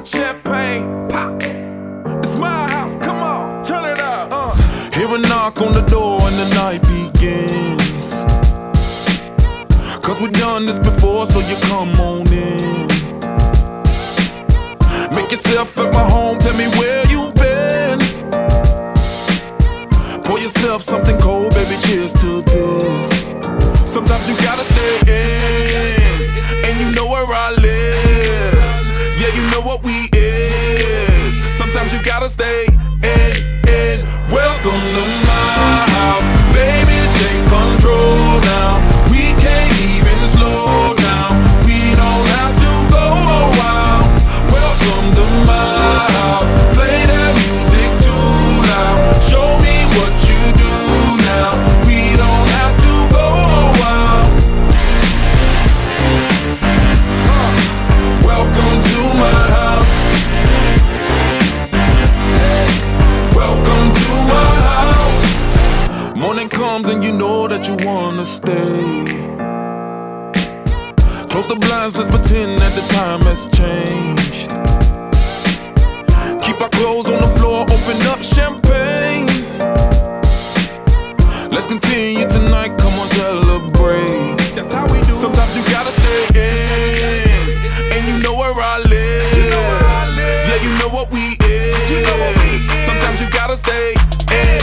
the champagne, pop. It's my house, come on, turn it up. Hear a knock on the door and the night begins. Cause we've done this before, so you come on in. Make yourself at my home, tell me where you been. Pour yourself something cold, baby, cheers to this. Sometimes you gotta stay in, and you know where I live. Yeah, you know what we is. Sometimes you gotta stay in. Welcome to my house, baby, take control now. We can't even slow down. We don't have to go a while. Welcome to my house, play that music too loud. Show me what you do now. We don't have to go a while. Welcome to my house. Welcome to my house. Morning comes and you know that you wanna stay. Close the blinds, let's pretend that the time has changed. Keep our clothes on the floor, open up champagne. Let's continue tonight, come on, celebrate. That's how we do. Sometimes you gotta stay in, and you know where I live. Yeah, you know what we is. Sometimes you gotta stay in.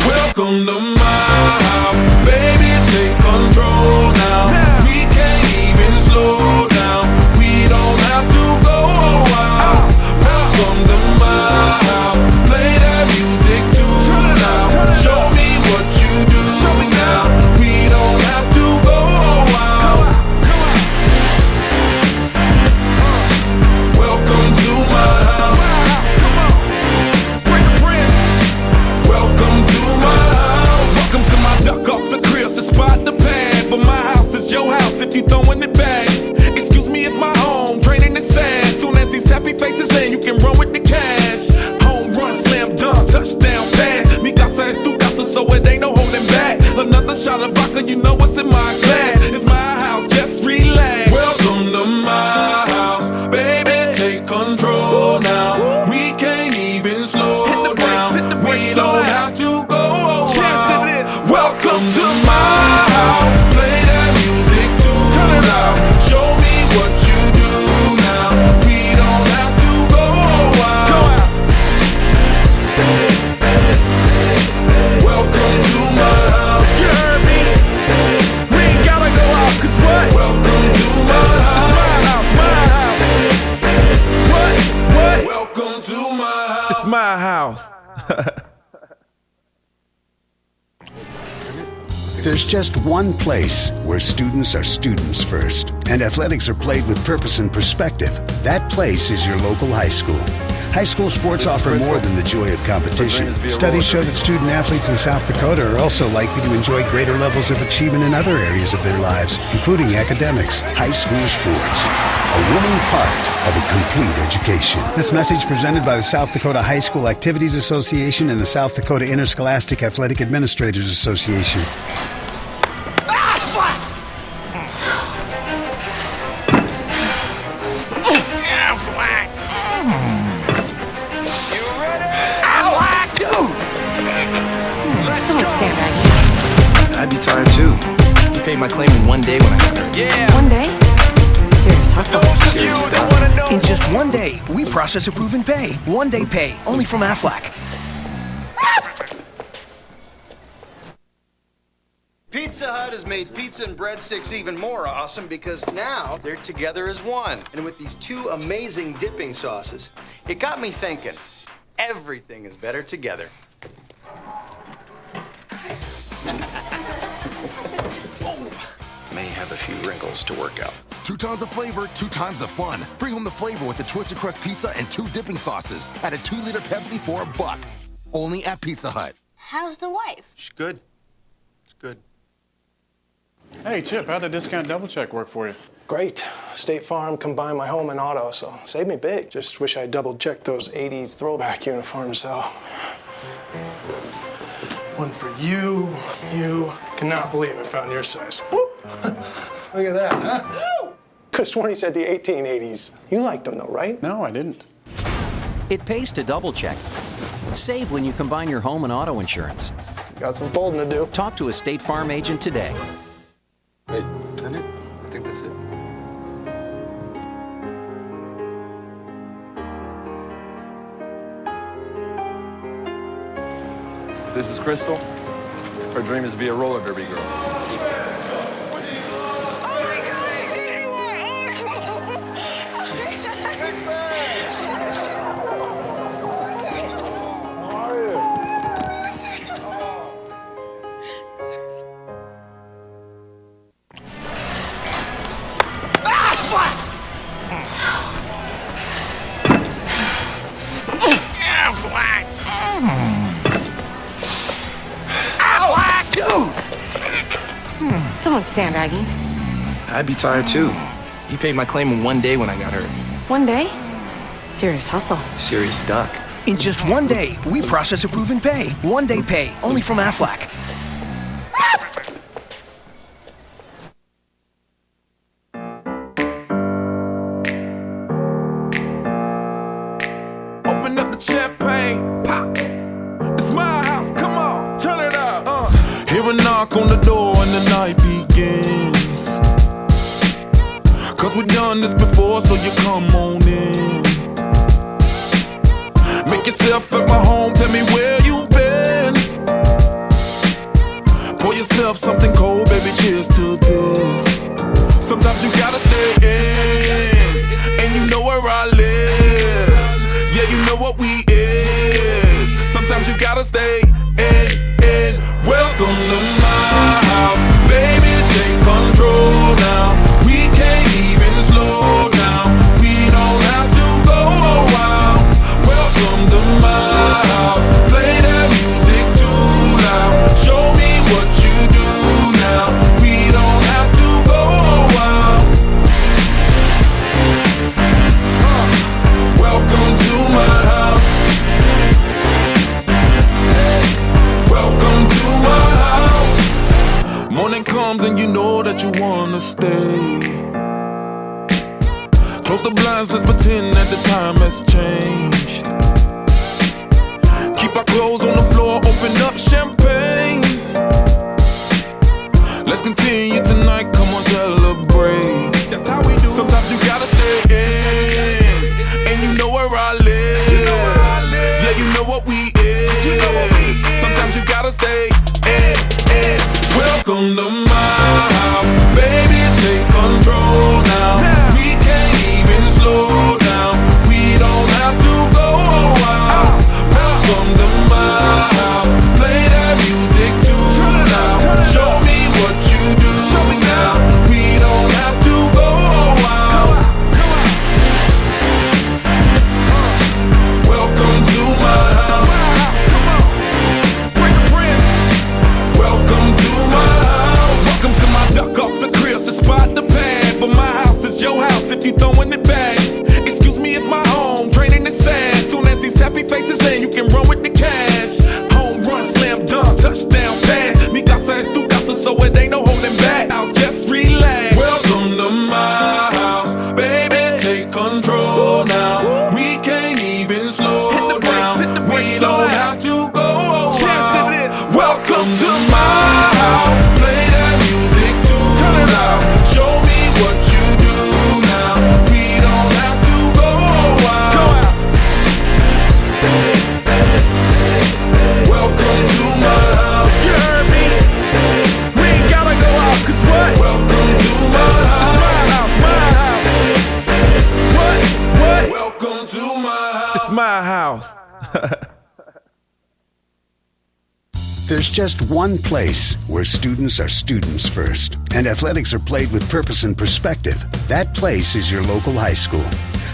Welcome to my house, baby, take control now. We can't even slow down. We don't have to go a while. Welcome to my house, play that music too loud. Show me what you do now. We don't have to go a while. Welcome to my house. Welcome to my house. Welcome to my duck off the crib, the spot, the pad. But my house is your house if you throwing it back. Excuse me if my home draining the sand. Soon as these happy faces land, you can run with the cash. Home run, slam dunk, touchdown pass. Mi casa es tu casa, so it ain't no holding back. Another shot of vodka, you know what's in my glass. It's my house, just relax. Welcome to my house, baby, take control now. We can't even slow down. We don't have to go a while. Welcome to my house, play that music too loud. Show me what you do now. We don't have to go a while. Welcome to my house. You heard me? We ain't gotta go out, cause what? Welcome to my house. It's my house, my house. What? Welcome to my house. It's my house. There's just one place where students are students first, and athletics are played with purpose and perspective. That place is your local high school. High school sports offer more than the joy of competition. Studies show that student athletes in South Dakota are also likely to enjoy greater levels of achievement in other areas of their lives, including academics. High school sports, a winning part of a complete education. This message presented by the South Dakota High School Activities Association and the South Dakota Interscholastic Athletic Administrators Association. I'd be tired too. I paid my claim in one day when I got hurt. Yeah. One day? Serious hustle. Serious stuff. In just one day, we process approve and pay. One day pay, only from Aflac. Pizza Hut has made pizza and breadsticks even more awesome because now they're together as one. And with these two amazing dipping sauces, it got me thinking, everything is better together. May have a few wrinkles to work out. 2 times the flavor, 2 times the fun. Bring home the flavor with the Twisted Crust Pizza and 2 dipping sauces. Add a 2-liter Pepsi for $1. Only at Pizza Hut. How's the wife? She's good. It's good. Hey, Chip, how'd the discount double check work for you? Great. State Farm combined my home and auto, so saved me big. Just wish I double checked those 80s throwback uniforms, so. One for you. Cannot believe I found your size. Whoop. Look at that, huh? Could have sworn he said the 1880s. You liked them though, right? No, I didn't. It pays to double check. Save when you combine your home and auto insurance. Got some folding to do. Talk to a State Farm agent today. Wait, isn't it? I think that's it. This is Crystal. Her dream is to be a roller derby girl. Someone's sandbagging. I'd be tired too. He paid my claim in 1 day when I got hurt. 1 day? Serious hustle. Serious duck. In just 1 day, we process approve and pay. 1 day pay, only from Aflac. Open up the champagne, pop. It's my house, come on, turn it up. Hear a knock on the door and the night begins. Cause we've done this before, so you come on in. Make yourself at my home, tell me where you been. Pour yourself something cold, baby, cheers to this. Sometimes you gotta stay in, and you know where I live. Yeah, you know what we is. Sometimes you gotta stay in. Welcome to my house, baby, take control now. We can't even slow down. We don't have to go a while. Welcome to my house, play that music too loud. Show me what you do now. We don't have to go a while. Welcome to my house. Welcome to my house. Morning comes and you know that you wanna stay. Close the blinds, let's pretend that the time has changed. Keep our clothes on the floor, open up champagne. Let's continue tonight, come on, celebrate. That's how we do. Sometimes you gotta stay in, and you know where I live. Yeah, you know what we is. Sometimes you gotta stay in. Welcome to my house, baby, take control now. We can't even slow down. We don't have to go a while. Welcome to my house, play that music too loud. Show me what you do now. We don't have to go a while. Welcome to my house. Welcome to my house. Welcome to my duck off the crib, the spot, the pad. But my house is your house if you throwing it back. Excuse me if my home draining the sand. Soon as these happy faces land, you can run with the cash. Home run, slam dunk, touchdown pass. Mi casa es tu casa, so it ain't no holding back. House, just relax. Welcome to my house, baby, take control now. We can't even slow down. We don't have to go. Cheers to this. Welcome to my house. Play that music too loud. Show me what you do now. We don't have to go a while. Welcome to my house. You heard me? We ain't gotta go out, cause what? Welcome to my house. It's my house, my house. What? Welcome to my house. It's my house. There's just one place where students are students first, and athletics are played with purpose and perspective. That place is your local high school.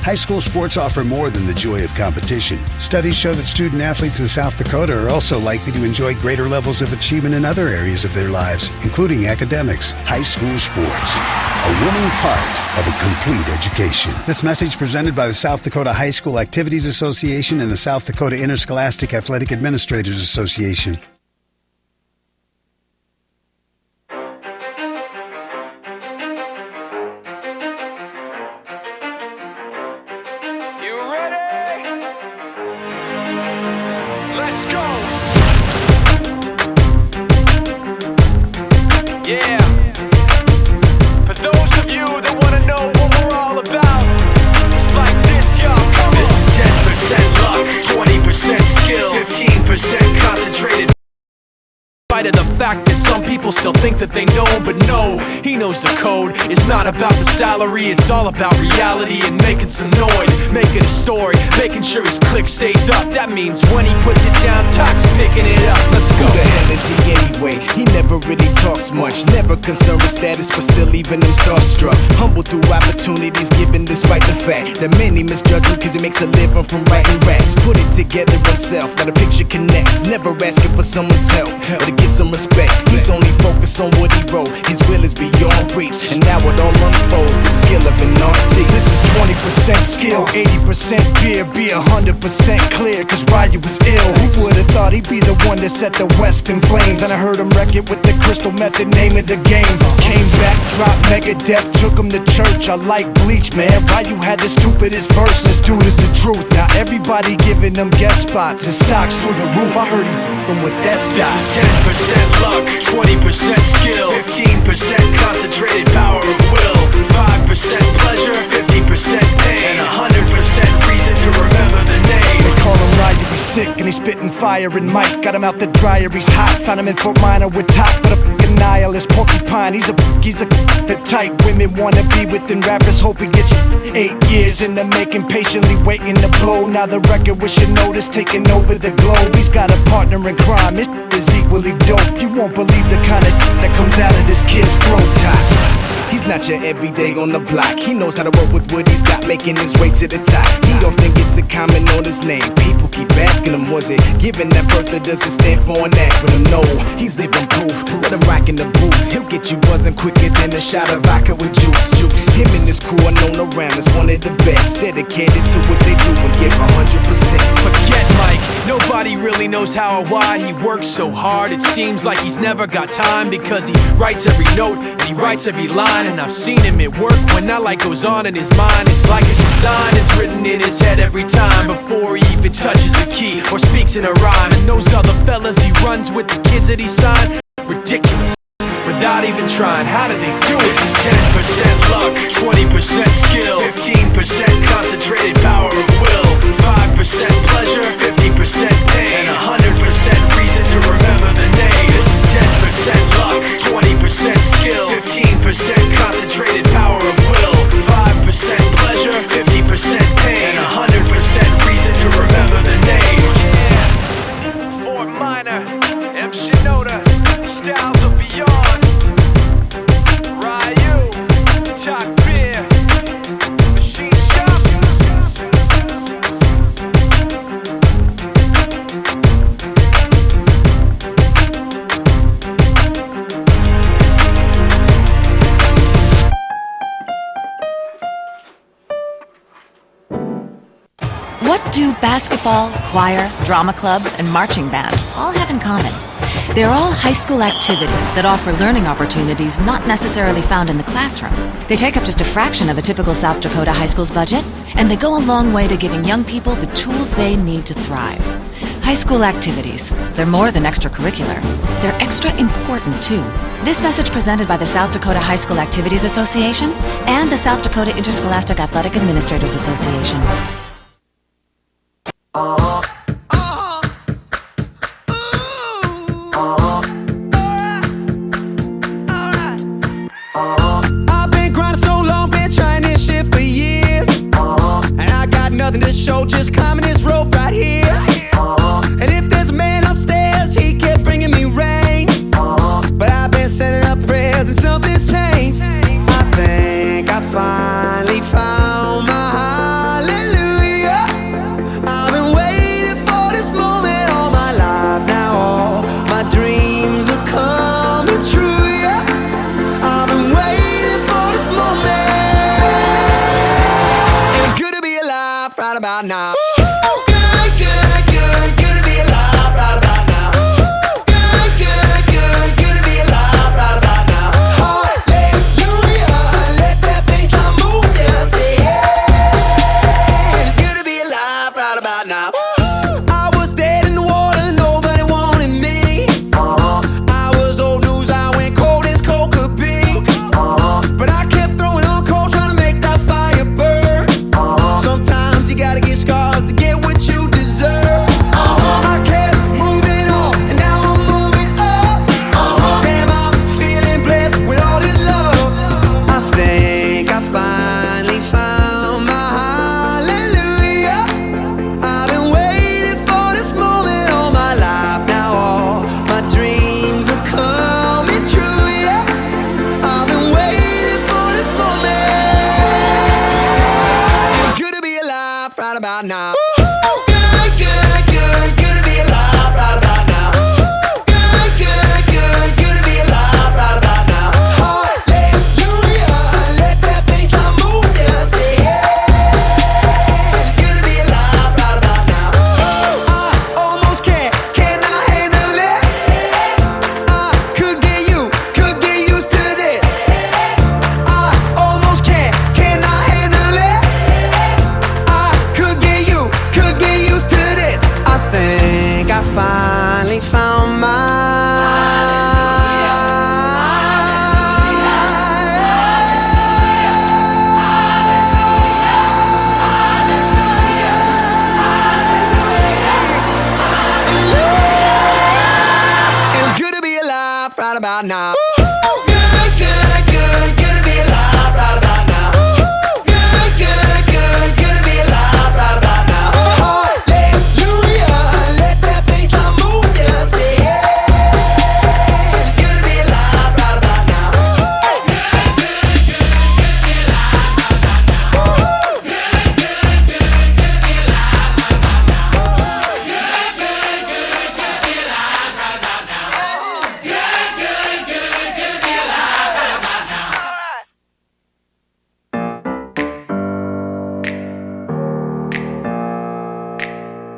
High school sports offer more than the joy of competition. Studies show that student athletes in South Dakota are also likely to enjoy greater levels of achievement in other areas of their lives, including academics. High school sports, a winning part of a complete education. This message presented by the South Dakota High School Activities Association and the South Dakota Interscholastic Athletic Administrators Association. Let's go. Yeah. For those of you that want to know what we're all about, it's like this, y'all. Come on. This is 10% luck, 20% skill, 15% concentrated. In spite of the fact that some people still think that they know, but no, he knows the code. It's not about the salary, it's all about reality and making some noise, making a story, making sure his click stays up. That means when he puts it down, Tox picking it up. Let's go. Who the hell is he anyway? He never really talks much, never concerned with status, but still leaving him starstruck. Humble through opportunities given despite the fact that many misjudge him cause he makes a living from writing raps. Put it together himself, now the picture connects, never asking for someone's help or to get some respect. He's only focused on what he wrote, his will is beyond reach, and now it all unfolds, the skill of an artist. This is 20% skill, 80% fear, be 100% clear, cause Ryu was ill. Who would've thought he'd be the one that set the West in flames? And I heard him wreck it with the crystal method, name of the game. Came back, dropped Megadeth, took him to church. I like Bleach, man. Ryu had the stupidest verse, this dude is the truth. Now everybody giving them guest spots and stocks through the roof. I heard he f***ing with that stock. This is 10% luck, 20% skill, 15% concentrated power of will, 5% pleasure, 50% pain, and 100% reason to remember the name. They call him Ryu, he's sick and he's spitting fire. And Mike got him out the dryer, he's hot. Found him in Fort Minor with top, but a f***ing nihilist porcupine. He's the type women wanna be with, and rappers hope he gets 8 years in the making, patiently waiting to blow. Now the record with your notice taking over the globe. He's got a partner in crime, his is equally dope. You won't believe the kind of that comes out of this kid's throat. He's not your everyday on the block. He knows how to work with what he's got, making his way to the top. He often gets a comment on his name. People keep asking him, was it given that birth that doesn't stand for an acronym? No, he's living proof. Let him rock in the booth. He'll get you buzzing quicker than a shot of vodka with juice. Him and his crew are known around as one of the best, dedicated to what they do and give 100%. Forget Mike, nobody really knows how or why he works so hard. It seems like he's never got time, because he writes every note and he writes every line. And I've seen him at work when that light goes on in his mind. It's like a design is written in his head every time before he even touches a key or speaks in a rhyme. And those other fellas he runs with, the kids that he signed, ridiculous. Without even trying, how do they do it? This is 10% luck, 20% skill, 15% concentrated power of will, 5% pleasure, 50% pain, and 100% reason to remember the name. This is 10% luck, 20% skill, 15% concentrated power of will, 5% pleasure, 50% pain, and 100% reason to remember the name. Yeah, Fort Minor, M. Shinoda, styles of beyond. Ryu, Talk Beer, Machine Shop. What do basketball, choir, drama club, and marching band all have in common? They're all high school activities that offer learning opportunities not necessarily found in the classroom. They take up just a fraction of a typical South Dakota high school's budget, and they go a long way to giving young people the tools they need to thrive. High school activities, they're more than extracurricular. They're extra important, too. This message presented by the South Dakota High School Activities Association and the South Dakota Interscholastic Athletic Administrators Association. Just climbing this rope right here. And if there's a man upstairs, he kept bringing me rain. But I've been sending up prayers and something's changed. I think I finally found my hallelujah. I've been waiting for this moment all my life. Now all my dreams are coming true, yeah. I've been waiting for this moment. It's good to be alive right about now. Now. I was dead in the water, right about now.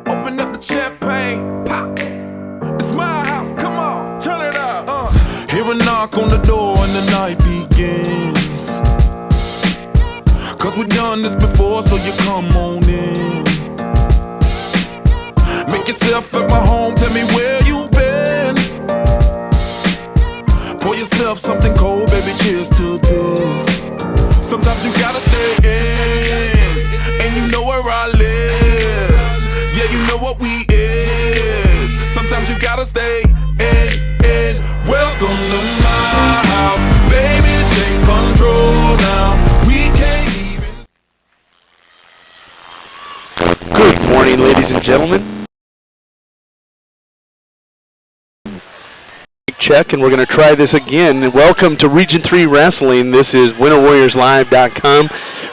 Open up the champagne, pop. It's my house, come on, turn it up. Hear a knock on the door and the night begins. Cause we done this before, so you come on in. Make yourself at my home, tell me where you been. Pour yourself something cold, baby, cheers to this. Sometimes you gotta stay in, and you know where I live. Yeah, you know what we is. Sometimes you gotta stay in. Welcome to my house, baby, take control now. We can't even. Good morning, ladies and gentlemen. Check, and we're going to try this again. Welcome to Region 3 Wrestling. This is WinterWarriorsLive.com,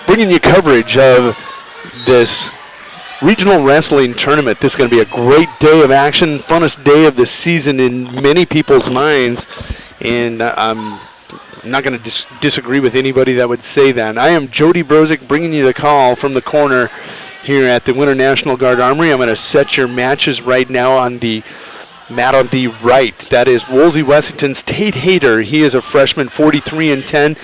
bringing you coverage of this regional wrestling tournament. This is going to be a great day of action, funnest day of the season in many people's minds, and I'm not going to disagree with anybody that would say that. I am Jody Brozick, bringing you the call from the corner here at the Winter National Guard Armory. I'm going to set your matches right now on the mat on the right. That is Wolsey Wessington's Tate Hayter. He is a freshman, 43-10.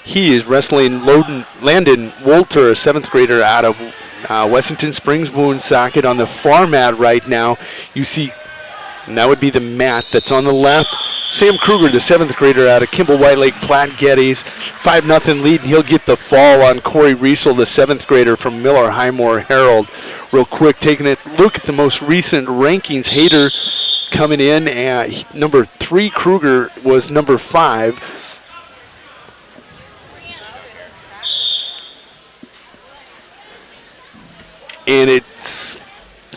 He is wrestling Landon Wolter, a 7th grader out of Wessington Springs Woonsocket. On the far mat right now, you see, and that would be the mat that's on the left. Sam Kruger, the 7th grader out of Kimball White Lake Platte Geddes, 5-0 lead, and he'll get the fall on Corey Riesel, the 7th grader from Miller Highmore Herald. Real quick, taking a look at the most recent rankings. Hayter coming in at number 3, Kruger was number 5. And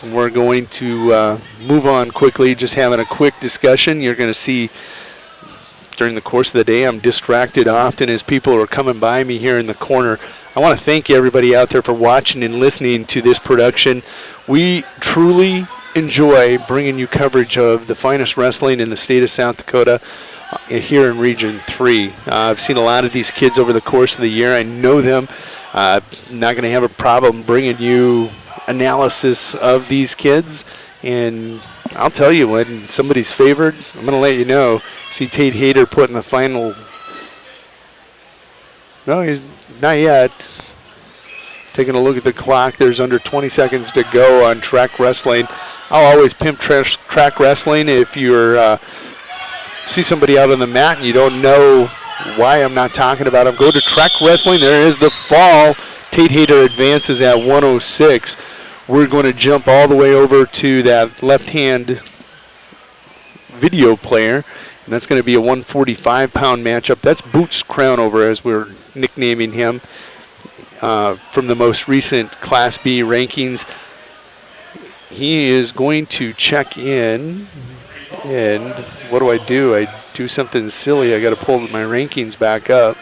we're going to move on quickly, just having a quick discussion. You're going to see during the course of the day, I'm distracted often as people are coming by me here in the corner. I want to thank everybody out there for watching and listening to this production. We truly enjoy bringing you coverage of the finest wrestling in the state of South Dakota here in Region 3. I've seen a lot of these kids over the course of the year. I know them. I'm not going to have a problem bringing you analysis of these kids. And I'll tell you, when somebody's favored, I'm going to let you know. See Tate Hayter put in the final. No, he's not yet. Taking a look at the clock, there's under 20 seconds to go on track wrestling. I'll always pimp track wrestling. If you see somebody out on the mat and you don't know why I'm not talking about them, go to track wrestling. There is the fall. Tate Hayter advances at 106. We're going to jump all the way over to that left-hand video player, and that's going to be a 145-pound matchup. That's Boots Crownover, as we're nicknaming him, from the most recent Class B rankings. He is going to check in, and what do? I do something silly. I got to pull my rankings back up.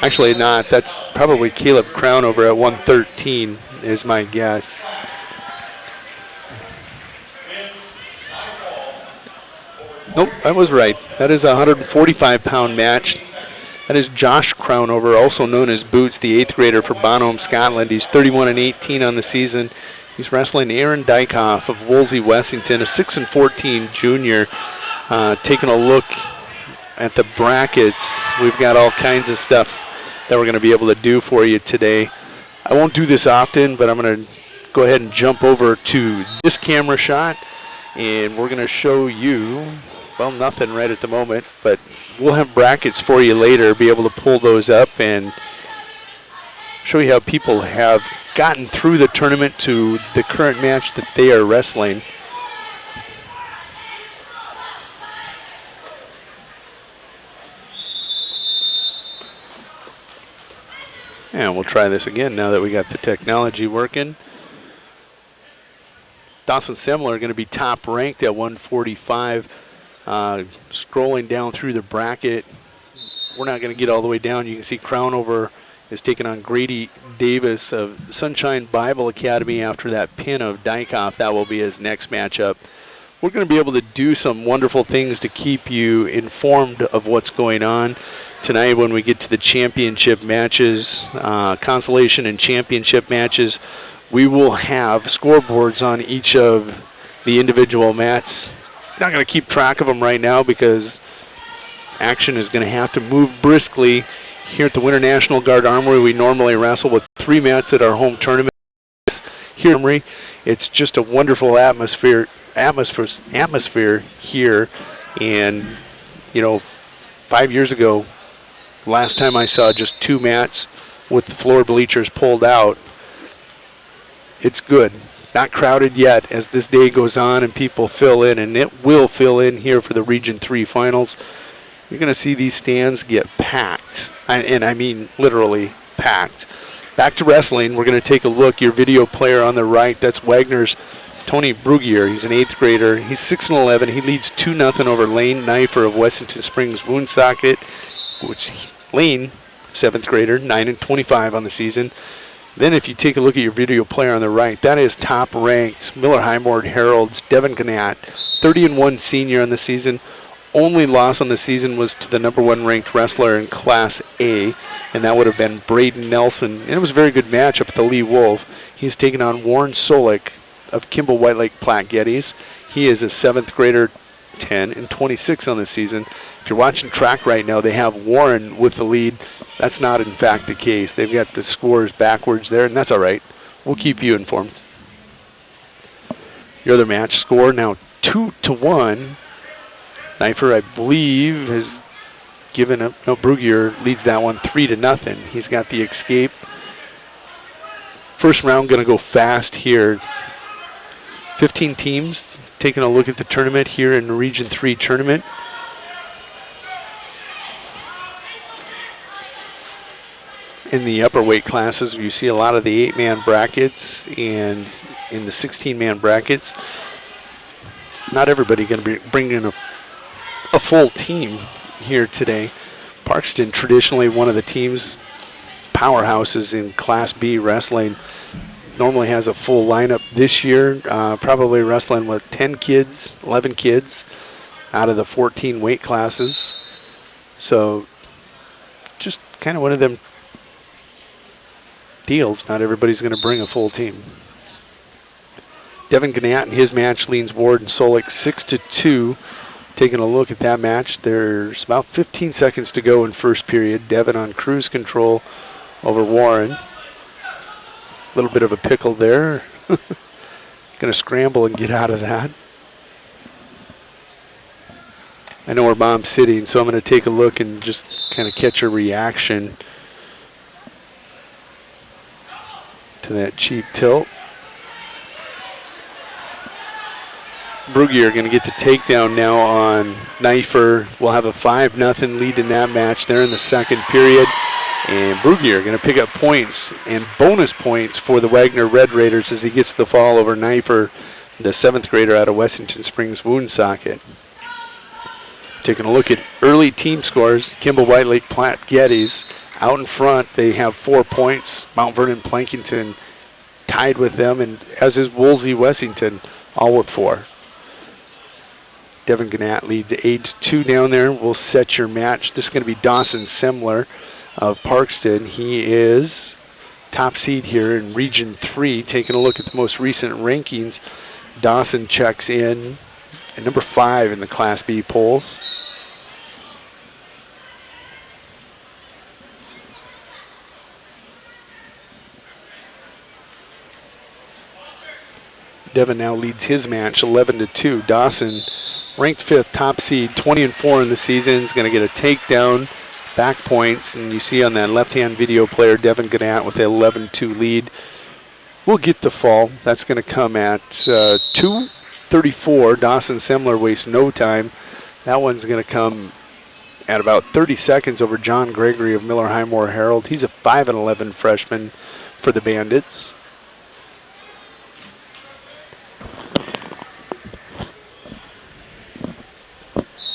Actually not. That's probably Caleb Crownover at 113 is my guess. Nope, I was right. That is a 145-pound match. That is Josh Crownover, also known as Boots, the 8th grader for Bonham, Scotland. He's 31-18 on the season. He's wrestling Aaron Dykoff of Wolsey, Wessington, a 6-14 junior. Taking a look at the brackets, we've got all kinds of stuff that we're going to be able to do for you today. I won't do this often, but I'm going to go ahead and jump over to this camera shot, and we're going to show you, well, nothing right at the moment, but we'll have brackets for you later, be able to pull those up and show you how people have gotten through the tournament to the current match that they are wrestling. And we'll try this again now that we got the technology working. Dawson Semler are going to be top ranked at 145. Scrolling down through the bracket, we're not going to get all the way down. You can see Crownover is taking on Grady Davis of Sunshine Bible Academy after that pin of Dykoff. That will be his next matchup. We're going to be able to do some wonderful things to keep you informed of what's going on tonight when we get to the championship matches, consolation and championship matches. We will have scoreboards on each of the individual mats. Not going to keep track of them right now because action is going to have to move briskly. Here at the Winter National Guard Armory, we normally wrestle with 3 mats at our home tournament. Here, Armory, it's just a wonderful atmosphere here. And, 5 years ago, last time I saw just 2 mats with the floor bleachers pulled out. It's good. Not crowded yet as this day goes on and people fill in, and it will fill in here for the Region 3 finals. You're going to see these stands get packed, and I mean literally packed. Back to wrestling, we're going to take a look. Your video player on the right, that's Wagner's Tony Brugier. He's an 8th grader. He's 6-11. He leads 2-0 over Lane Knifer of Wessington Springs Woonsocket, which Lane, 7th grader, 9-25 on the season. Then if you take a look at your video player on the right, that is top-ranked Miller Highmore Herald's Devin Gannat, 30-1 senior on the season. Only loss on the season was to the number 1 ranked wrestler in Class A, and that would have been Braden Nelson. And it was a very good matchup at the Lee Wolf. He's taken on Warren Solik of Kimball White Lake Platte Geddes. He is a 7th grader, 10-26 on the season. If you're watching track right now, they have Warren with the lead. That's not, in fact, the case. They've got the scores backwards there, and that's all right. We'll keep you informed. Your other match score now 2-1. Knifer, I believe, has given up. No, Brugier leads that one 3-0. He's got the escape. First round going to go fast here. 15 teams taking a look at the tournament here in the Region 3 tournament. In the upper weight classes, you see a lot of the 8-man brackets, and in the 16-man brackets, not everybody going to be bringing in a full team here today. Parkston, traditionally one of the teams, powerhouses in Class B wrestling, normally has a full lineup this year, probably wrestling with 10 kids, 11 kids out of the 14 weight classes. So just kind of one of them deals. Not everybody's going to bring a full team. Devin Gannat in his match leans Ward and Solik 6-2. Taking a look at that match, there's about 15 seconds to go in first period. Devin on cruise control over Warren. A little bit of a pickle there. Going to scramble and get out of that. I know where Mom's sitting, so I'm going to take a look and just kind of catch a reaction to that cheap tilt. Brugier going to get the takedown now on Knifer. We'll have a 5-0 lead in that match there in the second period. And Brugier going to pick up points and bonus points for the Wagner Red Raiders as he gets the fall over Knifer, the 7th grader out of Wessington Springs Woonsocket. Taking a look at early team scores, Kimball White Lake Platte Geddes out in front. They have 4 points. Mount Vernon Plankington tied with them, and as is Woolsey Wessington, all with 4. Devin Gannett leads 8-2 down there. We'll set your match. This is going to be Dawson Semler of Parkston. He is top seed here in Region 3. Taking a look at the most recent rankings, Dawson checks in at number 5 in the Class B polls. Devin now leads his match 11-2. Dawson, ranked 5th, top seed, 20-4 in the season, is going to get a takedown, back points, and you see on that left-hand video player, Devin Gannett with the 11-2 lead. We'll get the fall. That's going to come at 2:34. Dawson Semler wastes no time. That one's going to come at about 30 seconds over John Gregory of Miller Highmore Herald. He's a 5-11 freshman for the Bandits.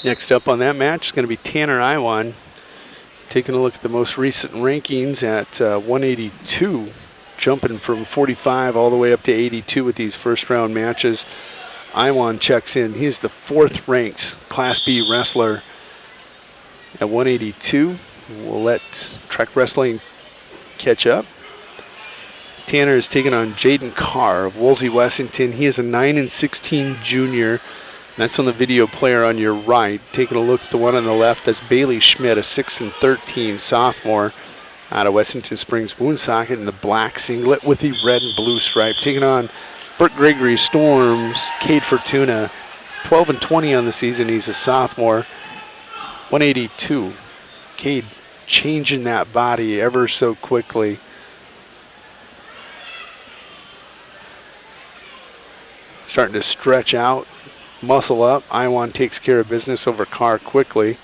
Next up on that match is going to be Tanner Iwan. Taking a look at the most recent rankings at 182, jumping from 45 all the way up to 82 with these first round matches. Iwan checks in. He's the 4th ranked Class B wrestler at 182. We'll let Trek Wrestling catch up. Tanner is taking on Jaden Carr of Woolsey, Wessington. He is a 9-16 junior. That's on the video player on your right. Taking a look at the one on the left, that's Bailey Schmidt, a 6-13 sophomore out of Wessington Springs Woonsocket in the black singlet with the red and blue stripe. Taking on Burt Gregory Storms, Cade Fortuna, 12-20 on the season. He's a sophomore, 182. Cade changing that body ever so quickly. Starting to stretch out. Muscle up. Iwan takes care of business over Carr quickly.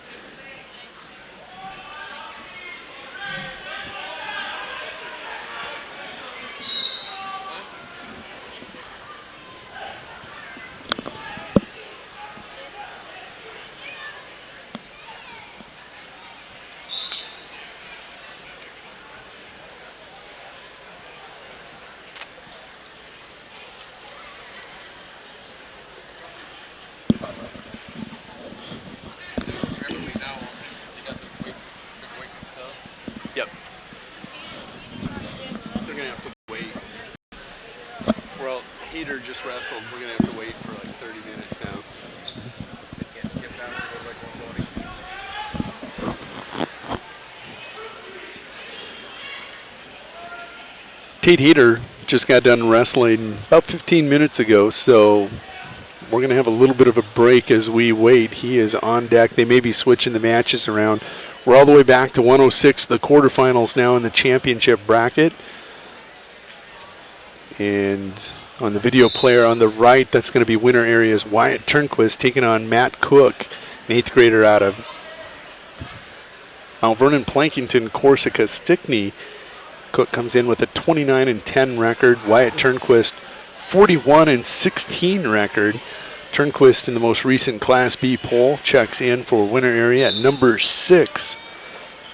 Just wrestled. We're going to have to wait for like 30 minutes now. Can't skip down and go like 140. Tate Heater just got done wrestling about 15 minutes ago, so we're going to have a little bit of a break as we wait. He is on deck. They may be switching the matches around. We're all the way back to 106, the quarterfinals now in the championship bracket. And on the video player on the right, that's going to be winner areas Wyatt Turnquist taking on Matt Cook, an 8th grader out of Mount Vernon, Plankington, Corsica, Stickney. Cook comes in with a 29-10 record. Wyatt Turnquist, 41-16 record. Turnquist in the most recent Class B poll checks in for winner area at number 6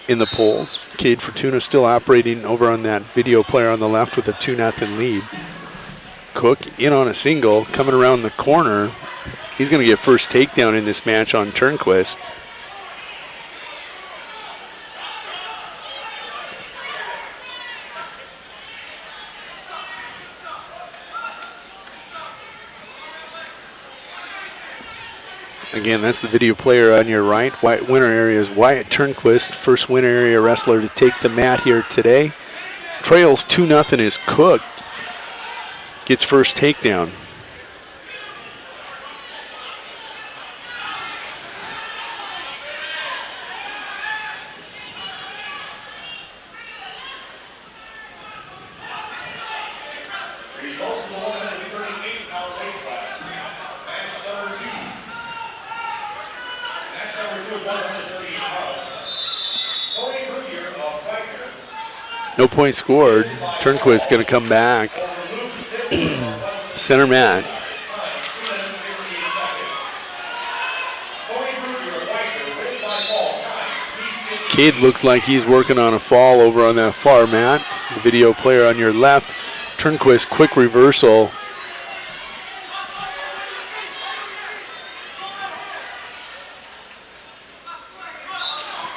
in the polls. Cade Fortuna still operating over on that video player on the left with a 2-0 lead. Cook in on a single, coming around the corner. He's going to get first takedown in this match on Turnquist. Again, that's the video player on your right. Winner area is Wyatt Turnquist, first winner area wrestler to take the mat here today. Trails 2-0 is Cook. Gets first takedown. No point scored. Turnquist going to come back. Center mat. Cade looks like he's working on a fall over on that far mat. The video player on your left. Turnquist, quick reversal.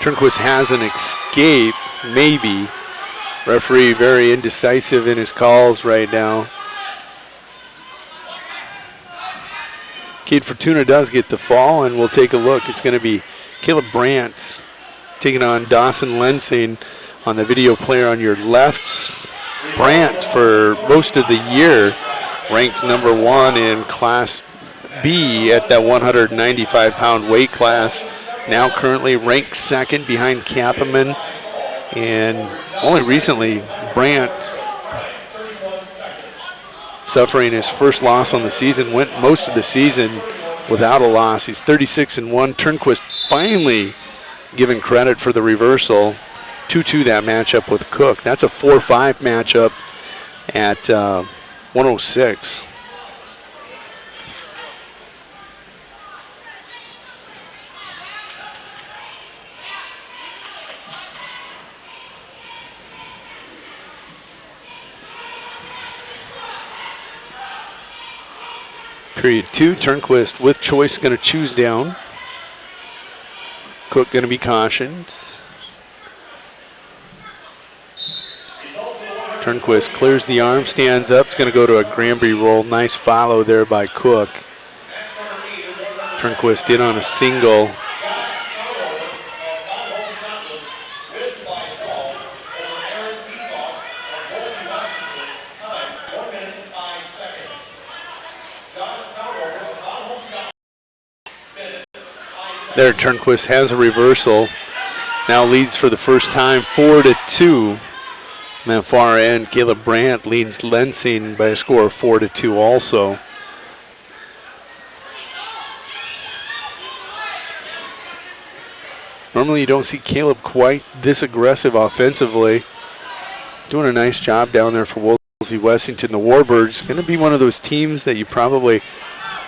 Turnquist has an escape, maybe. Referee very indecisive in his calls right now. Cade Fortuna does get the fall, and we'll take a look. It's going to be Caleb Brandt taking on Dawson Lensing on the video player on your left. Brandt, for most of the year, ranked number 1 in Class B at that 195-pound weight class. Now currently ranked 2nd behind Kappeman. And only recently, Brandt, suffering his first loss on the season, went most of the season without a loss. He's 36-1. Turnquist finally given credit for the reversal. 2-2 that matchup with Cook. That's a 4-5 matchup at 106. Period 2, Turnquist with choice going to choose down. Cook going to be cautioned. Turnquist clears the arm, stands up. It's going to go to a Granbury roll. Nice follow there by Cook. Turnquist in on a single. There, Turnquist has a reversal. Now leads for the first time 4-2. On that far end, Caleb Brandt leads Lensing by a score of 4-2 also. Normally you don't see Caleb quite this aggressive offensively. Doing a nice job down there for Wolsey Wessington. The Warbirds going to be one of those teams that you probably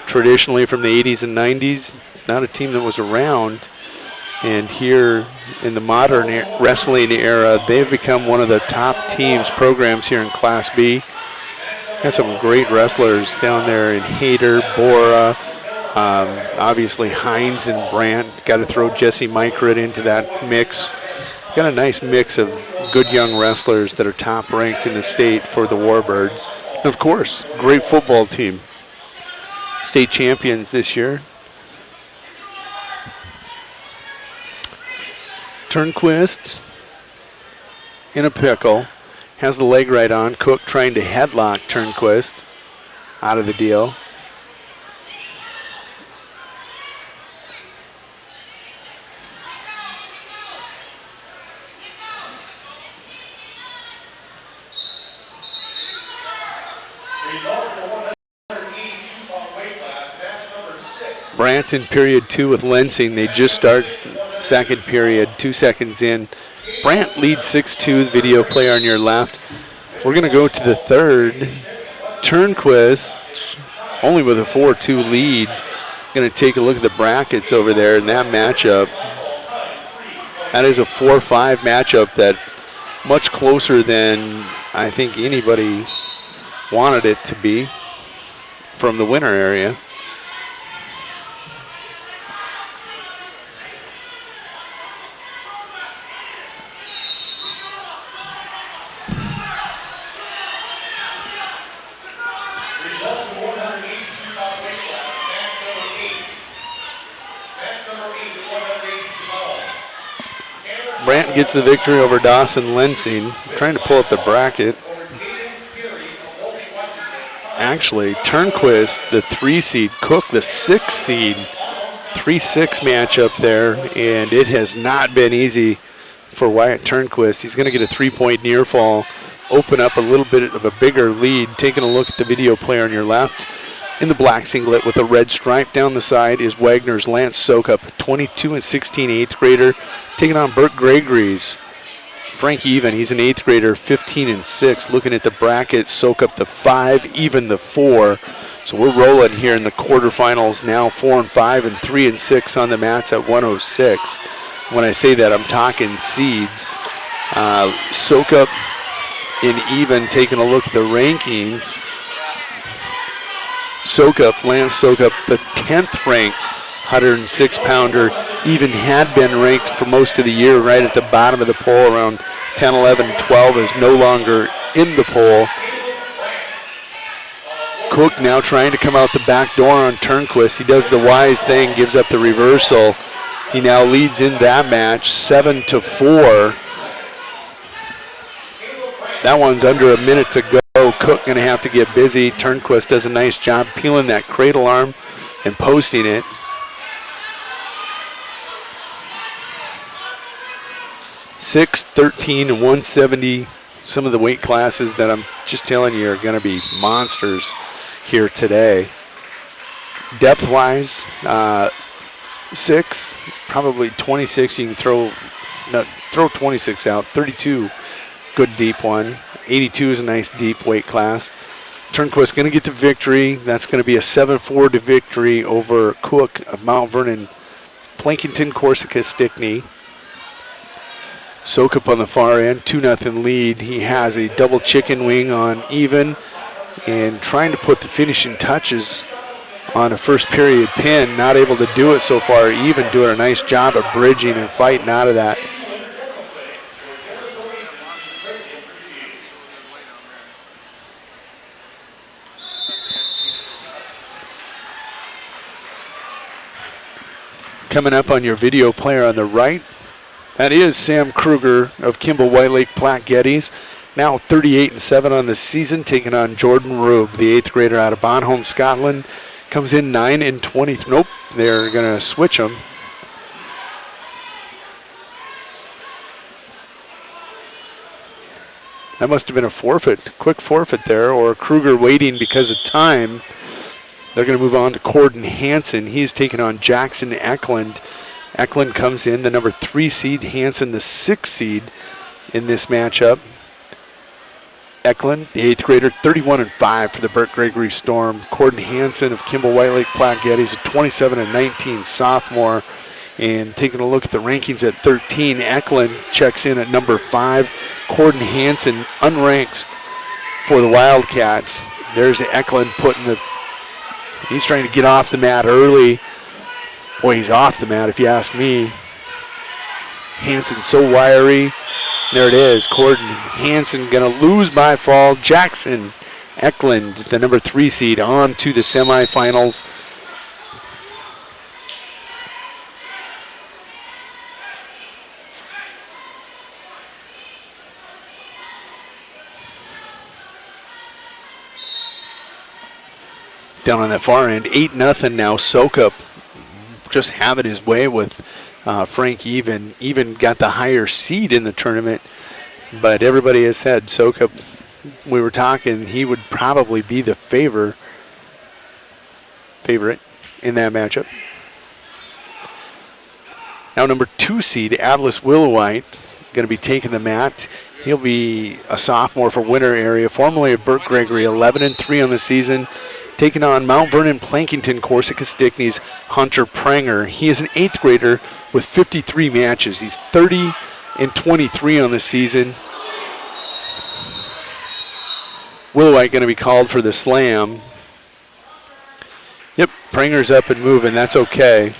traditionally from the 80s and 90s, not a team that was around. And here in the modern wrestling era, they've become one of the top teams, programs here in Class B. Got some great wrestlers down there in Hayter, Bora, obviously Hines and Brandt. Got to throw Jesse Mykrit into that mix. Got a nice mix of good young wrestlers that are top ranked in the state for the Warbirds. And of course, great football team. State champions this year. Turnquist in a pickle, has the leg right on. Cook trying to headlock Turnquist out of the deal. Brandt in period 2 with Lensing. They just start second period, 2 seconds in. Brandt leads 6-2, video player on your left. We're going to go to the third. Turnquist, only with a 4-2 lead, going to take a look at the brackets over there in that matchup. That is a 4-5 matchup that much closer than I think anybody wanted it to be from the winner area. Brandt gets the victory over Dawson Lensing. Trying to pull up the bracket. Actually, Turnquist, the 3 seed, Cook, the 6 seed. 3-6 matchup there, and it has not been easy for Wyatt Turnquist. He's going to get a 3-point near fall, open up a little bit of a bigger lead. Taking a look at the video player on your left. In the black singlet with a red stripe down the side is Wagner's Lance Sokup, 22-16 8th grader, taking on Burt Gregory's Frank Even. He's an 8th grader, 15-6. Looking at the bracket, Sokup the 5, Even the 4. So we're rolling here in the quarterfinals now, 4-5 and 3-6 on the mats at 106. When I say that, I'm talking seeds. Sokup and Even taking a look at the rankings. Sokup, Lance Sokup, the 10th ranked 106-pounder, even had been ranked for most of the year right at the bottom of the poll, around 10, 11, 12, is no longer in the poll. Cook now trying to come out the back door on Turnquist. He does the wise thing, gives up the reversal. He now leads in that match 7-4. That one's under a minute to go. Cook going to have to get busy. Turnquist does a nice job peeling that cradle arm and posting it. Six, 13, and 170. Some of the weight classes that I'm just telling you are going to be monsters here today. Depth-wise, 6, probably 26. You can throw 26 out. 32, good deep one. 82 is a nice deep weight class. Turnquist going to get the victory. That's going to be a 7-4 to victory over Cook of Mount Vernon, Plankington, Corsica, Stickney. Sokup on the far end, 2-0 lead. He has a double chicken wing on even and trying to put the finishing touches on a first period pin. Not able to do it so far. Even doing a nice job of bridging and fighting out of that. Coming up on your video player on the right, that is Sam Kruger of Kimball White Lake Platte Geddes. Now 38-7 on the season, taking on Jordan Rube, the 8th grader out of Bonholm, Scotland. Comes in 9-20. Nope, they're going to switch him. That must have been a forfeit, quick forfeit there, or Kruger waiting because of time. They're going to move on to Corden Hansen. He's taking on Jackson Eklund. Eklund comes in, the number 3 seed, Hansen the 6th seed in this matchup. Eklund, the 8th grader, 31-5 for the Burt Gregory Storm. Corden Hansen of Kimball White Lake Platte Geddes, a 27-19 sophomore. And taking a look at the rankings at 13, Eklund checks in at number 5. Corden Hansen unranks for the Wildcats. There's Eklund he's trying to get off the mat early. Boy, he's off the mat if you ask me. Hansen's so wiry. There it is. Corden Hansen going to lose by fall. Jackson Eklund, the number 3 seed, on to the semifinals. Down on that far end, 8-0 now. Sokup just having his way with Frank Even. Even got the higher seed in the tournament, but everybody has said Sokup, we were talking, he would probably be the favorite in that matchup. Now number 2 seed, Atlas Willowite, going to be taking the mat. He'll be a sophomore for Winter Area, formerly of Burt Gregory, 11-3 on the season. Taking on Mount Vernon, Plankington, Corsica Stickney's Hunter Pranger. He is an 8th grader with 53 matches. He's 30-23 on the season. Willowite going to be called for the slam. Yep, Pranger's up and moving. That's okay.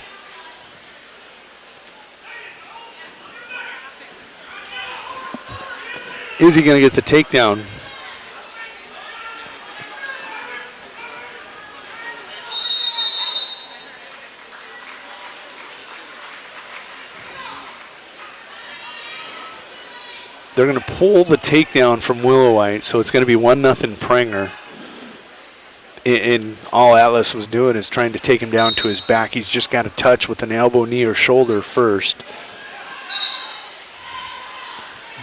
Is he going to get the takedown? They're going to pull the takedown from Willowite, so it's going to be 1-0 Pranger. And all Atlas was doing is trying to take him down to his back. He's just got to touch with an elbow, knee, or shoulder first.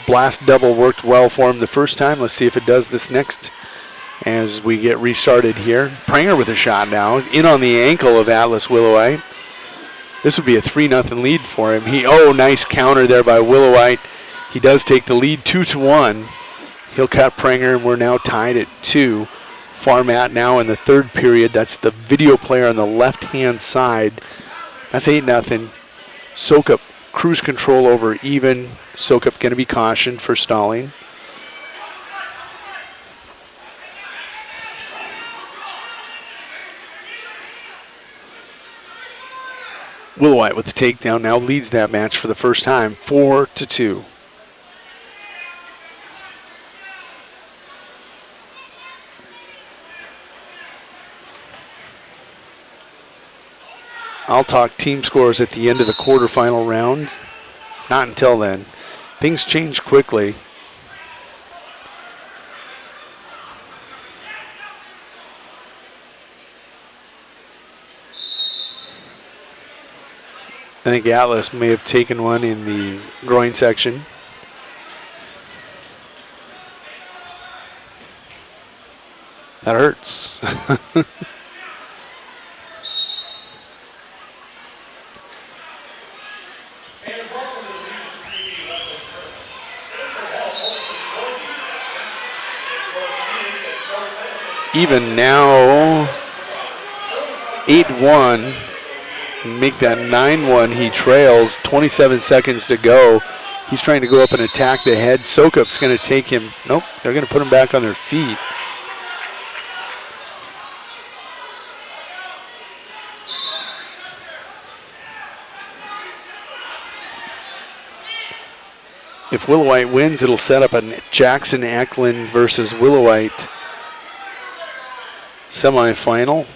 Blast double worked well for him the first time. Let's see if it does this next as we get restarted here. Pranger with a shot now, in on the ankle of Atlas Willowite. This would be a 3-0 lead for him. Nice counter there by Willowite. He does take the lead 2-1. He'll cut Pranger, and we're now tied at 2. Far mat now in the 3rd period. That's the video player on the left-hand side. That's 8-0. Sokup, cruise control over even. Sokup going to be cautioned for stalling. Willowite with the takedown now leads that match for the first time, 4-2. I'll talk team scores at the end of the quarterfinal round. Not until then. Things change quickly. I think Atlas may have taken one in the groin section. That hurts. Even now, 8-1. Make that 9-1. He trails. 27 seconds to go. He's trying to go up and attack the head. Sokup's going to take him. Nope, they're going to put him back on their feet. If Willowite wins, it'll set up a Jackson Eklund versus Willowite semifinal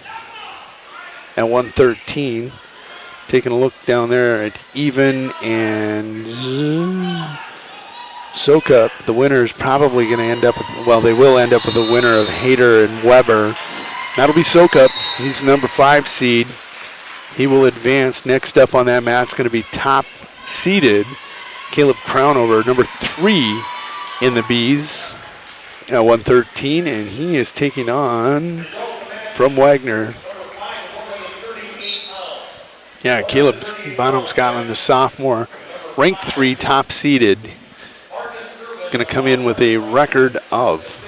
at 113. Taking a look down there at even and Sokup, the winner is probably going to end up with, well, they will end up with a winner of Hayter and Weber. That'll be Sokup. He's number 5 seed. He will advance. Next up on that mat is going to be top seeded Caleb Crownover, number 3 in the Bs at 113, and he is taking on from Wagner. Yeah, Caleb Bonham Scotland, the sophomore, ranked 3, top seeded. Going to come in with a record of,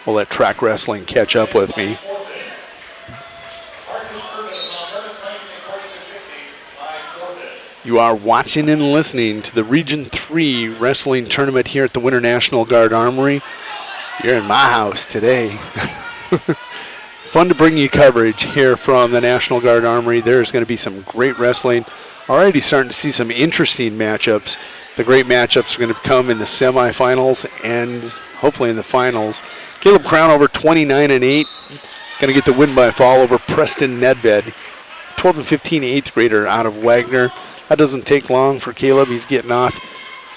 we'll let track wrestling catch up with me. You are watching and listening to the Region 3 Wrestling Tournament here at the Winter National Guard Armory. You're in my house today. Fun to bring you coverage here from the National Guard Armory. There's going to be some great wrestling. Already starting to see some interesting matchups. The great matchups are going to come in the semifinals and hopefully in the finals. Caleb Crownover, 29-8. Going to get the win by fall over Preston Nedved. 12 and 15 8th grader out of Wagner. That doesn't take long for Caleb. He's getting off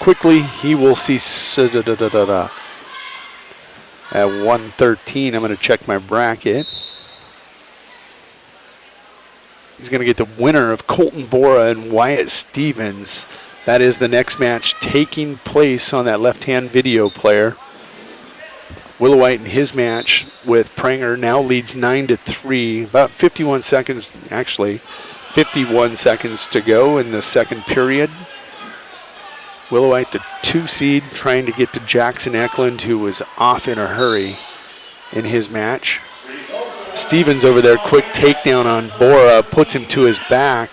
quickly. He will see at 113. I'm going to check my bracket. He's going to get the winner of Colton Bora and Wyatt Stevens. That is the next match taking place on that left-hand video player. Willowite in his match with Pranger now leads 9-3. About 51 seconds, actually, 51 seconds to go in the second period. Willowite, the 2 seed, trying to get to Jackson Eklund, who was off in a hurry in his match. Stevens over there, quick takedown on Bora, puts him to his back.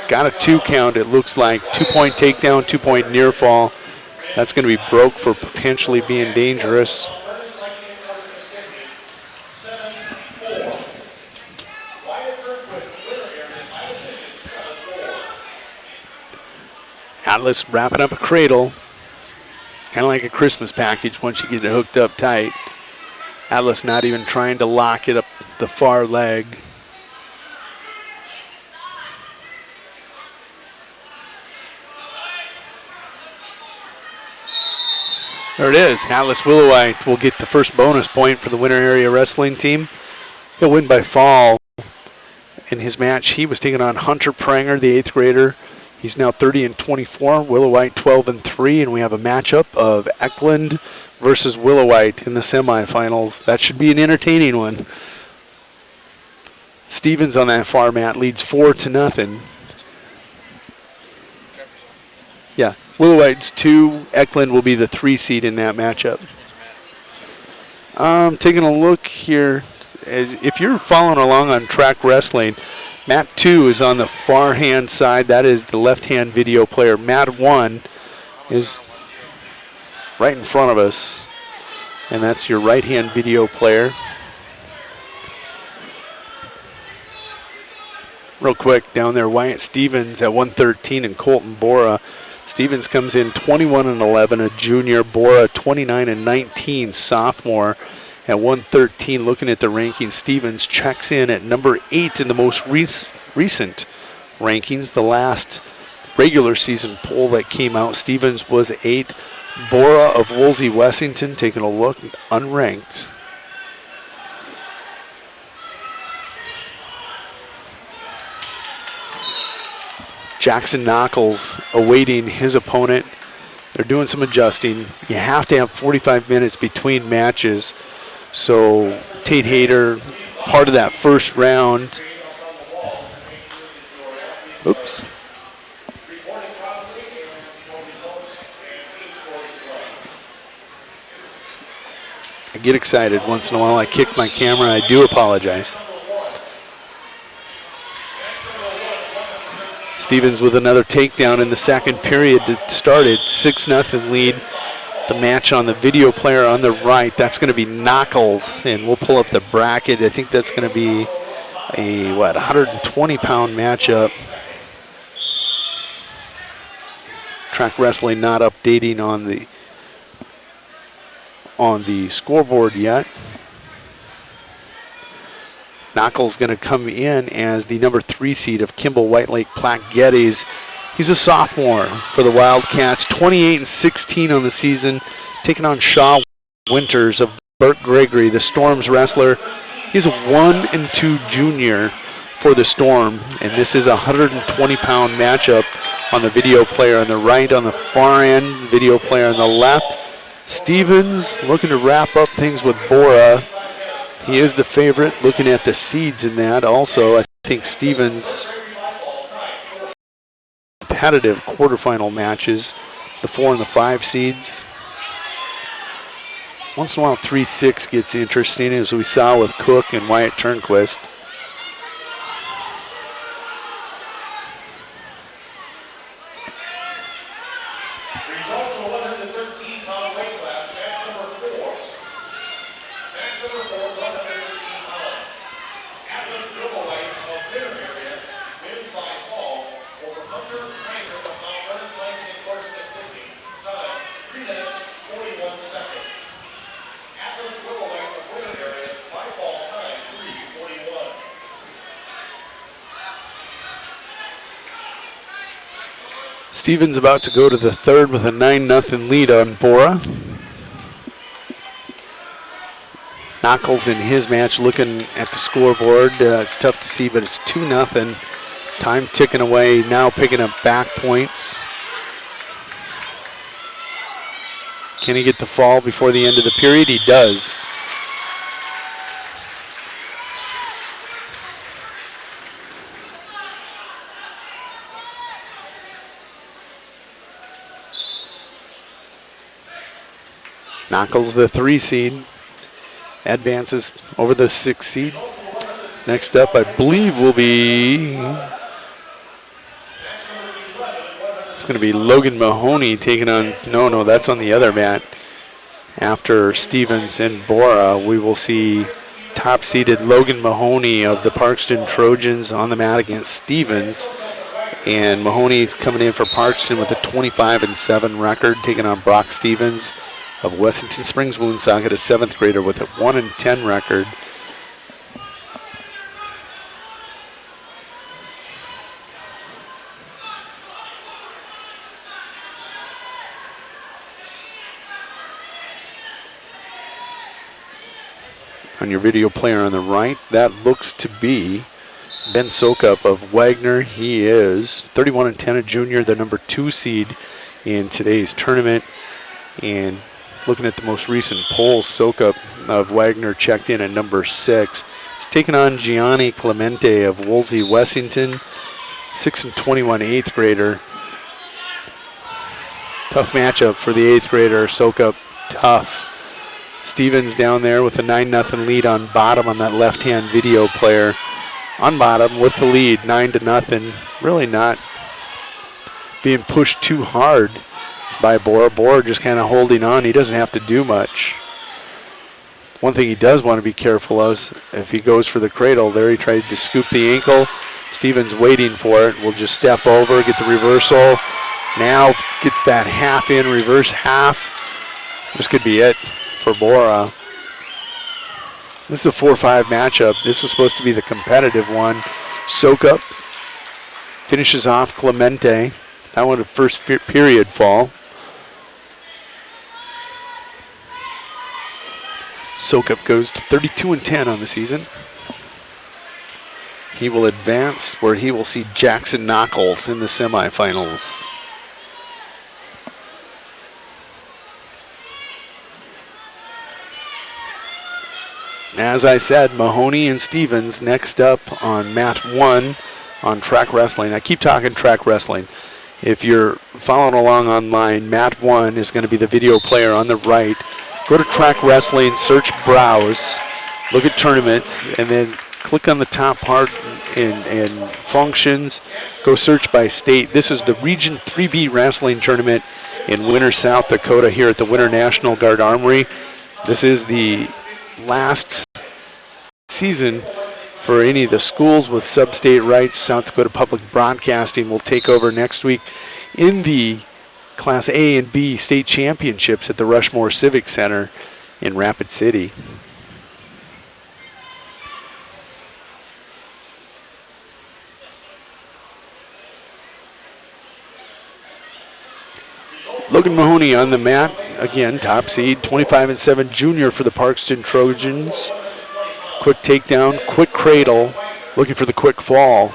Got a 2 count, it looks like. 2-point takedown, 2-point near fall. That's going to be broke for potentially being dangerous. Atlas wrapping up a cradle. Kind of like a Christmas package once you get it hooked up tight. Atlas not even trying to lock it up the far leg. There it is. Atlas Willowite will get the first bonus point for the Winter Area Wrestling team. He'll win by fall. In his match, he was taking on Hunter Pranger, the 8th grader. He's now 30-24. Willowite 12-3, and we have a matchup of Eklund versus Willowite in the semifinals. That should be an entertaining one. Stevens on that far mat leads 4-0. Yeah, Willowite's 2. Eklund will be the 3 seed in that matchup. Taking a look here. If you're following along on track wrestling, mat 2 is on the far hand side. That is the left hand video player. Mat 1 is right in front of us, and that's your right hand video player. real quick down there, Wyatt Stevens at 113 and Colton Bora. Stevens comes in 21-11, a junior. Bora 29-19, sophomore at 113. Looking at the rankings, Stevens checks in at number 8 in the most recent rankings. The last regular season poll that came out, Stevens was 8. Bora of Woolsey Wessington, taking a look, unranked. Jackson Knuckles awaiting his opponent. They're doing some adjusting. You have to have 45 minutes between matches. So Tate Hayter, part of that first round. Oops. I get excited once in a while. I kick my camera. I do apologize. Stevens with another takedown in the second period to start it. 6-0 lead. The match on the video player on the right, that's going to be Knuckles, and we'll pull up the bracket. I think that's going to be a, 120-pound matchup. Track Wrestling not updating on the scoreboard yet. Knuckles going to come in as the number 3 seed of Kimball White Lake Platte Geddes. He's a sophomore for the Wildcats, 28-16 on the season, taking on Shaw Winters of Burt Gregory, the Storm's wrestler. He's a 1-2 junior for the Storm, and this is a 120-pound matchup on the video player on the right, on the far end, video player on the left. Stevens looking to wrap up things with Bora. He is the favorite, looking at the seeds in that. Also, I think Stevens' competitive quarterfinal matches, the 4 and the 5 seeds. Once in a while, 3-6 gets interesting, as we saw with Cook and Wyatt Turnquist. Stevens about to go to the third with a 9-0 lead on Bora. Knuckles in his match, looking at the scoreboard. It's tough to see, but it's 2-0. Time ticking away, now picking up back points. Can he get the fall before the end of the period? He does. Knuckles, the 3 seed, advances over the 6 seed. Next up, I believe, will be, it's going to be Logan Mahoney taking on, no, that's on the other mat. After Stevens and Bora, we will see top-seeded Logan Mahoney of the Parkston Trojans on the mat against Stevens. And Mahoney coming in for Parkston with a 25-7 record, taking on Brock Stevens of Wessington Springs Woonsocket, a 7th grader with a 1-10 record. On your video player on the right, that looks to be Ben Sokup of Wagner. He is 31-10, a junior, the number 2 seed in today's tournament. And looking at the most recent polls, Sokup of Wagner checked in at number 6. He's taking on Gianni Clemente of Woolsey Wessington, 6-21 8th grader. Tough matchup for the 8th grader. Sokup tough. Stevens down there with a 9-0 lead on bottom on that left-hand video player. On bottom with the lead, 9-0. Really not being pushed too hard by Bora. Bora just kind of holding on. He doesn't have to do much. One thing he does want to be careful of is if he goes for the cradle there, he tried to scoop the ankle. Stevens waiting for it. Will just step over, get the reversal. Now gets that half in, reverse half. This could be it for Bora. This is a 4-5 matchup. This was supposed to be the competitive one. Sokup finishes off Clemente. That one a first period fall. Sokup goes to 32-10 on the season. He will advance where he will see Jackson Knuckles in the semifinals. As I said, Mahoney and Stevens next up on mat 1 on track wrestling. I keep talking track wrestling. If you're following along online, mat 1 is going to be the video player on the right. Go to track wrestling, search browse, look at tournaments, and then click on the top part and functions. Go search by state. This is the Region 3B Wrestling Tournament in Winter, South Dakota here at the Winter National Guard Armory. This is the last season for any of the schools with sub-state rights. South Dakota Public Broadcasting will take over next week in the Class A and B state championships at the Rushmore Civic Center in Rapid City. Logan Mahoney on the mat. Again, top seed, 25-7 junior for the Parkston Trojans. Quick takedown, quick cradle, looking for the quick fall.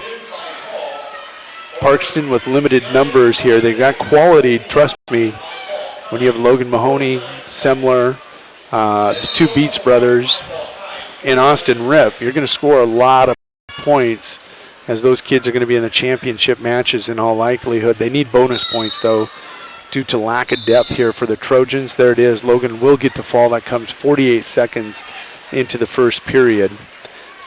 Parkston with limited numbers here. They've got quality, trust me. When you have Logan Mahoney, Semler, the two Beats brothers, and Austin Rip, you're going to score a lot of points as those kids are going to be in the championship matches in all likelihood. They need bonus points, though, due to lack of depth here for the Trojans. There it is. Logan will get the fall. That comes 48 seconds into the first period.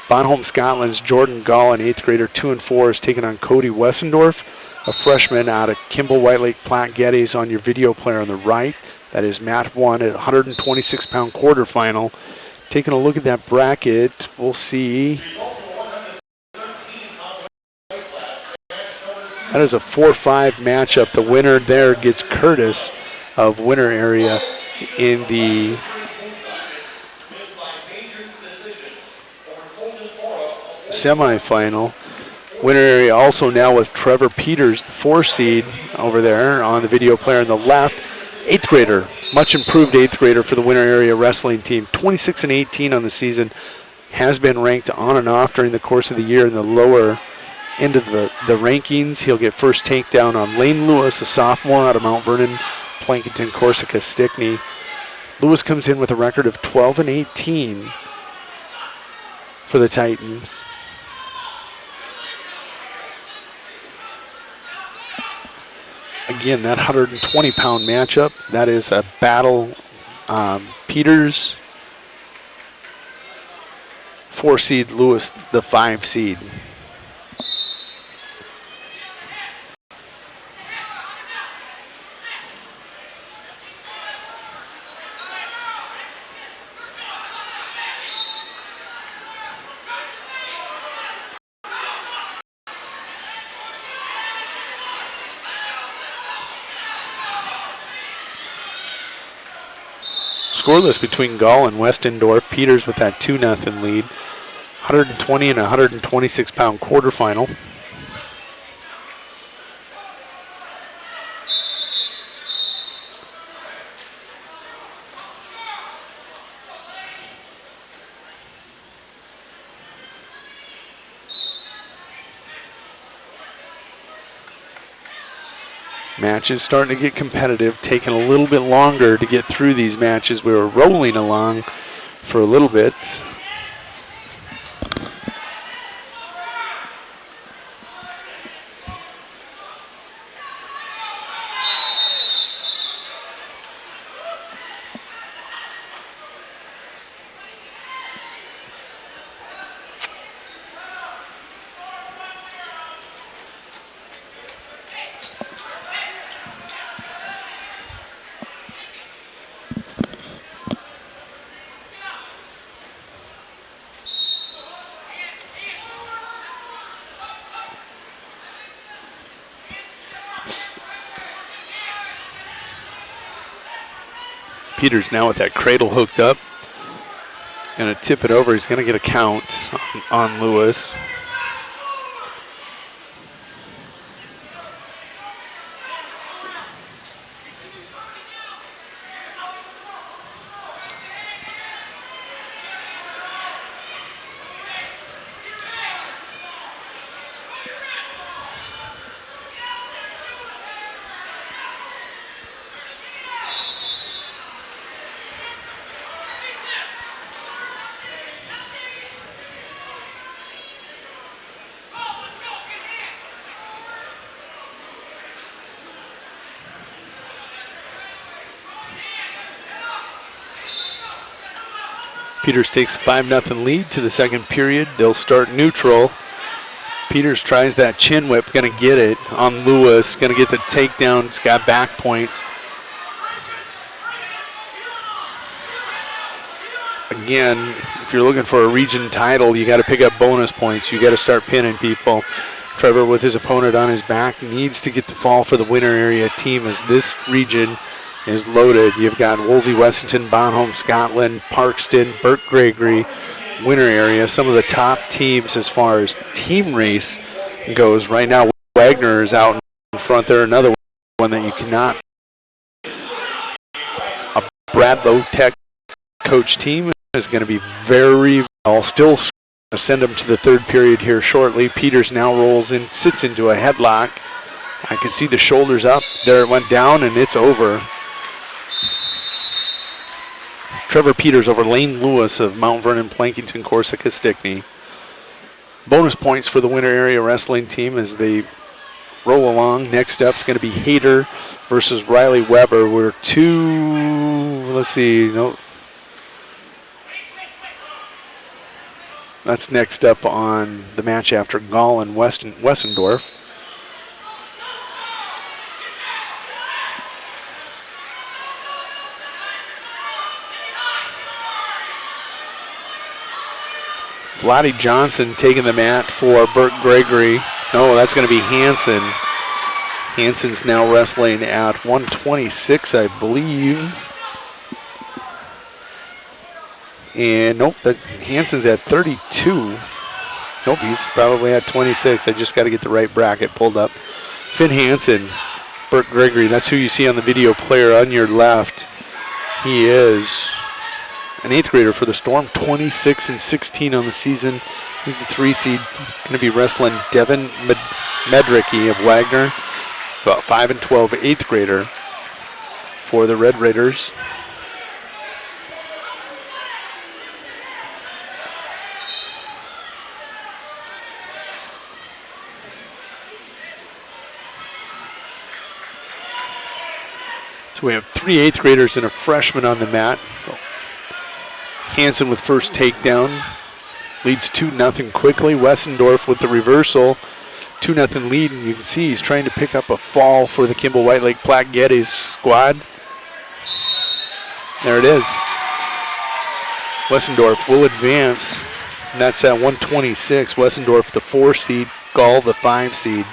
Bonholm Scotland's Jordan Gallin, 8th grader, 2 and 4, is taking on Cody Wessendorf, a freshman out of Kimball White Lake Platte Geddes on your video player on the right. That is mat 1 at 126-pound quarterfinal. Taking a look at that bracket, we'll see. That is a 4-5 matchup. The winner there gets Curtis of Winter area in the semifinal. Winter area also now with Trevor Peters, the 4 seed over there on the video player on the left. 8th grader, much improved 8th grader for the Winter area wrestling team. 26-18 on the season. Has been ranked on and off during the course of the year in the lower end of the rankings. He'll get first takedown on Lane Lewis, a sophomore out of Mount Vernon, Plankinton, Corsica, Stickney. Lewis comes in with a record of 12-18 for the Titans. Again, that 120-pound matchup, that is a battle. Peters, 4 seed, Lewis, the 5 seed. Scoreless between Gall and Westendorf. Peters with that 2-0 lead. 120 and 126-pound quarterfinal. Matches starting to get competitive, taking a little bit longer to get through these matches. We were rolling along for a little bit. Peters now with that cradle hooked up. Going to tip it over. He's going to get a count on Lewis. Peters takes a 5-0 lead to the second period. They'll start neutral. Peters tries that chin whip, going to get it on Lewis, going to get the takedown. It's got back points. Again, if you're looking for a region title, you got to pick up bonus points. You got to start pinning people. Trevor, with his opponent on his back, needs to get the fall for the winter area team as this region is loaded. You've got Wolsey, Wessington, Bonholm, Scotland, Parkston, Burke Gregory, winter area. Some of the top teams as far as team race goes. Right now, Wagner is out in front there. Another one that you cannot. A Bradlow Tech coach team is going to be very well. Still send them to the third period here shortly. Peters now rolls in, sits into a headlock. I can see the shoulders up. There it went down, and it's over. Trevor Peters over Lane Lewis of Mount Vernon, Plankington, Corsica, Stickney. Bonus points for the winter area wrestling team as they roll along. Next up is going to be Hayter versus Riley Weber. We're that's next up on the match after Gall and Wessendorf. Vladdy Johnson taking the mat for Burke Gregory. No, that's going to be Hansen. Hansen's now wrestling at 126, I believe. And nope, Hansen's at 32. Nope, he's probably at 26. I just got to get the right bracket pulled up. Finn Hansen, Burke Gregory, that's who you see on the video player on your left. He is an 8th grader for the Storm, 26-16 on the season. He's the 3 seed, going to be wrestling Devin Medricky of Wagner, 5-12, 8th grader for the Red Raiders. So we have 3 8th graders and a freshman on the mat. Hansen with first takedown, leads 2-0 quickly. Wessendorf with the reversal, 2-0 lead, and you can see he's trying to pick up a fall for the Kimball White Lake Platte Geddes squad. There it is. Wessendorf will advance, and that's at 126. Wessendorf the 4 seed, Gall the 5 seed.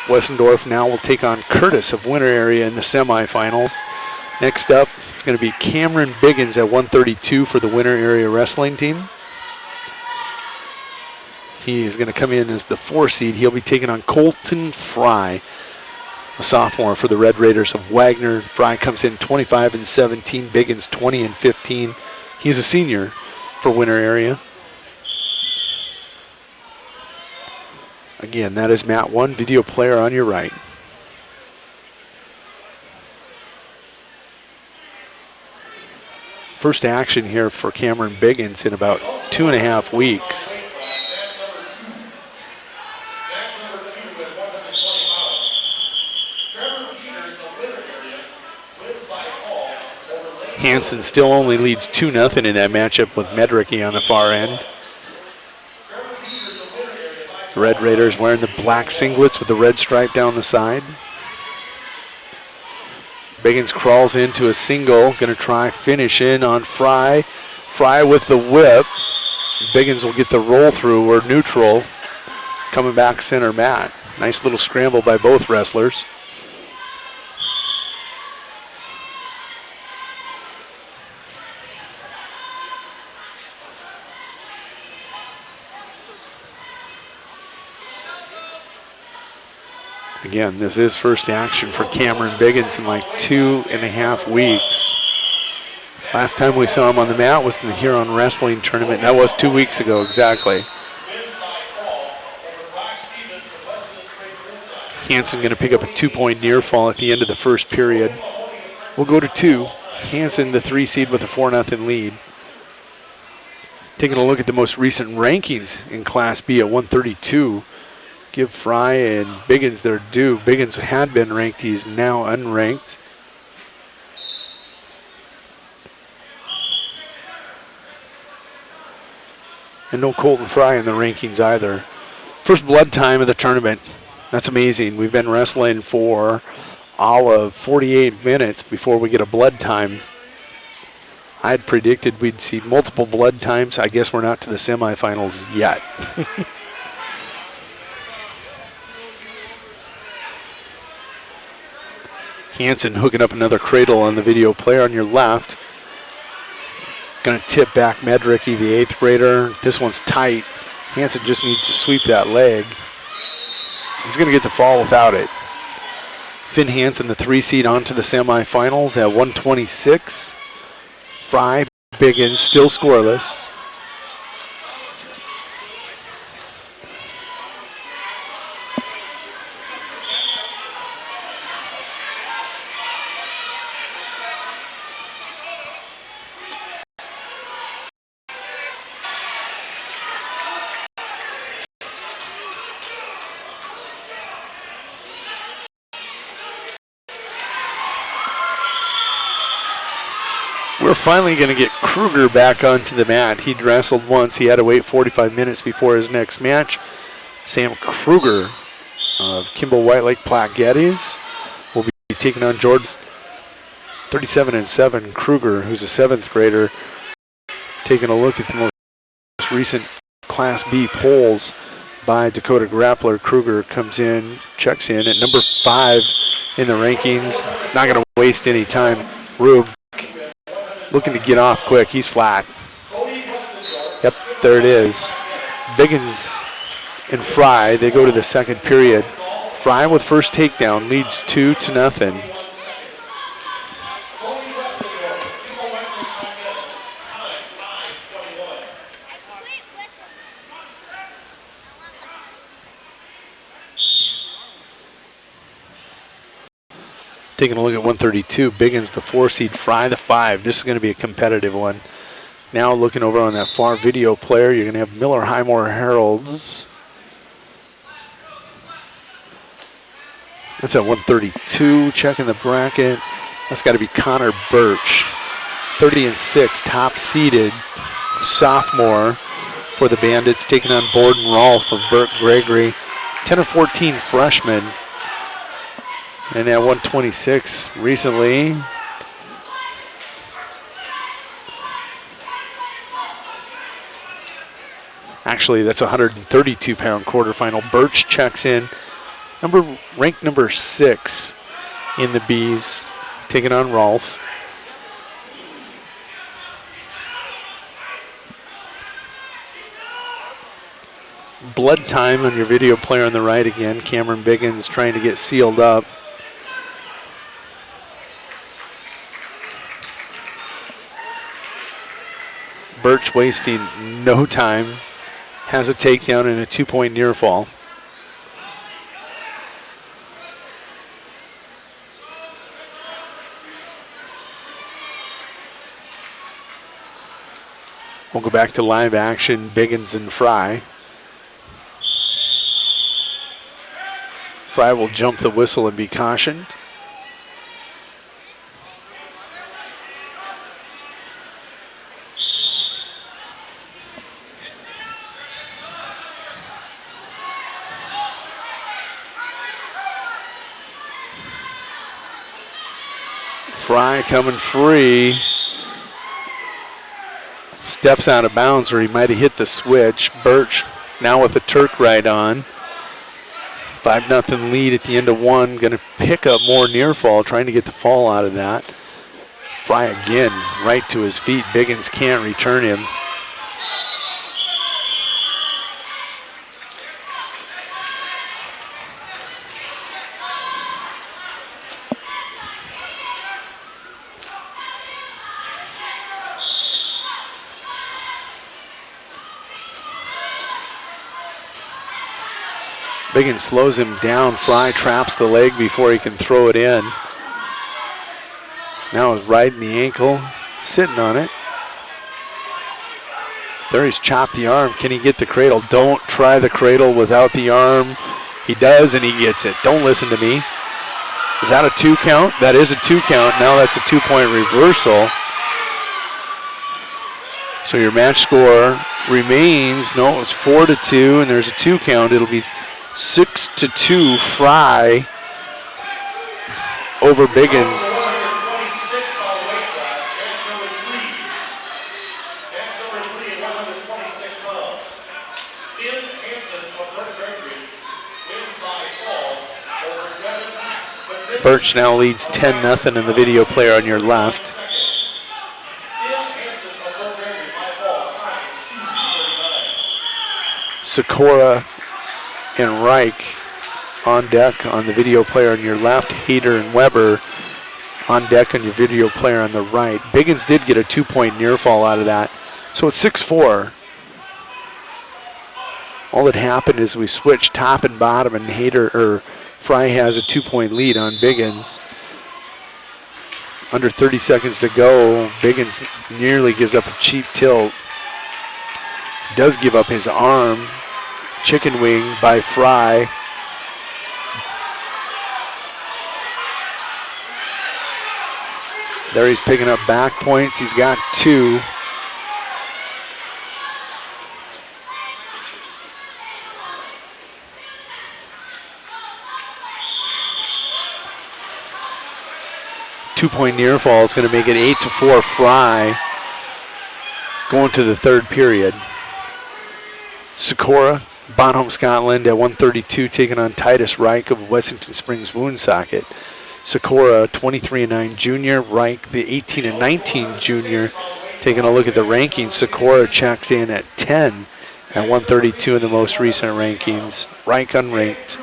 Wessendorf now will take on Curtis of winter area in the semifinals. Next up, it's going to be Cameron Biggins at 132 for the winter area wrestling team. He is going to come in as the 4 seed. He'll be taking on Colton Fry, a sophomore for the Red Raiders of Wagner. Fry comes in 25-17, Biggins 20-15. He's a senior for winter area. Again, that is Mat 1, video player on your right. First action here for Cameron Biggins in about 2.5 weeks. Hansen still only leads 2-0 in that matchup with Medricky on the far end. The Red Raiders wearing the black singlets with the red stripe down the side. Biggins crawls into a single, going to try finish in on Fry. Fry with the whip. Biggins will get the roll through or neutral. Coming back center mat. Nice little scramble by both wrestlers. Again, this is first action for Cameron Biggins in like 2.5 weeks. Last time we saw him on the mat was in the Huron Wrestling Tournament. That was 2 weeks ago exactly. Hansen going to pick up a 2-point near fall at the end of the first period. We'll go to 2. Hansen, the 3 seed, with a 4-0 lead. Taking a look at the most recent rankings in Class B at 132. Give Fry and Biggins their due. Biggins had been ranked. He's now unranked. And no Colton Fry in the rankings either. First blood time of the tournament. That's amazing. We've been wrestling for all of 48 minutes before we get a blood time. I had predicted we'd see multiple blood times. I guess we're not to the semifinals yet. Hansen hooking up another cradle on the video player on your left. Going to tip back Medricky, the 8th grader. This one's tight. Hansen just needs to sweep that leg. He's going to get the fall without it. Finn Hansen, the 3 seed, onto the semifinals at 126. Fry, Biggins, still scoreless. We're finally going to get Kruger back onto the mat. He'd wrestled once. He had to wait 45 minutes before his next match. Sam Kruger of Kimball White Lake Platte Geddes will be taking on Jordan's 37-7 Kruger, who's a 7th grader. Taking a look at the most recent Class B polls by Dakota Grappler. Kruger comes in, checks in at number 5 in the rankings. Not going to waste any time. Rube looking to get off quick. He's flat. Yep, there it is. Biggins and Fry, they go to the second period. Fry with first takedown leads 2-0. Taking a look at 132, Biggins the 4 seed, Fry the 5. This is going to be a competitive one. Now looking over on that far video player, you're going to have Miller Highmore Heralds. That's at 132, checking the bracket. That's got to be Connor Birch. 30-6, top seeded sophomore for the Bandits, taking on Borden Rolfe of Burke Gregory. 10 or 14 freshmen. And at 126 recently, actually that's a 132-pound quarterfinal. Birch checks in, ranked number 6 in the Bs, taking on Rolfe. Blood time on your video player on the right again. Cameron Biggins trying to get sealed up. Birch wasting no time, has a takedown and a 2-point near fall. We'll go back to live action, Biggins and Fry. Fry will jump the whistle and be cautioned. Fry coming free. Steps out of bounds, or he might have hit the switch. Birch now with the Turk right on. 5-0 lead at the end of 1. Going to pick up more near fall, trying to get the fall out of that. Fry again, right to his feet. Biggins can't return him. Biggins slows him down. Fry traps the leg before he can throw it in. Now he's riding the ankle, sitting on it. There he's chopped the arm. Can he get the cradle? Don't try the cradle without the arm. He does, and he gets it. Don't listen to me. Is that a 2 count? That is a 2 count. Now that's a 2-point reversal. So your match score remains, no, it's 4-2, and there's a 2 count. It'll be 6-2 Fry over Biggins. Birch now leads 10-0 in the video player on your left. Sikora and Reich on deck on the video player on your left. Hayter and Weber on deck on your video player on the right. Biggins did get a 2-point near fall out of that. So it's 6-4. All that happened is we switched top and bottom, and Fry has a 2-point lead on Biggins. Under 30 seconds to go, Biggins nearly gives up a cheap tilt. Does give up his arm. Chicken wing by Fry. There he's picking up back points. He's got 2. Two-point near fall is going to make it 8-4 Fry going to the third period. Sikora, Bonham, Scotland at 132 taking on Titus Reich of Wessington Springs Woonsocket. Sikora, 23-9 junior. Reich, the 18-19 junior. Taking a look at the rankings, Sikora checks in at 10 at 132 in the most recent rankings. Reich unranked.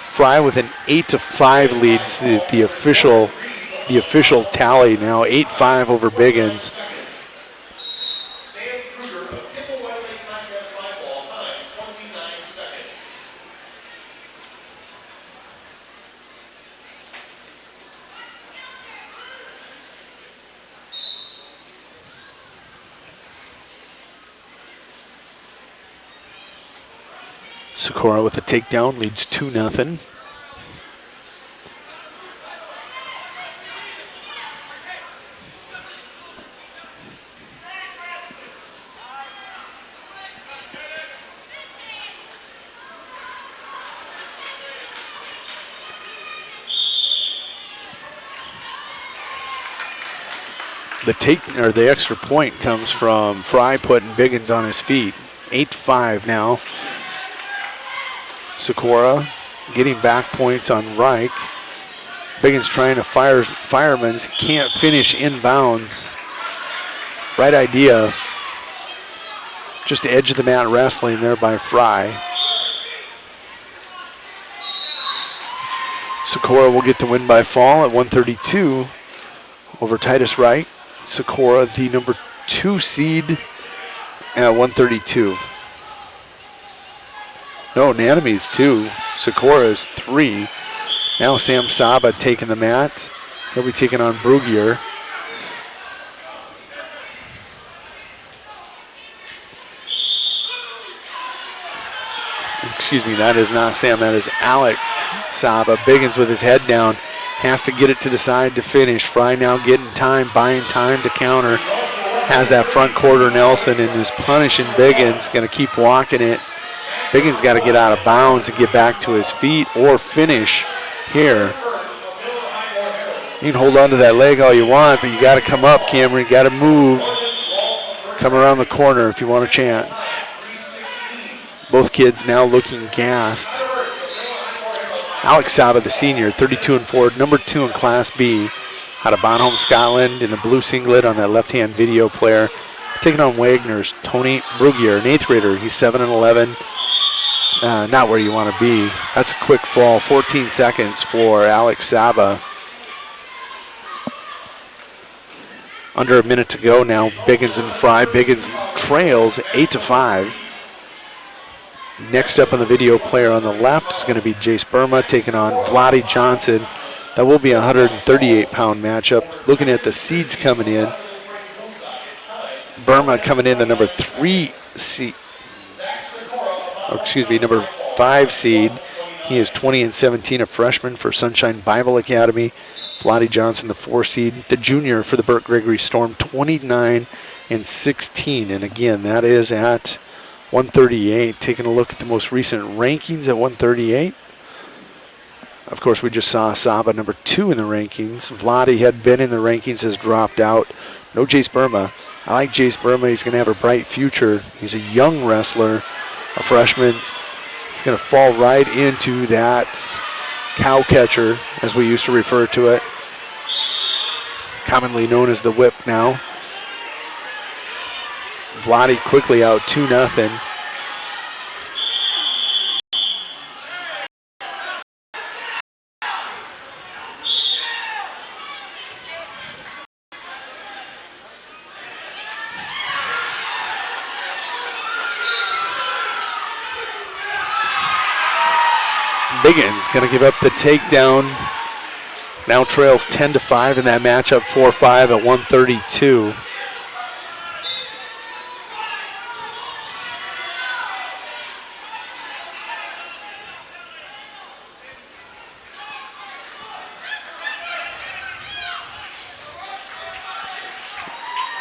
Fry with an 8-5 leads the official tally now, 8-5 over Biggins. Sikora with a takedown leads 2-0. The extra point comes from Fry putting Biggins on his feet. 8-5 now. Sikora getting back points on Reich. Biggins trying to fire fireman's, can't finish inbounds. Right idea. Just edge of the mat wrestling there by Fry. Sikora will get the win by fall at 132 over Titus Reich. Sikora, the number 2 seed at 132. No, Naname's 2. Sikora is 3. Now Sam Saba taking the mat. He'll be taking on Brugier. Excuse me, that is not Sam, that is Alec Saba. Biggins with his head down. Has to get it to the side to finish. Fry now getting time, buying time to counter. Has that front quarter Nelson and is punishing Biggins. Going to keep walking it. Biggins got to get out of bounds and get back to his feet or finish here. You can hold on to that leg all you want, but you got to come up, Cameron. You got to move. Come around the corner if you want a chance. Both kids now looking gassed. Alex Saba, the senior, 32-4, number 2 in Class B, out of Bonham, Scotland, in the blue singlet on that left-hand video player. Taking on Wagner's Tony Brugier, an 8th grader. He's 7-11. Not where you want to be. That's a quick fall. 14 seconds for Alex Saba. Under a minute to go now. Biggins and Fry. Biggins trails 8-5. Next up on the video player on the left is going to be Jace Burma taking on Vladi Johnson. That will be a 138-pound matchup. Looking at the seeds coming in, Burma coming in the number 5 seed. He is 20-17, a freshman for Sunshine Bible Academy. Vladi Johnson, the 4 seed. The junior for the Burt Gregory Storm, 29-16. And again, that is at 138. Taking a look at the most recent rankings at 138. Of course, we just saw Saba number 2 in the rankings. Vladi had been in the rankings, has dropped out. No Jace Burma. I like Jace Burma. He's going to have a bright future. He's a young wrestler, a freshman. He's going to fall right into that cow catcher, as we used to refer to it, commonly known as the whip now. Vladi quickly out 2-0. Biggins going to give up the takedown. Now trails 10-5 in that matchup, 4-5 at 132.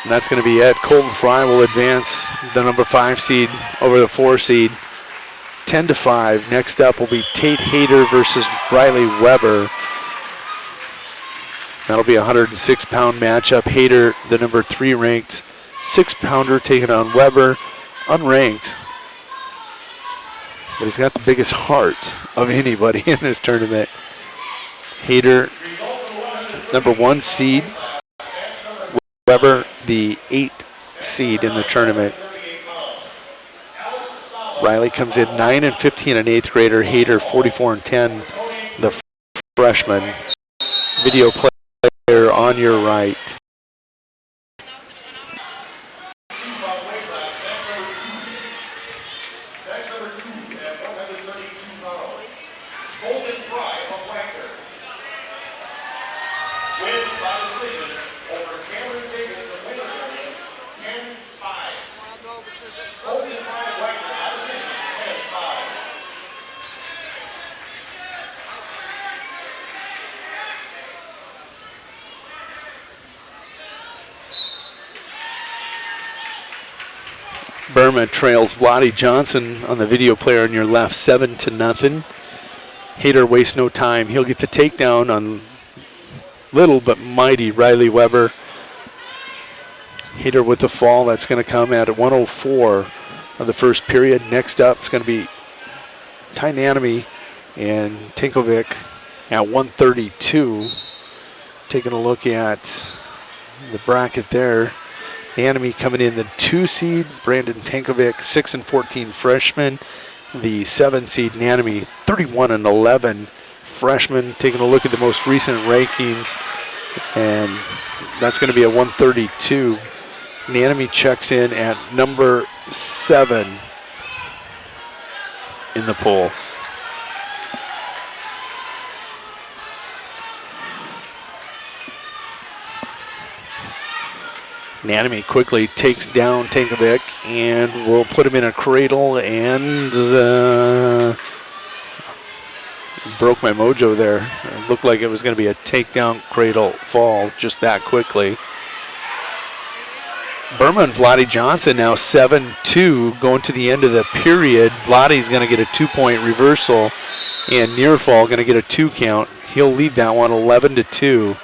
And that's going to be it. Colton Fry will advance the number 5 seed over the 4 seed. 10-5. Next up will be Tate Hayter versus Riley Weber. That'll be a 106-pound matchup. Hayter, the number 3 ranked 6-pounder, taking on Weber, unranked. But he's got the biggest heart of anybody in this tournament. Hayter, number 1 seed. Weber, the 8 seed in the tournament. Riley comes in 9-15, an 8th grader. Hayter 44-10, the freshman. Video player on your right. Burma trails Vladi Johnson on the video player on your left, 7-0. Hayter wastes no time. He'll get the takedown on little but mighty Riley Weber. Hayter with the fall. That's going to come at 104 of the first period. Next up is going to be Tynanemy and Tinkovic at 132. Taking a look at the bracket there. Anime coming in the 2 seed, Brandon Tankovic, 6-14 freshman. The 7 seed, Nanami, 31-11 freshman. Taking a look at the most recent rankings, and that's going to be a 132. Nanami checks in at number 7 in the polls. Nanami quickly takes down Tankovic and will put him in a cradle and broke my mojo there. It looked like it was going to be a takedown cradle fall just that quickly. Burma and Vladi Johnson now 7-2 going to the end of the period. Vladi's going to get a 2-point reversal and near fall going to get a 2 count. He'll lead that one 11-2.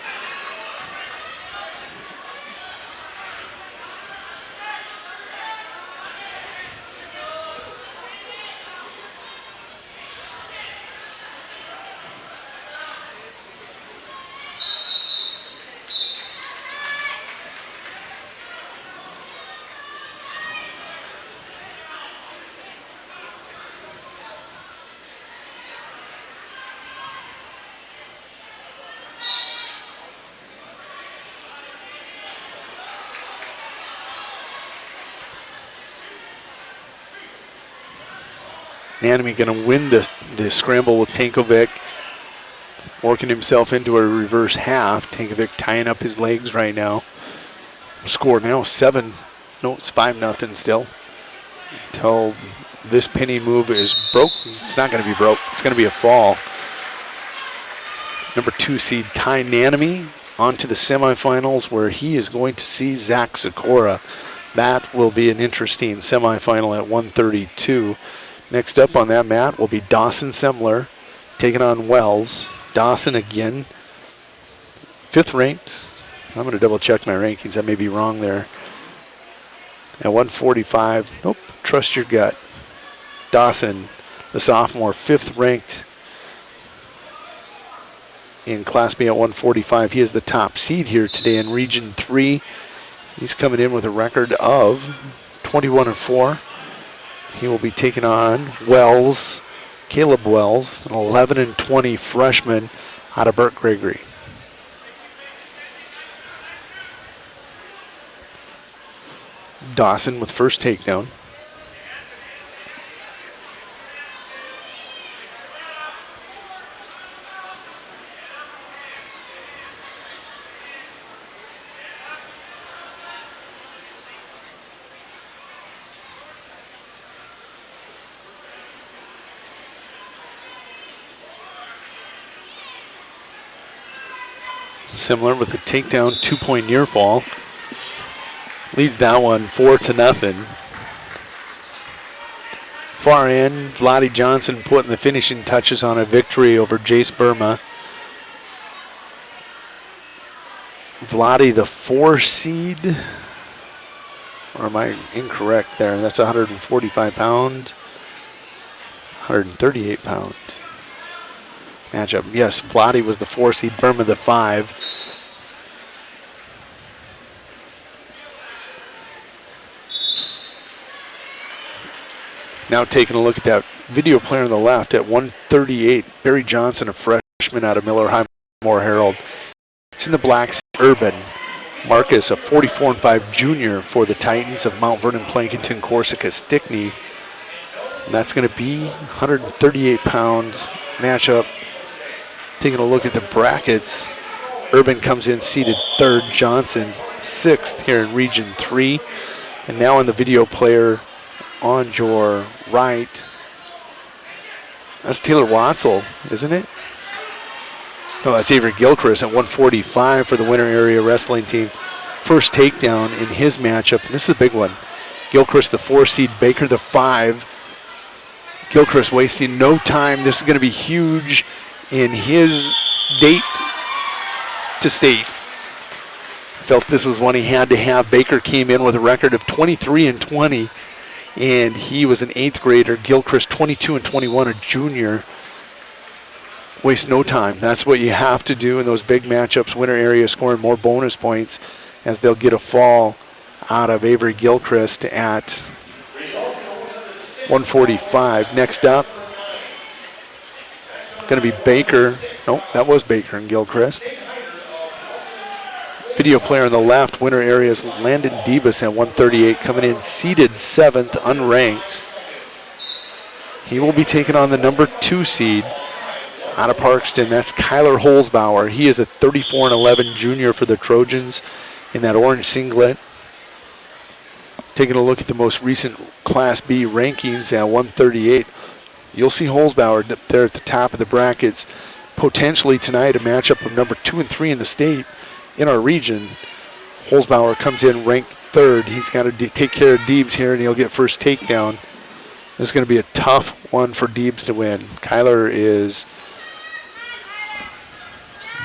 Nanemy going to win the scramble with Tankovic, working himself into a reverse half. Tankovic tying up his legs right now. Score now 7. No, it's 5-0 still. Until this penny move is broke. It's not going to be broke. It's going to be a fall. Number 2 seed Ty Nanemy on to the semifinals, where he is going to see Zach Sikora. That will be an interesting semifinal at 132. Next up on that mat will be Dawson Semler taking on Wells. Dawson again, 5th ranked. I'm going to double check my rankings. I may be wrong there. At 145, nope, trust your gut. Dawson, the sophomore, 5th ranked in Class B at 145. He is the top seed here today in Region 3. He's coming in with a record of 21-4. He will be taking on Wells, Caleb Wells, an 11-20 freshman out of Burke Gregory. Dawson with first takedown. Similar with a takedown, 2-point near fall. Leads that one 4-0. Far end, Vladi Johnson putting the finishing touches on a victory over Jace Burma. Vladi, the 4 seed. Or am I incorrect there? That's 145 pound, 138 pound matchup. Yes, Vladi was the 4 seed, Burma the 5. Now taking a look at that video player on the left at 138, Barry Johnson, a freshman out of Miller High Moore Herald. He's in the blacks. Urban Marcus, a 44-5 junior for the Titans of Mount Vernon, Plankinton, Corsica, Stickney. And that's going to be 138 pounds matchup. Taking a look at the brackets, Urban comes in seated 3rd, Johnson 6th here in Region 3. And now in the video player on your right, that's Taylor Watzel, isn't it? No, that's Avery Gilchrist at 145 for the Winter Area Wrestling Team. First takedown in his matchup, and this is a big one. Gilchrist, the 4 seed, Baker, the 5. Gilchrist wasting no time. This is going to be huge in his date to state. Felt this was one he had to have. Baker came in with a record of 23-20. And he was an 8th grader. Gilchrist 22-21, a junior. Waste no time. That's what you have to do in those big matchups. Winter Area scoring more bonus points as they'll get a fall out of Avery Gilchrist at 145. Next up, going to be Baker. Nope, that was Baker and Gilchrist. Video player on the left, Winter Area's Landon Debus at 138, coming in seated 7th, unranked. He will be taking on the number 2 seed out of Parkston. That's Kyler Holzbauer. He is a 34-11 junior for the Trojans in that orange singlet. Taking a look at the most recent Class B rankings at 138, you'll see Holzbauer up there at the top of the brackets. Potentially tonight a matchup of number 2 and 3 in the state. In our region, Holzbauer comes in ranked 3rd. He's got to take care of Deebs here, and he'll get first takedown. This is going to be a tough one for Deebs to win. Kyler is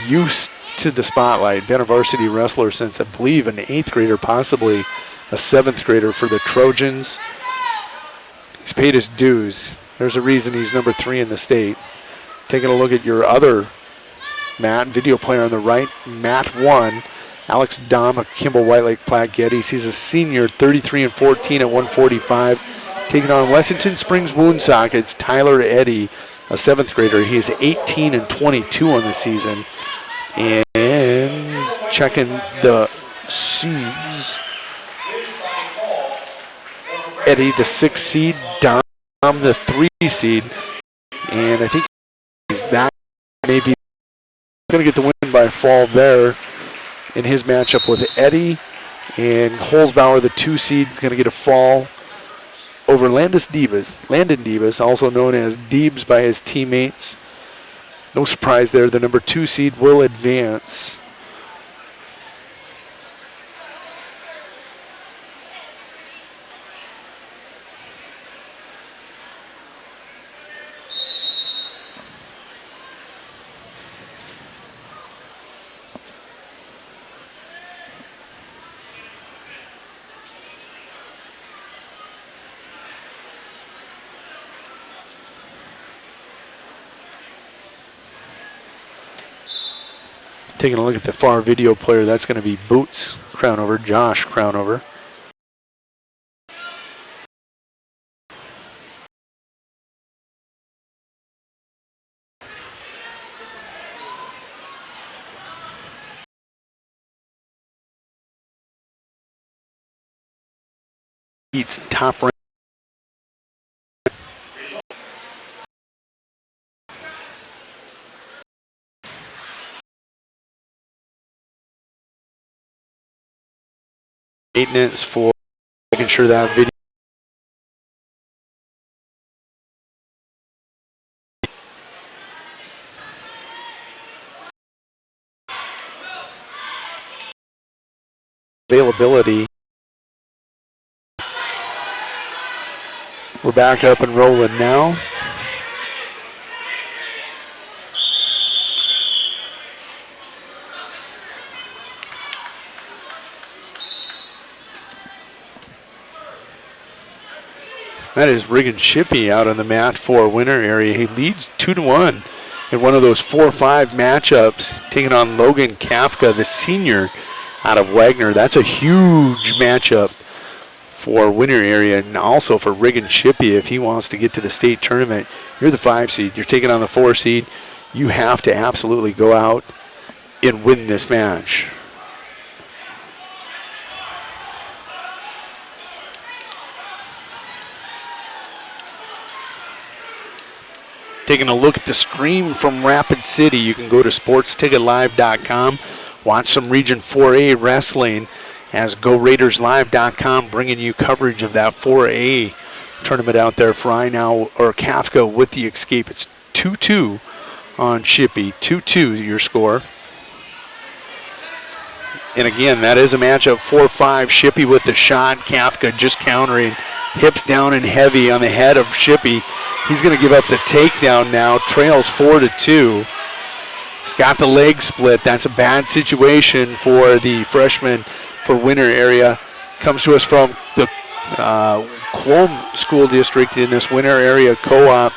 used to the spotlight. Been a varsity wrestler since, I believe, an 8th grader, possibly a 7th grader for the Trojans. He's paid his dues. There's a reason he's number 3 in the state. Taking a look at your other mat, video player on the right, mat 1, Alex Dom of Kimball White Lake Platte Geddes. He's a senior, 33-14 at 145. Taking on Lexington Springs Woonsockets, Tyler Eddy, a 7th grader. He is 18-22 on the season. And checking the seeds, Eddy, the 6th seed, Dom I'm the 3 seed, and I think that may be going to get the win by fall there in his matchup with Eddie. And Holzbauer, the 2 seed, is going to get a fall over Landon Divas, also known as Deebs by his teammates. No surprise there. The number 2 seed will advance. Taking a look at the far video player, that's going to be Boots Crownover, Josh Crownover. Eats top rank. Maintenance for making sure that video availability. We're back up and rolling now. That is Riggin Shippey out on the mat for winner area. He leads 2-1 in one of those 4-5 matchups, taking on Logan Kafka, the senior out of Wagner. That's a huge matchup for winner area, and also for Riggin Shippey if he wants to get to the state tournament. You're the 5 seed. You're taking on the 4 seed. You have to absolutely go out and win this match. Taking a look at the stream from Rapid City, you can go to sportsticketlive.com, watch some Region 4A wrestling as GoRaidersLive.com bringing you coverage of that 4A tournament out there for Kafka with the escape. It's 2-2 on Shippey, 2-2 your score. And again, that is a matchup 4-5. Shippey with the shot, Kafka just countering, hips down and heavy on the head of Shippey. He's going to give up the takedown now, trails 4-2. He's got the leg split. That's a bad situation for the freshman for winner area. Comes to us from the Clome School District in this winner area co-op.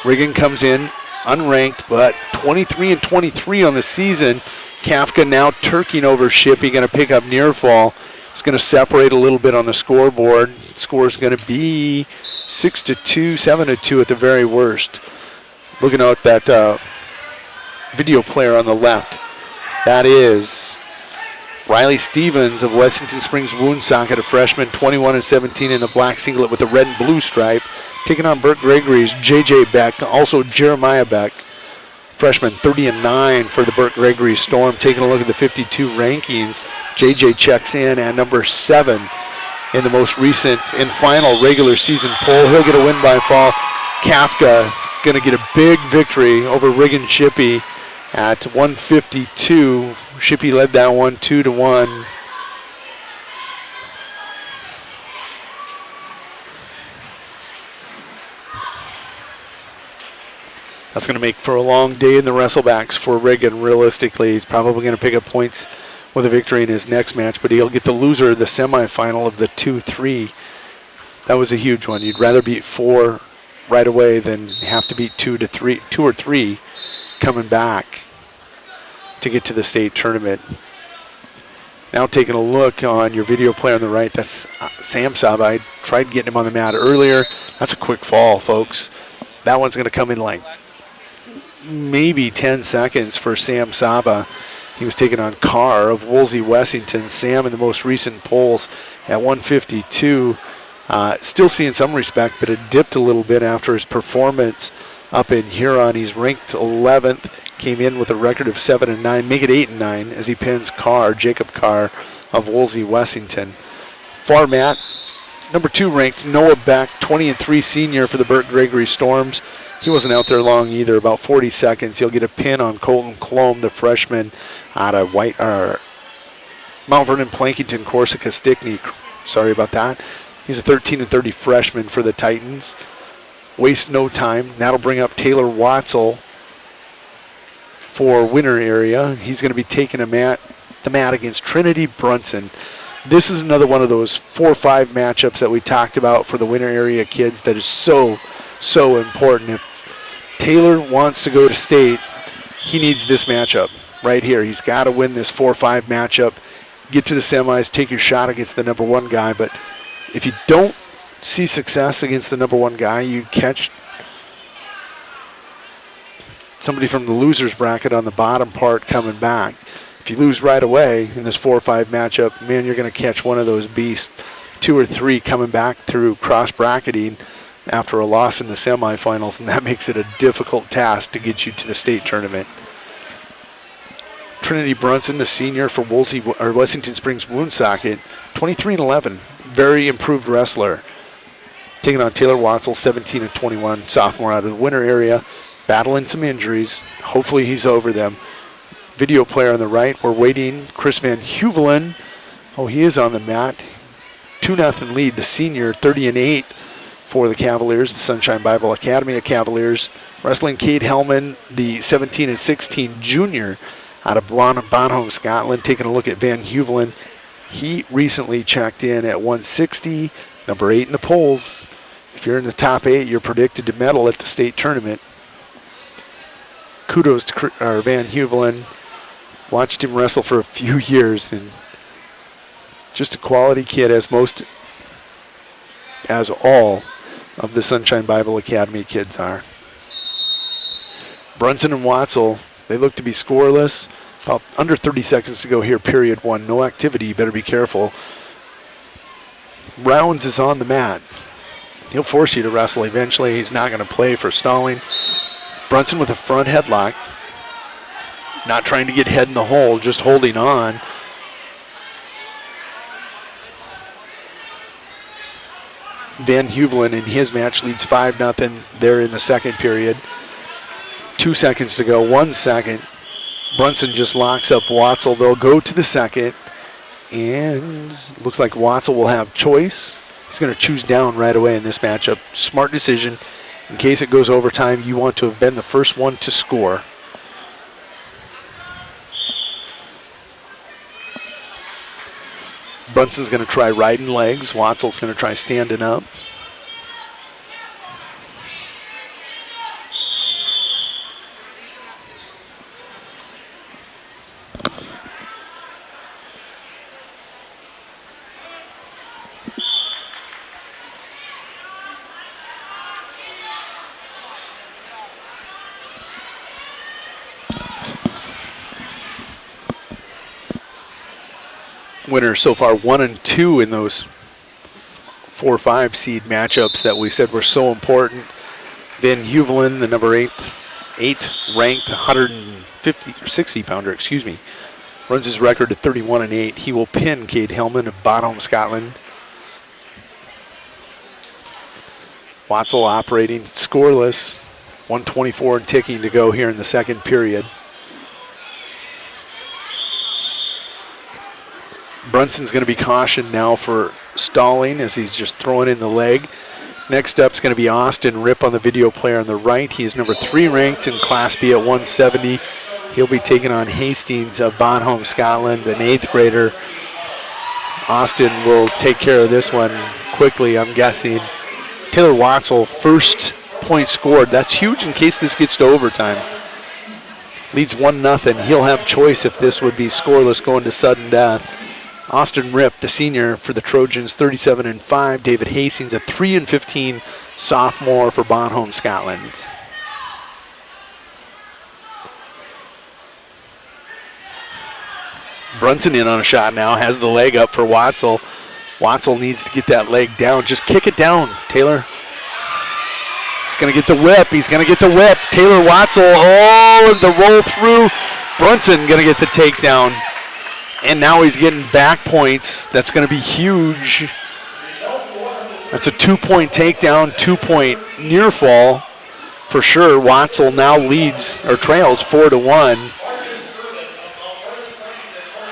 Riggin comes in unranked, but 23-23 on the season. Kafka now turkeying over Shippey, going to pick up near fall. It's going to separate a little bit on the scoreboard. Score is going to be 6-2, 7-2 at the very worst. Looking at that video player on the left, that is Riley Stevens of Wessington Springs Woonsocket, a freshman, 21-17 in the black singlet with the red and blue stripe. Taking on Burt Gregory's J.J. Beck, also Jeremiah Beck, freshman, 30-9 for the Burt Gregory Storm. Taking a look at the 52 rankings, J.J. checks in at number 7 in the most recent and final regular season poll. He'll get a win by fall. Kafka going to get a big victory over Riggin Shippey at 152. Shippey led that one 2-1. That's going to make for a long day in the Wrestlebacks for Riggin. Realistically, he's probably going to pick up points with a victory in his next match, but he'll get the loser of the semifinal of the 2-3. That was a huge one. You'd rather beat 4 right away than have to beat 2 or 3 coming back to get to the state tournament. Now taking a look on your video player on the right, that's Sam Saba. I tried getting him on the mat earlier. That's a quick fall, folks. That one's going to come in like maybe 10 seconds for Sam Saba. He was taking on Carr of Woolsey Wessington. Sam in the most recent polls at 152. Still seeing some respect, but it dipped a little bit after his performance up in Huron. He's ranked 11th, came in with a record of 7-9, make it 8-9 as he pins Jacob Carr of Wolsey Wessington. Far mat, number 2 ranked Noah Beck, 20-3 senior for the Burt Gregory Storms. He wasn't out there long either, about 40 seconds. He'll get a pin on Colton Klom, the freshman out of Mount Vernon Plankington Corsica Stickney. Sorry about that. He's a 13-30 freshman for the Titans. Waste no time. That'll bring up Taylor Watzel for winner area. He's going to be taking the mat against Trinity Brunson. This is another one of those 4-5 matchups that we talked about for the winner area kids that is so important. If Taylor wants to go to state, he needs this matchup right here. He's got to win this 4-5 matchup, get to the semis, take your shot against the number 1 guy. But if you don't see success against the number 1 guy, you catch somebody from the loser's bracket on the bottom part coming back. If you lose right away in this 4-5 matchup, man, you're going to catch one of those beasts, 2 or 3 coming back through cross-bracketing after a loss in the semifinals, and that makes it a difficult task to get you to the state tournament. Trinity Brunson, the senior for Wessington Springs Woonsocket, 23-11, very improved wrestler. Taking on Taylor Watzel, 17-21, sophomore out of the winter area, battling some injuries. Hopefully he's over them. Video player on the right, we're waiting. Chris Van Huvelen. Oh, he is on the mat. 2-0 lead, the senior, 30-8 for the Cavaliers, the Sunshine Bible Academy of Cavaliers. Wrestling Cade Hellman, the 17-16 junior out of Bonholm, Scotland. Taking a look at Van Huvelen. He recently checked in at 160, number 8 in the polls. If you're in the top 8, you're predicted to medal at the state tournament. Kudos to Van Huvelen. Watched him wrestle for a few years, and just a quality kid, as all of the Sunshine Bible Academy kids are. Brunson and Watzel, they look to be scoreless. About under 30 seconds to go here, period 1. No activity, you better be careful. Rounds is on the mat. He'll force you to wrestle eventually. He's not going to play for stalling. Brunson with a front headlock. Not trying to get head in the hole, just holding on. Van Huvelen in his match leads 5-0 there in the second period. 2 seconds to go, 1 second. Brunson just locks up Watzel. They'll go to the second, and looks like Watzel will have choice. He's going to choose down right away in this matchup. Smart decision. In case it goes overtime, you want to have been the first one to score. Brunson's going to try riding legs. Watzel's going to try standing up. Winners so far 1 and 2 in those 4-5 seed matchups that we said were so important. Van Huvelen, the number 8 ranked 150 or 60 pounder, runs his record to 31-8. He will pin Cade Hellman of Bonholm, Scotland. Watzel operating scoreless, 124 and ticking to go here in the second period. Brunson's going to be cautioned now for stalling as he's just throwing in the leg. Next up is going to be Austin Ripp on the video player on the right. He is number 3 ranked in Class B at 170. He'll be taking on Hastings of Bonholm, Scotland, an 8th grader. Austin will take care of this one quickly, I'm guessing. Taylor Watzel, first point scored. That's huge in case this gets to overtime. Leads 1-0. He'll have choice if this would be scoreless going to sudden death. Austin Ripp, the senior for the Trojans, 37-5. David Hastings, a 3-15 sophomore for Bonholm, Scotland. Brunson in on a shot now, has the leg up for Watzel. Watzel needs to get that leg down. Just kick it down, Taylor. He's going to get the whip. He's going to get the whip. Taylor Watzel, the roll through. Brunson going to get the takedown. And now he's getting back points. That's going to be huge. That's a 2-point takedown, 2-point near fall for sure. Watzel now leads or trails 4-1.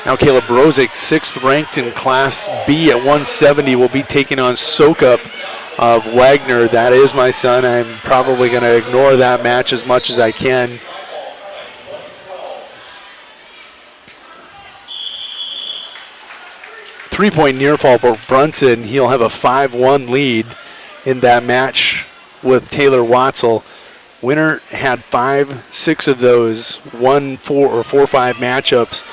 Now Caleb Brozick, 6th ranked in Class B at 170, will be taking on Sokup of Wagner. That is my son. I'm probably going to ignore that match as much as I can. Three-point near fall for Brunson. He'll have a 5-1 lead in that match with Taylor Watzel. Winner had 5-6 of those 1-4 or 4-5 matchups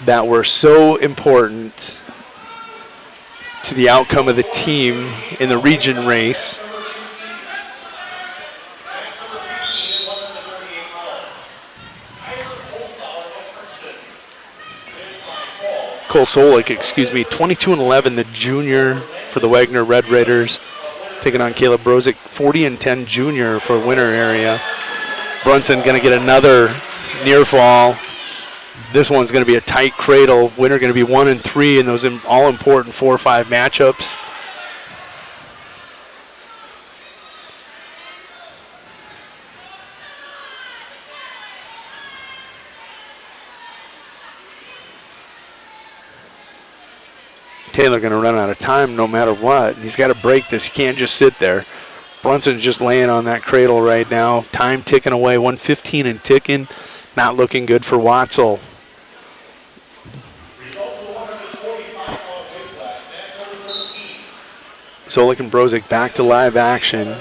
that were so important to the outcome of the team in the region race. Cole Solik, 22-11, the junior for the Wagner Red Raiders, taking on Caleb Brozick, 40-10 junior for winner area. Brunson going to get another near fall. This one's going to be a tight cradle. Winner going to be 1-3 in those all-important 4-5 matchups. Taylor going to run out of time no matter what. He's got to break this. He can't just sit there. Brunson's just laying on that cradle right now. Time ticking away, 1:15 and ticking. Not looking good for Watzel. Solik and Brozick back to live action.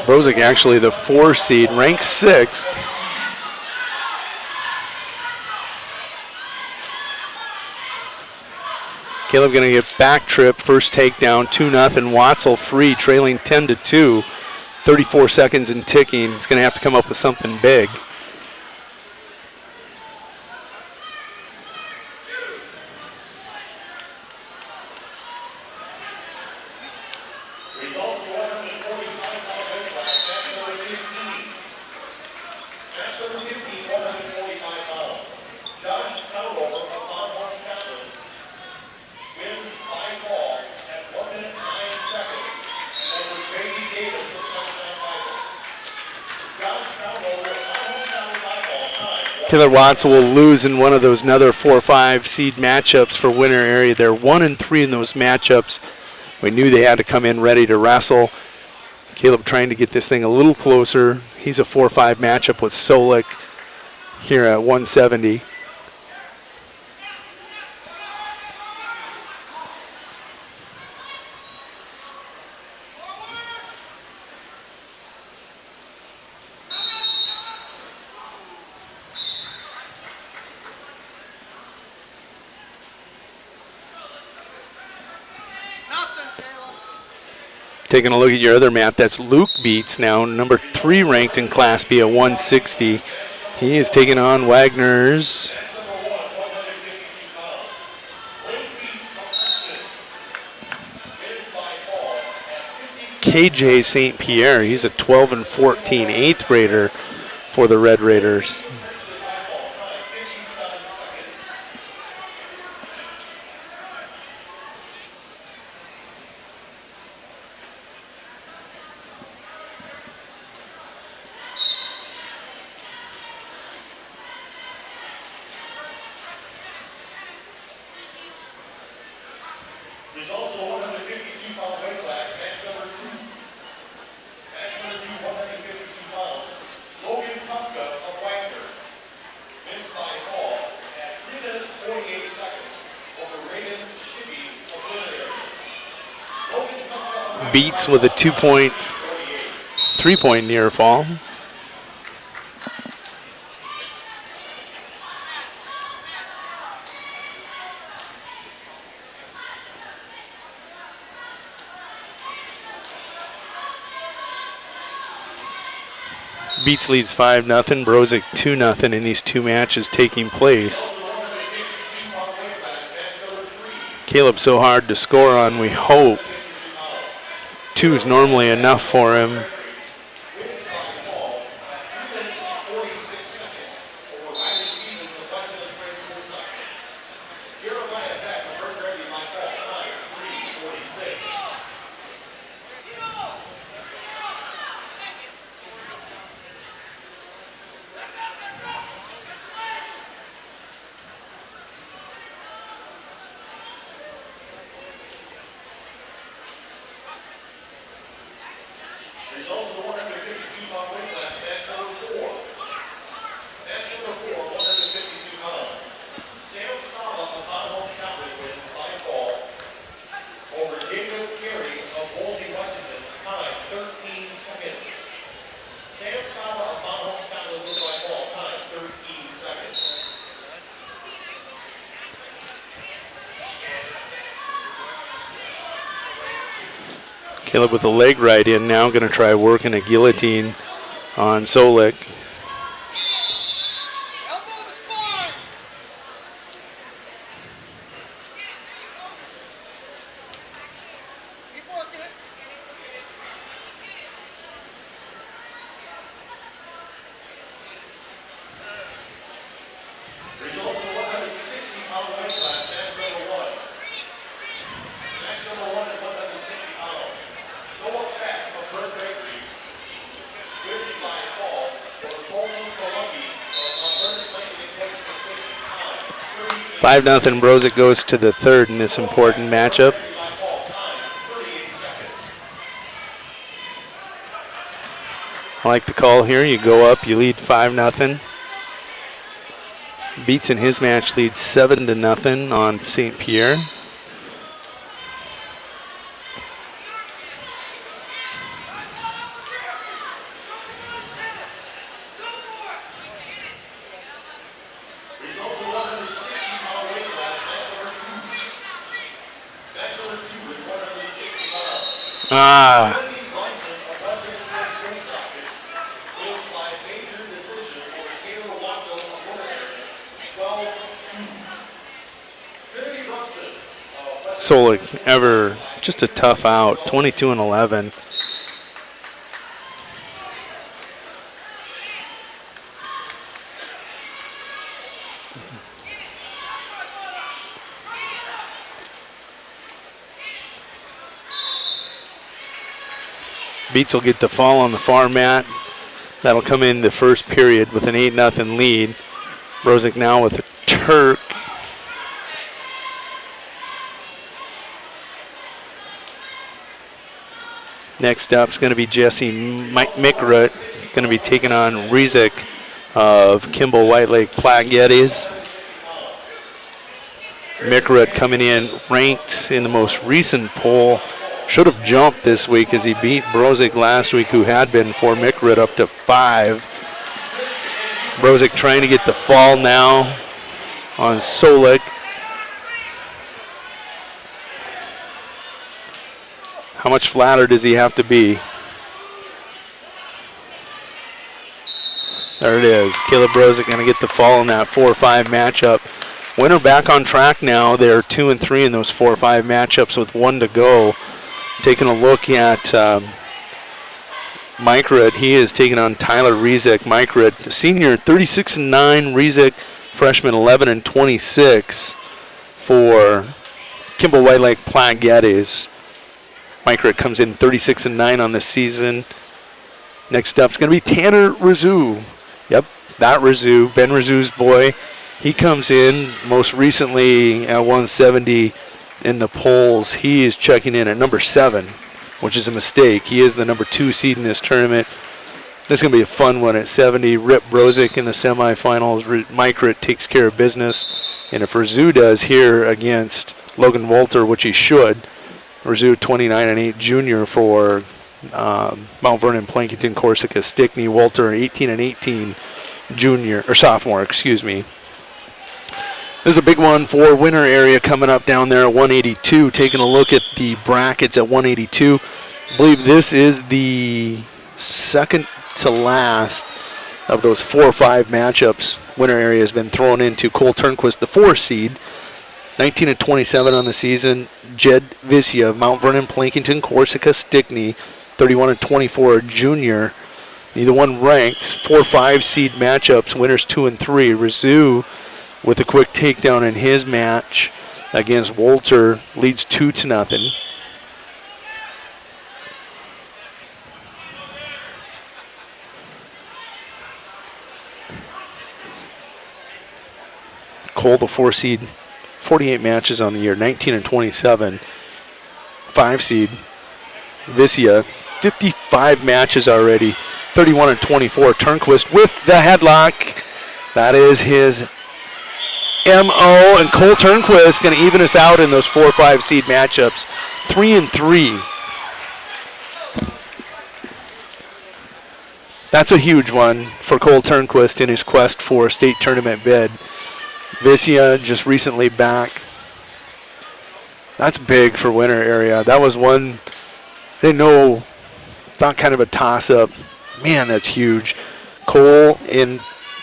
Brozick actually the 4 seed, ranked 6th. Caleb going to get back trip, first takedown, 2-0. Watzel free, trailing 10-2. 34 seconds and ticking. He's going to have to come up with something big. Taylor Watzel will lose in one of those another 4-5 seed matchups for winner area. They're 1-3 in those matchups. We knew they had to come in ready to wrestle. Caleb trying to get this thing a little closer. He's a 4-5 matchup with Solik here at 170. Taking a look at your other mat, that's Luke Beats now, number 3 ranked in Class B at 160. He is taking on Wagner's KJ St. Pierre. He's a 12-14, 8th grader for the Red Raiders. Beats with a 3-point near fall. Beats leads 5-0, Brozik 2-0 in these two matches taking place. Caleb so hard to score on, we hope. 2 is normally enough for him. Caleb with the leg right in now, going to try working a guillotine on Solik. Five nothing. Brozik goes to the third in this important matchup. I like the call here. You go up, you lead 5-0. Beats in his match leads 7-0 on St. Pierre. Solik, ever just a tough out, 22-11. Beats will get the fall on the far mat. That'll come in the first period with an 8-0 lead. Brozik now with a Turk. Next up is going to be Jesse Mikrut, going to be taking on Rizik of Kimball White Lake Platte-Geddes. Mikrut coming in ranked in the most recent poll. Should have jumped this week as he beat Brozik last week, who had been for Mikrut up to 5. Brozik trying to get the fall now on Solik. How much flatter does he have to be? There it is. Caleb Brozik going to get the fall in that 4-5 matchup. Winner back on track now. They're 2-3 in those 4-5 matchups with 1 to go. Taking a look at Mikrut, he is taking on Tyler Rizik. Mikrut, senior, 36-9. Rizik, freshman, 11-26 for Kimball White Lake Platte-Geddes. Mikrut comes in 36-9 on the season. Next up is going to be Tanner Rizou. Yep, that Rizou, Ben Rizou's boy. He comes in most recently at 170 in the polls. He is checking in at number 7, which is a mistake. He is the number 2 seed in this tournament. This is going to be a fun one at 70. Rip Brozik in the semifinals. Mikrut takes care of business. And if Rizou does here against Logan Walter, which he should, Rizou 29-8 junior for Mount Vernon, Plankinton, Corsica, Stickney. Walter 18-18 junior, or sophomore, excuse me. This is a big one for winner area coming up down there at 182. Taking a look at the brackets at 182. I believe this is the second to last of those 4 or 5 matchups, winner area has been thrown into Cole Turnquist, the 4 seed. 19-27 on the season. Jed Vicia of Mount Vernon, Plankington, Corsica, Stickney, 31-24 junior. Neither one ranked. 4-5 seed matchups, winners 2 and 3. Rizzu with a quick takedown in his match against Walter, leads 2-0. Cole, the 4 seed, 48 matches on the year, 19-27. 5 seed, Vicia, 55 matches already, 31-24. Turnquist with the headlock. That is his MO, and Cole Turnquist going to even us out in those 4 or 5 seed matchups, 3 and 3. That's a huge one for Cole Turnquist in his quest for a state tournament bid. Vicia just recently back. That's big for winter area. That was one they know, thought kind of a toss-up. Man, that's huge. Cole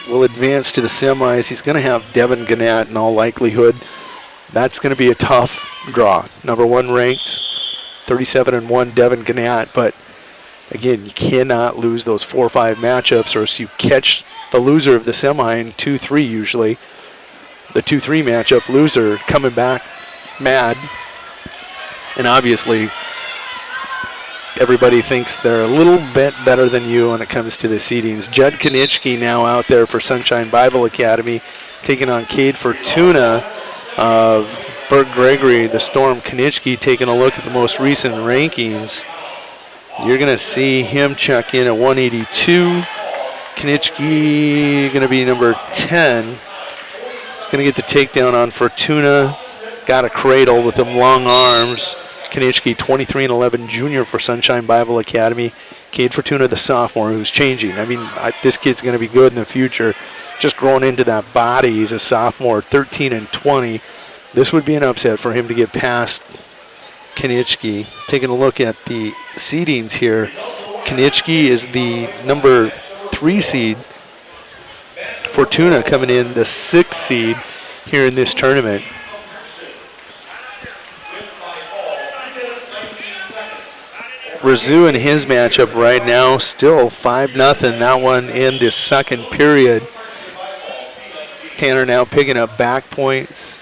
will advance to the semis. He's going to have Devin Gannett in all likelihood. That's going to be a tough draw. Number 1 ranked, 37-1 Devin Gannett. But again, you cannot lose those 4 or 5 matchups, or else you catch the loser of the semi in 2-3 usually. The 2-3 matchup loser coming back mad. And obviously, everybody thinks they're a little bit better than you when it comes to the seedings. Judd Konitschke now out there for Sunshine Bible Academy, taking on Cade Fortuna of Bert Gregory, the Storm. Konitschke taking a look at the most recent rankings. You're going to see him check in at 182. Konitschke going to be number 10. He's going to get the takedown on Fortuna. Got a cradle with them long arms. Konitschke, 23-11 junior for Sunshine Bible Academy. Cade Fortuna, the sophomore, who's changing. I mean, this kid's going to be good in the future. Just growing into that body. He's a sophomore, 13-20. This would be an upset for him to get past Konitschke. Taking a look at the seedings here. Konitschke is the number 3 seed. Fortuna coming in the 6th seed here in this tournament. Rizzu in his matchup right now, still 5-0. That one in the second period. Tanner now picking up back points.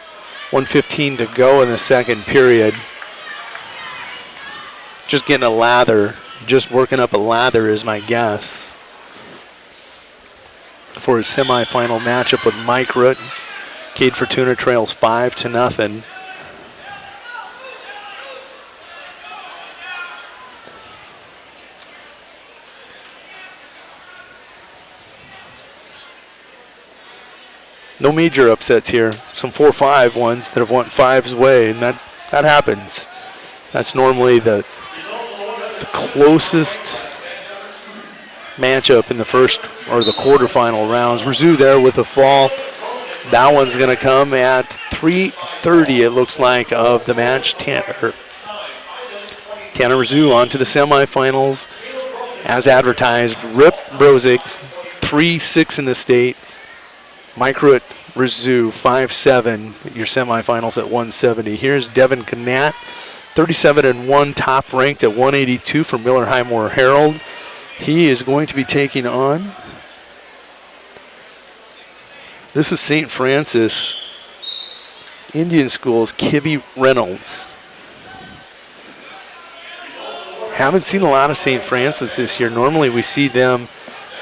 1:15 to go in the second period. Just getting a lather, just working up a lather is my guess for his semifinal matchup with Mike Root. Cade Fortuna trails 5-0. No major upsets here. Some 4-5 ones that have went 5's way, and that happens. That's normally the closest matchup in the first or the quarterfinal rounds. Rizzu there with a fall. That one's going to come at 3:30, it looks like, of the match. Tanner Rizzu on to the semifinals. As advertised, Rip Brozick, 3-6 in the state. Mike Root, Rizzu, 5-7. Your semifinals at 170. Here's Devin Gannett, 37-1, top ranked at 182 for Miller Highmore Herald. He is going to be taking on, this is St. Francis Indian School's Kibby Reynolds. Haven't seen a lot of St. Francis this year. Normally we see them,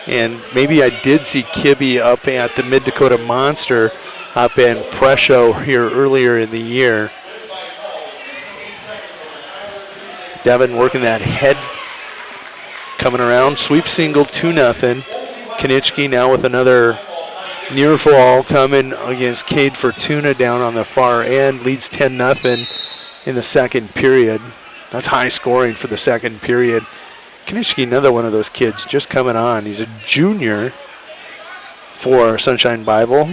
and maybe I did see Kibby up at the Mid-Dakota Monster up in Presho here earlier in the year. Devin working that head, coming around, sweep single, 2-0. Konitschke now with another near fall coming against Cade Fortuna down on the far end, leads 10-0 in the second period. That's high scoring for the second period. Konitschke, another one of those kids just coming on. He's a junior for Sunshine Bible.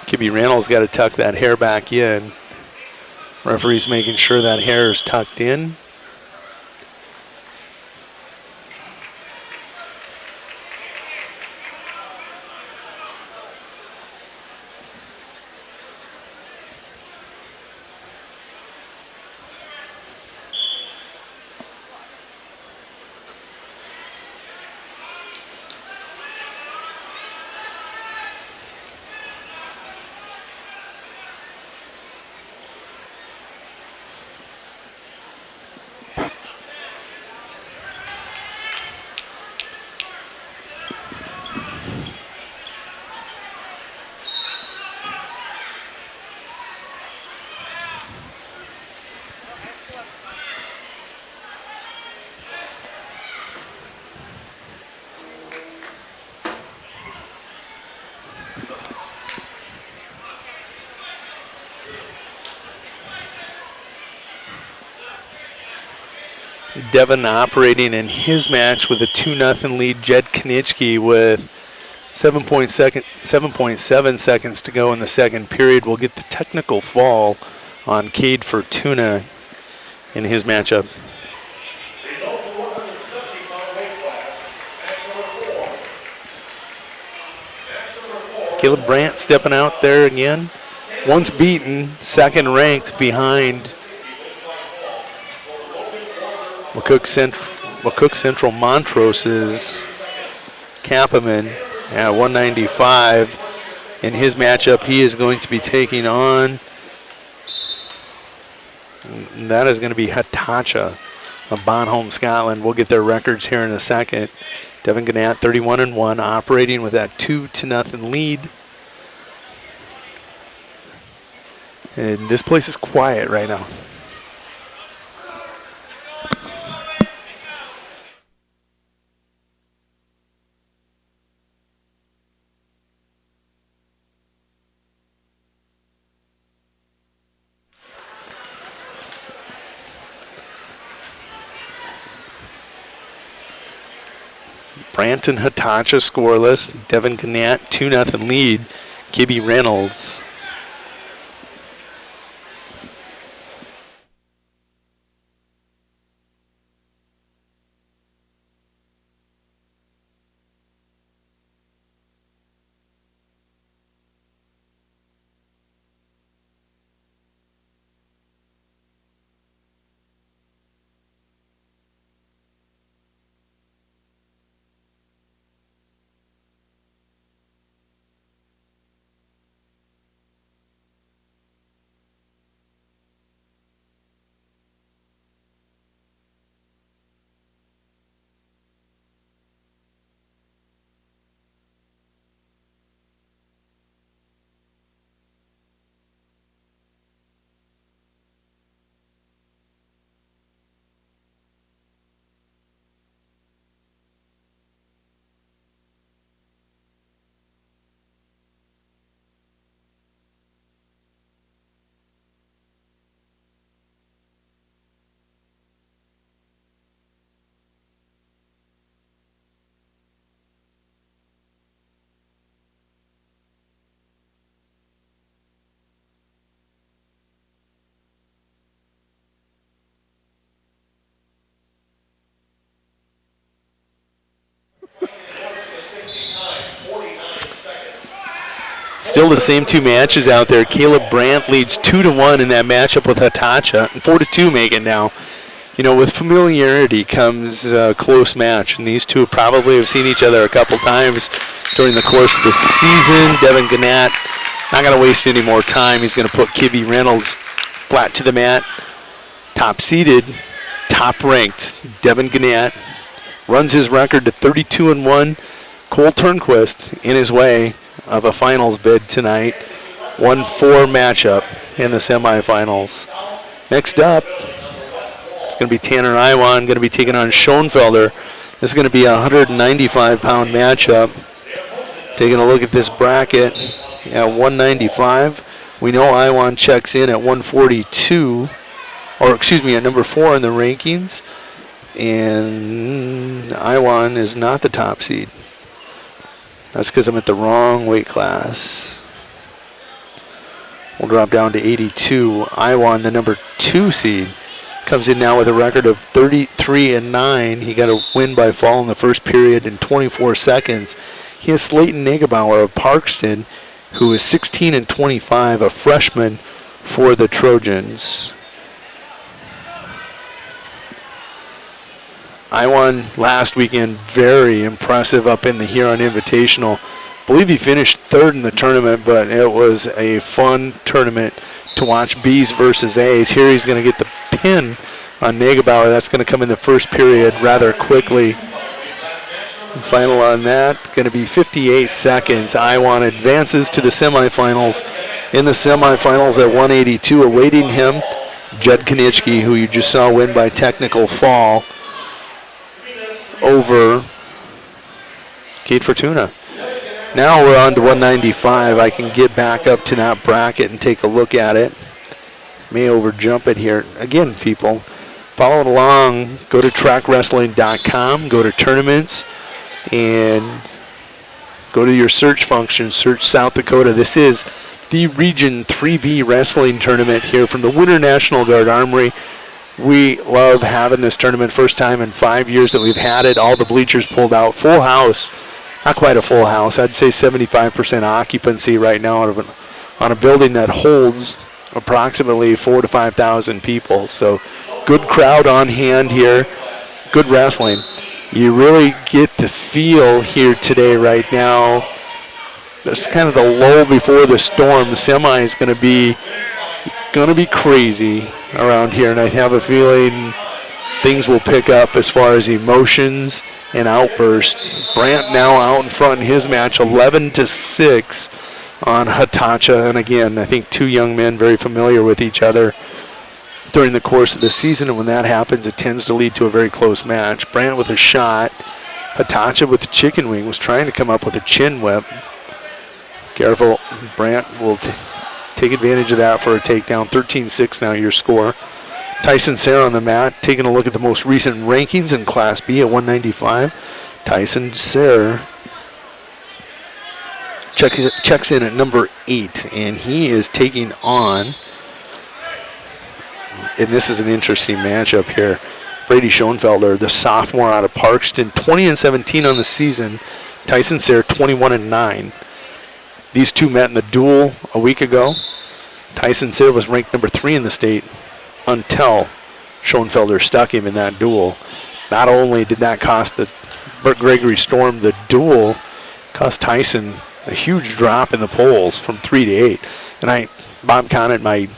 Kibby Randall's got to tuck that hair back in. Referee's making sure that hair is tucked in. Devin operating in his match with a 2-0 lead. Jed Konitsky with 7.7 seconds to go in the second period will get the technical fall on Cade Fortuna in his matchup. Caleb Brandt stepping out there again. Once beaten, second ranked behind McCook Central Montrose's Kapaman at 195. In his matchup, he is going to be taking on, and that is going to be Hitacha of Bonholm, Scotland. We'll get their records here in a second. Devin Gannett, 31-1, operating with that 2-0 lead. And this place is quiet right now. Brandt and Hitacha scoreless. Devin Gannett, 2-0 lead. Kibby Reynolds. Still the same two matches out there. Caleb Brandt leads 2-1 in that matchup with Hitacha, and 4-2 make it now. You know, with familiarity comes a close match, and these two probably have seen each other a couple times during the course of the season. Devin Gannett not going to waste any more time. He's going to put Kibby Reynolds flat to the mat. Top seeded, top ranked. Devin Gannett runs his record to 32-1. Cole Turnquist in his way of a finals bid tonight. 1-4 matchup in the semifinals. Next up, it's going to be Tanner Iwan going to be taking on Schoenfelder. This is going to be a 195-pound matchup. Taking a look at this bracket at 195. We know Iwan checks in at 142, or excuse me, at number 4 in the rankings. And Iwan is not the top seed. That's because I'm at the wrong weight class. will drop down to 82. Iwan, the number 2 seed, comes in now with a record of 33-9. He got a win by fall in the first period in 24 seconds. He has Slayton Nagebauer of Parkston, who is 16-25, a freshman for the Trojans. Iwan last weekend, very impressive up in the Huron Invitational. I believe he finished 3rd in the tournament, but it was a fun tournament to watch B's versus A's. Here he's going to get the pin on Nagebauer. That's going to come in the first period rather quickly. Final on that, going to be 58 seconds. Iwan advances to the semifinals. In the semifinals at 182, awaiting him, Judd Konitschke, who you just saw win by technical fall over Kate Fortuna. Now we're on to 195. I can get back up to that bracket and take a look at it. May overjump it here. Again, people, follow it along. Go to trackwrestling.com, go to tournaments, and go to your search function, search South Dakota. This is the Region 3B Wrestling Tournament here from the Winter National Guard Armory. We love having this tournament. First time in 5 years that we've had it. All the bleachers pulled out. Full house. Not quite a full house. I'd say 75% occupancy right now on a building that holds approximately 4,000 to 5,000 people. So good crowd on hand here. Good wrestling. You really get the feel here today right now. It's kind of the lull before the storm. The semi is going to be crazy around here, and I have a feeling things will pick up as far as emotions and outbursts. Brandt now out in front in his match, 11-6 on Hitachi. And again, I think two young men very familiar with each other during the course of the season, and when that happens, it tends to lead to a very close match. Brandt with a shot. Hitachi with the chicken wing was trying to come up with a chin whip. Careful, Brandt will take advantage of that for a takedown. 13-6 now your score. Tyson Sayre on the mat, taking a look at the most recent rankings in Class B at 195. Tyson Sayre checks in at number 8, and he is taking on, and this is an interesting matchup here, Brady Schoenfelder, the sophomore out of Parkston, 20-17 on the season. Tyson Sayre, 21-9. These two met in the duel a week ago. Tyson Sayre was ranked number 3 in the state until Schoenfelder stuck him in that duel. Not only did that cost the Burt Gregory Storm the duel, cost Tyson a huge drop in the polls from 3 to 8. And Bob Conant, my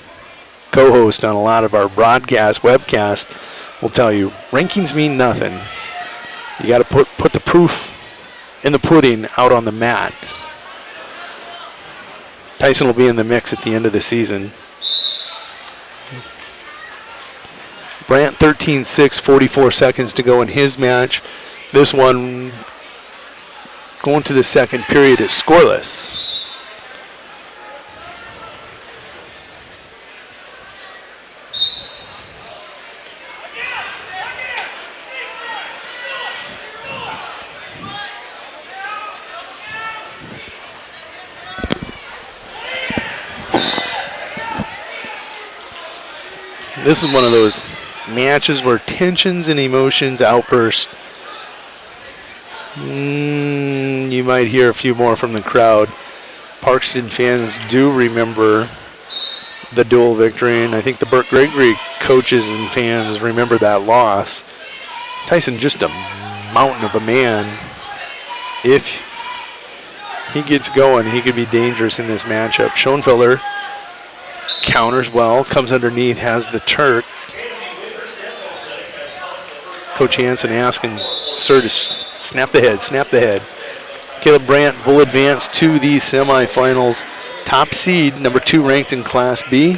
co-host on a lot of our webcast, will tell you, rankings mean nothing. You got to put the proof in the pudding out on the mat. Tyson will be in the mix at the end of the season. Brandt 13-6, 44 seconds to go in his match. This one going to the second period is scoreless. This is one of those matches where tensions and emotions outburst. You might hear a few more from the crowd. Parkston fans do remember the dual victory, and I think the Burt Gregory coaches and fans remember that loss. Tyson, just a mountain of a man. If he gets going, he could be dangerous in this matchup. Schoenfelder counters well, comes underneath, has the Turk. Coach Hansen asking Sir to snap the head. Caleb Brandt will advance to the semifinals. Top seed, number 2 ranked in Class B.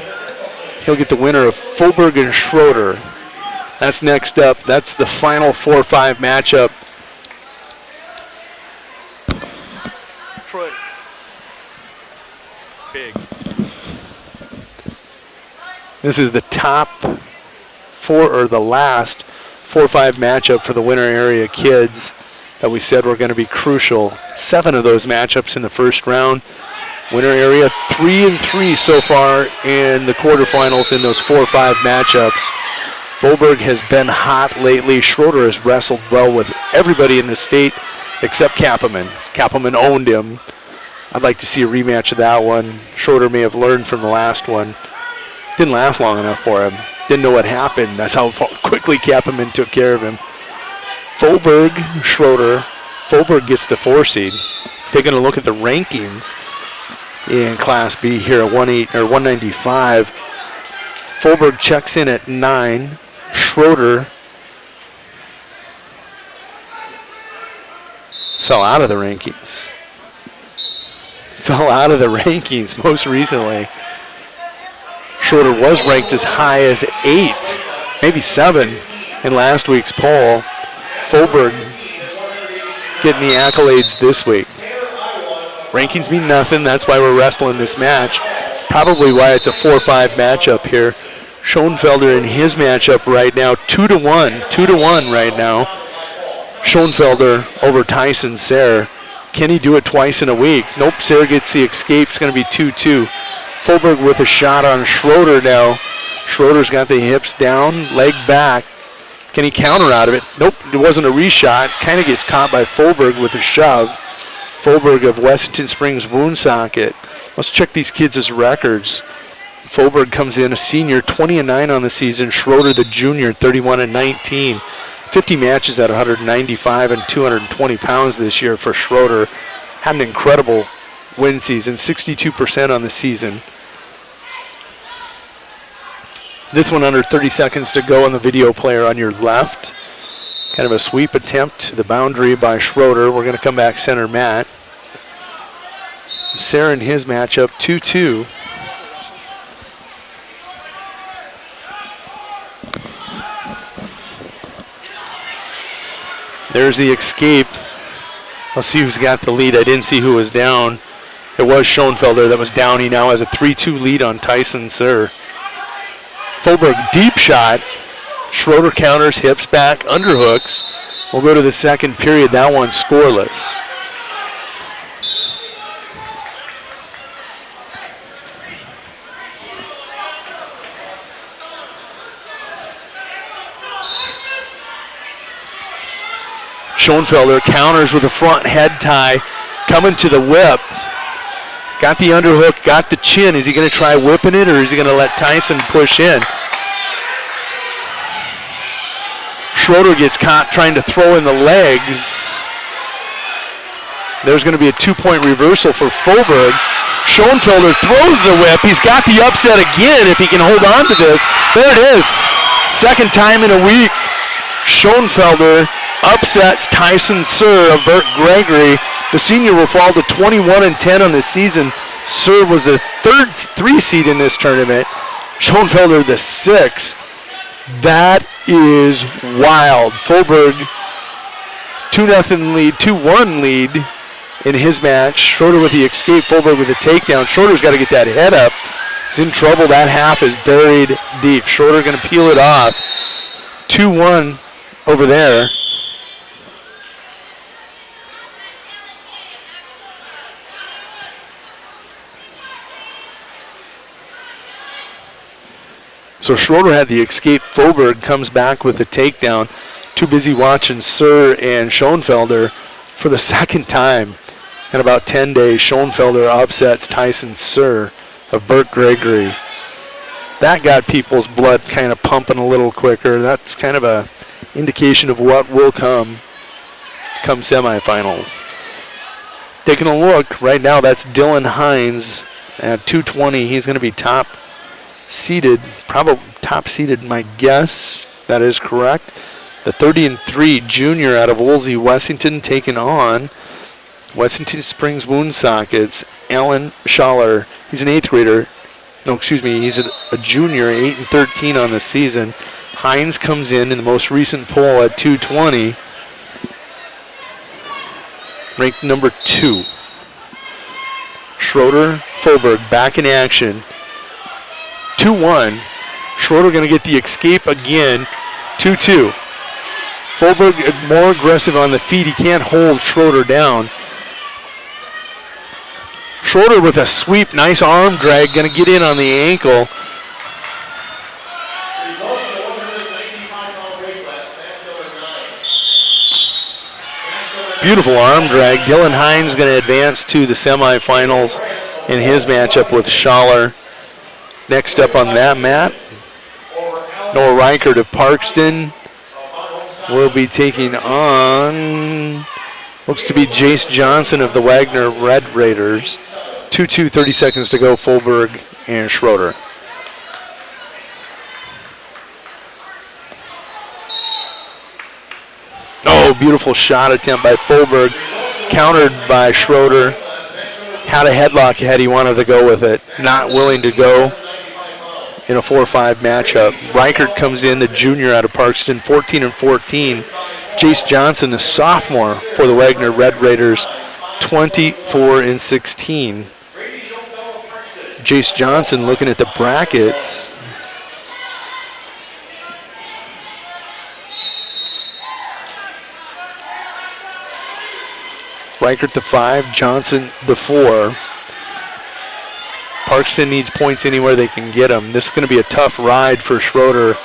He'll get the winner of Fulberg and Schroeder. That's next up. That's the final 4-5 matchup. Troy. Big. This is the top 4, or the last 4-5 matchup for the winter area kids that we said were going to be crucial. 7 of those matchups in the first round. Winter area 3-3 so far in the quarterfinals in those 4-5 matchups. Volberg has been hot lately. Schroeder has wrestled well with everybody in the state except Kappelman. Kappelman owned him. I'd like to see a rematch of that one. Schroeder may have learned from the last one. Didn't last long enough for him. Didn't know what happened. That's how quickly Kappelman took care of him. Volberg, Schroeder. Volberg gets the 4 seed. Taking a look at the rankings in Class B here at 195. Volberg checks in at 9. Schroeder fell out of the rankings. Fell out of the rankings most recently. Schroeder was ranked as high as 8, maybe 7 in last week's poll. Volberg getting the accolades this week. Rankings mean nothing. That's why we're wrestling this match. Probably why it's a 4-5 matchup here. Schoenfelder in his matchup right now, 2-1. 2-1 right now. Schoenfelder over Tyson Sayre. Can he do it twice in a week? Nope, Sayre gets the escape. It's going to be 2-2. Volberg with a shot on Schroeder now. Schroeder's got the hips down, leg back. Can he counter out of it? Nope, it wasn't a reshot. Kind of gets caught by Volberg with a shove. Volberg of Wessington Springs Woonsocket. Let's check these kids' records. Volberg comes in a senior, 20-9 on the season. Schroeder, the junior, 31-19. 50 matches at 195 and 220 pounds this year for Schroeder. Had an incredible win season, 62% on the season. This one under 30 seconds to go on the video player on your left. Kind of a sweep attempt to the boundary by Schroeder. We're going to come back center mat. Sayre in his matchup, 2-2. There's the escape. Let's see who's got the lead. I didn't see who was down. It was Schoenfelder that was down. He now has a 3-2 lead on Tyson Sayre. Volberg deep shot. Schroeder counters, hips back, underhooks. We'll go to the second period. That one's scoreless. Schoenfelder counters with a front head tie, coming to the whip. Got the underhook, got the chin. Is he going to try whipping it, or is he going to let Tyson push in? Schroeder gets caught trying to throw in the legs. There's going to be a 2-point reversal for Volberg. Schoenfelder throws the whip. He's got the upset again if he can hold on to this. There it is. Second time in a week. Schoenfelder upsets Tyson Sayre of Burt Gregory. The senior will fall to 21-10 on the season. Sayre was the 3 seed in this tournament. Schoenfelder the 6. That is wild. Volberg 2-0 lead, 2-1 lead in his match. Schroeder with the escape, Volberg with the takedown. Schroeder's got to get that head up. He's in trouble. That half is buried deep. Schroeder going to peel it off. 2-1 over there. So Schroeder had the escape. Volberg comes back with the takedown. Too busy watching Sayre and Schoenfelder for the second time in about 10 days. Schoenfelder upsets Tyson Sayre of Burt Gregory. That got people's blood kind of pumping a little quicker. That's kind of a indication of what will come semifinals. Taking a look right now, that's Dylan Hines at 220. He's going to be top seeded, probably top seeded, my guess. That is correct. The 30-3 junior out of Woolsey, Wessington, taking on Wessington Springs Woonsockets, Alan Schaller. He's an 8th grader. No, excuse me, he's a junior, 8-13 on the season. Hines comes in the most recent poll at 220, ranked number 2. Schroeder, Volberg back in action. 2-1. Schroeder going to get the escape again. 2-2. Volberg more aggressive on the feet. He can't hold Schroeder down. Schroeder with a sweep, nice arm drag, going to get in on the ankle. Beautiful arm drag. Dylan Hines going to advance to the semifinals in his matchup with Schaller. Next up on that mat, Noah Reichert of Parkston will be taking on, looks to be Jace Johnson of the Wagner Red Raiders. 2-2, 30 seconds to go, Fulberg and Schroeder. Oh, beautiful shot attempt by Fulberg, countered by Schroeder. Had a headlock ahead, he wanted to go with it. Not willing to go in a 4-5 matchup. Reichert comes in, the junior out of Parkston, 14-14. Jace Johnson, the sophomore for the Wagner Red Raiders, 24-16. Jace Johnson looking at the brackets. Reichert the 5, Johnson the 4. Parkston needs points anywhere they can get them. This is going to be a tough ride for Schroeder.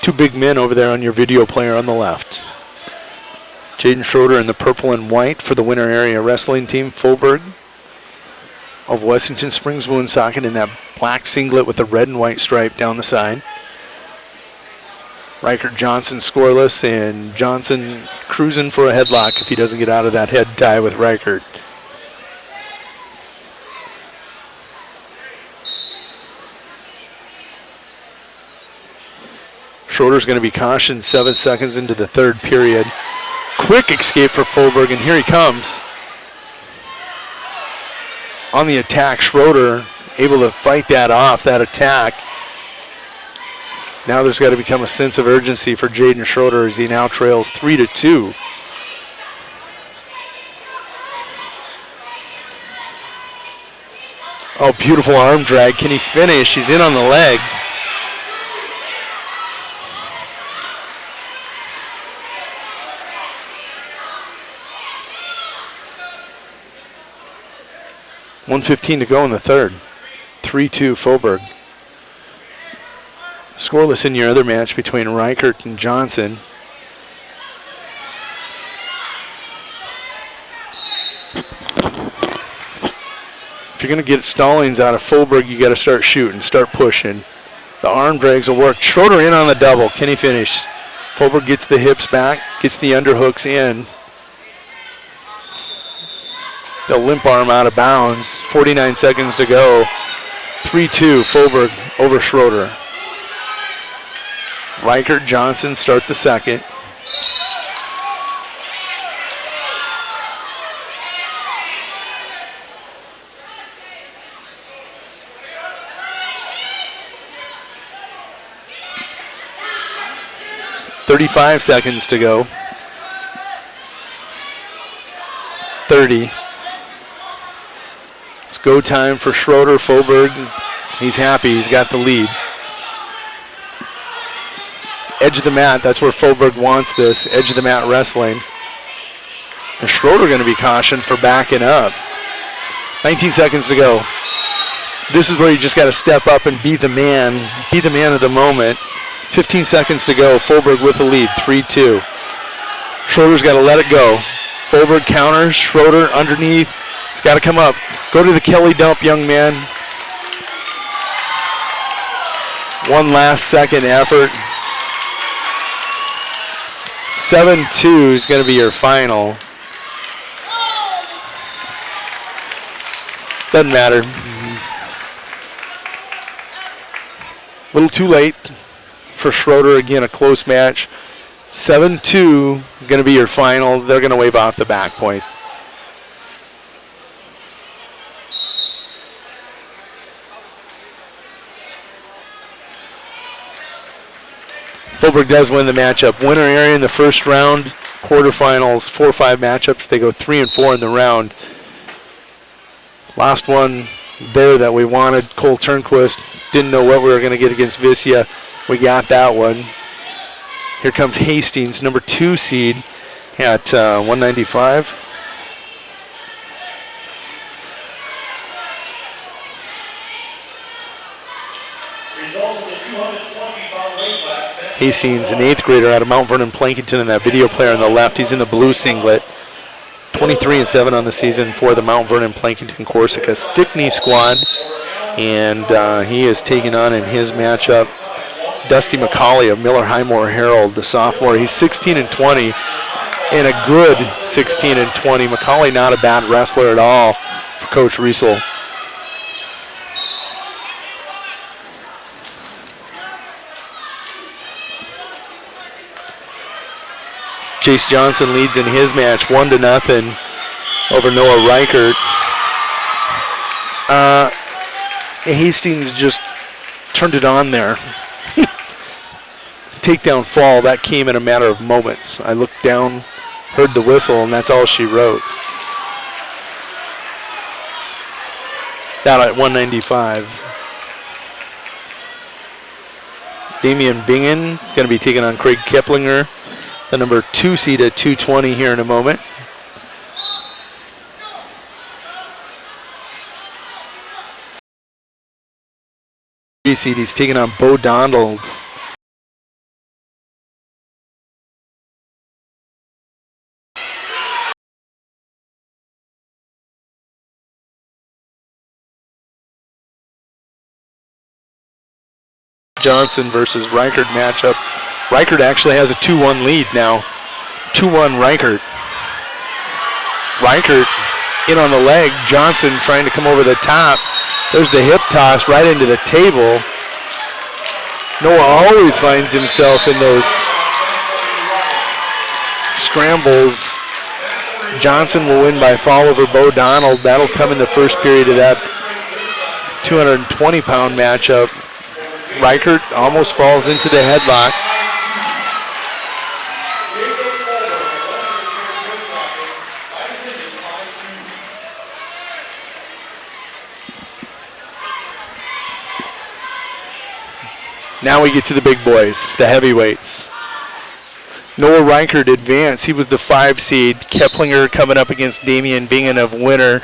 Two big men over there on your video player on the left. Jaden Schroeder in the purple and white for the Winter Area Wrestling Team. Fulberg of Wessington Springs Woonsocket in that black singlet with the red and white stripe down the side. Reichert Johnson scoreless, and Johnson cruising for a headlock if he doesn't get out of that head tie with Reichert. Schroeder's going to be cautioned 7 seconds into the third period. Quick escape for Fulberg, and here he comes. On the attack, Schroeder able to fight that off, that attack. Now there's got to become a sense of urgency for Jaden Schroeder as he now trails 3-2. Oh, beautiful arm drag. Can he finish? He's in on the leg. .1:15 to go in the third. 3-2 Fulberg. Scoreless in your other match between Reichert and Johnson. If you're going to get stallings out of Fulberg, you got to start shooting, start pushing. The arm drags will work. Schroeder in on the double. Can he finish? Fulberg gets the hips back, gets the underhooks in. The limp arm out of bounds. 49 seconds to go. 3-2 Fulberg over Schroeder. Reichert Johnson start the second. .35 seconds to go. 30. It's go time for Schroeder. Fulberg, he's happy. He's got the lead. Edge of the mat, that's where Fulberg wants this. Edge of the mat wrestling. And Schroeder going to be cautioned for backing up. 19 seconds to go. This is where you just got to step up and be the man of the moment. 15 seconds to go. Fulberg with the lead, 3-2. Schroeder's got to let it go. Fulberg counters. Schroeder underneath. He's got to come up. Go to the Kelly dump, young man. One last second effort. 7-2 is going to be your final. Doesn't matter. A little too late for Schroeder. Again, a close match. 7-2 going to be your final. They're going to wave off the back points. Fulberg does win the matchup. Winter area in the first round. Quarterfinals, 4-5 matchups. They go 3-4 in the round. Last one there that we wanted. Cole Turnquist, didn't know what we were going to get against Viscia. We got that one. Here comes Hastings, number 2 seed at 195. Hastings, an 8th grader out of Mount Vernon Plankinton, and that video player on the left, he's in the blue singlet. 23-7 on the season for the Mount Vernon Plankinton Corsica Stickney squad. And he is taking on in his matchup Dusty McCauley of Miller Highmore Herald, the sophomore. He's 16-20 and a good 16-20. McCauley not a bad wrestler at all for Coach Riesel. Chase Johnson leads in his match 1-0 over Noah Reichert. Hastings just turned it on there. Takedown fall, that came in a matter of moments. I looked down, heard the whistle, and that's all she wrote. Down at 195. Damian Bingen going to be taking on Craig Keplinger, the number 2 seed at 220 here in a moment. Seed, he's taking on Bo Donald. Johnson versus Reichert matchup. Reichert actually has a 2-1 lead now. 2-1 Reichert. Reichert in on the leg. Johnson trying to come over the top. There's the hip toss right into the table. Noah always finds himself in those scrambles. Johnson will win by fall over Bo Donald. That'll come in the first period of that 220-pound matchup. Reichert almost falls into the headlock. Now we get to the big boys, the heavyweights. Noah Reichert advanced. He was the 5 seed. Keplinger coming up against Damian Bingen of Winter.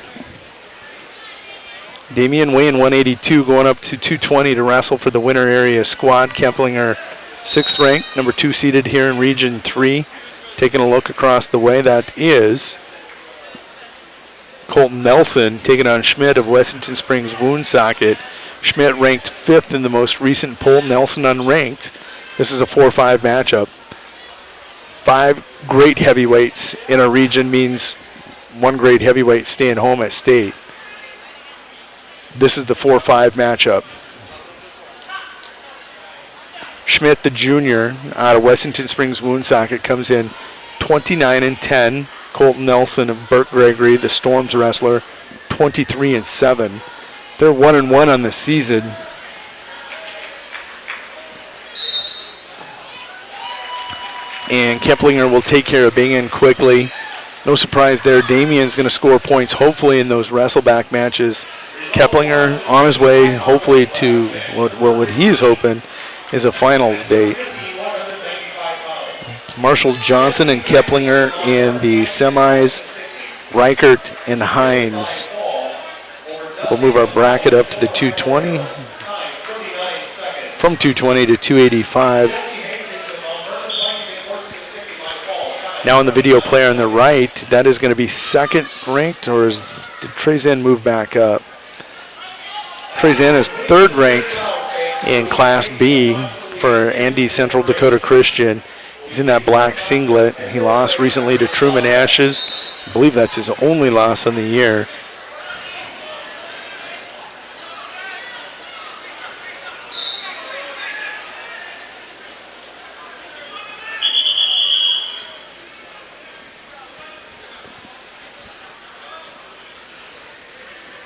Damian weighing 182, going up to 220 to wrestle for the Winter area squad. Keplinger, 6th ranked, number 2 seeded here in Region 3. Taking a look across the way, that is Colton Nelson taking on Schmidt of Wessington Springs Woonsocket. Schmidt ranked 5th in the most recent poll, Nelson unranked. This is a 4-5 matchup. 5 great heavyweights in a region means 1 great heavyweight staying home at state. This is the 4-5 matchup. Schmidt, the junior, out of Wessington Springs Woonsocket, comes in 29-10. Colton Nelson of Burt Gregory, the Storms wrestler, 23-7. They're 1-1 on the season. And Keplinger will take care of Bingen quickly. No surprise there. Damian's going to score points, hopefully, in those wrestleback matches. Keplinger on his way, hopefully, to what he's hoping is a finals date. Marshall Johnson and Keplinger in the semis. Reichert and Hines. We'll move our bracket up to the 220. From 220 to 285. Now on the video player on the right, that is going to be 2nd ranked, or did Trezen move back up? Trezen is 3rd ranked in Class B for Andy Central Dakota Christian. He's in that black singlet. He lost recently to Truman Ashes. I believe that's his only loss on the year.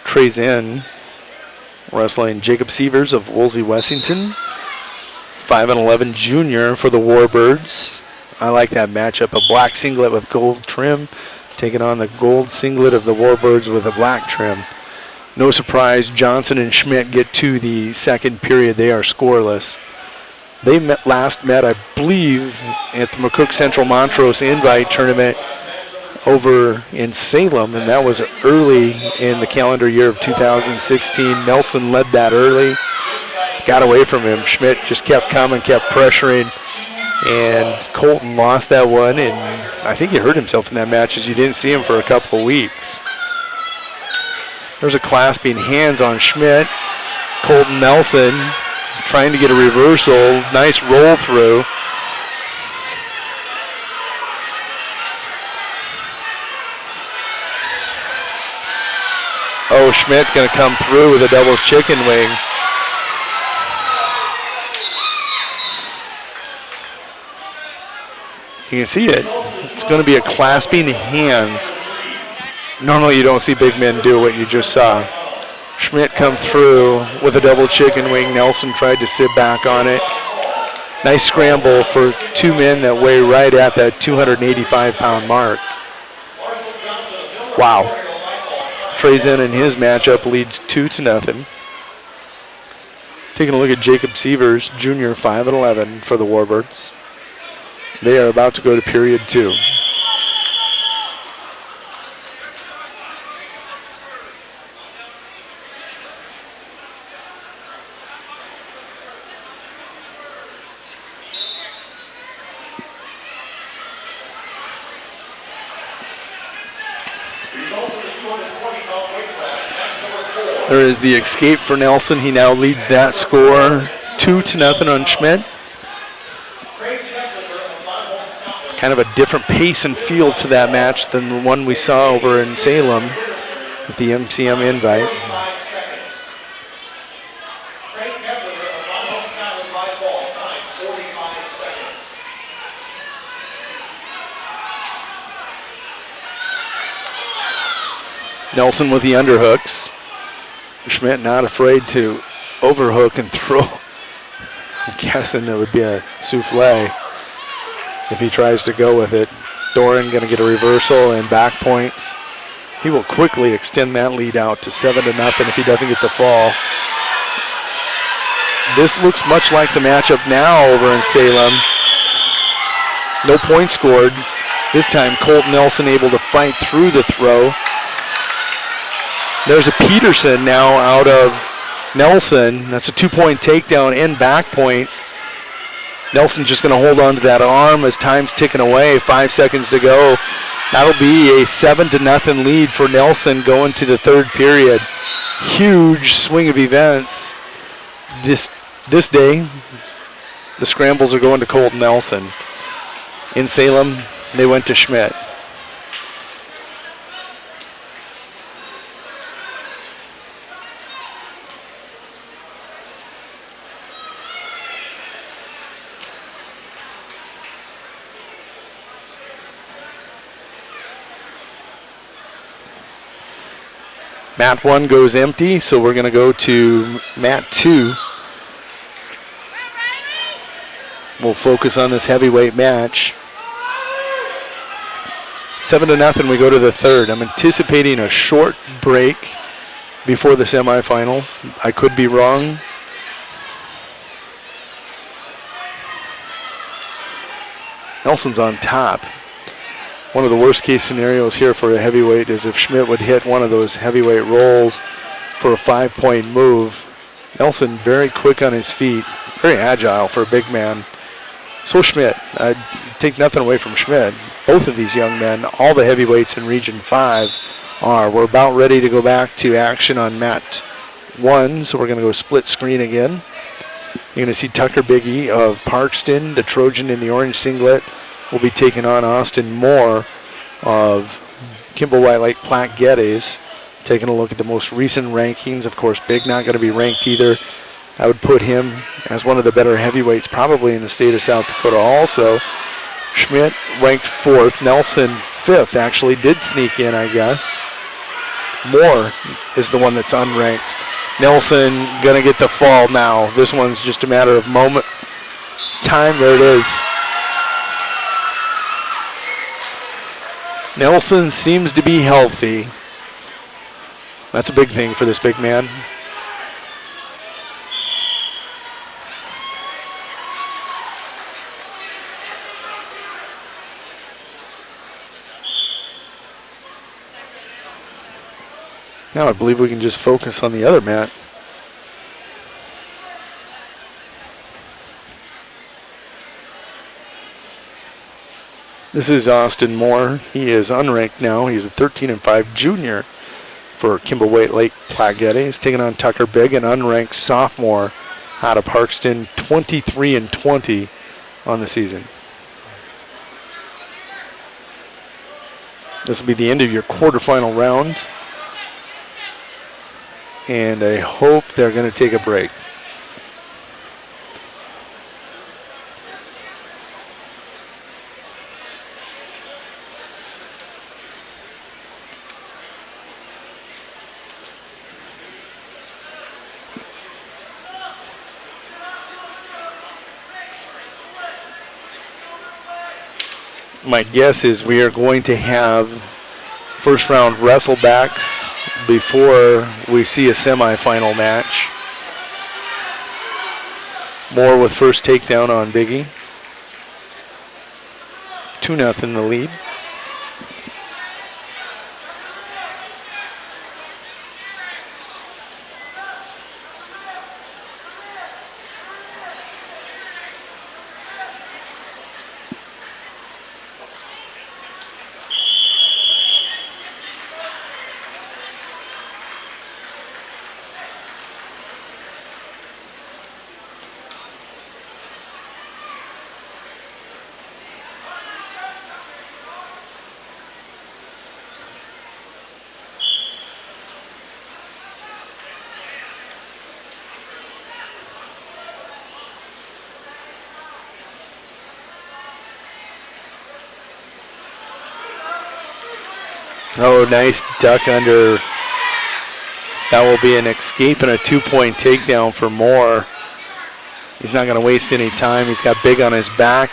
Trezen wrestling Jacob Sievers of Woolsey Wessington. 5'11" junior for the Warbirds. I like that matchup. A black singlet with gold trim taking on the gold singlet of the Warbirds with a black trim. No surprise, Johnson and Schmidt get to the second period. They are scoreless. They last met, I believe, at the McCook Central Montrose Invite Tournament over in Salem, and that was early in the calendar year of 2016. Nelson led that early, got away from him. Schmidt just kept coming, kept pressuring, and Colton lost that one, and I think he hurt himself in that match as you didn't see him for a couple of weeks. There's a clasping hands on Schmidt. Colton Nelson trying to get a reversal. Nice roll through. Oh, Schmidt going to come through with a double chicken wing. You can see it. It's going to be a clasping hands. Normally you don't see big men do what you just saw. Schmidt come through with a double chicken wing. Nelson tried to sit back on it. Nice scramble for two men that weigh right at that 285-pound mark. Wow. Trazen in his matchup leads 2-0. Taking a look at Jacob Sievers, junior, 5'11" for the Warbirds. They are about to go to period 2. There is the escape for Nelson. He now leads that score 2-0 on Schmidt. Kind of a different pace and feel to that match than the one we saw over in Salem at the MCM Invite. Nelson with the underhooks. Schmidt not afraid to overhook and throw. I'm guessing it would be a souffle if he tries to go with it. Doran going to get a reversal and back points. He will quickly extend that lead out to 7-0 if he doesn't get the fall. This looks much like the matchup now over in Salem. No points scored. This time Colton Nelson able to fight through the throw. There's a Peterson now out of Nelson. That's a 2-point takedown and back points. Nelson just going to hold on to that arm as time's ticking away. 5 seconds to go. That'll be a 7-0 lead for Nelson going to the third period. Huge swing of events this day. The scrambles are going to Colton Nelson. In Salem, they went to Schmidt. Mat 1 goes empty, so we're going to go to mat 2. We'll focus on this heavyweight match. 7-0, we go to the third. I'm anticipating a short break before the semifinals. I could be wrong. Nelson's on top. One of the worst case scenarios here for a heavyweight is if Schmidt would hit one of those heavyweight rolls for a 5-point move. Nelson very quick on his feet, very agile for a big man. So Schmidt, I'd take nothing away from Schmidt. Both of these young men, all the heavyweights in Region 5 are. We're about ready to go back to action on mat 1, so we're going to go split screen again. You're going to see Tucker Biggie of Parkston, the Trojan in the orange singlet, will be taking on Austin Moore of Kimball White Lake Platte Geddes. Taking a look at the most recent rankings. Of course, Big not going to be ranked either. I would put him as one of the better heavyweights probably in the state of South Dakota also. Schmidt ranked 4th. Nelson 5th. Actually did sneak in, I guess. Moore is the one that's unranked. Nelson going to get the fall now. This one's just a matter of moment. Time, there it is. Nelson seems to be healthy. That's a big thing for this big man. Now I believe we can just focus on the other mat. This is Austin Moore. He is unranked now. He's a 13-5 junior for Kimball White Lake Plaquette. He's taking on Tucker Big, an unranked sophomore out of Parkston, 23-20 on the season. This will be the end of your quarterfinal round. And I hope they're going to take a break. My guess is we are going to have first round wrestlebacks before we see a semifinal match. Moore with first takedown on Biggie. 2-0 the lead. Oh, nice duck under. That will be an escape and a 2-point takedown for Moore. He's not going to waste any time. He's got Big on his back.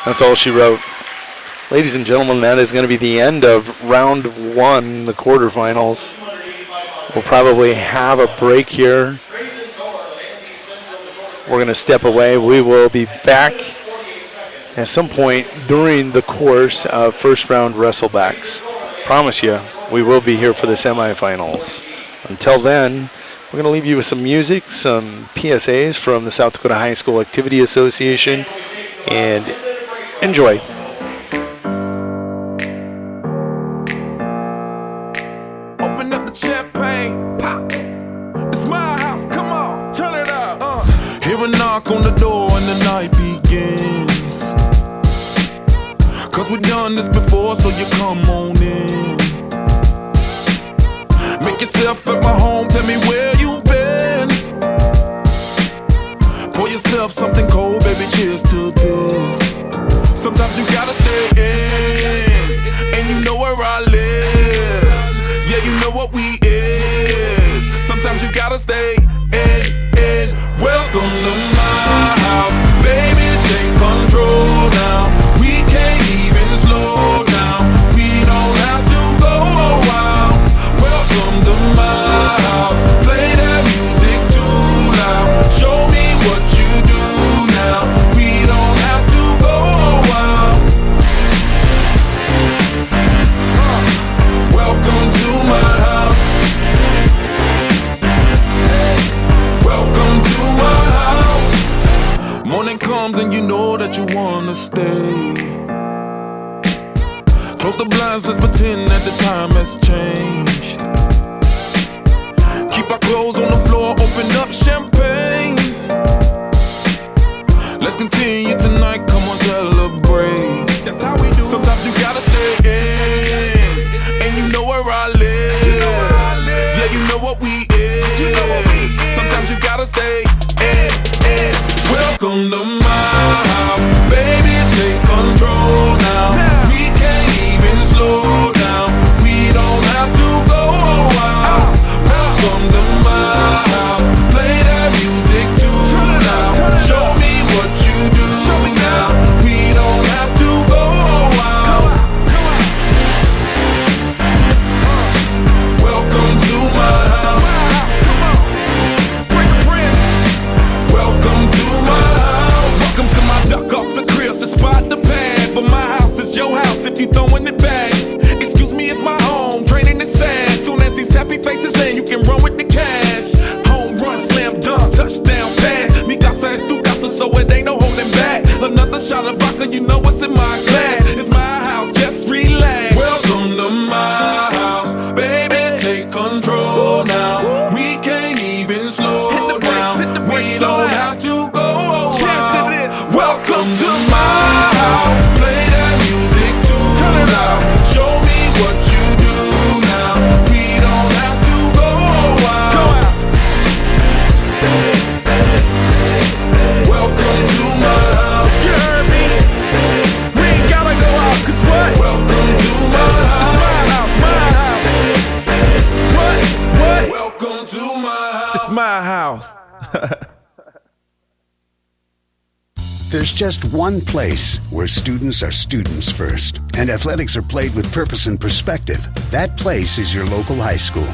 That's all she wrote. Ladies and gentlemen, that is going to be the end of round one, the quarterfinals. We'll probably have a break here. We're going to step away. We will be back at some point during the course of first round wrestlebacks. Promise you, we will be here for the semifinals. Until then, we're going to leave you with some music, some PSAs from the South Dakota High School Activity Association, and enjoy. Open up the champagne, pop. It's my house, come on, turn it up. Hear a knock on the door and the night begins. Cause we've done this before, so you come on in. Make yourself at my home, tell me where you been. Pour yourself something cold, baby, cheers to this. Sometimes you gotta stay in, and you know where I live. Yeah, you know what we is. Sometimes you gotta stay in. Welcome to my house, baby, take control now. We can't even slow down. We don't have to go a while. Welcome to my house, play that music too loud. Show me what you do now. We don't have to go a while. Welcome to my house. Welcome to my house. Morning comes and you know that you wanna stay. Close the blinds, let's pretend that the time has changed. Keep our clothes on the floor, open up champagne. Let's continue tonight, come on, celebrate. That's how we do. Sometimes you gotta stay in, and you know where I live. Yeah, you know what we is. Sometimes you gotta stay in. Welcome to my house, baby, take control now. We can't even slow down. We don't have to go a while. Welcome to my house, play that music too loud. Show me what you do now. if you throwing it back. Excuse me if my home draining is sad. Soon as these happy faces land, you can run with the cash. Home run, slam dunk, touchdown pass. Mi casa es tu casa, so it ain't no holding back. Another shot of vodka, you know what's in my glass. It's my house, just relax. Welcome to my house, baby, take control now. We can't even slow down. We don't have to go out. Welcome to my house. Play that music too loud. Show me what you do now. We don't have to go out. Welcome to my house. You heard me? We ain't gotta go out, cause what? Welcome to my house. It's my house, my house. What? Welcome to my house. It's my house. There's just one place where students are students first, and athletics are played with purpose and perspective. That place is your local high school.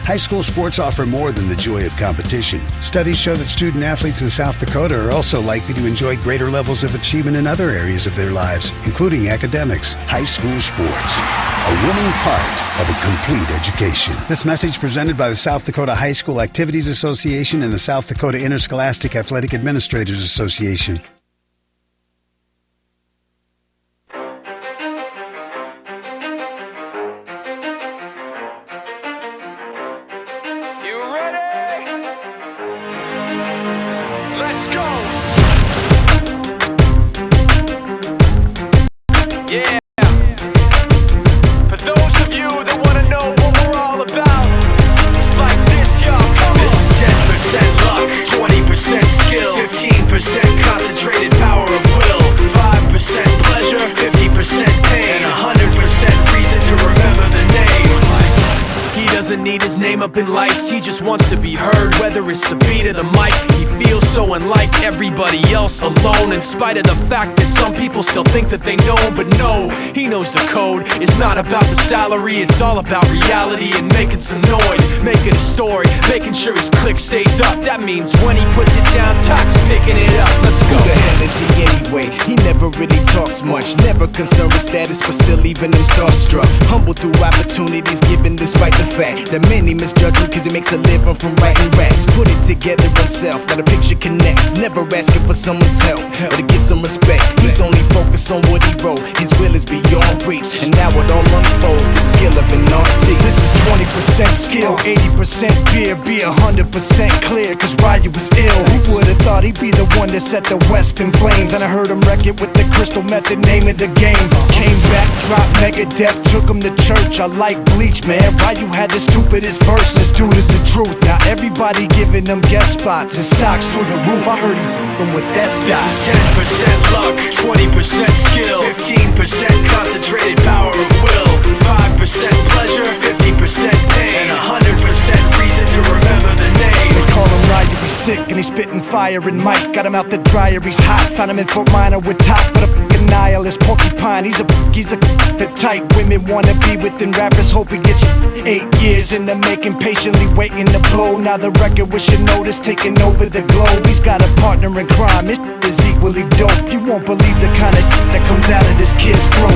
High school sports offer more than the joy of competition. Studies show that student athletes in South Dakota are also likely to enjoy greater levels of achievement in other areas of their lives, including academics. High school sports, a winning part of a complete education. This message presented by the South Dakota High School Activities Association and the South Dakota Interscholastic Athletic Administrators Association. Let's go. Yeah. For those of you that want to know what we're all about, it's like this, y'all. Come on. This is 10% luck, 20% skill, 15% concentrated power of will, 5% pleasure, 50% pain, and 100% reason to remember the name. He doesn't need his name up in lights, he just wants to be heard, whether it's the beat of the mic. He feels so unlike everybody else, alone, in spite of the fact that some people still think that they know. But no, he knows the code. It's not about the salary, it's all about reality and making some noise, making a story, making sure his click stays up. That means when he puts it down, Tox picking it up. Let's go. Who the hell is he anyway? He never really talks much, never concerned with status, but still even him starstruck. Humble through opportunities given despite the fact that many misjudge him cause he makes a living from writing raps. Put it together himself, now the picture connects. Never asking for someone's help or to get some respect. He's only focused on what he wrote. His will is beyond reach, and now it all unfolds. The skill of an artist. This is 20% skill, 80% fear. Be 100% clear, cause Ryu was ill. Who would've thought he'd be the one that set the West in flames? And I heard him wreck it with the crystal method, name of the game. Came back, dropped Megadeth, took him to church. I like Bleach, man. Ryu had the stupidest verse. This dude is the truth. Now everybody giving them guest spots and stocks through the roof. I heard he f***ing with that stock. This is 10% luck, 20% skill, 15% concentrated power of will, 5% pleasure, 50% pain, and 100% reason to remember the name. They call him Ryu, he's sick and he's spitting fire. And Mike got him out the dryer, he's hot. Found him in Fort Minor with top, but a f***ing nihilist porcupine. He's the type women wanna be with, and rappers hope he gets 8 years in the making, patiently waiting to blow. Now the record with your notice taking over the globe. He's got a partner in crime, his is equally dope. You won't believe the kind of that comes out of this kid's throat.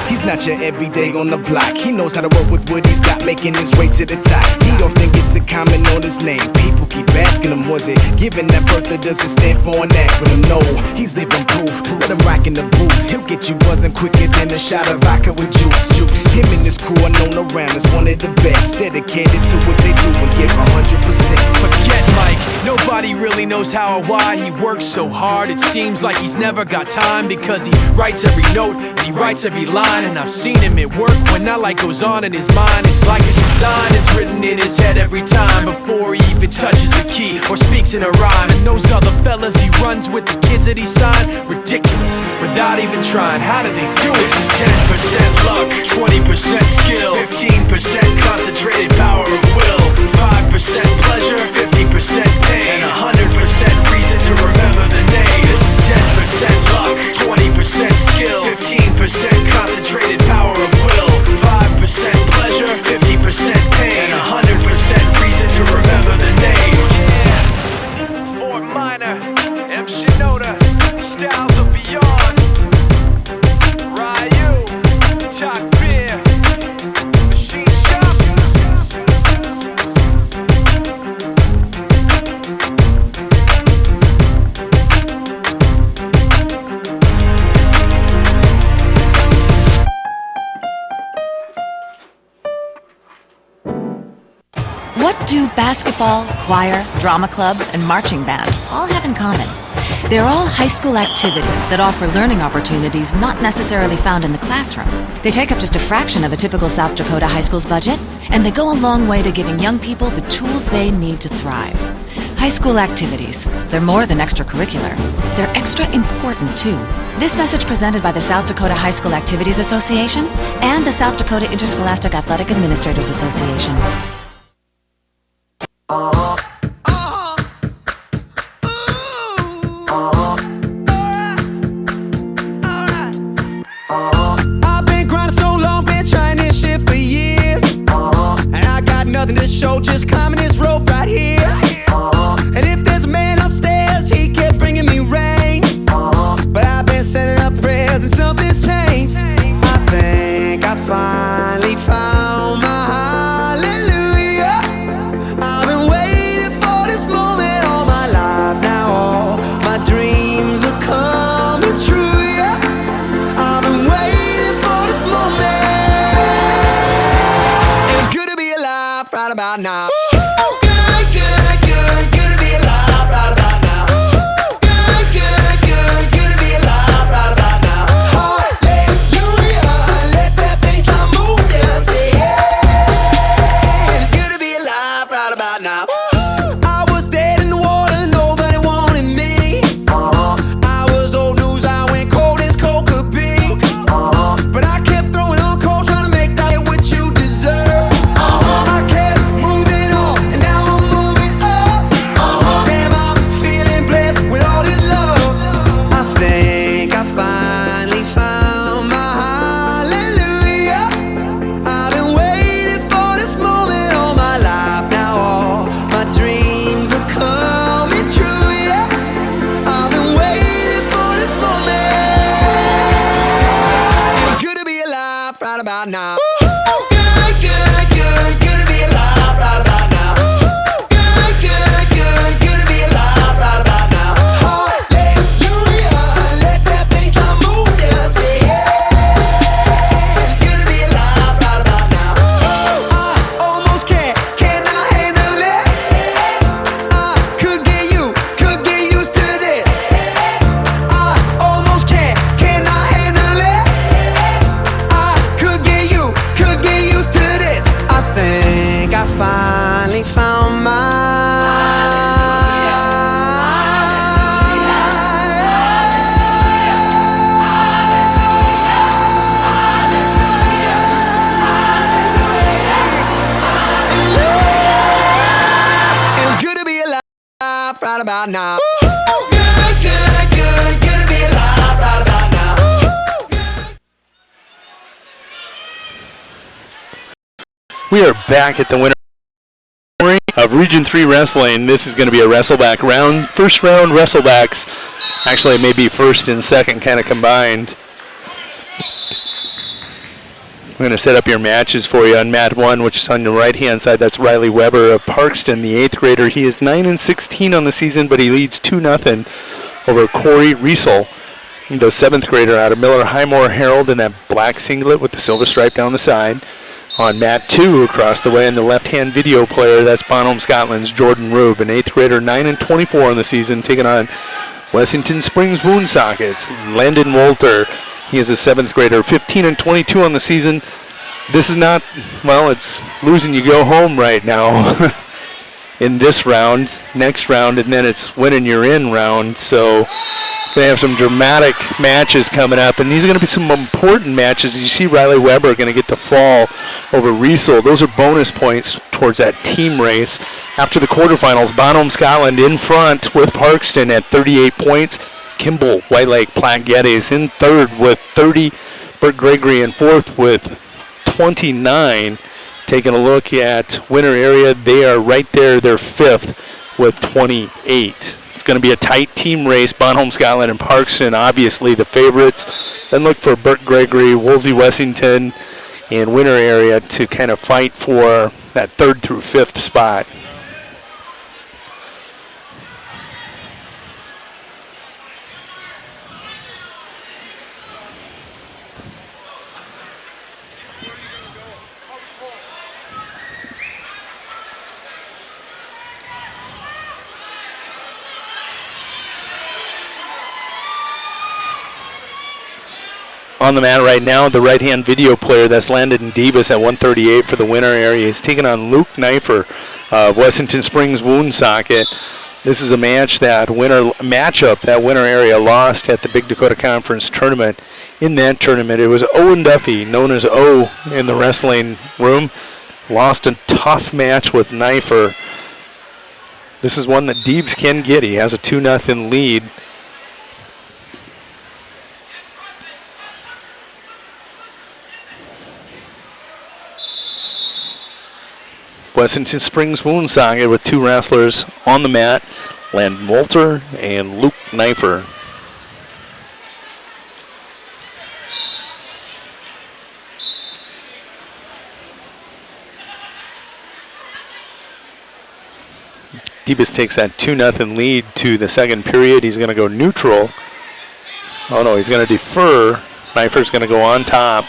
He's not your everyday on the block. He knows how to work with what he's got, making his way to the top. He often gets a comment on his name. People keep asking him, was it given that birth or does it stand for an acronym? No, he's living proof. Let him rock in the booth. He'll get you buzzing quicker than a shot of vodka with juice. Him and his crew are known around as one of the best, dedicated to what they do and give 100%. Forget Mike, nobody really knows how or why he works so hard. It seems like he's never got time, because he writes every note and he writes every line. And I've seen him at work when that light goes on in his mind. It's like a design is written in his head every time, before he even touches a key or speaks in a rhyme. And those other fellas he runs with, the kids that he signed, ridiculous, without even trying. How do they do it? This is 10% luck, 20% skill, 15% concentrated power of will, 5% pleasure, 50% pain, and 100% reason to remember the name. This is 10% luck, 20% skill, 15% concentrated power of will, 5% pleasure, 50% pain, and 100% reason to remember the name. Yeah. Fort Minor, M. Shinoda, styles of beyond. Ryu. do basketball, choir, drama club, and marching band all have in common? They're all high school activities that offer learning opportunities not necessarily found in the classroom. They take up just a fraction of a typical South Dakota high school's budget, and they go a long way to giving young people the tools they need to thrive. High school activities, they're more than extracurricular. They're extra important, too. This message presented by the South Dakota High School Activities Association and the South Dakota Interscholastic Athletic Administrators Association. I've been grinding so long, been trying this shit for years. And I got nothing to show, just climbing this rope right here. And if there's a man upstairs, he kept bringing me rain. But I've been sending up prayers and something's changed. I think I finally found my hallelujah. I've been waiting for this moment all my life now. All my dreams are coming true, yeah. I've been waiting for this moment. It's good to be alive right about now. Now. We are back at the winner of Region 3 Wrestling. This is going to be a Wrestleback round. First round Wrestlebacks. Actually, it may be first and second kind of combined. We're going to set up your matches for you on mat 1, which is on the right-hand side. That's Riley Weber of Parkston, the 8th grader. He is 9-16 on the season, but he leads 2-0 over Corey Riesel, the 7th grader out of Miller Highmore Herald in that black singlet with the silver stripe down the side. On mat 2, across the way in the left-hand video player, that's Bonham Scotland's Jordan Rube, an 8th grader, 9-24 on the season, taking on Wessington Springs Woonsockets, Landon Wolter. He is a 7th grader, 15-22 on the season. This is not, well, it's losing you go home right now in this round, next round, and then it's winning you're in round. So they have some dramatic matches coming up, and these are going to be some important matches. You see Riley Weber going to get the fall over Riesel. Those are bonus points towards that team race. After the quarterfinals, Bonham Scotland in front with Parkston at 38 points. Kimball White Lake Platte Geddes in third with 30. Bert Gregory in fourth with 29. Taking a look at winner area, they are right there. They're fifth with 28. It's going to be a tight team race. Bonham Scotland and Parkston, obviously the favorites. Then look for Bert Gregory, Woolsey Wessington, and winner area to kind of fight for that third through fifth spot. on the mat right now, the right-hand video player, that's Landon Debus at 138 for the winner area. He's taking on Luke Knifer of Wessington Springs Woonsocket. This is a matchup that winner area lost at the Big Dakota Conference tournament. In that tournament, it was Owen Duffy, known as O in the wrestling room, lost a tough match with Knifer. This is one that Deebs can get. He has a 2-0 lead. Wessington Springs Woonsocket with 2 wrestlers on the mat, Landon Wolter and Luke Knifer. Debus takes that 2-0 lead to the second period. He's going to go neutral. Oh no, he's going to defer. Knifer's going to go on top.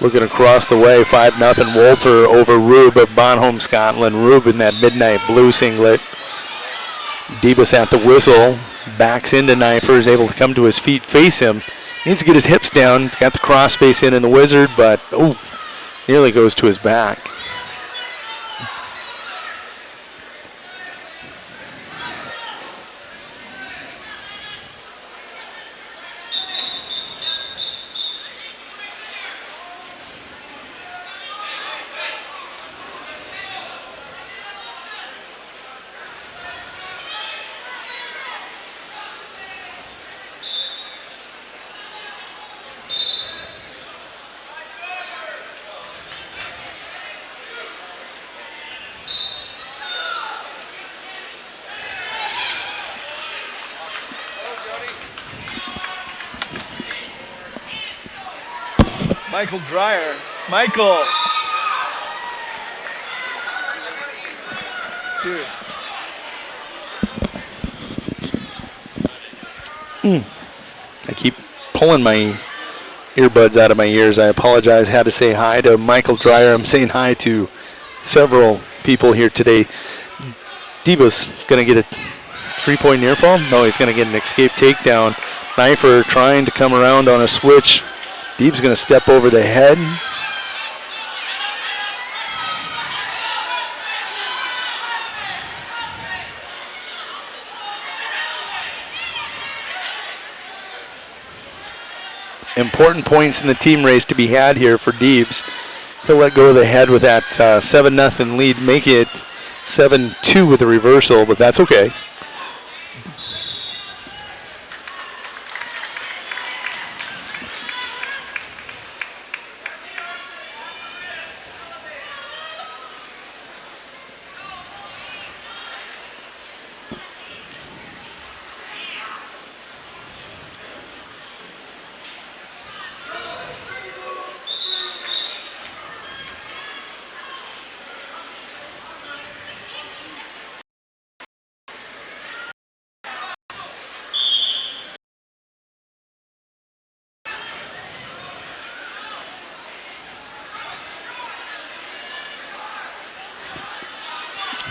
Looking across the way, 5-0 Wolter over Rube of Bonholm, Scotland. Rube in that midnight blue singlet. Debus at the whistle, backs into Knifer, is able to come to his feet, face him. Needs to get his hips down. He's got the crossface in the Wizard, but nearly goes to his back. Michael Dreyer. Michael. Dude. I keep pulling my earbuds out of my ears. I apologize. Had to say hi to Michael Dreyer. I'm saying hi to several people here today. Debus going to get a 3-point near fall. No, he's going to get an escape takedown. Knifer trying to come around on a switch. Deeb's going to step over the head. Important points in the team race to be had here for Deebs. He'll let go of the head with that 7-0 lead, make it 7-2 with a reversal, but that's okay.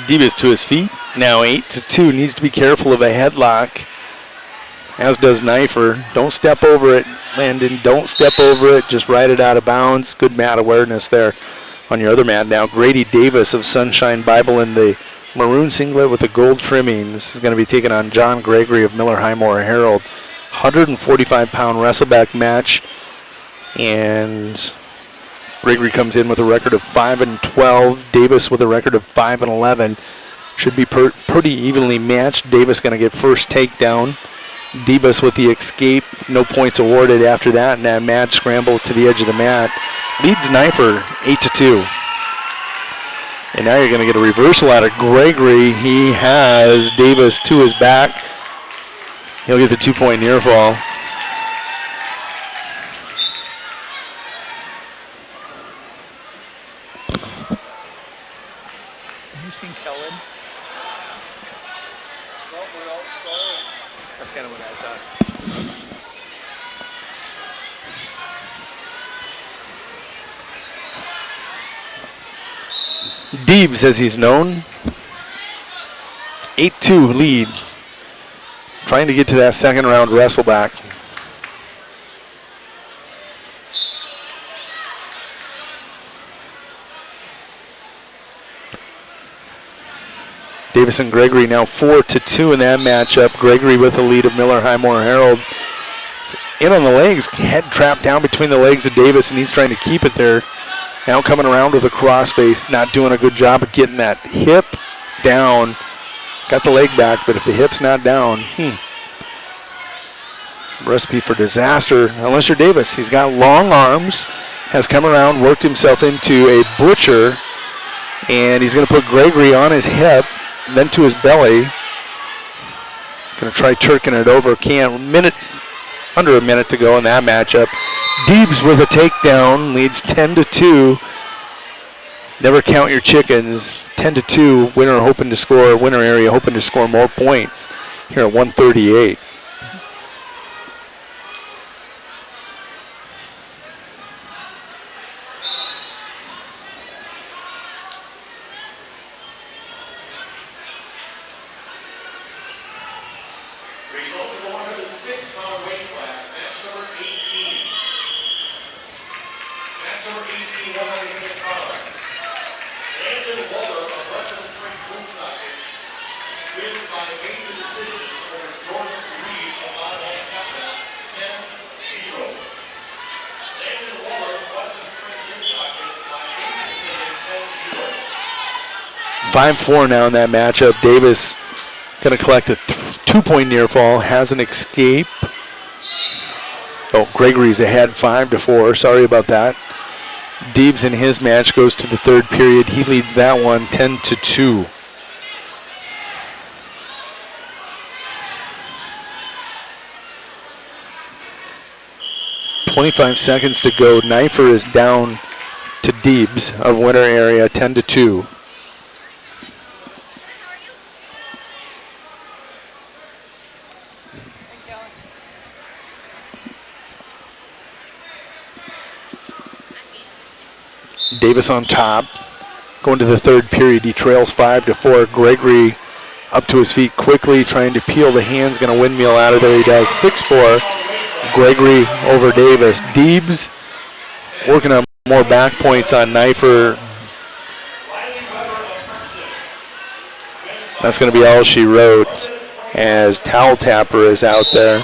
Debus to his feet, now 8-2, needs to be careful of a headlock, as does Knifer. Don't step over it, Landon, don't step over it, just ride it out of bounds. Good mat awareness there on your other mat now. Grady Davis of Sunshine Bible in the maroon singlet with the gold trimmings is going to be taking on John Gregory of Miller Highmore Herald. 145-pound wrestleback match, and Gregory comes in with a record of 5-12. Davis with a record of 5-11. Should be pretty evenly matched. Davis going to get first takedown. Davis with the escape. No points awarded after that. And that mad scramble to the edge of the mat leads Knifer 8-2. And now you're going to get a reversal out of Gregory. He has Davis to his back. He'll get the 2-point near fall. Deebs, as he's known, 8-2 lead. Trying to get to that second round wrestleback. Davis and Gregory now 4-2 in that matchup. Gregory with the lead of Miller Highmore Herald. In on the legs, head trapped down between the legs of Davis, and he's trying to keep it there. Now coming around with a crossface, not doing a good job of getting that hip down. Got the leg back, but if the hip's not down, recipe for disaster, unless you're Davis. He's got long arms, has come around, worked himself into a butcher, and he's going to put Gregory on his hip, then to his belly. Going to try turking it over. Can't. Under a minute to go in that matchup. Deebs with a takedown, leads 10-2. Never count your chickens. 10-2. Winner hoping to score. Winner area hoping to score more points here at 138. Four now in that matchup. Davis going to collect a 2-point near fall, has an escape. Oh, Gregory's ahead 5-4. Sorry about that. Deebs in his match goes to the third period. He leads that one 10-2. .25 seconds to go. Knifer is down to Deebs of winner area 10-2. Davis on top. Going to the third period, he trails 5-4. Gregory up to his feet quickly, trying to peel the hands. Going to windmill out of there. He does 6-4. Gregory over Davis. Deebs working on more back points on Knifer. That's going to be all she wrote as Towel Tapper is out there.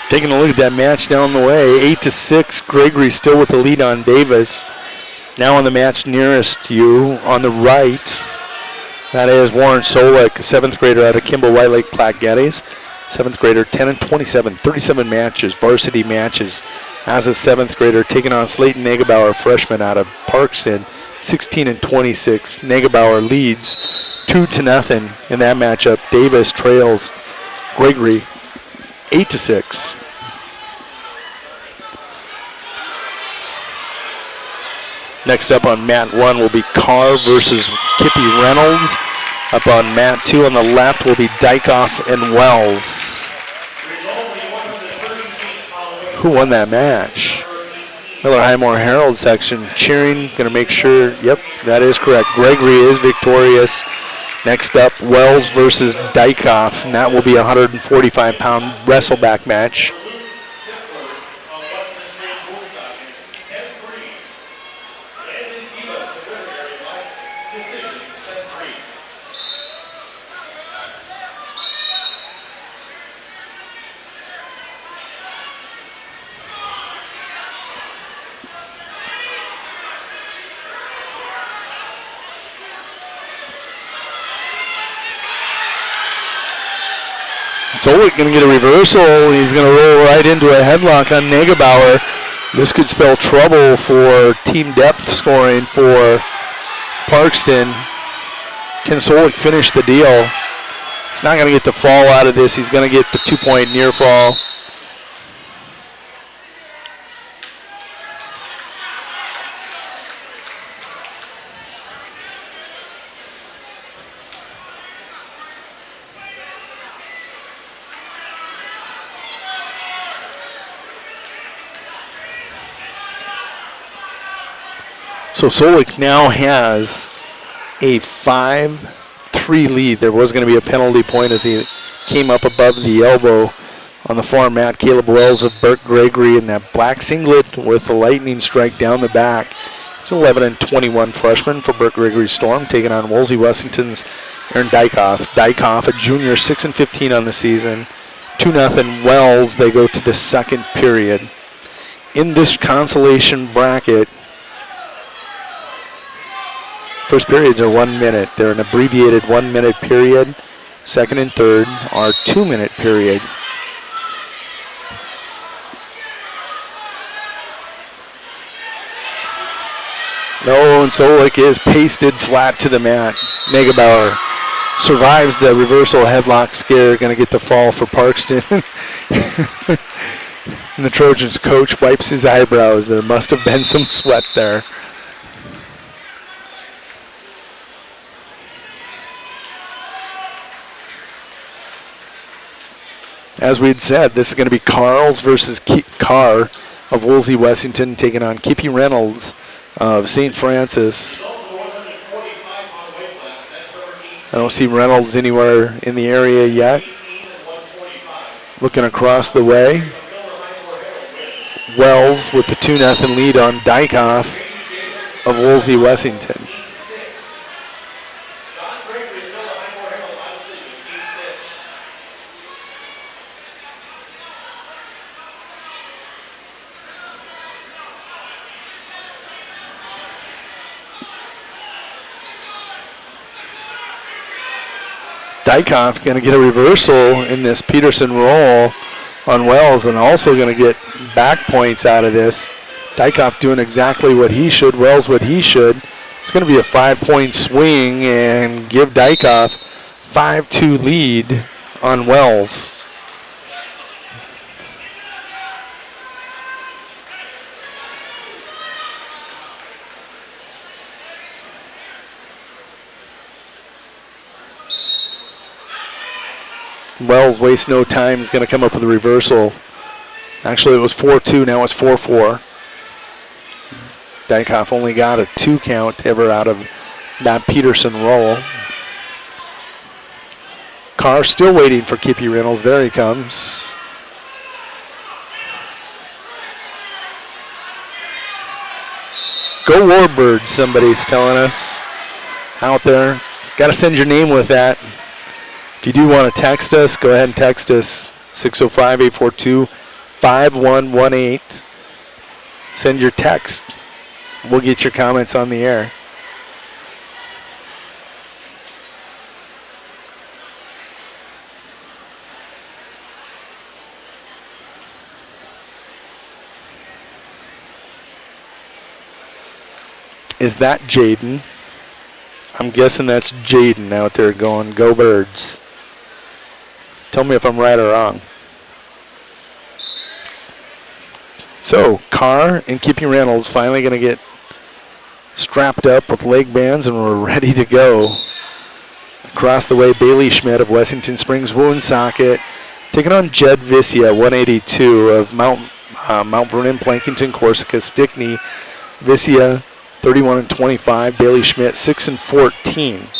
Taking a look at that match down the way, 8-6. Gregory still with the lead on Davis. Now on the match nearest you on the right, that is Warren Solik, a 7th grader out of Kimball White Lake Platte Geddes. 7th grader, 10-27, 37 matches, varsity matches as a 7th grader, taking on Slayton Negebauer, freshman out of Parkston, 16-26. Negebauer leads 2-0 in that matchup. Davis trails Gregory 8-6. Next up on mat 1 will be Carr versus Kippy Reynolds. Up on mat 2 on the left will be Dykoff and Wells. Who won that match? Miller Highmore Herald section cheering, going to make sure, yep, that is correct. Gregory is victorious. Next up, Wells versus Dykoff, and that will be a 145-pound wrestleback match. Solik going to get a reversal. He's going to roll right into a headlock on Negebauer. This could spell trouble for team depth scoring for Parkston. Can Solik finish the deal? He's not going to get the fall out of this. He's going to get the 2-point near fall. So Solik now has a 5-3 lead. There was going to be a penalty point as he came up above the elbow on the far mat. Caleb Wells of Burt Gregory in that black singlet with the lightning strike down the back. He's 11-21 freshman for Burt Gregory Storm, taking on Wolsey Wessington's Aaron Dykoff. Dykoff, a junior, 6-15 on the season. 2-0 Wells. They go to the second period. In this consolation bracket, first periods are 1 minute. They're an abbreviated 1 minute period. Second and third are 2 minute periods. No, and Solik is pasted flat to the mat. Negebauer survives the reversal headlock scare. Going to get the fall for Parkston. And the Trojans coach wipes his eyebrows. There must have been some sweat there. As we'd said, this is going to be Carls versus Carr of Wolsey Wessington taking on Kippy Reynolds of St. Francis. I don't see Reynolds anywhere in the area yet. Looking across the way. Wells with the 2-0 lead on Dykoff of Wolsey Wessington. Dykoff going to get a reversal in this Peterson roll on Wells and also going to get back points out of this. Dykoff doing exactly what he should, Wells what he should. It's going to be a 5-point swing and give Dykoff 5-2 lead on Wells. Wells wastes no time. He's going to come up with a reversal. Actually, it was 4-2. Now it's 4-4. Dykoff only got a 2 count ever out of that Peterson roll. Carr still waiting for Kippy Reynolds. There he comes. Go Warbirds, somebody's telling us out there. Got to send your name with that. If you do want to text us, go ahead and text us, 605-842-5118. Send your text. We'll get your comments on the air. Is that Jaden? I'm guessing that's Jaden out there going, go Birds. Tell me if I'm right or wrong. So, Carr and Kippy Reynolds finally going to get strapped up with leg bands and we're ready to go. Across the way, Bailey Schmidt of Wessington Springs Woonsocket taking on Jed Vicia, 182 of Mount Vernon, Plankington, Corsica, Stickney. Vicia, 31-25. Bailey Schmidt, 6-14.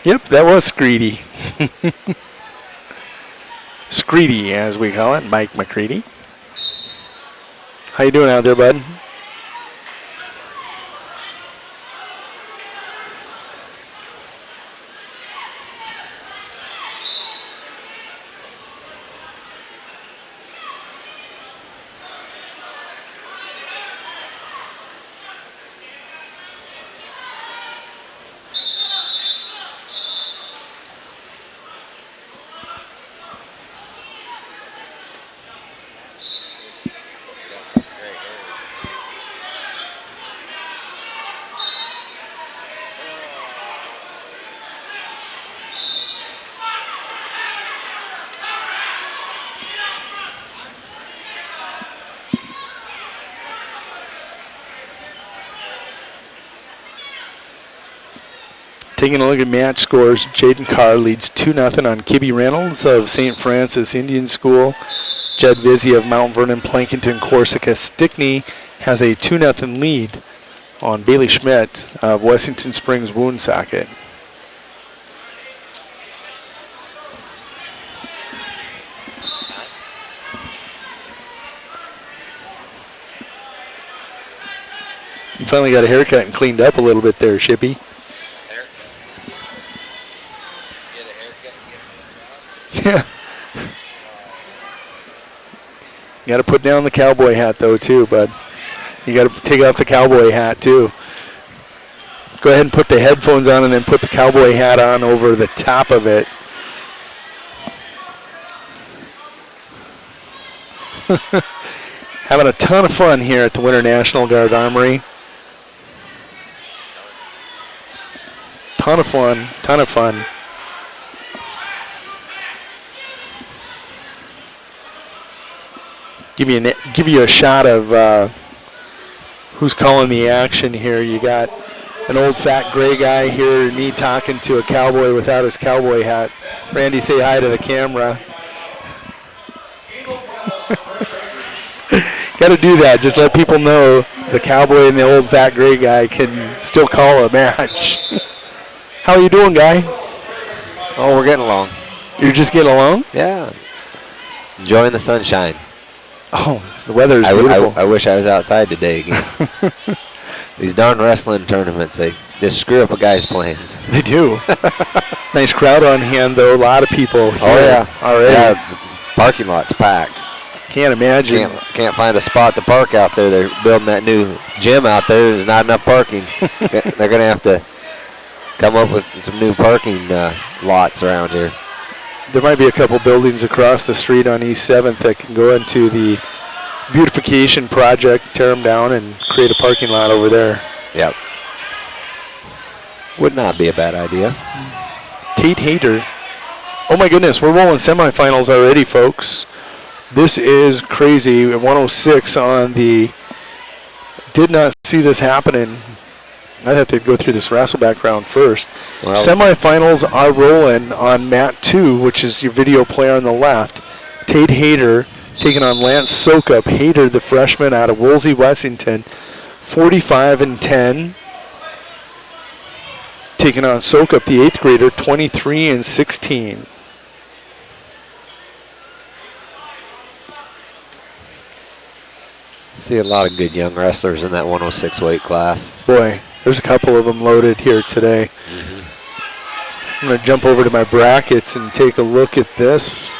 Yep, that was Screedy. Screedy, as we call it, Mike McCready. How you doing out there, bud? Taking a look at match scores, Jaden Carr leads 2-0 on Kibby Reynolds of St. Francis Indian School. Jed Vizzi of Mount Vernon, Plankinton, Corsica, Stickney has a 2-0 lead on Bailey Schmidt of Wessington Springs, Woonsocket. You finally got a haircut and cleaned up a little bit there, Shippy. Yeah. You got to put down the cowboy hat, though, too, bud. You got to take off the cowboy hat, too. Go ahead and put the headphones on and then put the cowboy hat on over the top of it. Having a ton of fun here at the Winter National Guard Armory. Ton of fun, ton of fun. Give you a shot of who's calling the action here. You got an old fat gray guy here, me talking to a cowboy without his cowboy hat. Randy, say hi to the camera. Got to do that. Just let people know the cowboy and the old fat gray guy can still call a match. How are you doing, guy? Oh, we're getting along. You're just getting along? Yeah. Enjoying the sunshine. Oh, the weather is beautiful. I wish I was outside today again. These darn wrestling tournaments, they just screw up a guy's plans. They do. Nice crowd on hand, though. A lot of people here already. Yeah, the parking lot's packed. Can't imagine. Can't find a spot to park out there. They're building that new gym out there. There's not enough parking. They're going to have to come up with some new parking lots around here. There might be a couple buildings across the street on East 7th that can go into the beautification project, tear them down, and create a parking lot over there. Yep. Would not be a bad idea. Tate Hayter. Oh my goodness, we're rolling semifinals already, folks. This is crazy. 106 on the. Did not see this happening. I'd have to go through this Wrestleback round first. Well, semifinals are rolling on mat 2, which is your video player on the left. Tate Hayter taking on Lance Sokup. Hayter, the freshman out of Woolsey, Wessington, 45-10. Taking on Sokup, the 8th grader, 23-16. See a lot of good young wrestlers in that 106 weight class. Boy, there's a couple of them loaded here today. I'm going to jump over to my brackets and take a look at this.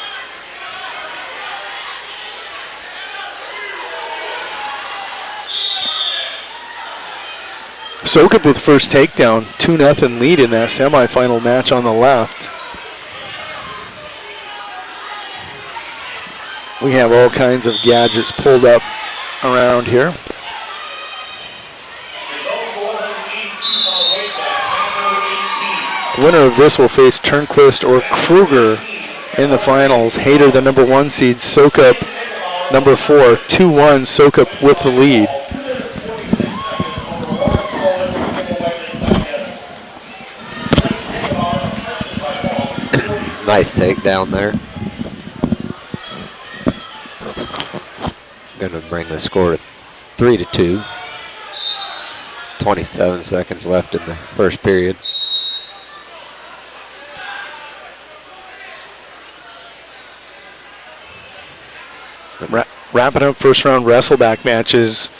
Sokup with first takedown, 2-0 lead in that semifinal match on the left. We have all kinds of gadgets pulled up around here. The winner of this will face Turnquist or Kruger in the finals. Hayter, the number 1 seed, Sokup, number 4, 2-1, Sokup with the lead. Nice takedown there. Going to bring the score to 3-2. 27 seconds left in the first period. Wrapping up first round Wrestleback matches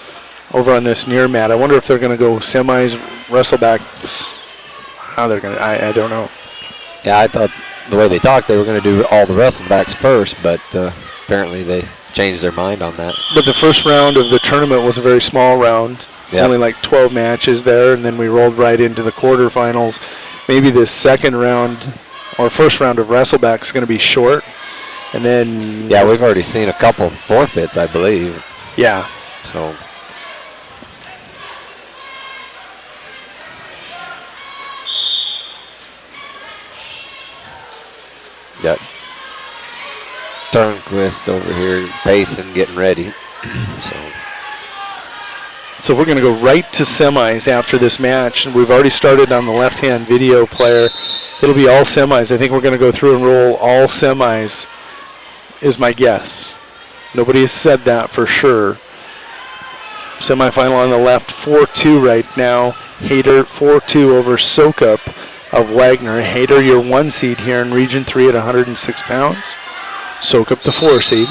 over on this near mat. I wonder if they're going to go semis, Wrestlebacks. How they're going to, I don't know. Yeah, I thought the way they talked, they were going to do all the Wrestlebacks first, but apparently they changed their mind on that. But the first round of the tournament was a very small round. Yep. Only like 12 matches there, and then we rolled right into the quarterfinals. Maybe this second round or first round of Wrestleback is going to be short. And then... Yeah, we've already seen a couple forfeits, I believe. Yeah. So... Got Turnquist over here pacing, getting ready. So So we're going to go right to semis after this match. We've already started on the left-hand video player. It'll be all semis. I think we're going to go through and roll all semis, is my guess. Nobody has said that for sure. Semifinal on the left, 4-2 right now. Hayter 4-2 over Sokup of Wagner. Hayter, your 1 seed here in Region 3 at 106 pounds. Sokup the 4 seed.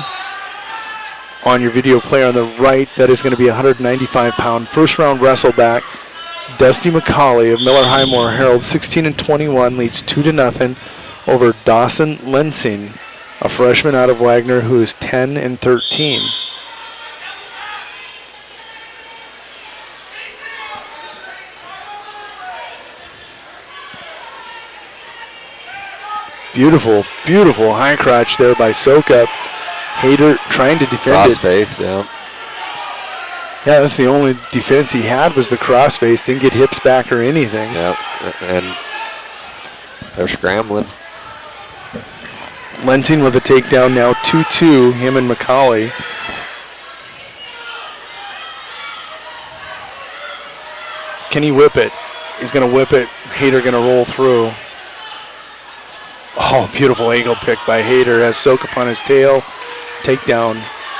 On your video player on the right, that is going to be 195-pound first round wrestleback. Dusty McCauley of Miller Highmore Herald, 16-21, leads 2-0 over Dawson Lensing, a freshman out of Wagner who is 10-13. Beautiful, beautiful high crotch there by Sokup. Hayter trying to defend it. Crossface, yeah. Yeah, that's the only defense he had was the crossface. Didn't get hips back or anything. Yep, and they're scrambling. Lensing with a takedown now, 2-2, him and McCauley. Can he whip it? He's going to whip it. Hayter going to roll through. Oh, beautiful angle pick by Hayter. Has Sokup on his tail. Takedown.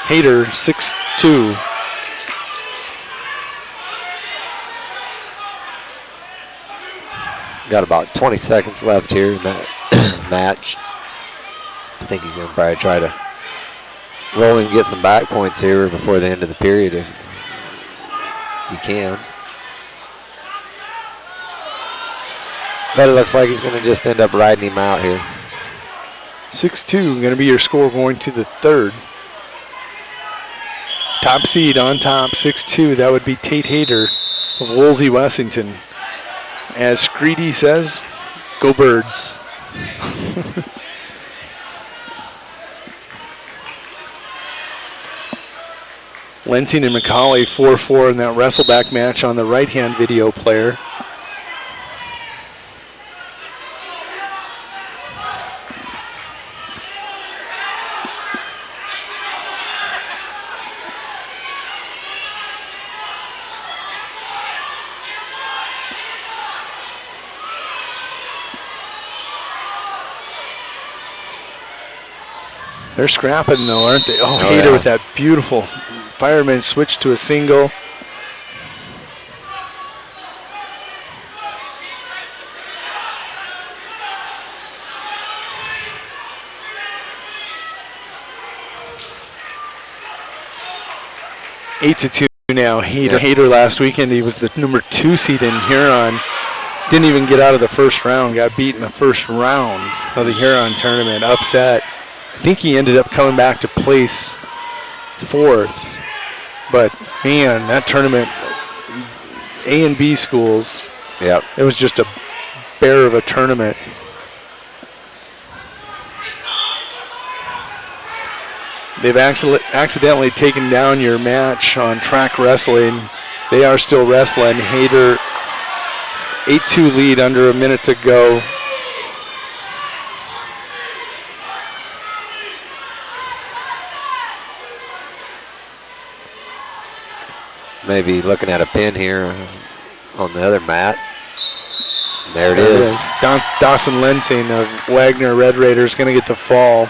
Hayter, 6-2. Got about 20 seconds left here in that match. I think he's going to probably try to roll and get some back points here before the end of the period if he can. But it looks like he's going to just end up riding him out here. 6-2, going to be your score going to the third. Top seed on top, 6-2. That would be Tate Hayter of Woolsey, Wessington. As Screedy says, go Birds. Lensing and McCauley 4-4 in that wrestleback match on the right-hand video player. They're scrapping though, aren't they? Oh, Hayter with that beautiful fireman switch to a single. Eight to 2 now. Hayter last weekend, he was the number 2 seed in Huron. Didn't even get out of the first round. Got beat in the first round of the Huron tournament. Upset. I think he ended up coming back to place 4th. But, man, that tournament, A and B schools, yep, it was just a bear of a tournament. They've accidentally taken down your match on track wrestling. They are still wrestling. Hayter, 8-2 lead, under a minute to go. Maybe looking at a pin here on the other mat. There it is. Dawson Lensing of Wagner Red Raiders going to get the fall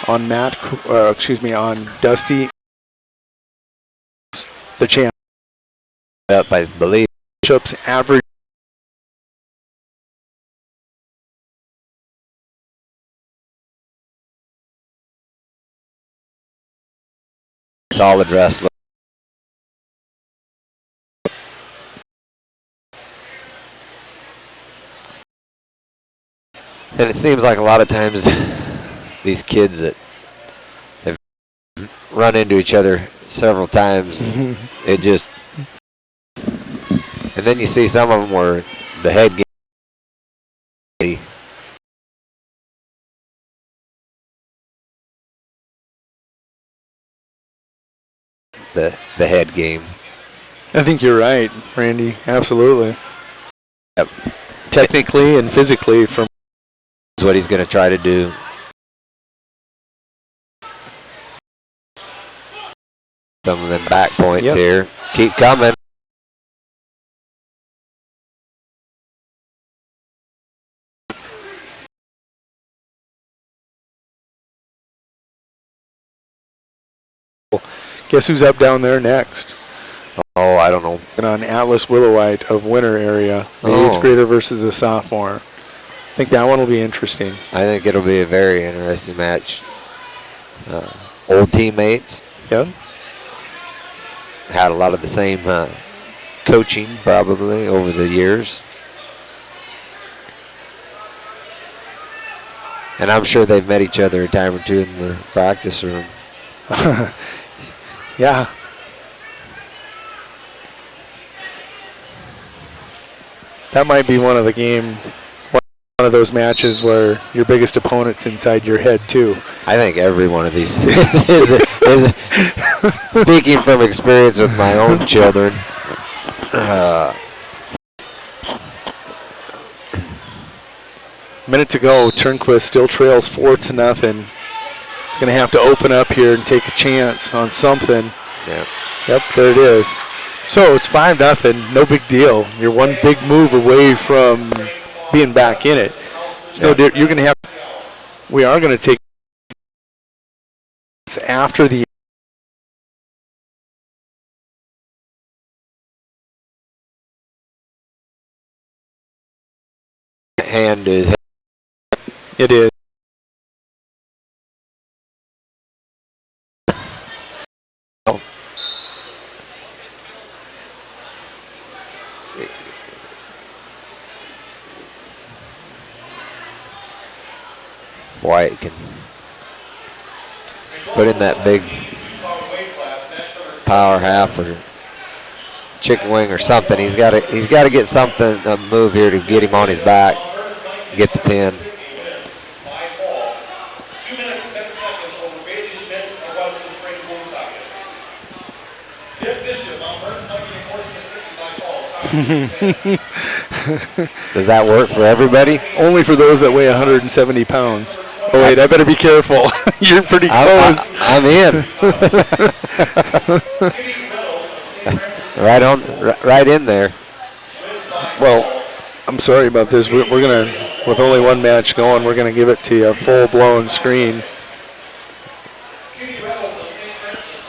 on on Dusty, the champ. Yep, I believe. Bishop's average. Solid wrestler. And it seems like a lot of times these kids that have run into each other several times, it just, and then you see some of them where the head game, the head game. I think you're right, Randy. Absolutely. Yep. Technically and physically from what he's going to try to do. Some of them back points here. Keep coming. Guess who's up down there next? Oh, I don't know. And on Atlas Willowite of Winter area, the 8th grader versus the sophomore. I think that one will be interesting. I think it'll be a very interesting match. Old teammates. Yep. Had a lot of the same coaching probably over the years. And I'm sure they've met each other a time or two in the practice room. Yeah. That might be one of those matches where your biggest opponent's inside your head too. I think every one of these is speaking from experience with my own children. Minute to go. Turnquist still trails 4-0. He's going to have to open up here and take a chance on something. Yep. Yep, there it is. So it's 5-0. No big deal. You're one big move away from being back in it. It's no you're going to have. We are going to take after the. Hand is. It is. Oh. Wyatt can put in that big power half or chicken wing or something. He's got to get something, a move here to get him on his back, get the pin. Does that work for everybody? Only for those that weigh 170 pounds. Oh wait, I better be careful. You're pretty close. I'm in. right in there. Well, I'm sorry about this. We're gonna, with only one match going, we're gonna give it to you a full-blown screen.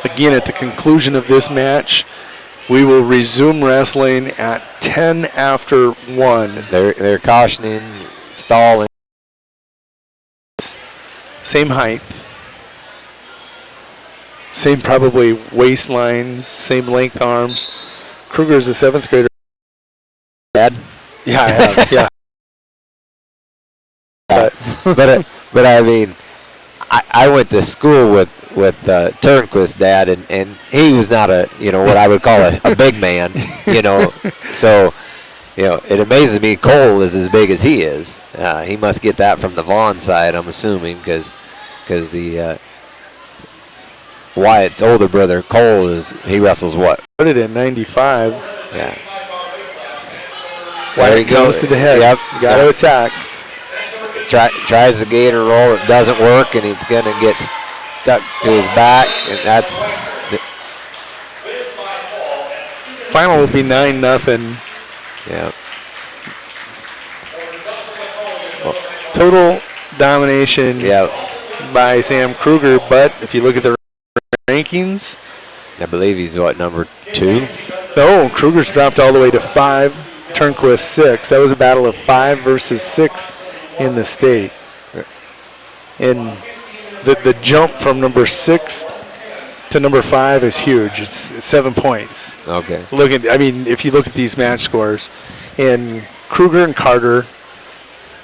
Again, at the conclusion of this match, we will resume wrestling at 10 after 1. They're cautioning, stalling. Same height. Same probably waistlines, same length arms. Kruger's a 7th grader. Dad? Yeah, I have, yeah. But I mean, I went to school with Turnquist's dad, and he was not what I would call a big man, So, it amazes me Cole is as big as he is. He must get that from the Vaughn side, I'm assuming, because the Wyatt's older brother Cole he wrestles what? Put it in 95. Yeah. Wyatt goes to the head. Yep. You got to attack. Tries the gator roll. It doesn't work, and he's going to get stuck to his back, and that's final will be 9-0. Yeah. Total domination by Sam Kruger, but if you look at the rankings, I believe he's number 2? No, Kruger's dropped all the way to 5, Turnquist 6. That was a battle of 5 versus 6 in the state. And the jump from number 6 to number 5 is huge. It's 7 points. Okay. If you look at these match scores, and Kruger and Carter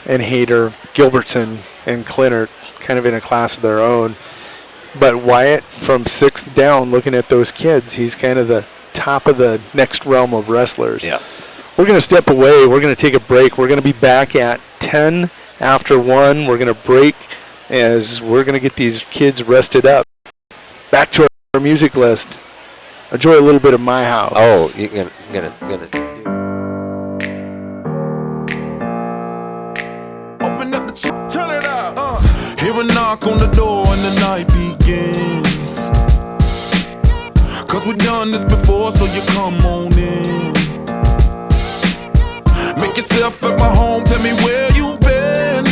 and Hayter, Gilbertson and Clinert kind of in a class of their own. But Wyatt from 6th down, looking at those kids, he's kind of the top of the next realm of wrestlers. Yeah. We're going to step away. We're going to take a break. We're going to be back at 10 after 1. We're going to break as we're going to get these kids rested up. Back to our music list. Enjoy a little bit of My House. Oh, you're gonna. Open up the turn it up. Hear a knock on the door and the night begins. 'Cause we've done this before, so you come on in. Make yourself at my home, tell me where you been.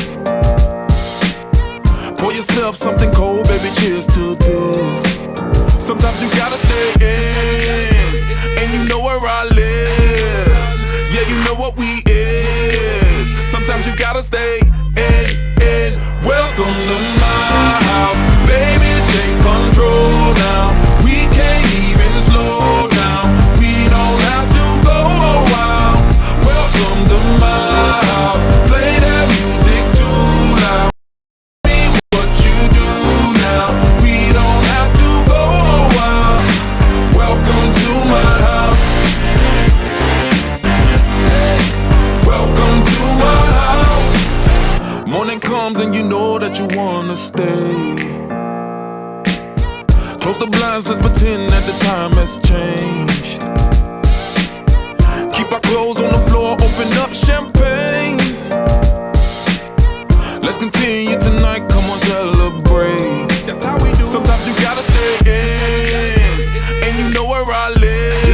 Pour yourself something cold, baby, cheers to this. Sometimes you gotta stay in, and you know where I live. Yeah, you know what we is. Sometimes you gotta stay in. Welcome to my house, baby, take control now. We can't even slow down. We don't have to go a while. Welcome to my house, play that music too loud. What you do now, we don't have to go a while. Welcome to my house. Welcome to my house. Morning comes and you know that you wanna stay. Close the blinds, let's pretend that the time has changed. Keep our clothes on the floor, open up champagne. Let's continue tonight, come on, celebrate. That's how we do. Sometimes you gotta stay in, and you know where I live.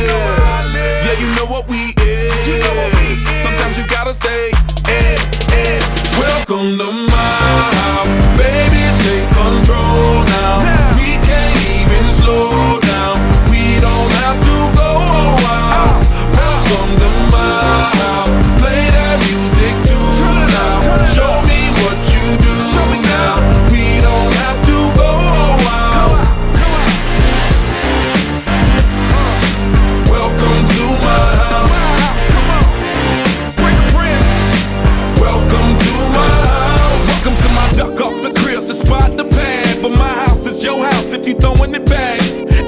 Yeah, you know what we is. Sometimes you gotta stay in. Welcome to my house, baby, take control now. We can't even slow down. We don't have to go a while. Welcome to my house, play that music too loud. Show me what you do now. We don't have to go a while. Welcome to my house. Welcome to my house. Welcome to my duck off the crib, the spot, the pad. But my house is your house if you throwing it back.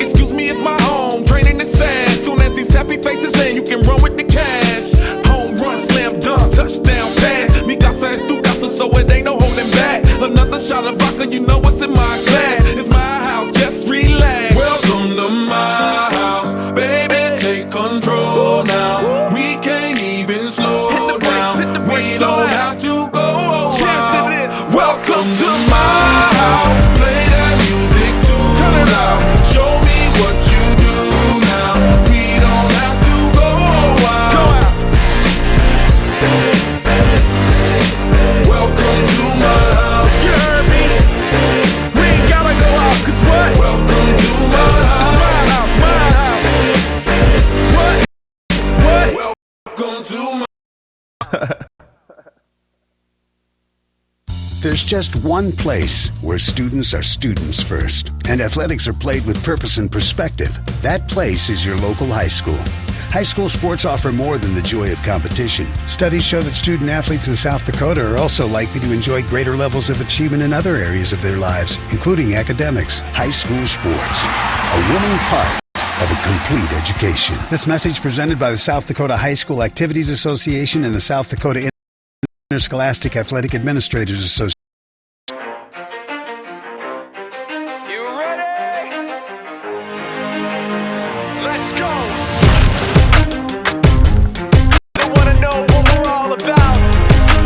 Excuse me if my home draining is sad. Soon as these happy faces land, you can run with the cash. Home run, slam dunk, touchdown pass. Mi casa es tu casa, so it ain't no holding back. Another shot of vodka, you know what's in my glass. It's my house, just relax. Welcome to my house, baby, take control now. We can't even slow down. We don't have to go a while. Welcome to my house, play that music too loud. Show me what you do now. We don't have to go a while. Welcome to my house. You heard me? We ain't gotta go out, 'cause what? Welcome to my house. It's my house, my house. What? Welcome to my There's just one place where students are students first, and athletics are played with purpose and perspective. That place is your local high school. High school sports offer more than the joy of competition. Studies show that student athletes in South Dakota are also likely to enjoy greater levels of achievement in other areas of their lives, including academics. High school sports, a winning part of a complete education. This message presented by the South Dakota High School Activities Association and the South Dakota Interscholastic Athletic Administrators Association. You ready? Let's go. They wanna know what we're all about.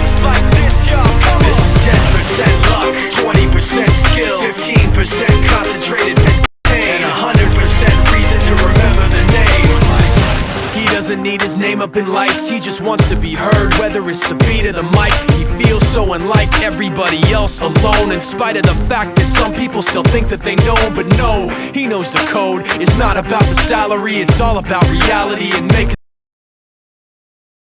It's like this, y'all. Come on. This is 10% luck, 20% skill, 15% concentrated pain, 100% reason to remember the name. He doesn't need his name up in lights, he just wants to be heard, whether it's the beat of the mic. He feels so unlike everybody else, alone, in spite of the fact that some people still think that they know. But no, he knows the code. It's not about the salary, it's all about reality and making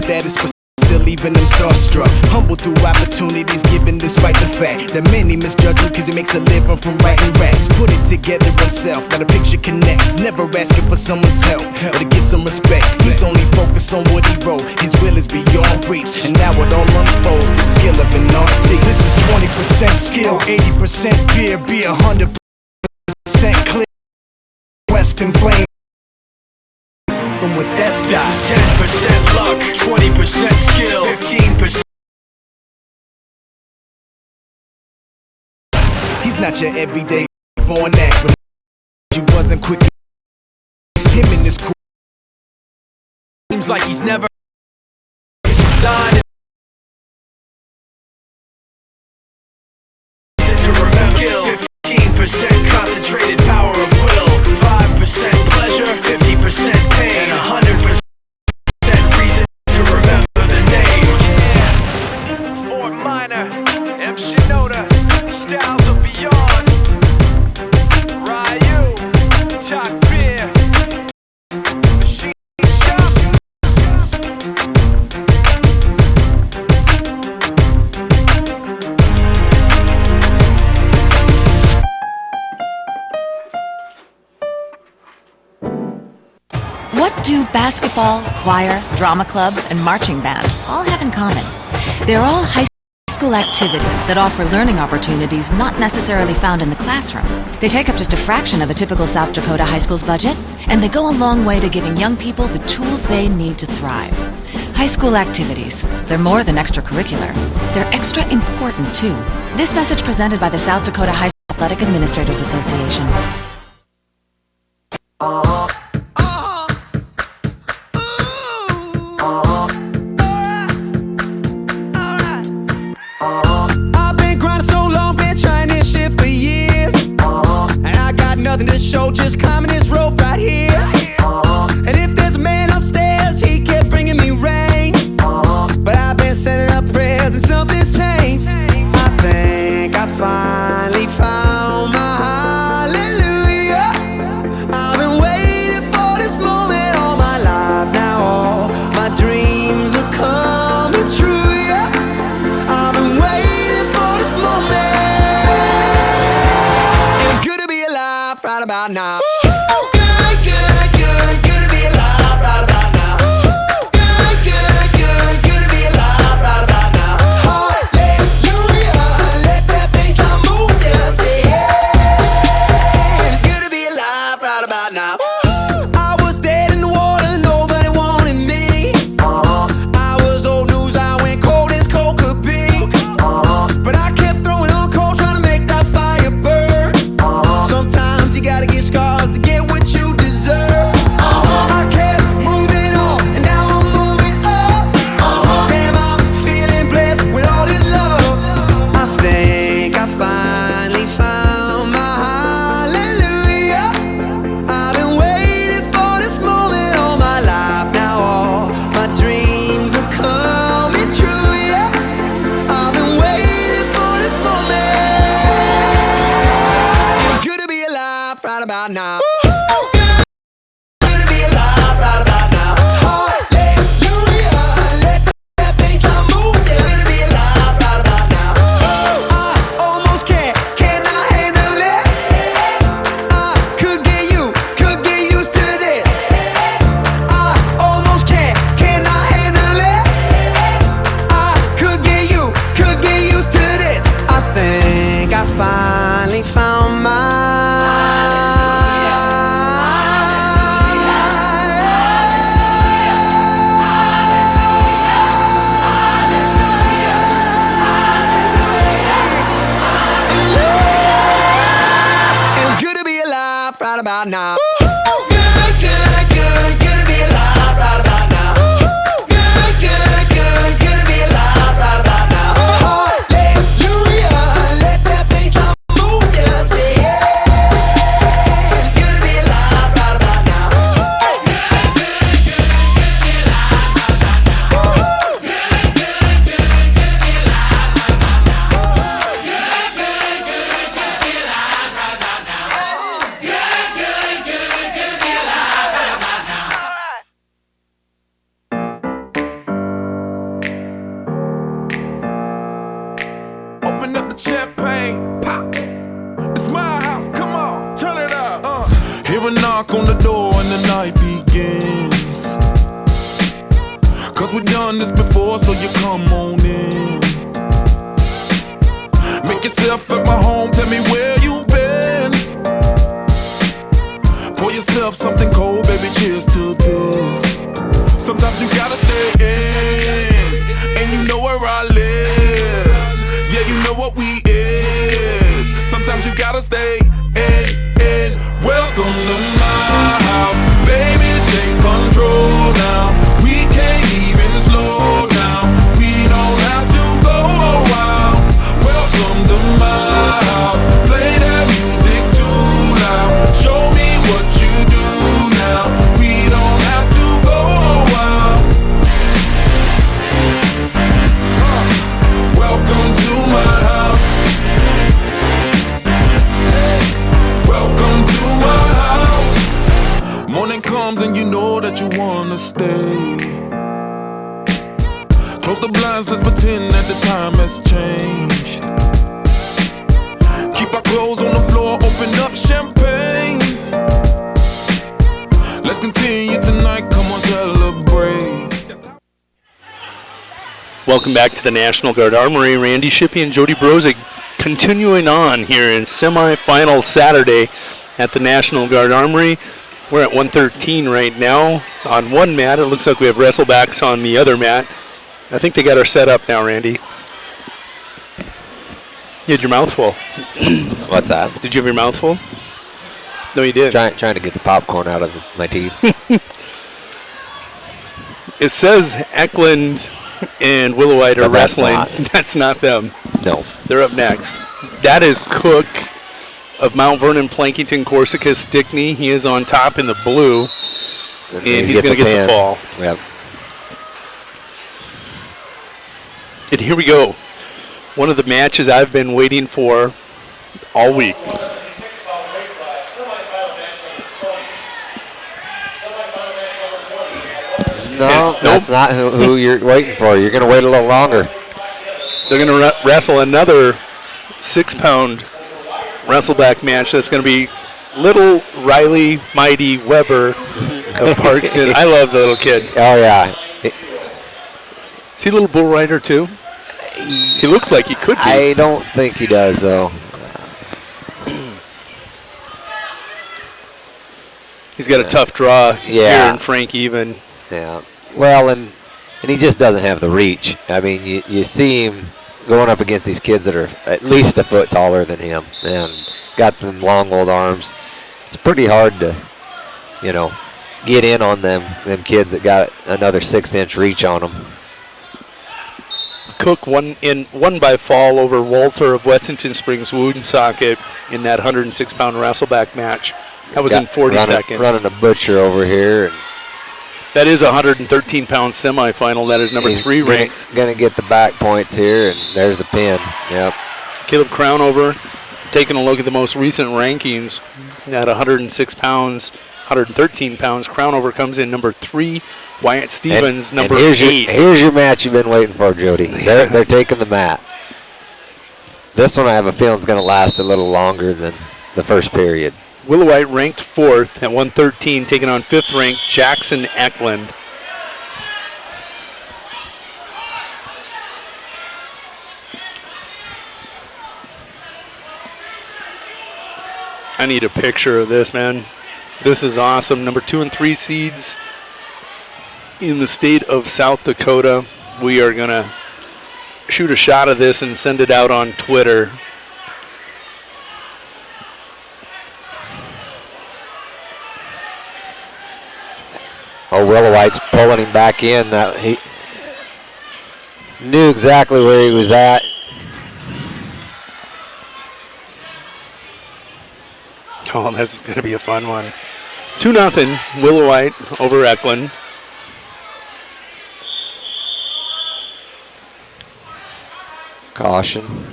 that is still leaving them starstruck. Humble through opportunities given despite the fact that many misjudge him cause he makes a living from writing raps. Put it together himself, got a picture connects. Never asking for someone's help or to get some respect. He's only focused on what he wrote. His will is beyond reach, and now it all unfolds. The skill of an artist. This is 20% skill, 80% beer, be 100% clear. Western flame. With that this is 10% luck, 20% skill, 15%. He's not your everyday foreign act, but he wasn't quick. Him in this crew. Seems like he's never designed to remember. Skill, 15% concentrated power of will, 5% pleasure, 50% pain, and 100% reason to remember the name. Fort Minor, M. Shinoda, Styles of Beyond, Ryu, do basketball, choir, drama club, and marching band all have in common? They're all high school activities that offer learning opportunities not necessarily found in the classroom. They take up just a fraction of a typical South Dakota high school's budget, and they go a long way to giving young people the tools they need to thrive. High school activities, they're more than extracurricular. They're extra important, too. This message presented by the South Dakota High School Athletic Administrators Association. I've been grinding so long, been trying this shit for years. And I got nothing to show, just climbing this rope right here. And if there's a man upstairs, he kept bringing me rain. But I've been sending up prayers and something's changed. I think I finally found my hallelujah. I've been waiting for this moment all my life now. All my dreams are coming true, yeah. I've been waiting for this moment. It's good to be alive right about now. Let's continue tonight, come on, celebrate. Welcome back to the National Guard Armory. Randy Shippey and Jody Brozick continuing on here in semifinal Saturday at the National Guard Armory. We're at 113 right now on one mat. It looks like we have Wrestlebacks on the other mat. I think they got our set up now, Randy. You had your mouth full. What's that? Did you have your mouth full? No, you did. Trying to get the popcorn out of my teeth. It says Eklund and Willowite are wrestling. That's not them. No. They're up next. That is Cook of Mount Vernon, Plankington, Corsica, Stickney. He is on top in the blue. And he's going to get the fall. Yep. And here we go. One of the matches I've been waiting for all week. No, that's not who you're waiting for. You're going to wait a little longer. They're going to wrestle another 6-pound wrestleback match. That's going to be little Riley Mighty Weber of Parkston. I love the little kid. Oh, yeah. Is he a little bull rider, too? He looks like he could be. I don't think he does, though. He's got a tough draw here in Frank Even. Yeah. Well, and he just doesn't have the reach. I mean, you see him going up against these kids that are at least a foot taller than him and got them long old arms. It's pretty hard to, get in on them kids that got another 6-inch reach on them. Cook won by fall over Walter of Wessington Springs Woonsocket in that 106-pound wrestleback match. That was in 40 seconds. Running a butcher over here. And that is a 113-pound semifinal. That is number 3 ranked. Going to get the back points here, and there's the pin. Yep. Caleb Crownover taking a look at the most recent rankings at 106 pounds, 113 pounds. Crownover comes in number 3. Wyatt Stevens, number 8. Here's your match you've been waiting for, Jody. They're taking the mat. This one I have a feeling is going to last a little longer than the first period. Willowite ranked 4th at 113, taking on 5th ranked Jackson Eklund. I need a picture of this, man. This is awesome. Number 2 and 3 seeds in the state of South Dakota. We are going to shoot a shot of this and send it out on Twitter. Oh, Willowite's pulling him back in. He knew exactly where he was at. Oh, this is going to be a fun one. 2-0, Willowite over Eklund. Caution.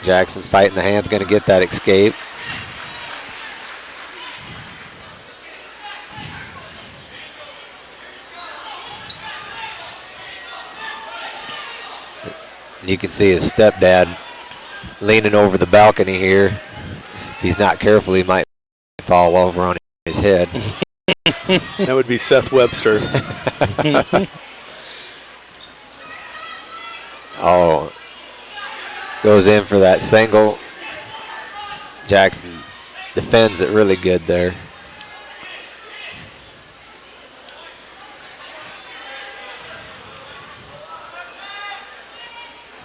Jackson's fighting the hands, going to get that escape. You can see his stepdad leaning over the balcony here. If he's not careful, he might fall over on his head. That would be Seth Webster. Oh, goes in for that single. Jackson defends it really good there.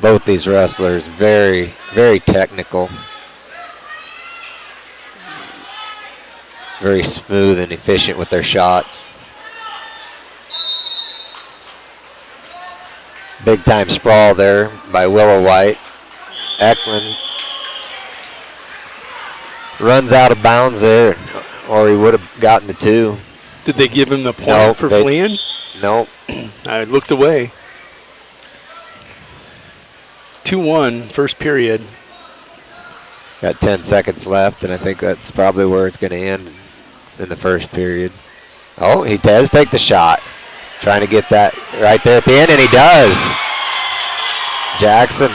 Both these wrestlers very, very technical. Very smooth and efficient with their shots. Big time sprawl there by Willowite. Eklund runs out of bounds there, or he would have gotten the 2. Did they give him the point for fleeing? Nope. I looked away. 2-1, first period. Got 10 seconds left, and I think that's probably where it's going to end in the first period. Oh, he does take the shot. Trying to get that right there at the end, and he does. Jackson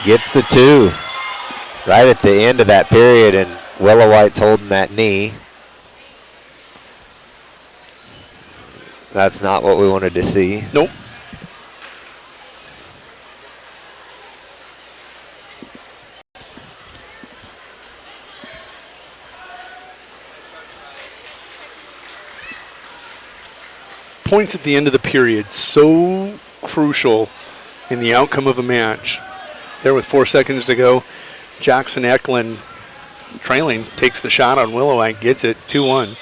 Gets the 2 right at the end of that period, and Willow White's holding that knee. That's not what we wanted to see. Nope. Points at the end of the period, so crucial in the outcome of a match. There with 4 seconds to go, Jackson Eklund trailing, takes the shot on Willowite, gets it, 2-1.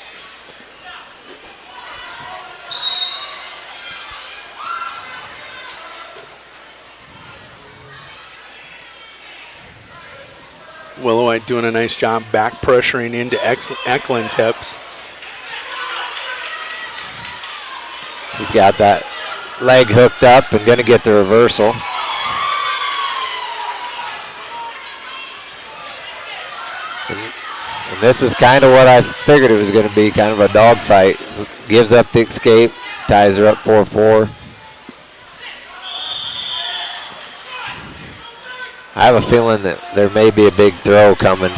Willowite doing a nice job back pressuring into Eklund's hips. He's got that leg hooked up and going to get the reversal. And this is kind of what I figured it was going to be, kind of a dogfight. Gives up the escape, ties her up 4-4. I have a feeling that there may be a big throw coming.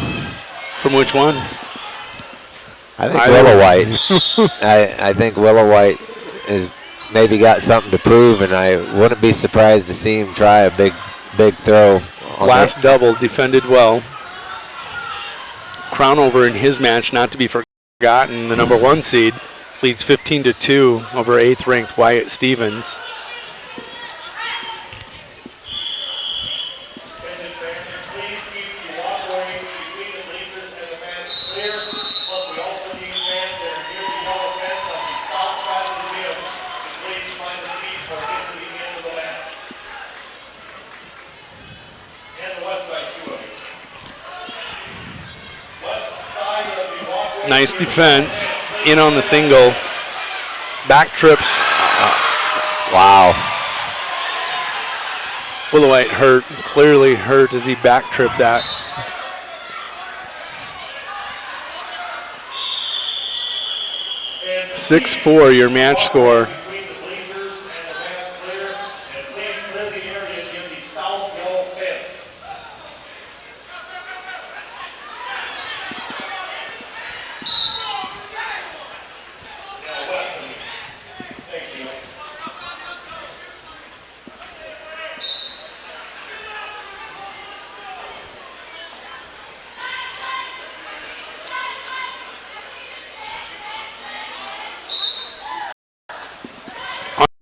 From which one? I think Willowite. I think Willowite has maybe got something to prove, and I wouldn't be surprised to see him try a big throw. Last double defended well. Crown over in his match, not to be forgotten. The number 1 seed leads 15-2 over 8th ranked Wyatt Stevens. Nice defense, in on the single, back trips. Wow. Willowite hurt, clearly hurt as he back tripped that. – 6-4 your match score.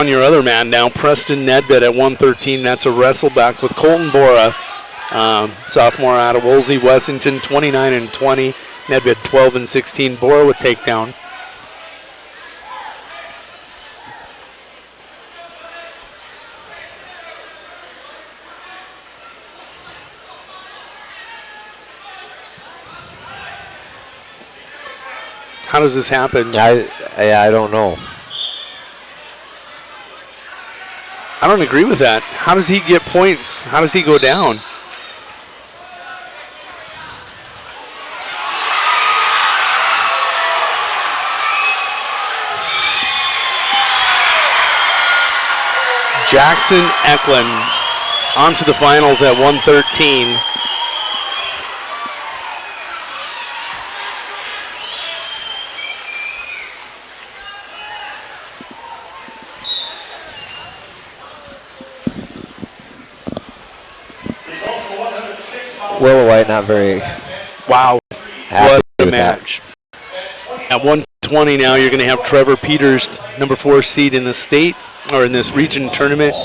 On your other man now, Preston Nedved at 113. That's a wrestleback with Colton Bora, sophomore out of Woolsey, Wessington, 29-20. Nedved 12-16. Bora with takedown. How does this happen? I don't know. I don't agree with that. How does he get points? How does he go down? Jackson Eklund on to the finals at 113. Willowite not very happy with the that. match. At 120 now, you're going to have Trevor Peters, number 4 seed in the state or in this region tournament,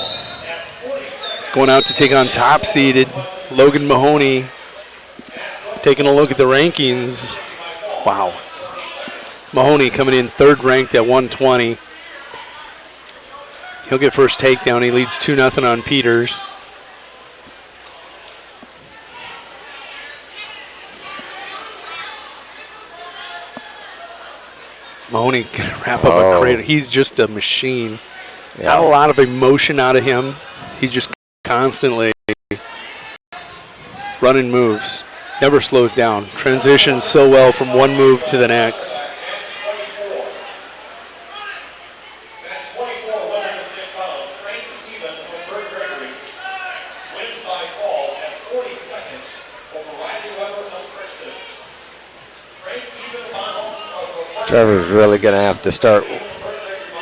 going out to take on top seeded Logan Mahoney. Taking a look at the rankings, wow. Mahoney coming in 3rd ranked at 120. He'll get first takedown. He leads 2-0 on Peters. Mahoney can wrap up a cradle. He's just a machine. Yeah. Not a lot of emotion out of him. He's just constantly running moves. Never slows down. Transitions so well from one move to the next. Trevor's really going to have to start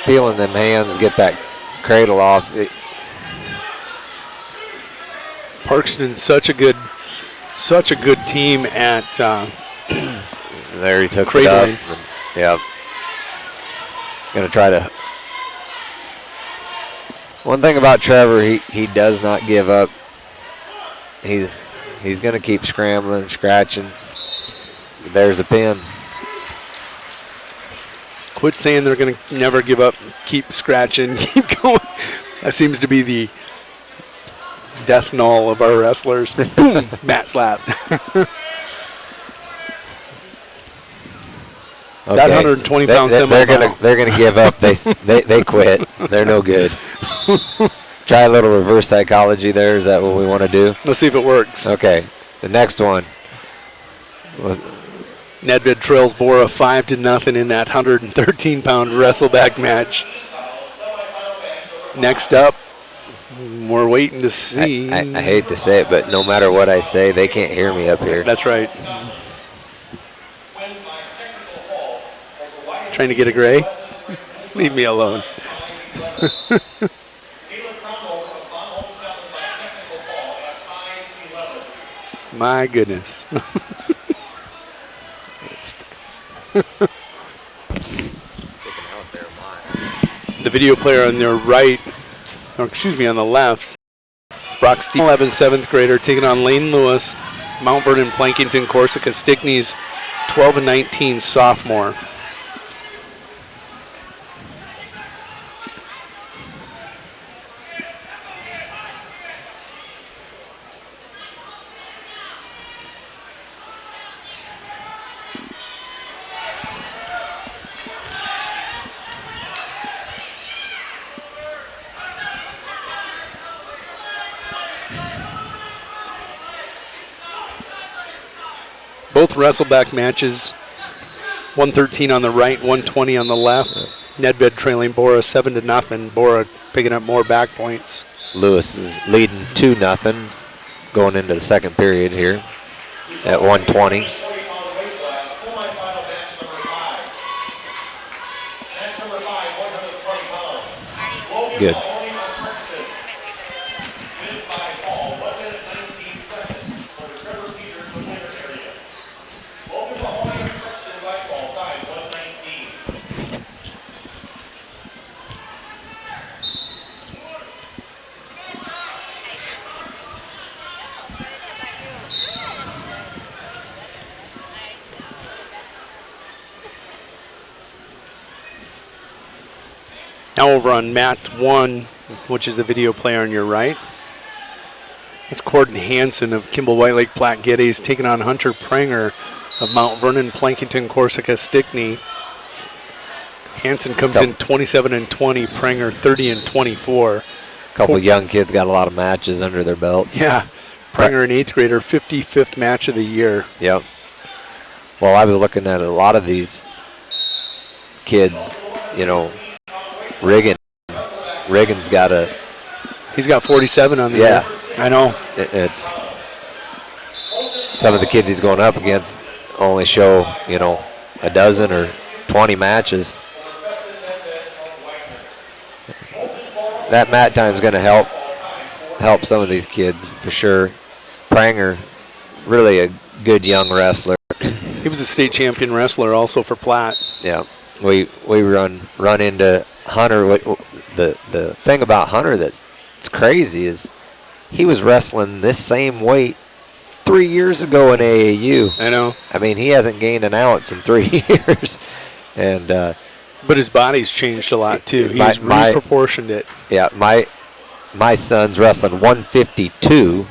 peeling them hands, get that cradle off. Parkston's such a good team at there he took cradling. it up. Yep. Going to try to. One thing about Trevor, he does not give up. He's going to keep scrambling, scratching. There's a pin. Quit saying they're going to never give up. Keep scratching. Keep going. That seems to be the death knell of our wrestlers. Boom! Mat slap. Okay. That 120-pound semifinal. They're gonna give up. They quit. They're no good. Try a little reverse psychology there. Is that what we want to do? Let's see if it works. Okay. The next one. Nedved trails Bora 5-0 in that 113-pound wrestleback match. Next up, we're waiting to see. I hate to say it, but no matter what I say, they can't hear me up here. That's right. Trying to get a gray? Leave me alone. My goodness. The video player on their right, or excuse me, on the left, Brock Steve, 11th, 7th grader, taking on Lane Lewis, Mount Vernon, Plankington, Corsica, Stickney's 12 and 19 sophomore. Both wrestleback matches, 113 on the right, 120 on the left. Nedved trailing Bora 7-0. Bora picking up more back points. Lewis is leading 2-0 going into the second period here at 120. Good. Now over on mat 1, which is the video player on your right. That's Corden Hansen of Kimball White Lake Platte Geddes taking on Hunter Pranger of Mount Vernon, Plankington, Corsica, Stickney. Hansen comes in 27-20, Pranger 30-24. A couple young kids got a lot of matches under their belts. Yeah, Pranger, an 8th grader, 55th match of the year. Yep. Well, I was looking at a lot of these kids, you know, Riggins got a... He's got 47 on the year. I know. It's... Some of the kids he's going up against only show, you know, a dozen or 20 matches. That mat time is going to help some of these kids for sure. Pranger, really a good young wrestler. He was a state champion wrestler also for Platte. Yeah, we run into Hunter. The thing about Hunter that's crazy is he was wrestling this same weight 3 years ago in AAU. I know. I mean, he hasn't gained an ounce in 3 years, and but his body's changed a lot too. He's reproportioned it. Yeah, my son's wrestling 152,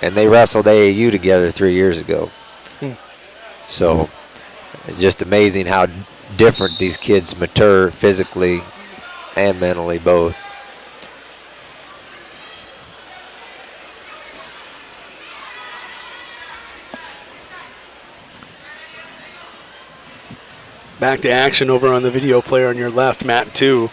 and they wrestled AAU together 3 years ago. So, just amazing how different these kids mature physically and mentally both. Back to action over on the video player on your left, mat 2.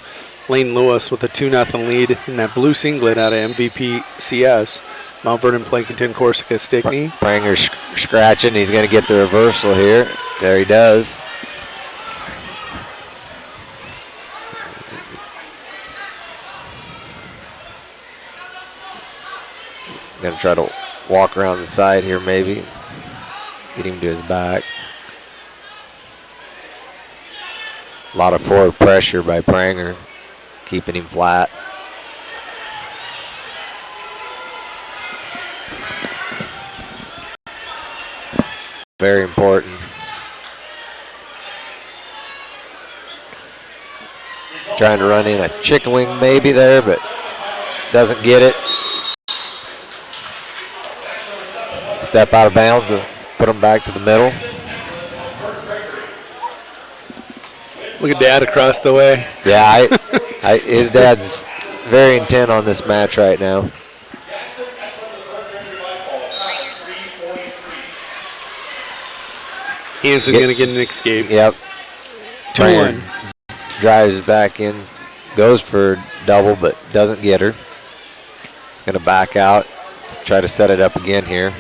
Lane Lewis with a 2-0 lead in that blue singlet out of MVP CS. Mount Vernon, Plankington, Corsica, Stickney. Pranger's scratching. He's going to get the reversal here. There he does. Gonna try to walk around the side here maybe. Get him to his back. A lot of forward pressure by Pranger, keeping him flat. Very important. Trying to run in a chicken wing maybe there, but doesn't get it. Step out of bounds and put him back to the middle. Look at Dad across the way. Yeah, his dad's very intent on this match right now. Hansen's going to get an escape. Yep. 2-1. Drives back in, goes for double, but doesn't get her. Going to back out, try to set it up again here.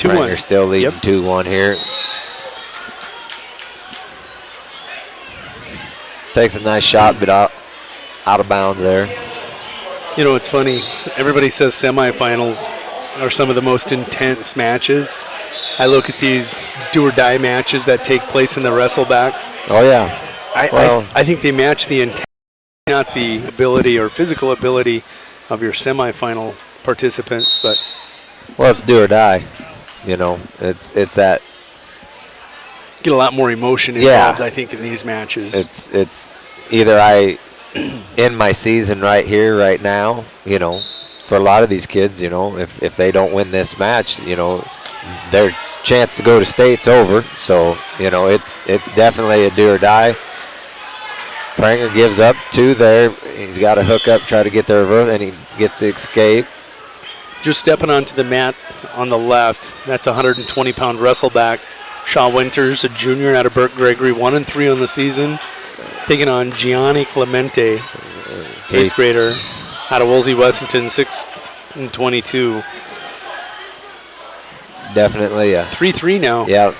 They're still leading 2-1 here. Takes a nice shot, but out of bounds there. You know, it's funny. Everybody says semifinals are some of the most intense matches. I look at these do-or-die matches that take place in the Wrestlebacks. Oh, yeah. I think they match the intent, not the ability or physical ability of your semifinal participants. But well, it's do or die. You know, it's that. Get a lot more emotion involved, I think, in these matches. It's either I end my season right here, right now. You know, for a lot of these kids, you know, if they don't win this match, you know, their chance to go to state's over. So, you know, it's definitely a do or die. Pranger gives up 2 there. He's got to hook up, try to get the reverse, and he gets the escape. Just stepping onto the mat on the left, that's a 120-pound wrestleback. Shaw Winters, a junior out of Burke Gregory, 1-3 on the season, taking on Gianni Clemente, 8th grader out of Woolsey Wessington, 6-22. Definitely a 3-3 now. Yeah.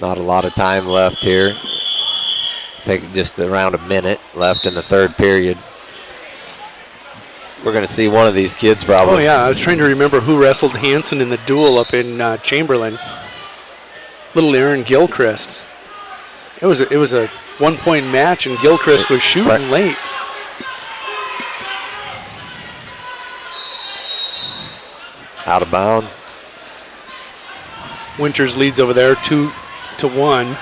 Not a lot of time left here. I think just around a minute left in the third period. We're going to see one of these kids probably. Oh, yeah. I was trying to remember who wrestled Hansen in the duel up in Chamberlain. Little Aaron Gilchrist. It was a one-point match, and Gilchrist was shooting late. Out of bounds. Winters leads over there 2-1.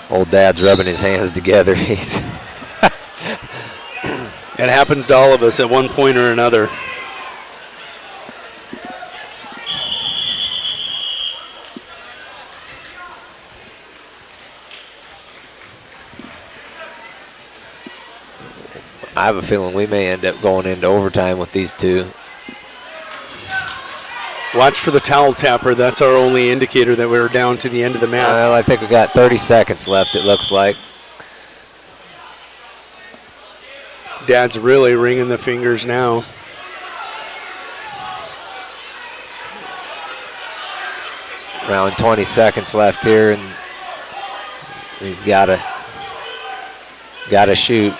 Old Dad's rubbing his hands together. It happens to all of us at one point or another. I have a feeling we may end up going into overtime with these two. Watch for the towel tapper. That's our only indicator that we're down to the end of the match. Well, I think we've got 30 seconds left, it looks like. Dad's really wringing the fingers now. Around 20 seconds left here, and he's got to shoot.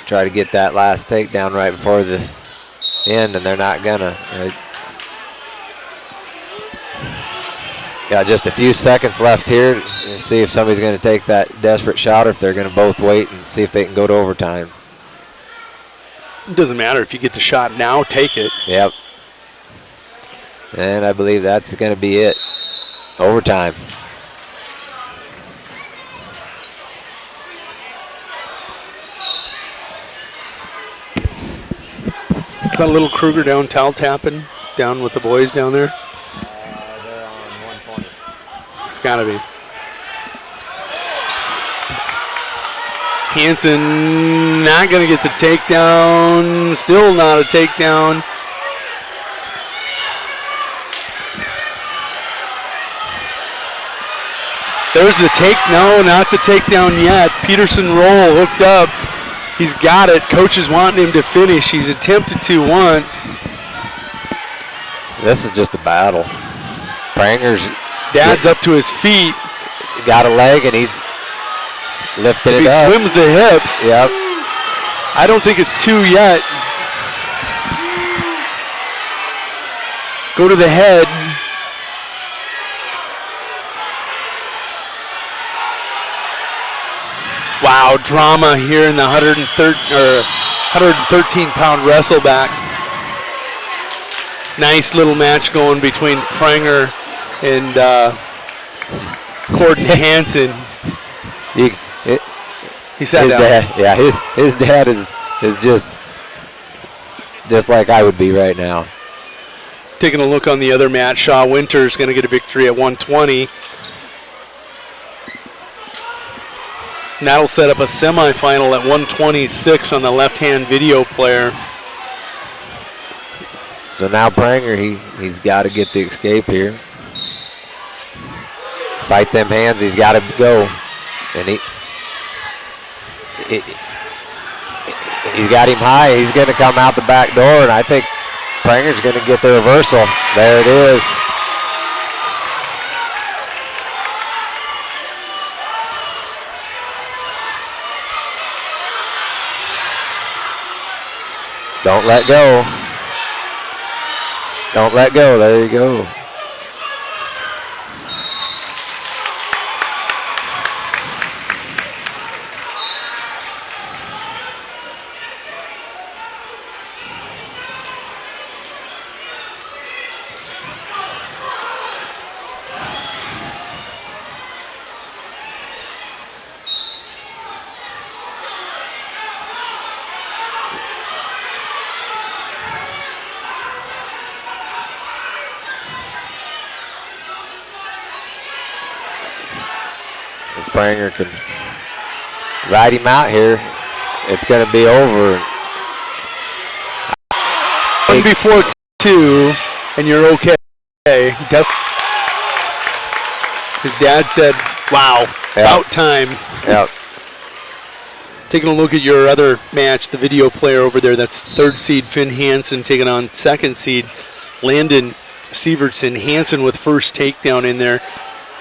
Try to get that last takedown right before the end, and they're not gonna. Got just a few seconds left here to see if somebody's going to take that desperate shot or if they're going to both wait and see if they can go to overtime. It doesn't matter if you get the shot now, take it. Yep. And I believe that's going to be it. Overtime. Is that little Kruger down towel tapping down with the boys down there? They're on 120. It's got to be. Hansen not going to get the takedown. Still not a takedown. There's the take. No, not the takedown yet. Peterson roll hooked up. He's got it. Coach is wanting him to finish. He's attempted to once. This is just a battle. Pranger's Dad's up to his feet. Got a leg and he's lifting it up. He swims the hips. Yep. I don't think it's 2 yet. Go to the head. Wow, drama here in the 113-pound wrestleback. Nice little match going between Pranger and Gordon Hansen. He sat down. His dad is just like I would be right now. Taking a look on the other match, Shaw Winters going to get a victory at 120. And that'll set up a semifinal at 126 on the left-hand video player. So now Pranger, he's got to get the escape here. Fight them hands, he's got to go. And he's got him high. He's going to come out the back door, and I think Pranger's going to get the reversal. There it is. Don't let go. Don't let go. There you go. Pranger can ride him out here, it's going to be over. 1 before 2, and you're okay. His dad said, wow, about time. Yep. Taking a look at your other match, the video player over there, that's 3rd seed Finn Hansen taking on 2nd seed Landon Sievertson. Hansen with first takedown in there.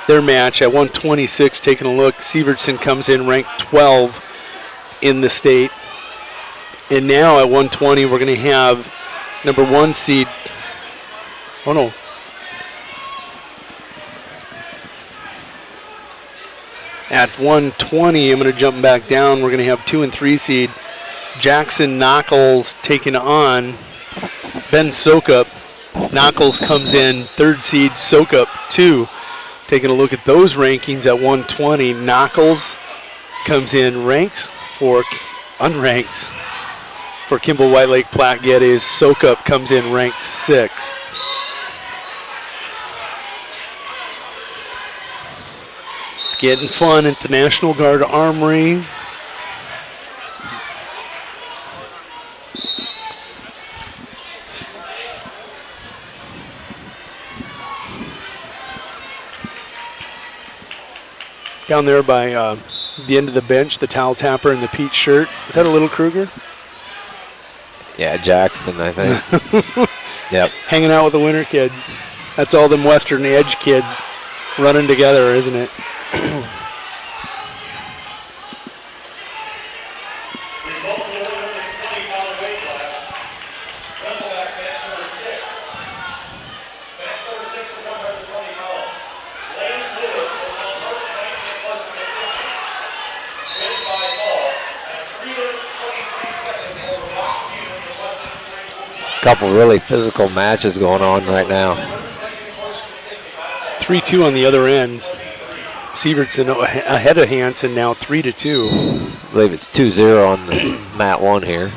Their match at 126, taking a look, Sievertson comes in ranked 12 in the state. And now at 120, we're going to have number 1 seed. Oh, no. At 120, I'm going to jump back down. We're going to have 2 and 3 seed Jackson Knuckles taking on Ben Sokup. Knuckles comes in 3rd seed, Sokup 2. Taking a look at those rankings at 120, Knuckles comes in ranked for unranked for Kimball White Lake Platte Geddes. Sokup comes in ranked 6th. It's getting fun at the National Guard Armory. Down there by the end of the bench, the towel tapper and the peach shirt. Is that a little Kruger? Yeah, Jackson, I think. Yep. Hanging out with the winter kids. That's all them Western Edge kids running together, isn't it? Couple really physical matches going on right now. 3-2 on the other end. Sievertson ahead of Hansen now, 3-2. I believe it's 2-0 on the mat 1 here.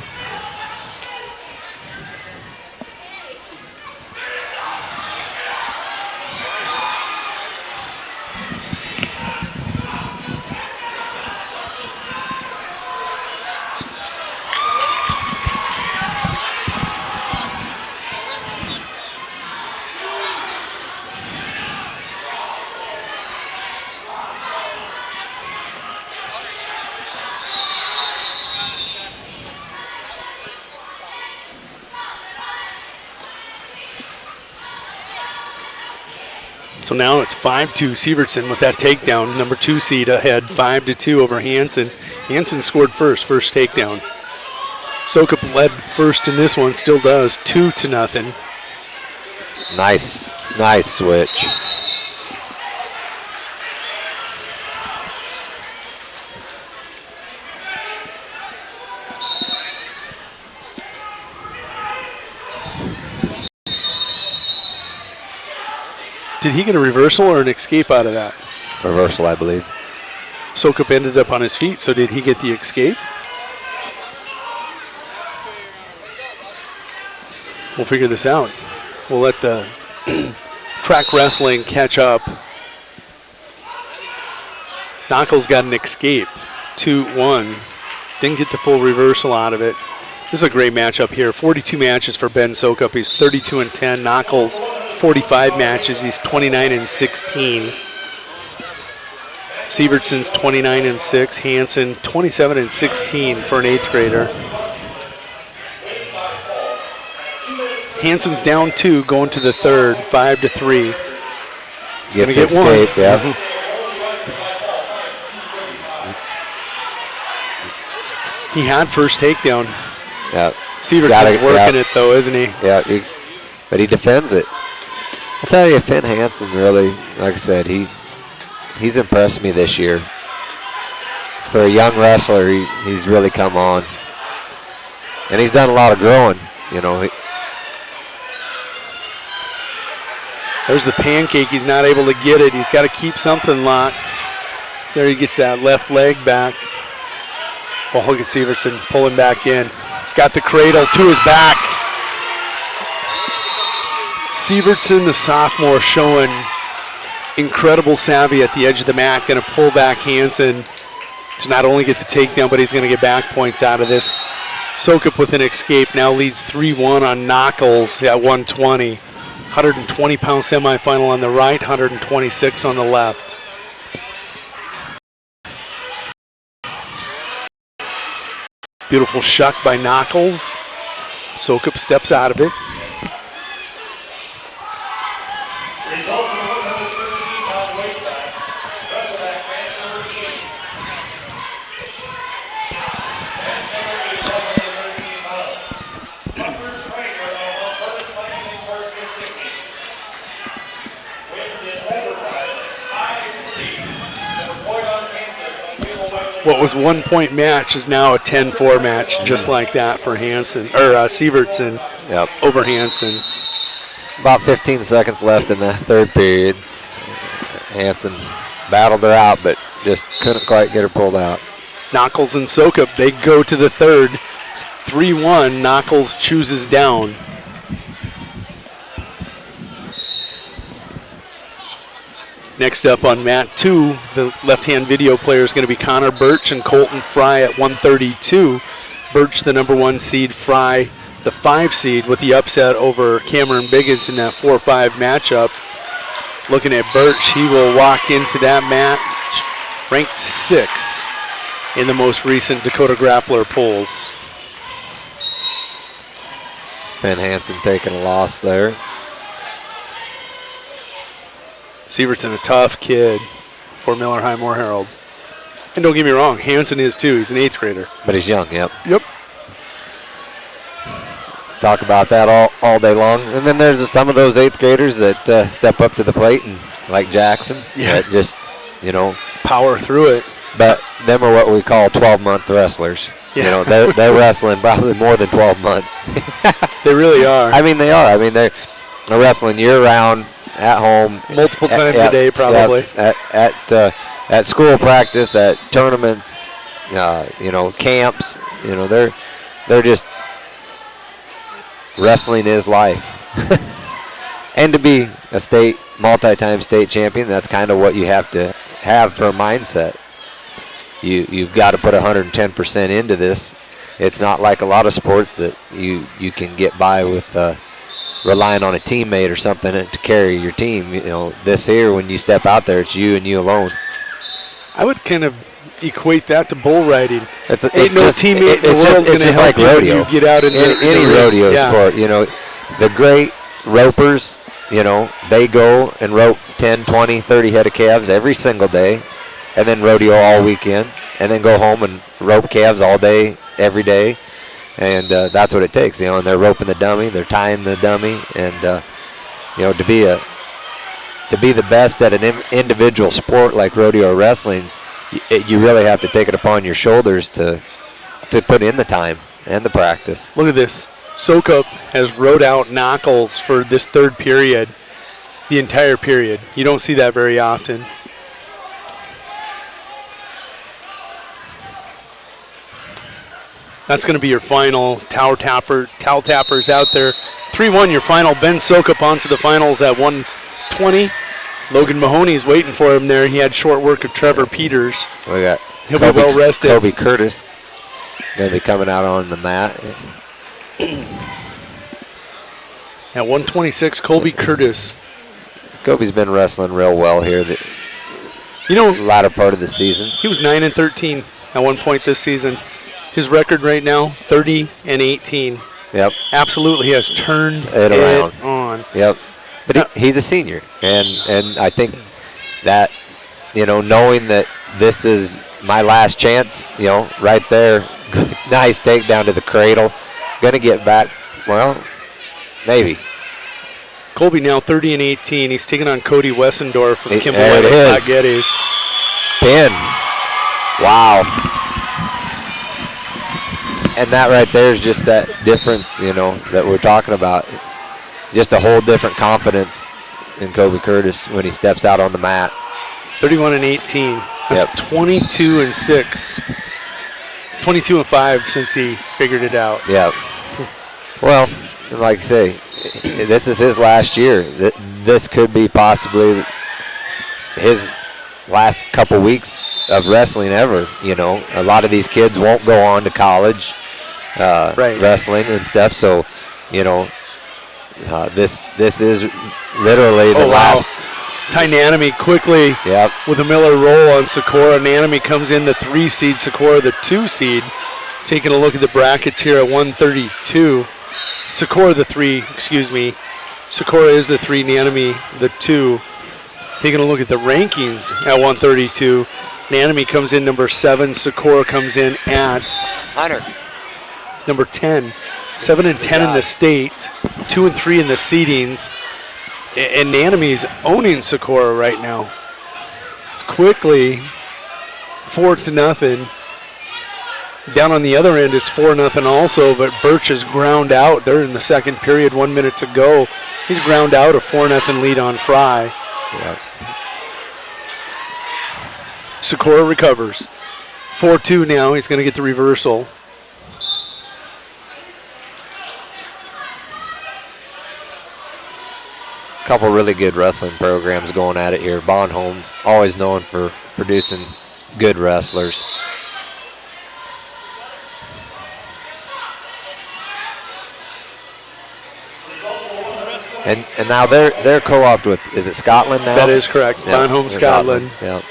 So now it's 5-2 Sievertson with that takedown. Number 2 seed ahead, 5-2 over Hansen. Hansen scored first takedown. Sokup led first in this one, still does, 2-0. Nice switch. Did he get a reversal or an escape out of that? Reversal, I believe. Sokup ended up on his feet, so did he get the escape? We'll figure this out. We'll let the track wrestling catch up. Knuckles got an escape, 2-1. Didn't get the full reversal out of it. This is a great matchup here. 42 matches for Ben Sokup. He's 32-10. Knuckles, 45 matches. He's 29-16. Sievertson's 29-6. Hansen, 27-16 for an 8th grader. Hansen's down 2, going to the 3rd, 5-3. He's going to get escape, one. Yeah. He had first takedown. Yeah. Sievertson's working it though, isn't he? Yeah, but he defends it. I'll tell you, Finn Hansen really, like I said, he's impressed me this year. For a young wrestler, he's really come on. And he's done a lot of growing, you know. There's the pancake. He's not able to get it. He's got to keep something locked. There he gets that left leg back. Well, look at Sievertson pulling back in. He's got the cradle to his back. Sievertson, the sophomore, showing incredible savvy at the edge of the mat. Going to pull back Hansen to not only get the takedown, but he's going to get back points out of this. Sokup with an escape now leads 3-1 on Knuckles at 120. 120-pound semifinal on the right, 126 on the left. Beautiful shuck by Knuckles. Sokup steps out of it. What was 1-point match is now a 10-4 match, just like that for Hansen, or Sievertson over Hansen. About 15 seconds left in the 3rd period. Hansen battled her out, but just couldn't quite get her pulled out. Knuckles and Sokup, they go to the 3rd. 3-1, Knuckles chooses down. Next up on mat 2, the left-hand video player is going to be Connor Birch and Colton Fry at 132. Birch, the number 1 seed, Fry, the 5 seed, with the upset over Cameron Biggins in that 4-5 matchup. Looking at Birch, he will walk into that match ranked 6 in the most recent Dakota Grappler polls. Ben Hansen taking a loss there. Sievertson, a tough kid for Miller High Moore Herald. And don't get me wrong, Hansen is too. He's an 8th grader. But he's young, yep. Yep. Talk about that all day long. And then there's some of those 8th graders that step up to the plate, and like Jackson, that just, you know, power through it. But them are what we call 12-month wrestlers. Yeah. You know, they're wrestling probably more than 12 months. They really are. I mean, they are. I mean, they're wrestling year-round, at home, multiple times a day, probably. At school practice, at tournaments, you know, camps. You know, they're just wrestling is life. And to be a multi-time state champion, that's kind of what you have to have for a mindset. You've got to put 110% into this. It's not like a lot of sports that you can get by with relying on a teammate or something to carry your team. You know, this here, when you step out there, it's you and you alone. I would kind of equate that to bull riding. Ain't no teammate in the world going to help like rodeo. You get out in any rodeo sport. You know, the great ropers, you know, they go and rope 10, 20, 30 head of calves every single day, and then rodeo all weekend, and then go home and rope calves all day, every day. And that's what it takes, you know, and they're roping the dummy, they're tying the dummy, and, you know, to be the best at an individual sport like rodeo wrestling, you really have to take it upon your shoulders to put in the time and the practice. Look at this. Sokup has rode out Knuckles for this third period, the entire period. You don't see that very often. That's going to be your final. Towel tappers out there. 3-1 your final. Ben Sokup onto the finals at 120. Logan Mahoney's waiting for him there. He had short work of Trevor Peters. We got He'll be well rested. Kobe Curtis going to be coming out on the mat. At 126, Colby Curtis. Kobe's been wrestling real well here. You know, latter part of the season. He was 9-13 at one point this season. His record right now, 30-18. Yep. Absolutely has turned it around. On. Yep. But he's a senior, and I think that, you know, knowing that this is my last chance, you know, right there, nice takedown to the cradle, gonna get back. Well, maybe. Colby now 30-18. He's taking on Cody Wessendorf from Kimball there it is. Geddes. Pin. Wow. And that right there is just that difference, you know, that we're talking about. Just a whole different confidence in Kobe Curtis when he steps out on the mat. 31-18. That's 22-6. 22-5 since he figured it out. Yeah. Well, like I say, this is his last year. This could be possibly his last couple weeks of wrestling ever. You know, a lot of these kids won't go on to college wrestling and stuff. So, you know, this is literally the last. Ty Nanami quickly with a Miller roll on Sikora. Nanami comes in the 3 seed, Sikora the 2 seed. Taking a look at the brackets here at 132. Sikora the 3, excuse me. Sikora is the 3, Nanami the 2. Taking a look at the rankings at 132. Nanami comes in number 7. Sikora comes in at number 10. 7 and 10 in the state, 2 and 3 in the seedings. And Nanami's owning Sikora right now. It's quickly 4-0. Down on the other end, it's 4-0 also, but Birch is ground out. They're in the second period, 1 minute to go. He's ground out a 4-0 lead on Fry. Yep. Sikora recovers. 4-2 now. He's going to get the reversal. Couple really good wrestling programs going at it here. Bonhomme, always known for producing good wrestlers. And now they're co-opted with, is it Scotland now? That is correct. Yeah, Bonhomme, Scotland. Yeah.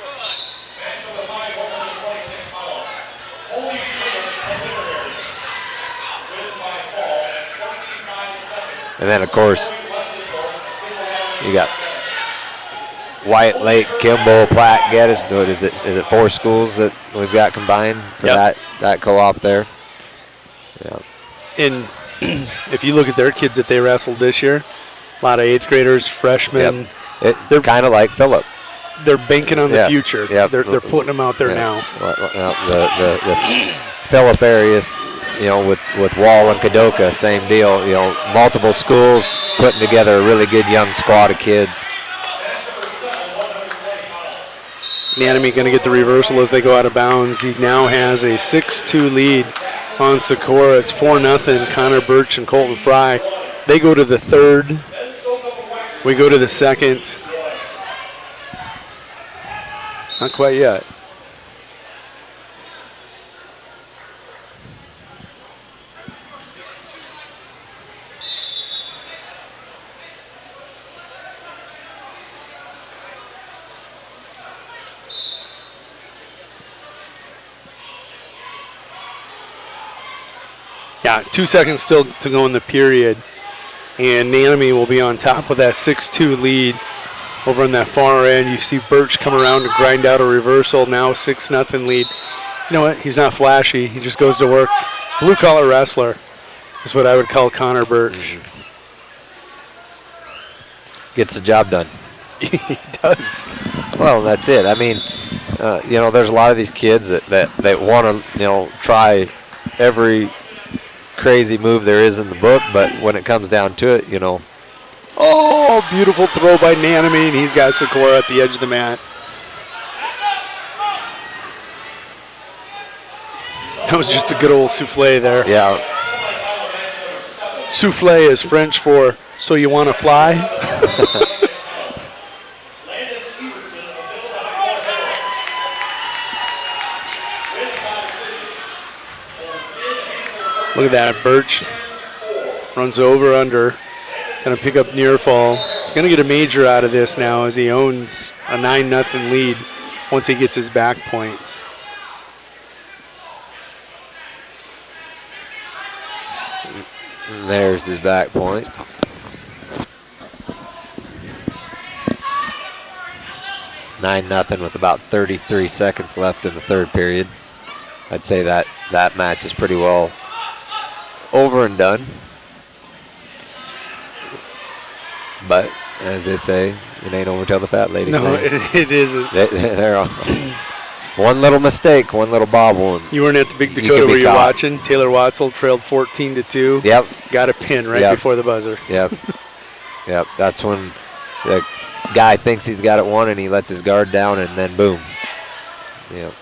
And then of course you got White Lake, Kimball, Platte, Geddes. So is it 4 schools that we've got combined for that co-op there? Yeah. And if you look at their kids that they wrestled this year, a lot of 8th graders, freshmen. Yep. They're kind of like Phillip. They're banking on the future. Yep. They're putting them out there now. The Phillip areas, you know, with Wall and Kadoka, same deal. You know, multiple schools putting together a really good young squad of kids. Nanami going to get the reversal as they go out of bounds. He now has a 6-2 lead on Sikora. It's 4-0. Connor Birch and Colton Fry. They go to the third. We go to the second. Not quite yet. Yeah, 2 seconds still to go in the period. And Nanami will be on top with that 6-2 lead. Over on that far end, you see Birch come around to grind out a reversal. Now 6-0 lead. You know what? He's not flashy. He just goes to work. Blue-collar wrestler is what I would call Connor Birch. Gets the job done. He does. Well, that's it. I mean, you know, there's a lot of these kids that want to, you know, try every crazy move there is in the book, but when it comes down to it, you know. Oh, beautiful throw by Nanami, and he's got Sikora at the edge of the mat. That was just a good old souffle there. Yeah. Souffle is French for "so you want to fly." Look at that. Birch runs over under. Going to pick up near fall. He's going to get a major out of this now as he owns a 9-0 lead once he gets his back points. There's his back points. Nine nothing with about 33 seconds left in the third period. I'd say that match is pretty well over and done. But as they say, it ain't over till the fat lady No, sings. it isn't. They're all one little mistake, one little bobble. And you weren't at the Big Dakota where you're watching. Taylor Watzel trailed 14-2. Yep. Got a pin right before the buzzer. Yep. Yep. That's when the guy thinks he's got it won and he lets his guard down and then boom. Yep.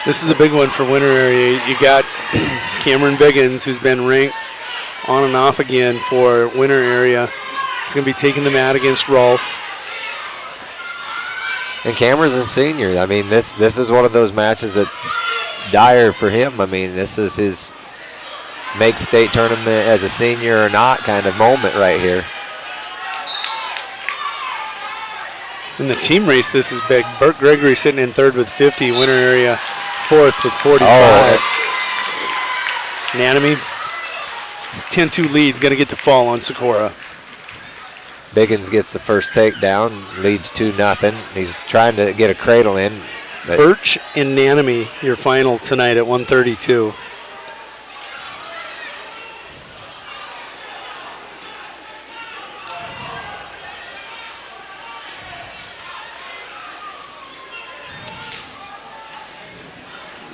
This is a big one for winter area. You got Cameron Biggins, who's been ranked on and off again for winter area. He's going to be taking the mat against Rolf. And Cameron's a senior. I mean, this is one of those matches that's dire for him. I mean, this is his make state tournament as a senior or not kind of moment right here. In the team race, this is big. Burt Gregory sitting in third with 50. Winter area fourth with 45. Nanami, 10-2 lead, going to get the fall on Sikora. Biggins gets the first takedown, leads 2-0. He's trying to get a cradle in. Birch and Nanami, your final tonight at 132.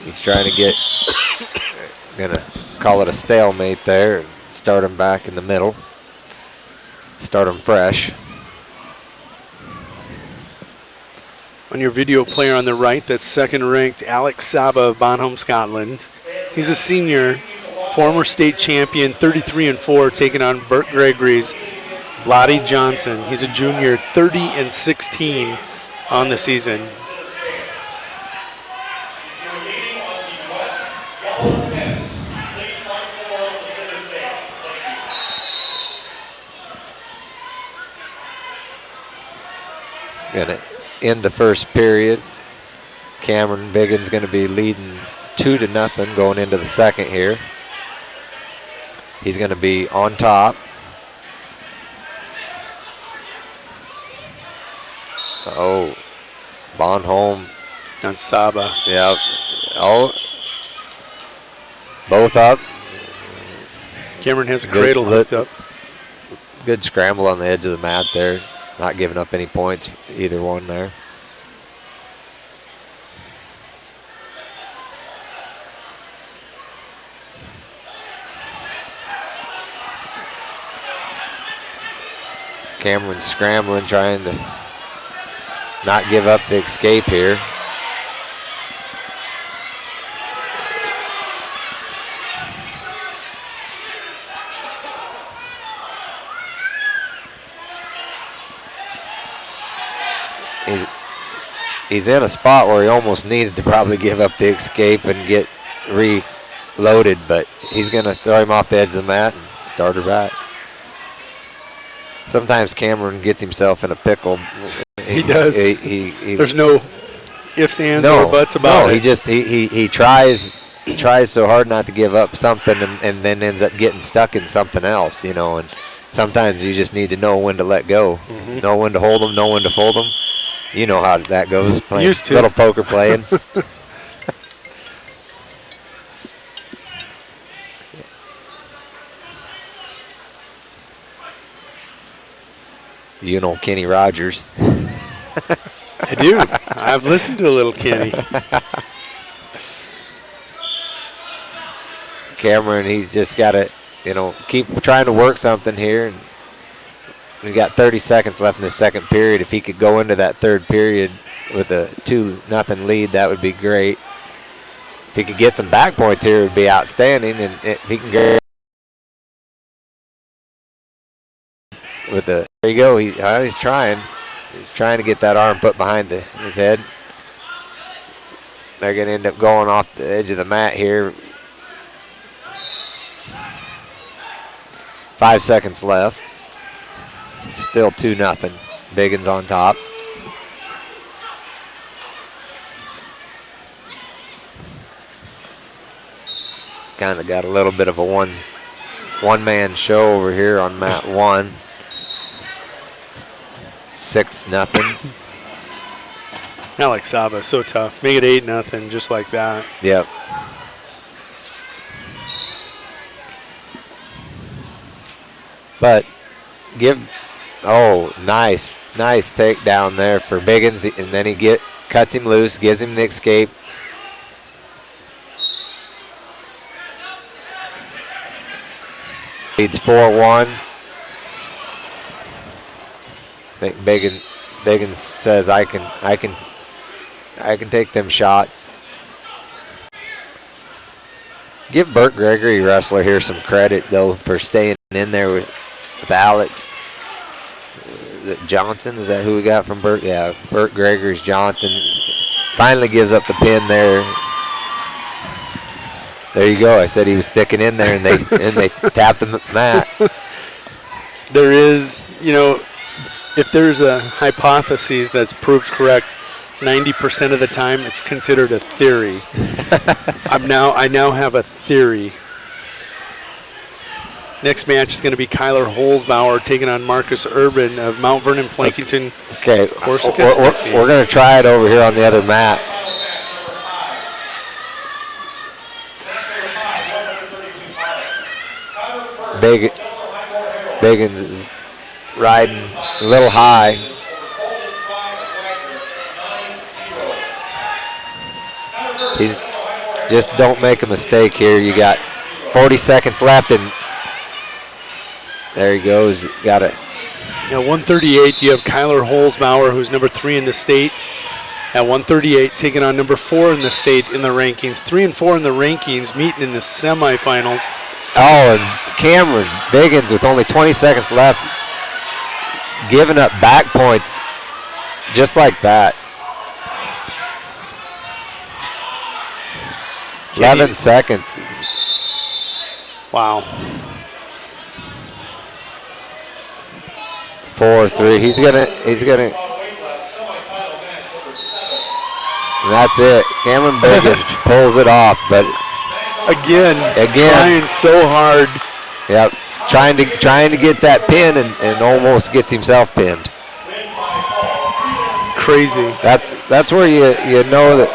He's trying to get, gonna call it a stalemate there and start him back in the middle. Start him fresh. On your video player on the right, that's second-ranked Alex Saba of Bonholm, Scotland. He's a senior, former state champion, 33-4, taking on Burt Gregory's Lottie Johnson. He's a junior, 30-16 on the season. Gonna end the first period. Cameron Biggins gonna be leading 2-0 going into the second here. He's gonna be on top. Oh, Bonholm. On Saba. Yep. Oh, both up. Cameron has a cradle hooked up. Good scramble on the edge of the mat there. Not giving up any points, either one there. Cameron's scrambling, trying to not give up the escape here. He's in a spot where he almost needs to probably give up the escape and get reloaded, but he's going to throw him off the edge of the mat and start her back. Sometimes Cameron gets himself in a pickle. He does. He There's no ifs, ands, or buts about it. No, he tries tries so hard not to give up something and then ends up getting stuck in something else, you know. And sometimes you just need to know when to let go, know when to hold them, know when to fold them. You know how that goes. Playing Used to. Little poker playing. You know Kenny Rogers. I do. I've listened to a little Kenny. Cameron, he's just got to, you know, keep trying to work something here. And we got 30 seconds left in the second period. If he could go into that third period with a 2-0 lead, that would be great. If he could get some back points here, it would be outstanding. And if he can go with the, there you go. He's trying. He's trying to get that arm put behind his head. They're going to end up going off the edge of the mat here. 5 seconds left. Still 2-0. Biggins on top. Kind of got a little bit of a one-man show over here on mat 1. 6-0. Not like Saba, so tough. Make it 8-0, just like that. Yep. But nice takedown there for Biggins, and then he cuts him loose, gives him the escape. Leads 4-1. I think Biggins says I can take them shots. Give Burt Gregory, wrestler here, some credit though for staying in there with Alex. Johnson, is that who we got from Burt? Yeah, Burt Gregory's Johnson. Finally gives up the pin there. There you go. I said he was sticking in there, and they tapped the mat. There is, you know, if there's a hypothesis that's proved correct, 90% of the time it's considered a theory. I now have a theory. Next match is going to be Kyler Holzbauer taking on Marcus Urban of Mount Vernon Plankington. Okay, we're going to try it over here on the other mat. Biggins is riding a little high. Just don't make a mistake here. You got 40 seconds left, and there he goes. Got it. At 138, you have Kyler Holzbauer, who's number 3 in the state. At 138, taking on number 4 in the state in the rankings. 3 and 4 in the rankings, meeting in the semifinals. Oh, and Cameron Biggins with only 20 seconds left, giving up back points just like that. 11 seconds. Wow. 4-3. He's gonna. That's it. Cameron Biggins pulls it off, but again, trying so hard. Yep, trying to get that pin and almost gets himself pinned. Crazy. That's where you know that,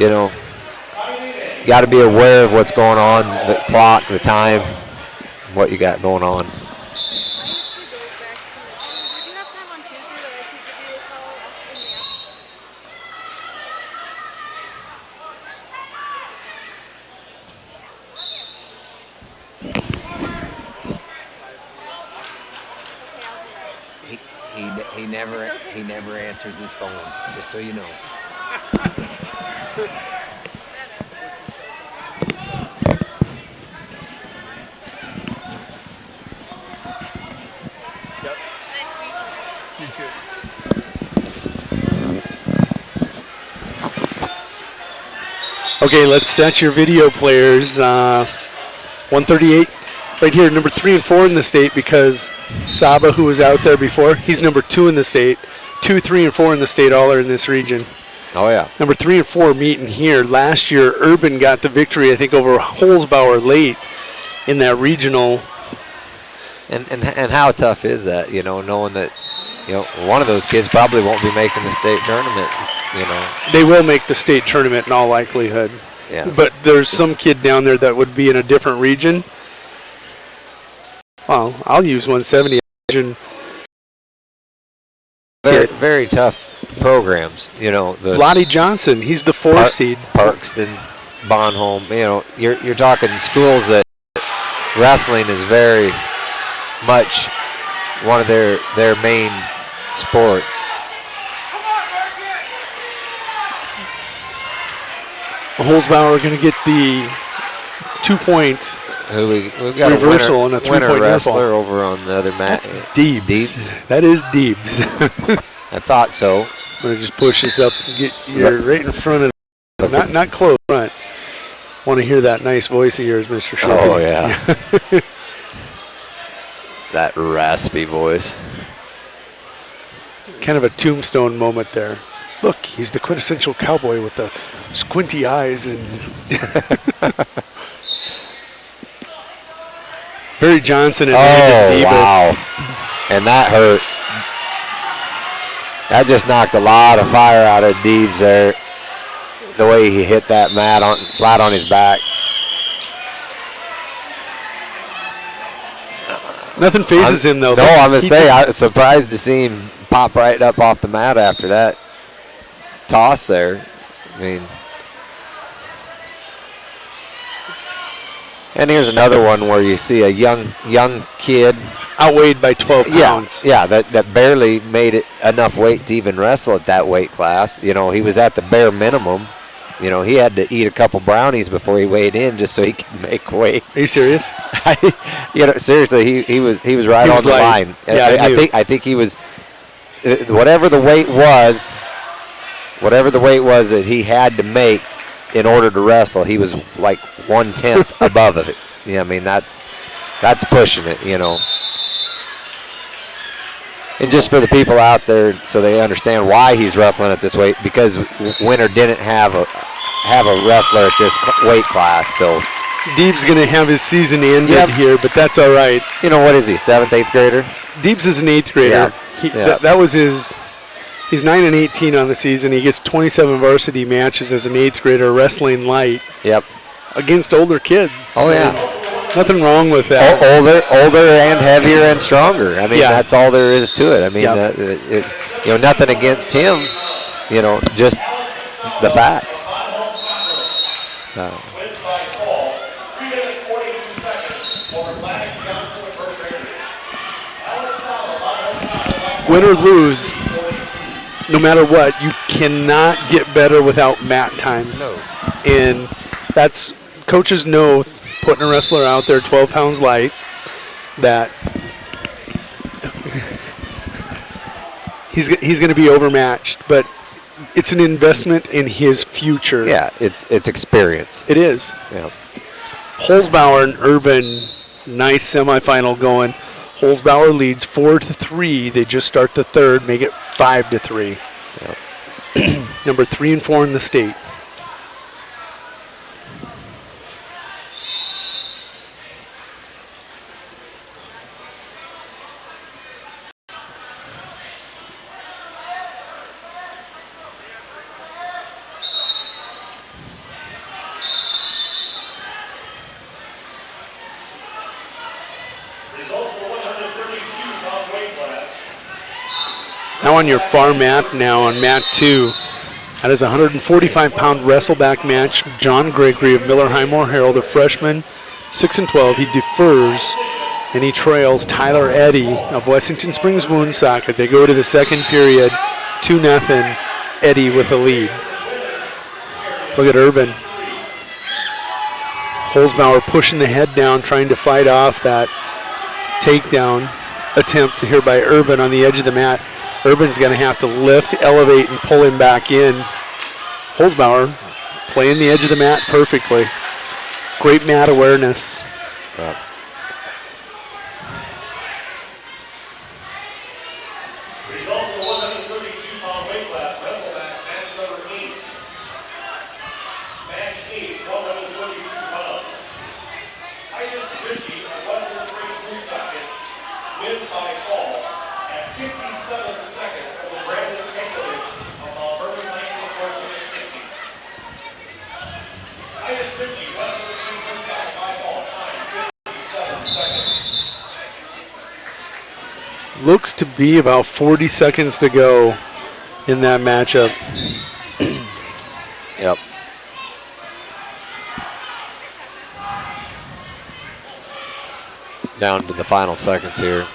you know, you got to be aware of what's going on, the clock, the time, what you got going on. He never answers his phone, just so you know. Okay, let's set your video players. 138, right here, number 3 and 4 in the state, because Saba, who was out there before, he's number 2 in the state. 2, 3, and 4 in the state, all are in this region. Oh, yeah. Number 3 and 4 meeting here. Last year, Urban got the victory, I think, over Holzbauer late in that regional. And how tough is that, knowing that, one of those kids probably won't be making the state tournament, They will make the state tournament in all likelihood. Yeah. But there's some kid down there that would be in a different region. Well, I'll use 170. Very, very tough programs, Lottie Johnson, he's the 4 seed. Parkston, Bonholm, you're talking schools that wrestling is very much one of their main sports. Holzbauer going to get the 2-point We've got reversal a and a winner 3-point wrestler over on the other mat. That's Deebs. That is Deebs. I thought so. I'm going to just push this up and get you right in front of not close front. Want to hear that nice voice of yours, Mr. Shea. Oh, yeah. That raspy voice. Kind of a tombstone moment there. Look, he's the quintessential cowboy with the squinty eyes and Barry Johnson and Davis. Wow. And that hurt. That just knocked a lot of fire out of Deebs there. The way he hit that mat flat on his back. Nothing phases him, though. No, I'm going to say, I was surprised to see him pop right up off the mat after that toss there. I mean, and here's another one where you see a young kid. Outweighed by 12 pounds. Yeah, that barely made it enough weight to even wrestle at that weight class. He was at the bare minimum. He had to eat a couple brownies before he weighed in just so he could make weight. Are you serious? Seriously, he was right on the line. Yeah, I think he was whatever the weight was that he had to make in order to wrestle. He was like 1/10 above it. Yeah, I mean that's pushing it. And just for the people out there, so they understand why he's wrestling at this weight, because Winter didn't have a wrestler at this weight class. So Deeb's going to have his season ended here, but that's all right. What is he, 7th, 8th grader? Deeb's is an 8th grader. Yeah. That was his. He's 9-18 on the season. He gets 27 varsity matches as an 8th grader wrestling light. Yep. Against older kids. Oh, yeah. Nothing wrong with that. Older and heavier and stronger. I mean, that's all there is to it. I mean, nothing against him. Just the facts. Win or lose, no matter what, you cannot get better without mat time. No. And that's, coaches know, putting a wrestler out there 12 pounds light, that he's going to be overmatched, but it's an investment in his future. Yeah, it's experience. It is. Yeah. Holzbauer and Urban, nice semifinal going. Holzbauer leads 4-3. They just start the third, make it 5-3. Yep. Number 3 and 4 in the state. Now on your far mat, now on mat 2, that is a 145-pound wrestleback match. John Gregory of Miller Highmore Herald, a freshman, 6-12. He defers and he trails Tyler Eddy of Wessington Springs Woonsocket. They go to the second period, 2-0. Eddy with the lead. Look at Urban. Holzbauer pushing the head down, trying to fight off that takedown attempt here by Urban on the edge of the mat. Urban's going to have to lift, elevate, and pull him back in. Holzbauer playing the edge of the mat perfectly. Great mat awareness. Right. looks to be about 40 seconds to go in that matchup. Yep. Down to the final seconds here.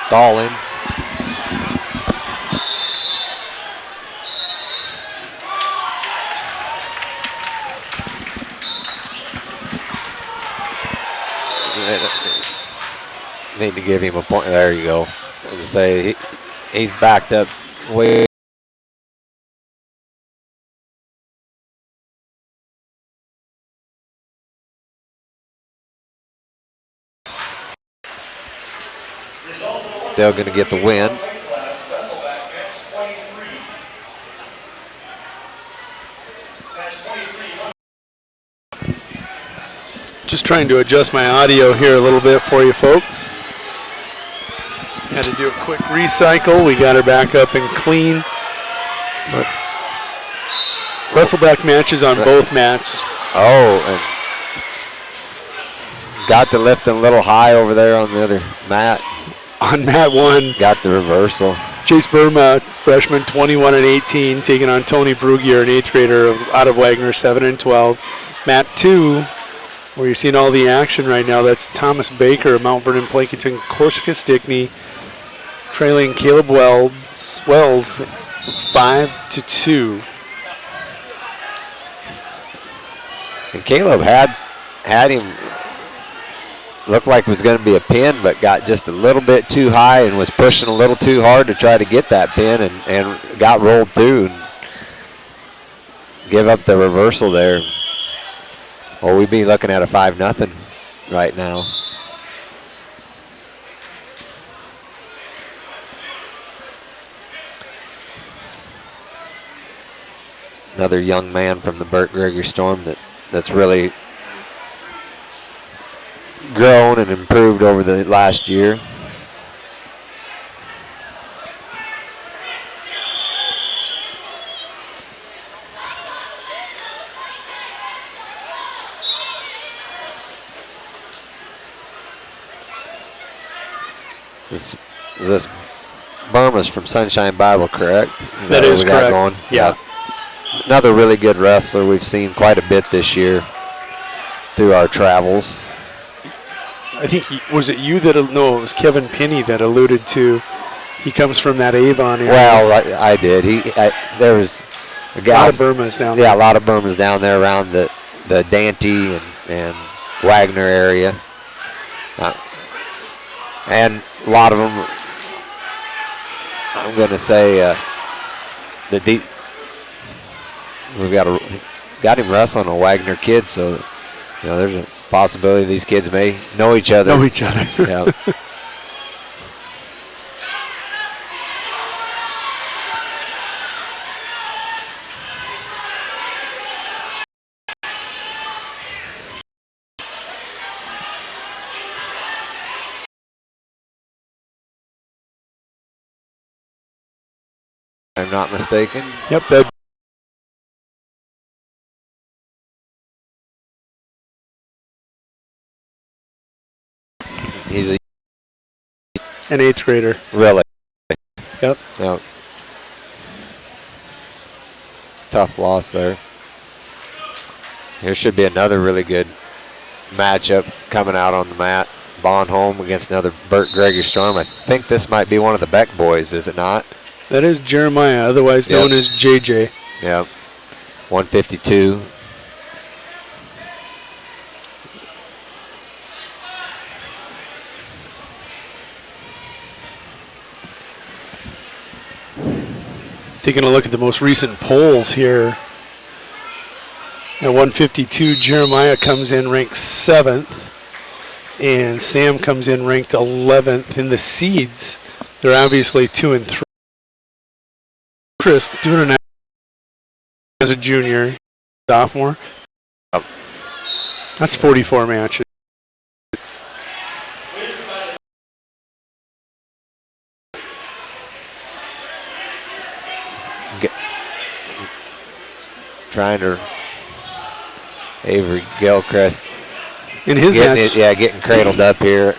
Stalling. Need to give him a point. There you go. As I say, he's backed up way. Still going to get the win. Just trying to adjust my audio here a little bit for you folks. Had to do a quick recycle. We got her back up and clean. But Wrestleback matches on both mats. Oh, and got to lift a little high over there on the other mat. On mat 1. Got the reversal. Chase Burma, freshman, 21 and 18, taking on Tony Brugier, an 8th grader out of Wagner, 7 and 12. Mat 2, where you're seeing all the action right now, that's Thomas Baker, Mount Vernon, Plankinton, Corsica Stickney, trailing Caleb Wells 5-2. And Caleb had him. Looked like it was going to be a pin, but got just a little bit too high and was pushing a little too hard to try to get that pin, and got rolled through and give up the reversal there. Well, we'd be looking at a 5-0 right now. Another young man from the Burt Gregory Storm that's really grown and improved over the last year. This Burma's from Sunshine Bible, correct? That is correct. Going? Yeah. Another really good wrestler we've seen quite a bit this year through our travels. I think, was it you that, no, it was Kevin Pinney that alluded to, he comes from that Avon area. Well, I did. There was a guy. A lot of Burmas down there. Yeah, a lot of Burmas down there around the Dante and Wagner area. And a lot of them, I'm going to say, we've got him wrestling a Wagner kid, so there's a possibility these kids may know each other. Yeah. I'm not mistaken. Yep, that. He's an 8th grader. Really? Yep. Yep. Tough loss there. Here should be another really good matchup coming out on the mat. Bonholm against another Burt Gregory Storm. I think this might be one of the Beck boys, is it not? That is Jeremiah, otherwise known as JJ. Yep. 152. Taking a look at the most recent polls here. At 152, Jeremiah comes in ranked 7th. And Sam comes in ranked 11th in the seeds. They're obviously 2 and 3. Chris doing an as a junior, sophomore. That's 44 matches. Trying to Avery Gilchrist in his match. Getting cradled up here.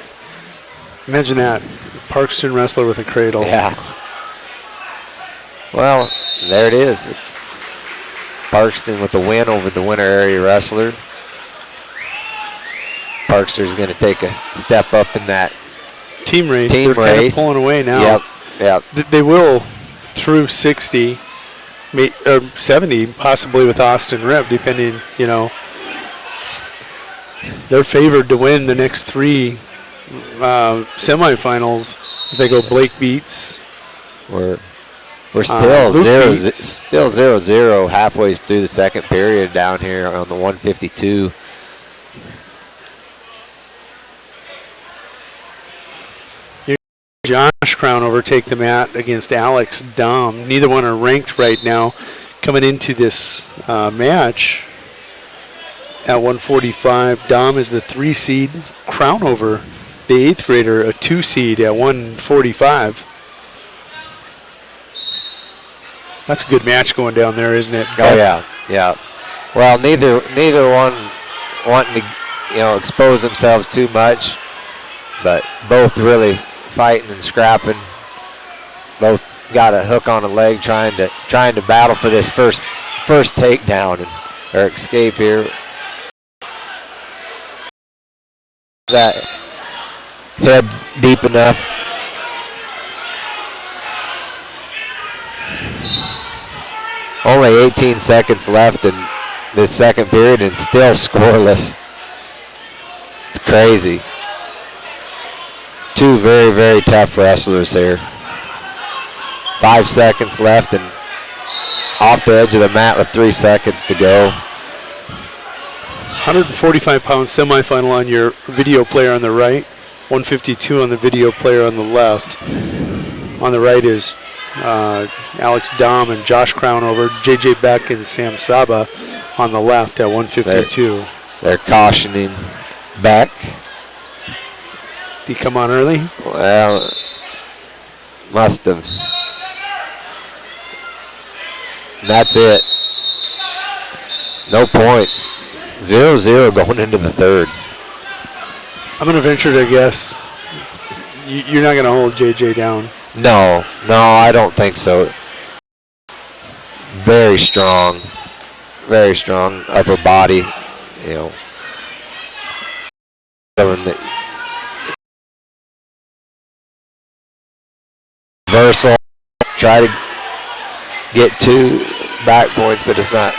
Imagine that. Parkston wrestler with a cradle. Yeah. Well, there it is. Parkston with the win over the winter area wrestler. Parkster's going to take a step up in that team race. They're kind of pulling away now. Yep. They will through 60, or 70, possibly with Austin Rip, depending, you know. They're favored to win the next 3 semifinals as they go Blake beats. We're still 0-0 halfway through the second period down here on the 152. Josh Crown overtake the mat against Alex Dom. Neither one are ranked right now coming into this match. At 145, Dom is the 3 seed. Crown over the 8th grader, a 2 seed at 145. That's a good match going down there, isn't it? Oh yeah. Well, neither one wanting to, expose themselves too much, but both really fighting and scrapping. Both got a hook on a leg, trying to battle for this first takedown or escape here. That head deep enough. Only 18 seconds left in this second period and still scoreless. It's crazy. 2 very, very tough wrestlers here. 5 seconds left and off the edge of the mat with 3 seconds to go. 145-pound semifinal on your video player on the right, 152 on the video player on the left. On the right is Alex Dom and Josh Crown over, JJ Beck and Sam Saba on the left at 152. They're cautioning Beck. Did he come on early? Well, must have. And that's it. No points. 0-0 going into the third. I'm going to venture to guess you're not going to hold JJ down. No, I don't think so. Very strong upper body, feeling the reversal. Try to get 2 back points, but it's not.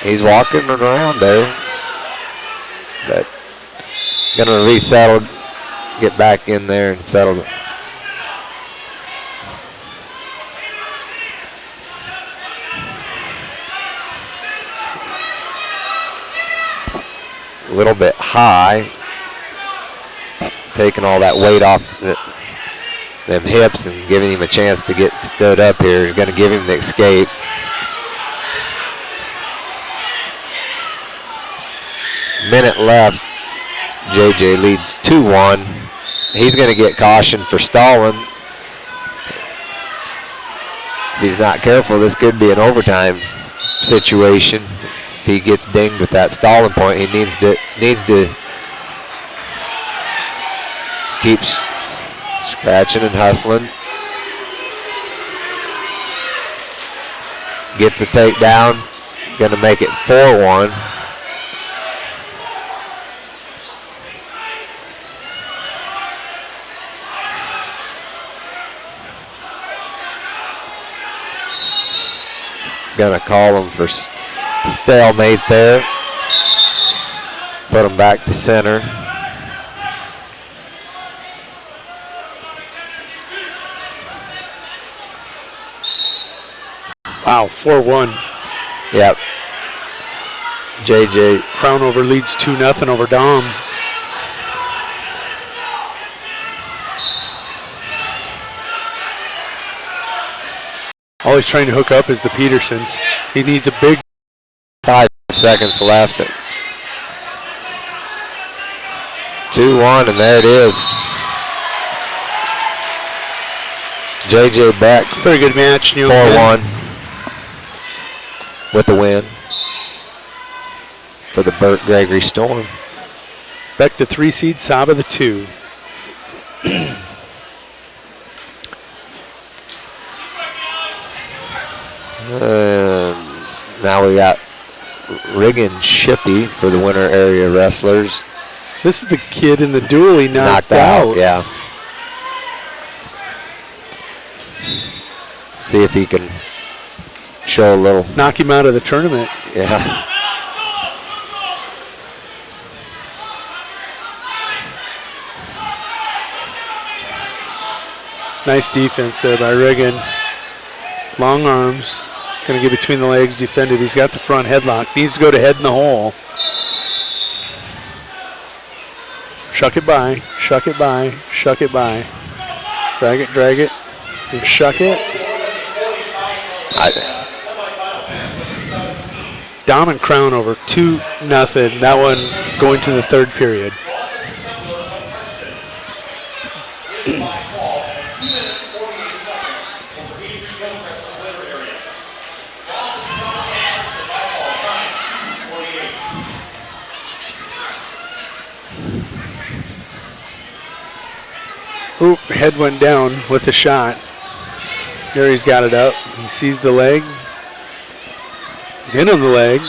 He's walking around there, but gonna resettle, get back in there and settle. A little bit high, taking all that weight off them hips and giving him a chance to get stood up here. He's gonna give him the escape. Minute left. JJ leads 2-1. He's going to get cautioned for stalling. If he's not careful, this could be an overtime situation. If he gets dinged with that stalling point, he needs to keep scratching and hustling. Gets a takedown. Going to make it 4-1. Gonna call him for stalemate there. Put him back to center. Wow, 4-1. Yep. JJ. Crownover leads 2-0 over Dom. All he's trying to hook up is the Peterson. He needs a big 5 seconds left. 2-1, and there it is. JJ Beck. Very good match. 4-1 with the win for the Burt Gregory Storm. Beck the 3 seed, Saba the 2. Now we got Riggin Shippey for the winter area wrestlers. This is the kid in the duel he knocked out. Yeah. See if he can show a little. Knock him out of the tournament. Yeah. Nice defense there by Riggin. Long arms. Going to get between the legs, defended. He's got the front headlock. Needs to go to head in the hole. Shuck it by, shuck it by, shuck it by. Drag it, and shuck it. Dom and Crown over 2-0. That one going to the third period. Oop, head went down with the shot. There he's got it up. He sees the leg. He's in on the leg.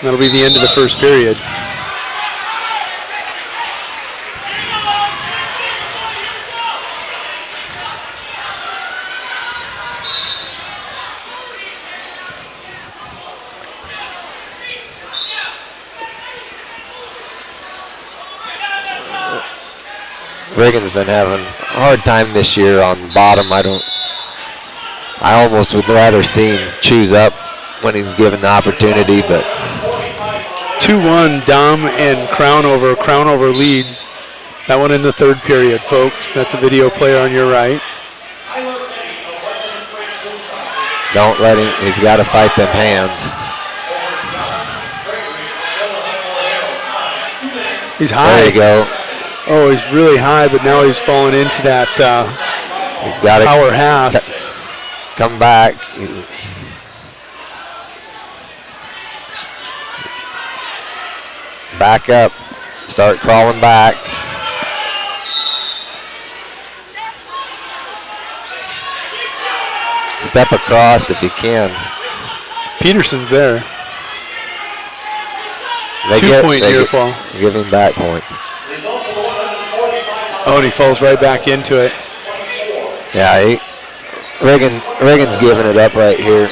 That'll be the end of the first period. Riggins been having a hard time this year on the bottom. I almost would rather see him choose up when he's given the opportunity, but 2-1 Dom and Crownover. Crownover leads that one in the third period, folks. That's a video player on your right. don't let him, he's got to fight them hands. He's high. There you go. Oh, he's really high, but now he's falling into that he's got power half. Come back. Back up. Start crawling back. Step across if you can. Peterson's there. They 2-point near fall. Give him back points. Oh, and he falls right back into it. Yeah, Reagan's giving it up right here.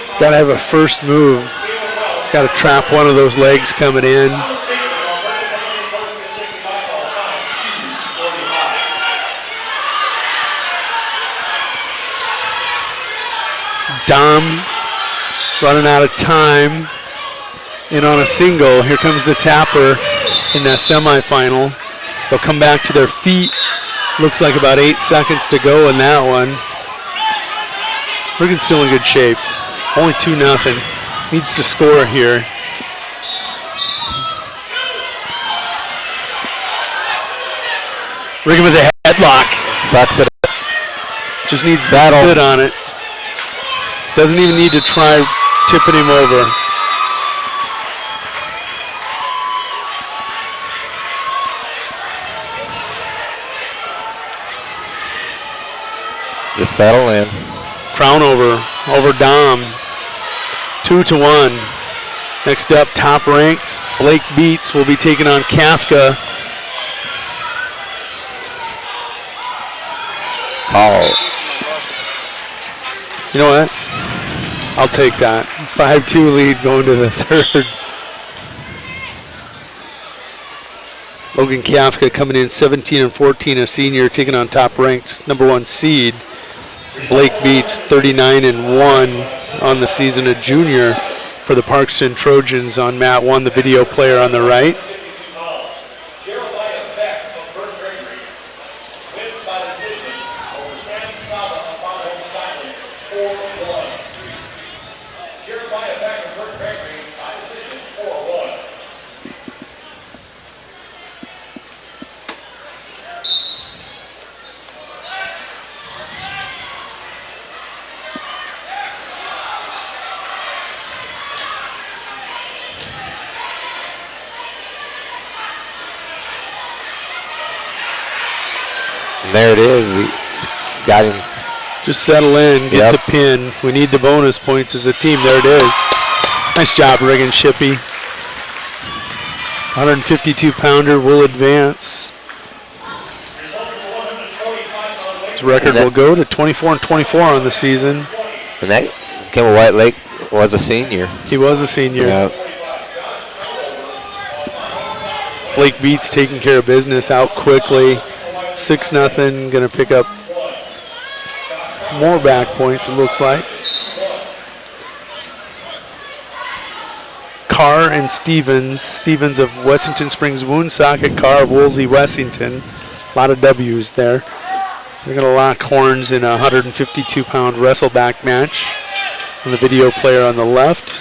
He's got to have a first move. He's got to trap one of those legs coming in. Dom running out of time. In on a single. Here comes the tapper in that semifinal. They'll come back to their feet. Looks like about 8 seconds to go in that one. Riggins still in good shape. Only 2-0. Needs to score here. Riggins with a headlock. Sucks it. Just needs to sit on it. Doesn't even need to try tipping him over. Just settle in. Crown over Dom. 2-1. Next up, top ranked. Blake Beats will be taking on Kafka. Call. You know what? I'll take that. 5-2 lead going to the third. Logan Kafka coming in 17-14, a senior, taking on top-ranked #1 seed. Blake Beats 39-1 on the season, a junior for the Parkston Trojans on mat 1, the video player on the right. And there it is. He got him. Just settle in, get the pin. We need the bonus points as a team. There it is. Nice job, Reagan Shippey. 152-pounder will advance. His record will go to 24-24 on the season. And that Kimball White Lake was a senior. He was a senior. Yep. Blake Beats taking care of business out quickly. 6-0, going to pick up more back points, it looks like. Carr and Stevens. Stevens of Wessington Springs Woonsocket, Carr of Woolsey Wessington. A lot of W's there. They're going to lock horns in a 152-pound wrestleback match. And the video player on the left.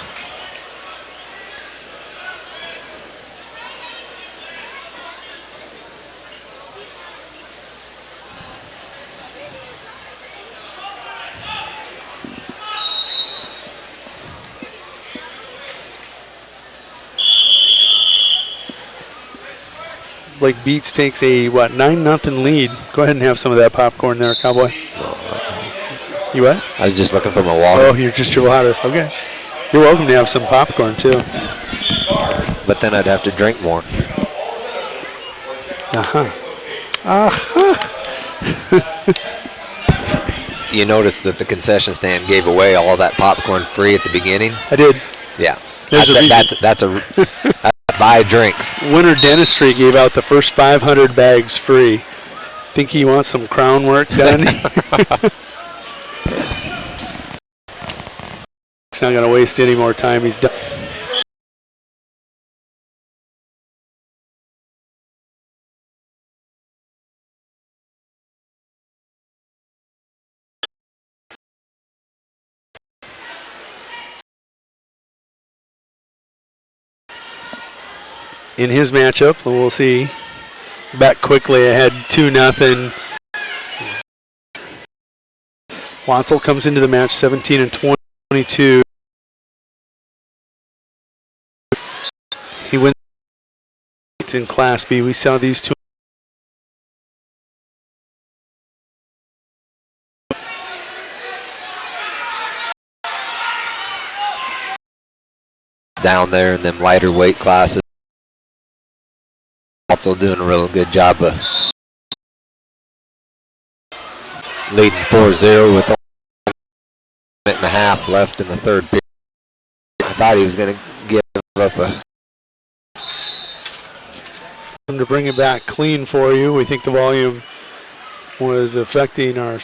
Blake Beats takes a, 9-0 lead. Go ahead and have some of that popcorn there, Cowboy. You what? I was just looking for my water. Oh, you're just your water. Okay. You're welcome to have some popcorn, too. But then I'd have to drink more. Uh-huh. Uh-huh. You noticed that the concession stand gave away all that popcorn free at the beginning? I did. Yeah. That's a buy drinks. Winter Dentistry gave out the first 500 bags free. Think he wants some crown work done? He's not going to waste any more time. He's done. In his matchup, we'll see. Back quickly ahead, 2-0. Wansel comes into the match 17-22. He wins in Class B. We saw these two. Down there in them lighter weight classes. Also doing a real good job of leading 4-0 with 1 minute and a half left in the third period. I thought he was going to give up a... To bring it back clean for you, we think the volume was affecting our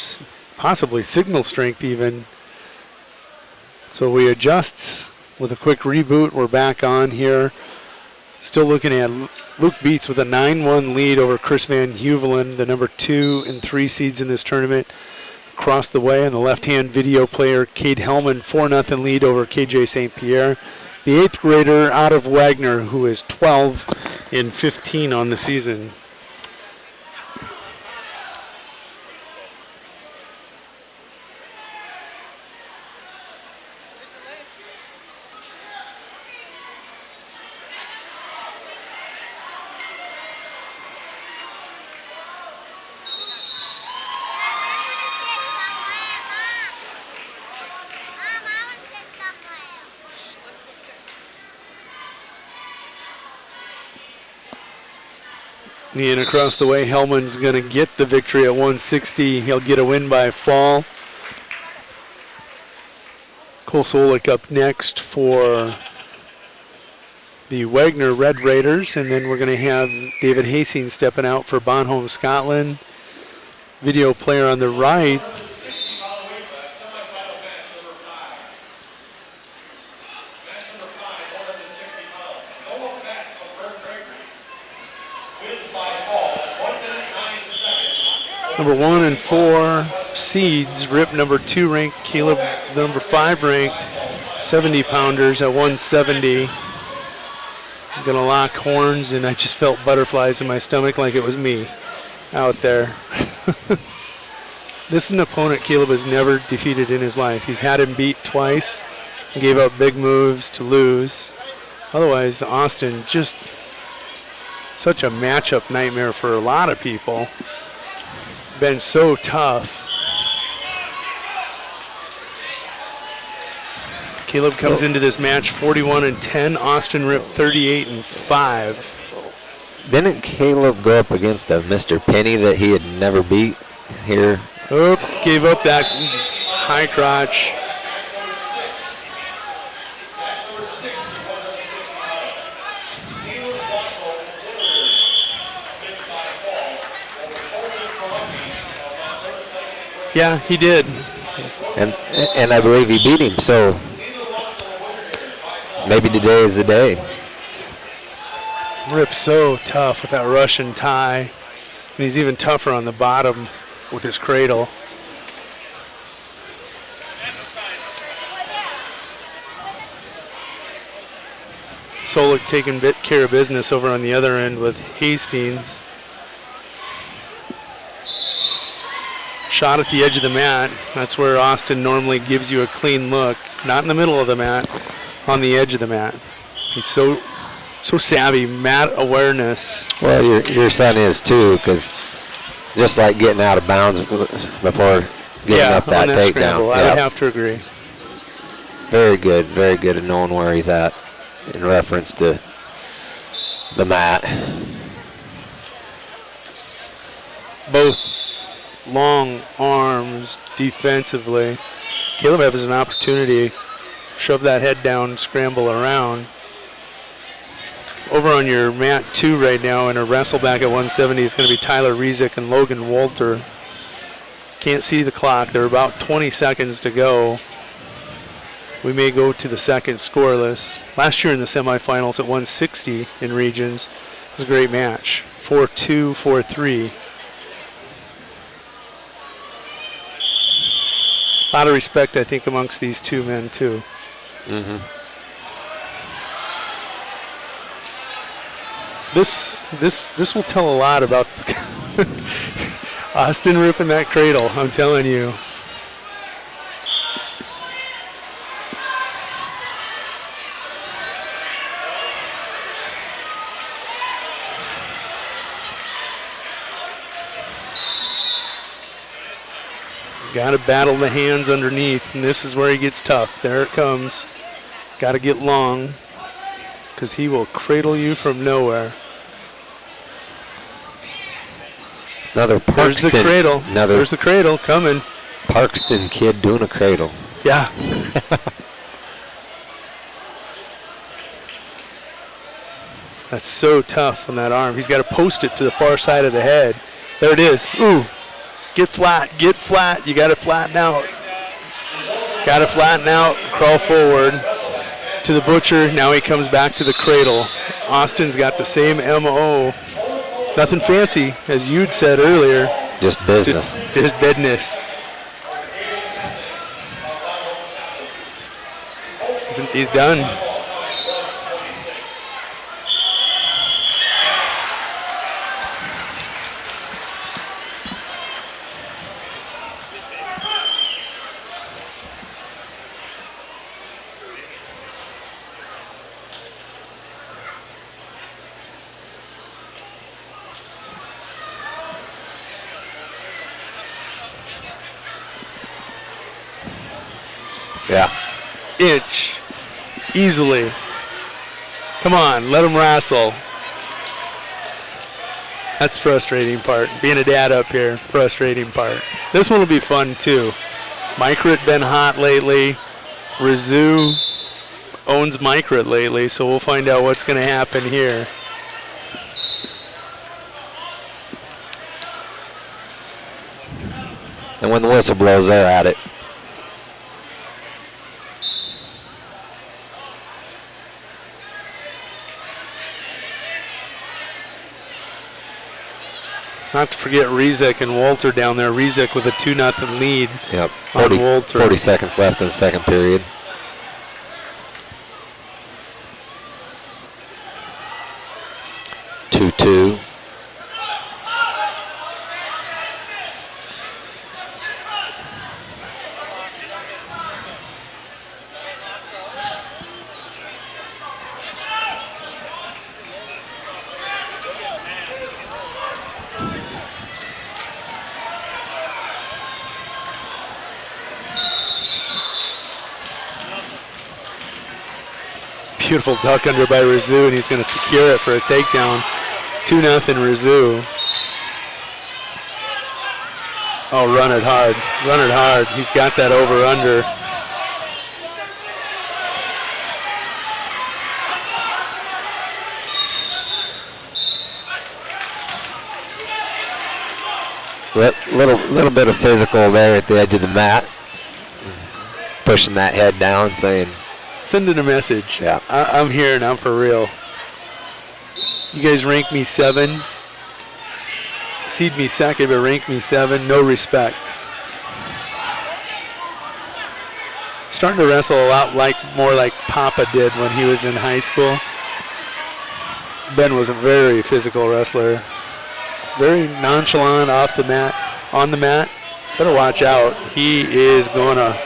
possibly signal strength even. So we adjust with a quick reboot. We're back on here. Still looking at Luke Beats with a 9-1 lead over Chris Van Huvelen, the number 2 and 3 seeds in this tournament. Across the way on the left-hand video player, Cade Hellman, 4-0 lead over KJ St. Pierre. The 8th grader out of Wagner, who is 12-15 on the season. And across the way, Hellman's going to get the victory at 160. He'll get a win by fall. Cole Solik up next for the Wagner Red Raiders, and then we're going to have David Hastings stepping out for Bonholm, Scotland. Video player on the right. Number 1 and 4 seeds, Rip number 2 ranked, Caleb number 5 ranked, 70 pounders at 170. I'm gonna lock horns, and I just felt butterflies in my stomach like it was me out there. This is an opponent Caleb has never defeated in his life. He's had him beat twice and gave up big moves to lose. Otherwise, Austin, just such a matchup nightmare for a lot of people. Been so tough. Caleb comes into this match 41-10. Austin Rip 38-5. Didn't Caleb go up against a Mr. Penny that he had never beat here? Oop, gave up that high crotch. Yeah, he did. And I believe he beat him, so maybe today is the day. Rip's so tough with that Russian tie. And he's even tougher on the bottom with his cradle. Solik taking care of business over on the other end with Hastings. Shot at the edge of the mat. That's where Austin normally gives you a clean look. Not in the middle of the mat, on the edge of the mat. He's so savvy, mat awareness. Well, your son is too, because just like getting out of bounds before getting up that takedown. I would have to agree. Very good at knowing where he's at in reference to the mat. Both long arms defensively. Caleb has an opportunity to shove that head down, scramble around. Over on your mat 2 right now in a wrestleback at 170 is going to be Tyler Rezick and Logan Walter. Can't see the clock. There are about 20 seconds to go. We may go to the second scoreless. Last year in the semifinals at 160 in regions, it was a great match. 4-2, 4-3. A lot of respect, I think, amongst these two men, too. Mm-hmm. This will tell a lot about Austin ripping that cradle, I'm telling you. Got to battle the hands underneath, and this is where he gets tough. There it comes. Got to get long, because he will cradle you from nowhere. Another Parkston. There's the cradle. There's the cradle coming. Parkston kid doing a cradle. Yeah. That's so tough on that arm. He's got to post it to the far side of the head. There it is. Ooh. Get flat, get flat. You got to flatten out. Got to flatten out, crawl forward to the butcher. Now he comes back to the cradle. Austin's got the same MO. Nothing fancy, as you'd said earlier. Just business. Just business. He's done. Yeah. Inch. Easily. Come on, let him wrestle. That's the frustrating part. Being a dad up here, frustrating part. This one will be fun too. Micrit been hot lately. Rizzu owns Microt lately, so we'll find out what's going to happen here. And when the whistle blows, they're at it. Not to forget Rezick and Walter down there. Rezick with a 2-0 lead. Yep, on Walter. 40 seconds left in the second period. Two. Beautiful duck under by Rizzu, and he's going to secure it for a takedown. 2-0 Rizzu. Oh, run it hard. Run it hard. He's got that over-under. Little bit of physical there at the edge of the mat. Pushing that head down, saying, sending a message. Yeah. I'm here and I'm for real. You guys rank me 7. Seed me second, but rank me 7. No respects. Starting to wrestle a lot more like Papa did when he was in high school. Ben was a very physical wrestler. Very nonchalant off the mat, on the mat. Better watch out. He is going to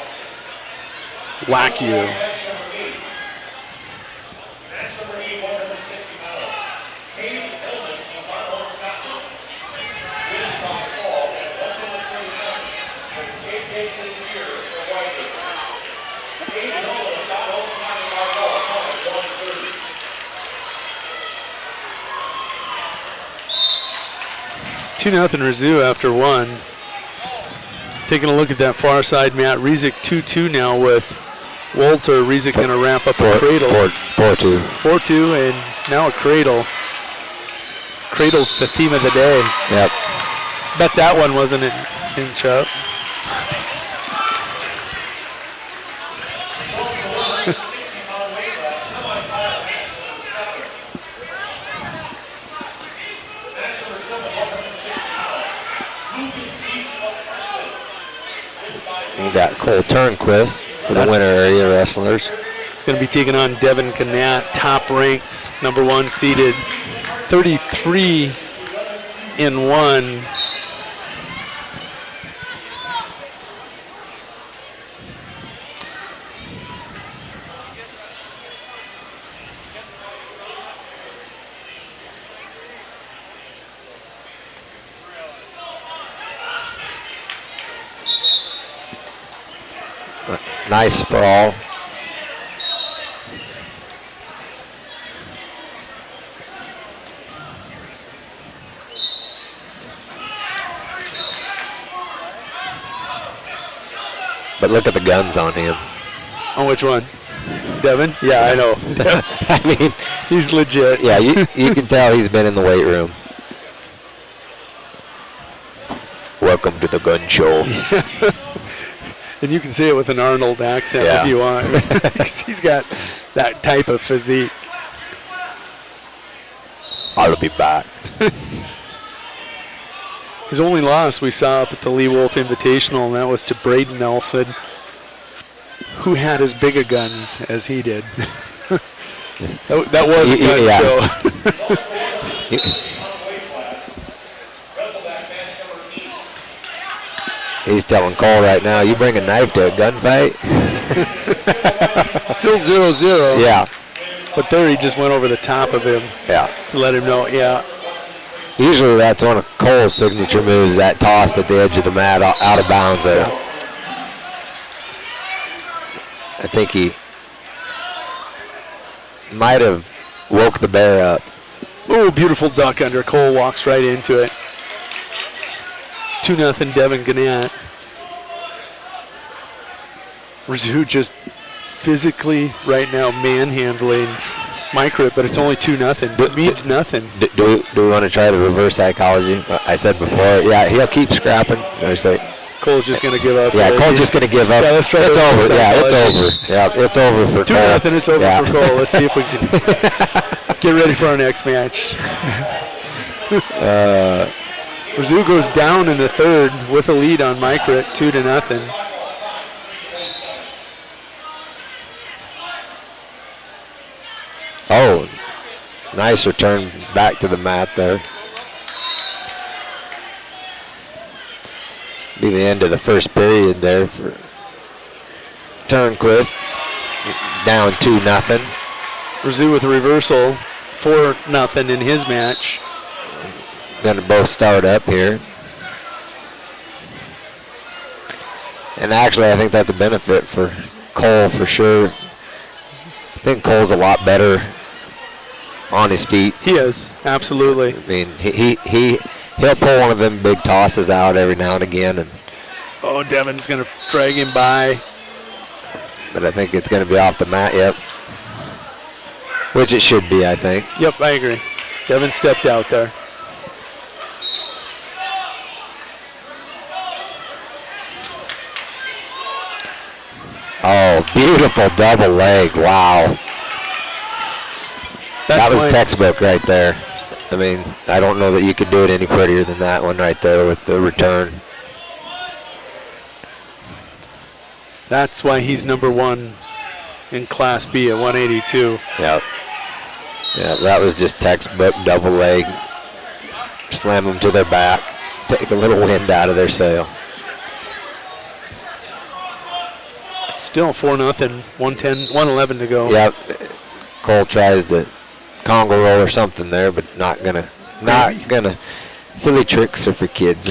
whack you. Two nothing Rizzu after 1. Taking a look at that far side mat, Rezick 2-2 now with Walter. Rezick going to wrap up a cradle. 4-2. 4-2 and now a cradle. Cradle's the theme of the day. Yep. Bet that one wasn't in Chubb. We got Cole Turnquist for the winter area wrestlers. It's going to be taking on Devin Canat, top ranks, number 1 seeded, 33-1. Nice sprawl. But look at the guns on him. On which one? Devin? Yeah, I know. I mean, he's legit. Yeah, you can tell he's been in the weight room. Welcome to the gun show. And you can say it with an Arnold accent if you want. Because he's got that type of physique. I'll be back. His only loss we saw up at the Lee Wolf Invitational, and that was to Braden Nelson, who had as big a guns as he did. that was a gun show. He's telling Cole right now, you bring a knife to a gunfight? Still 0-0. Yeah. But there he just went over the top of him. Yeah. To let him know, yeah. Usually that's one of Cole's signature moves, that toss at the edge of the mat out of bounds there. I think he might have woke the bear up. Ooh, beautiful duck under. Cole walks right into it. 2-0 Devin Gannett. Rizzu just physically right now manhandling Microt, but it's only 2-0. It means nothing. Do we want to try the reverse psychology? I said before, yeah, he'll keep scrapping. Cole's just going to give up. Yeah, Cole's just going to give up. Yeah, let's try it's over. psychology. Yeah, it's over. Yeah, it's over for 2-0. It's over for Cole. Let's see if we can get ready for our next match. Rizzo goes down in the third with a lead on Microt, 2-0. Oh, nice return back to the mat there. Be the end of the first period there for Turnquist. Down 2-0. Rizzo with a reversal, 4-0 in his match. Going to both start up here. And actually, I think that's a benefit for Cole for sure. I think Cole's a lot better on his feet. He is, absolutely. I mean, he'll pull one of them big tosses out every now and again. And Devin's going to drag him by. But I think it's going to be off the mat, yep. Which it should be, I think. Yep, I agree. Devin stepped out there. Oh, beautiful double leg. Wow. That was textbook right there. I mean, I don't know that you could do it any prettier than that one right there with the return. That's why he's number one in Class B at 182. Yep. Yeah, that was just textbook double leg. Slam them to their back. Take a little wind out of their sail. Still 4-0, 111 to go. Yep. Cole tries the Congo roll or something there, but not gonna. Silly tricks are for kids.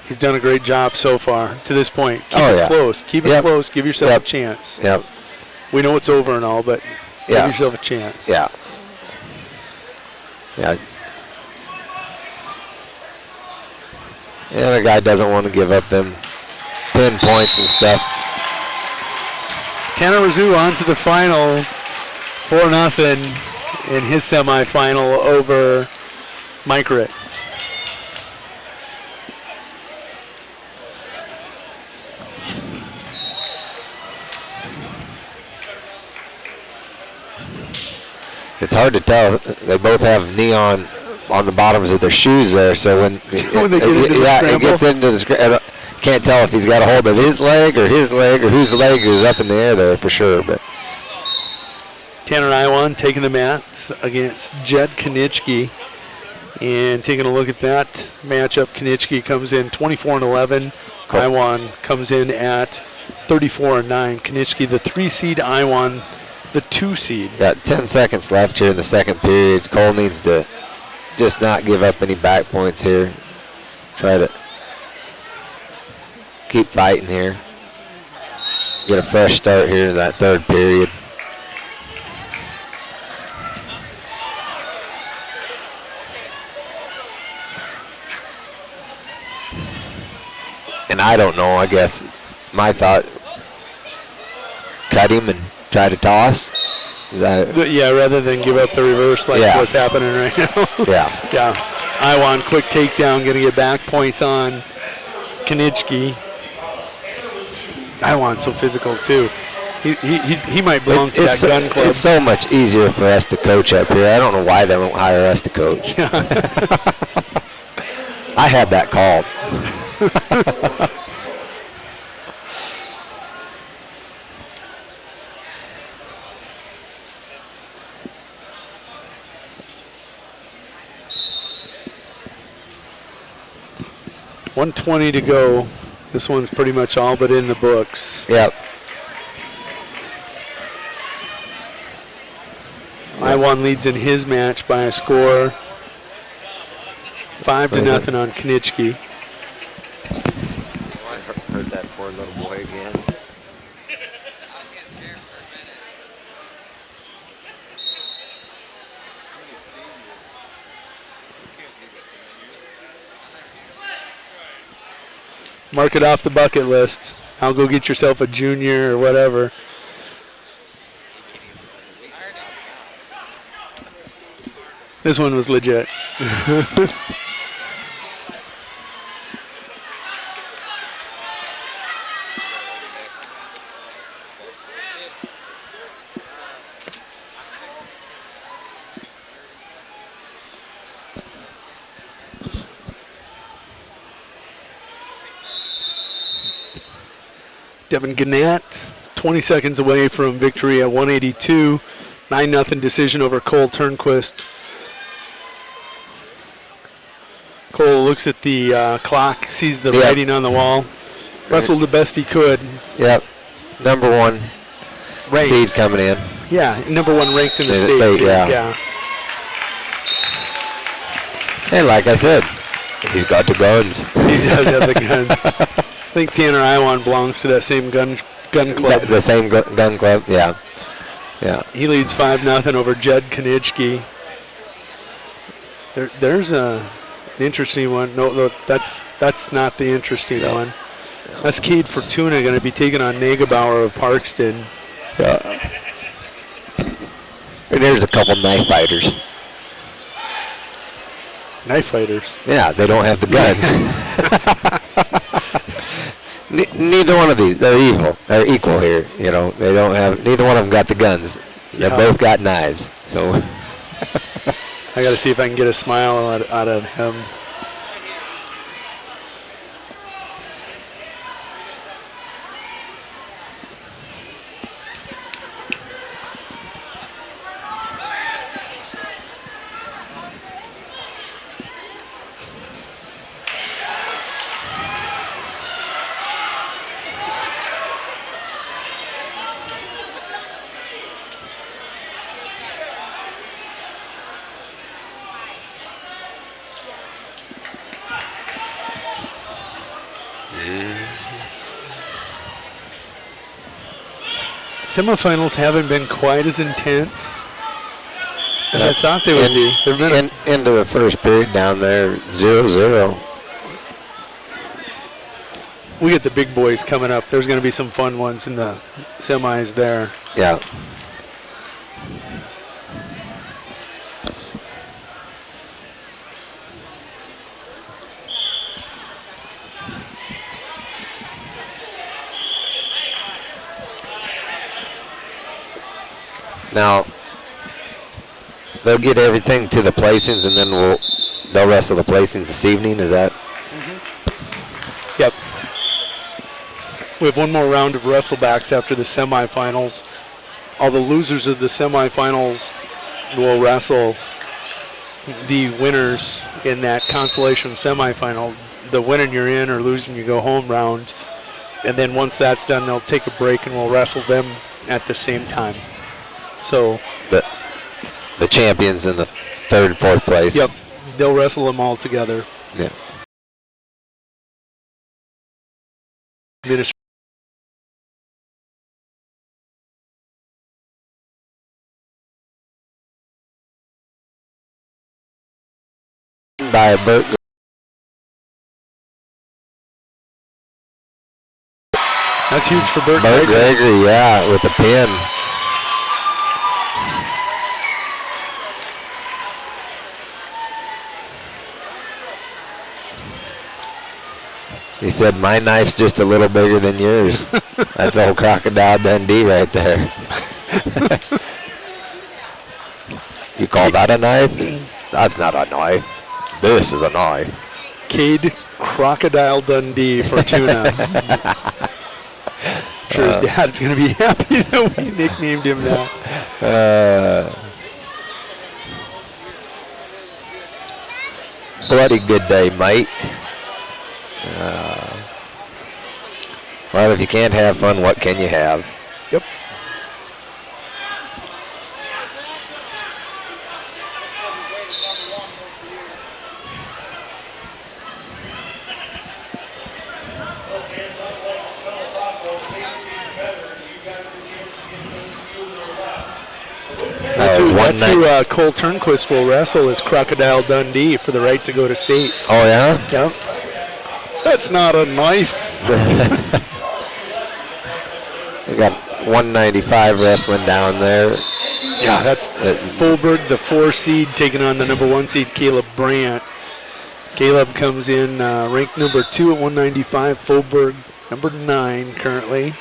He's done a great job so far to this point. Keep it close. Keep it close. Give yourself a chance. Yep. We know it's over and all, but give yourself a chance. Yeah. Yeah. Yeah, the guy doesn't want to give up them pin points and stuff. Tanner Rizzo on to the finals. 4-0 in his semifinal over Microt. It's hard to tell. They both have neon on the bottoms of their shoes there, so when they get into it gets into the scramble, can't tell if he's got a hold of his leg or whose leg is up in the air there for sure. But Tanner Iwan taking the mats against Jed Konitschke. And taking a look at that matchup, Konitschke comes in 24-11. Iwan comes in at 34-9. Konitschke, the 3 seed, Iwan, the 2 seed. Got 10 seconds left here in the second period. Cole needs to just not give up any back points here. Try to keep fighting here. Get a fresh start here in that third period. And I don't know, I guess my thought, cut him and try to toss. Is that yeah, rather than give up the reverse like what's happening right now. Yeah. Yeah. Iwan, quick takedown, going to get back points on Konitschke. Iwan's so physical too. He might belong to that gun club. It's so much easier for us to coach up here. I don't know why they won't hire us to coach. Yeah. I had that called. $120 to go. This one's pretty much all but in the books. Yep. Iwan leads in his match by a score 5-0 on Konitschke. I heard that poor little boy again. Mark it off the bucket list. I'll go get yourself a junior or whatever. This one was legit. Devin Gannett, 20 seconds away from victory at 182. 9-0 decision over Cole Turnquist. Cole looks at the clock, sees the writing on the wall. Wrestled the best he could. Yep. Number 1 ranked. Seed coming in. Yeah, number 1 ranked in the state. Yeah. And like I said, he's got the guns. He does have the guns. I think Tanner Iwan belongs to that same gun club. The same gun club, yeah. Yeah. He leads 5-0 over Jed Konitschke. There's an interesting one. No, that's not the interesting one. That's Cade Fortuna going to be taking on Nagebauer of Parkston. Yeah. And there's a couple knife fighters. Knife fighters? Yeah, they don't have the guns. Neither one of these, they're equal here. You know, they don't have, neither one of them got the guns. They both got knives. So I got to see if I can get a smile out of him. Semifinals haven't been quite as intense as I thought they would be. They've been into the first period down there, 0-0. We get the big boys coming up. There's going to be some fun ones in the semis there. Yeah. Now, they'll get everything to the placings, and then they'll wrestle the placings this evening. Is that? Mm-hmm. Yep. We have one more round of Wrestlebacks after the semifinals. All the losers of the semifinals will wrestle the winners in that consolation semifinal. The winning you're in or losing you go home round. And then once that's done, they'll take a break and we'll wrestle them at the same time. So the champions in the third and fourth place. Yep, they'll wrestle them all together. Yeah. By Burt. That's huge for Burt Gregory, yeah, with the pin. He said, my knife's just a little bigger than yours. That's old Crocodile Dundee right there. You call that a knife? That's not a knife. This is a knife. Cade Crocodile Dundee Fortuna. I'm sure his dad's going to be happy that we nicknamed him that. Bloody good day, mate. Well, if you can't have fun, what can you have? Yep. That's who Cole Turnquist will wrestle is Crocodile Dundee for the right to go to state. Oh, yeah? Yep. That's not a knife. 195 wrestling down there. Yeah, that's Fulberg, the 4 seed, taking on the number 1 seed, Caleb Brandt. Caleb comes in ranked number 2 at 195. Fulberg, number 9 currently.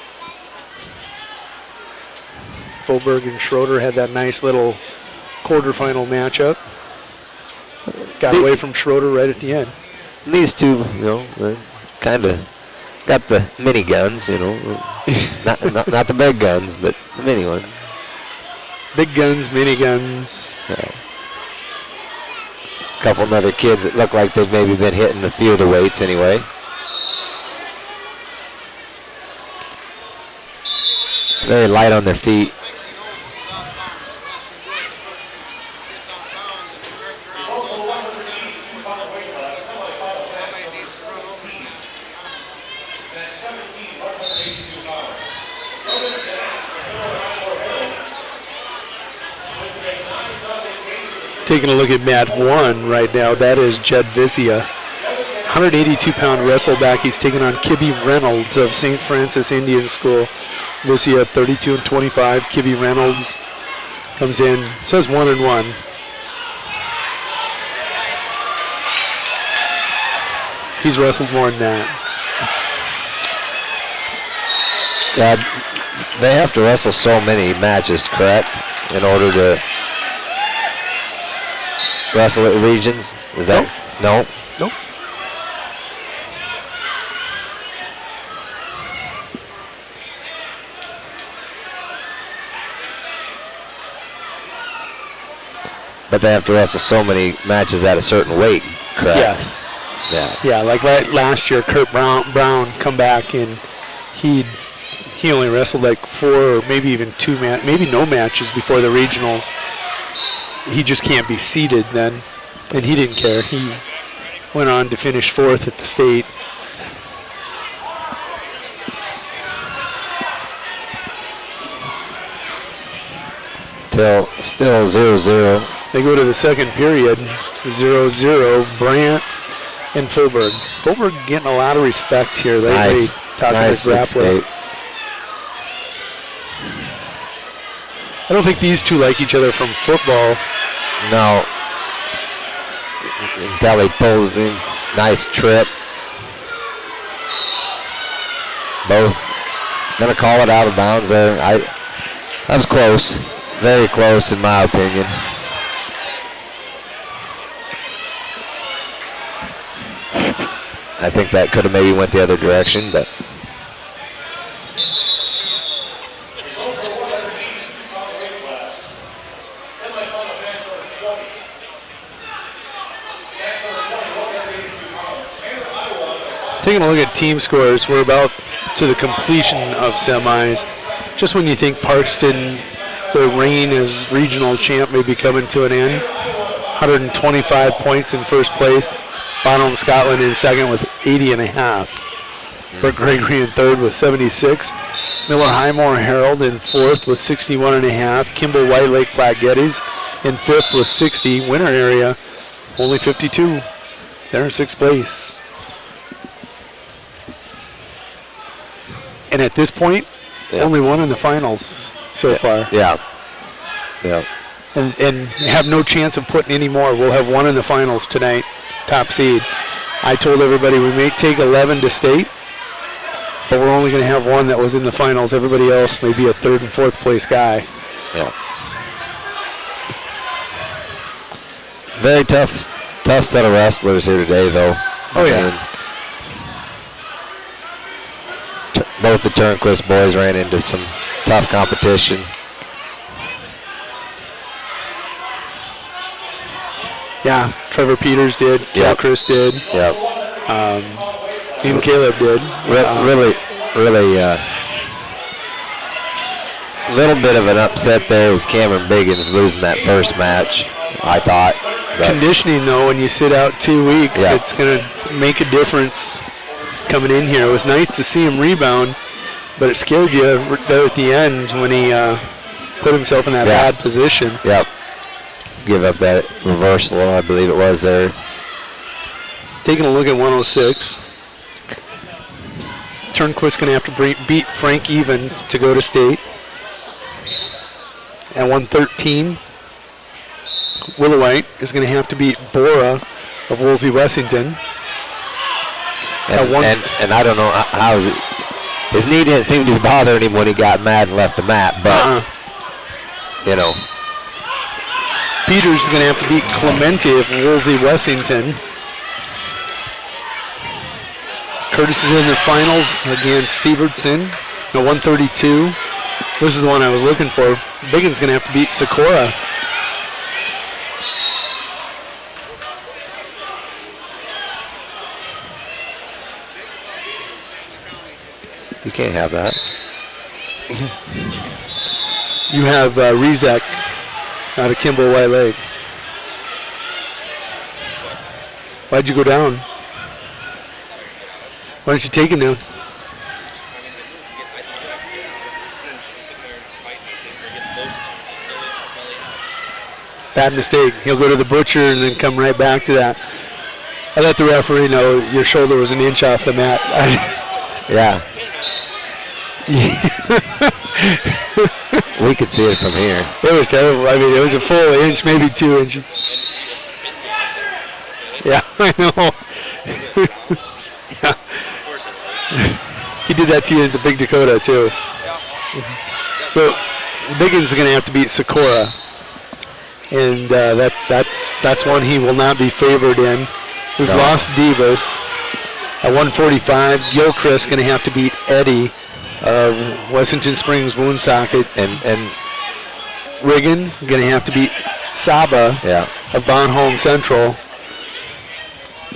Fulberg and Schroeder had that nice little quarterfinal matchup. Got away from Schroeder right at the end. And these two, kind of got the mini guns, not the big guns, but the mini ones. Big guns, mini guns. Yeah. A couple of other kids that look like they've maybe been hitting a few of the weights anyway. Very light on their feet. Taking a look at mat 1 right now, that is Jed Visia. 182-pound wrestleback. He's taking on Kibby Reynolds of St. Francis Indian School. Visia 32-25. Kibby Reynolds comes in, says 1-1. He's wrestled more than that. Yeah, they have to wrestle so many matches, correct, in order to wrestle at regions? Is that no? Nope. But they have to wrestle so many matches at a certain weight, correct? Yes. Yeah. Yeah, like last year, Kurt Brown come back and he only wrestled like 4 or maybe even 2 maybe no matches before the regionals. He just can't be seated then, and he didn't care. He went on to finish 4th at the state. Still 0-0. They go to the second period, 0-0, Brandt and Fulberg. Fulberg getting a lot of respect here lately. Nice grappler. I don't think these two like each other from football. No. Deli pulls him. Nice trip. Both gonna call it out of bounds there. That was close. Very close in my opinion. I think that could have maybe went the other direction, but taking a look at team scores, we're about to the completion of semis. Just when you think Parkston, their reign as regional champ, may be coming to an end. 125 points in first place. Bonham Scotland in second with 80.5. Burt Gregory in third with 76. Miller Highmore Herald in fourth with 61.5. Kimball White Lake Platte Geddes in fifth with 60. Winter area only 52. They're in sixth place. And at this point, only one in the finals so far. Yeah. And have no chance of putting any more. We'll have one in the finals tonight, top seed. I told everybody we may take 11 to state, but we're only going to have one that was in the finals. Everybody else may be a third and fourth place guy. Yeah. Very tough set of wrestlers here today, though. Oh, yeah. Both the Turnquist boys ran into some tough competition. Yeah, Trevor Peters did. Cal Chris did. Yep. Even Caleb did. Really, little bit of an upset there with Cameron Biggins losing that first match, I thought. Conditioning, though, when you sit out 2 weeks, it's going to make a difference coming in here. It was nice to see him rebound, but it scared you there at the end when he put himself in that bad position. Yep. Give up that reversal, I believe it was there. Taking a look at 106. Turnquist's going to have to beat Frank Even to go to state. At 113, Willowite is going to have to beat Bora of Woolsey Wessington. And I don't know how his knee didn't seem to be bothering him when he got mad and left the mat, but you know. Peters is going to have to beat Clemente of Woolsey Wessington. Curtis is in the finals against Sievertson at 132. This is the one I was looking for. Biggin's going to have to beat Socorro. You can't have that. You have Rezek out of Kimball White Lake. Why'd you go down? Why don't you take him down? Bad mistake. He'll go to the butcher and then come right back to that. I let the referee know your shoulder was an inch off the mat. Yeah. We could see it from here. It was terrible. I mean, it was a full inch, maybe 2 inches. Yeah, I know. Yeah. He did that to you at the Big Dakota, too. So, Biggins is going to have to beat Socorro. And that's one he will not be favored in. We've lost Divas. At 145, Gilchrist going to have to beat Eddie of Wessington Springs Woonsocket. And Riggin going to have to beat Saba of Bonholm Central.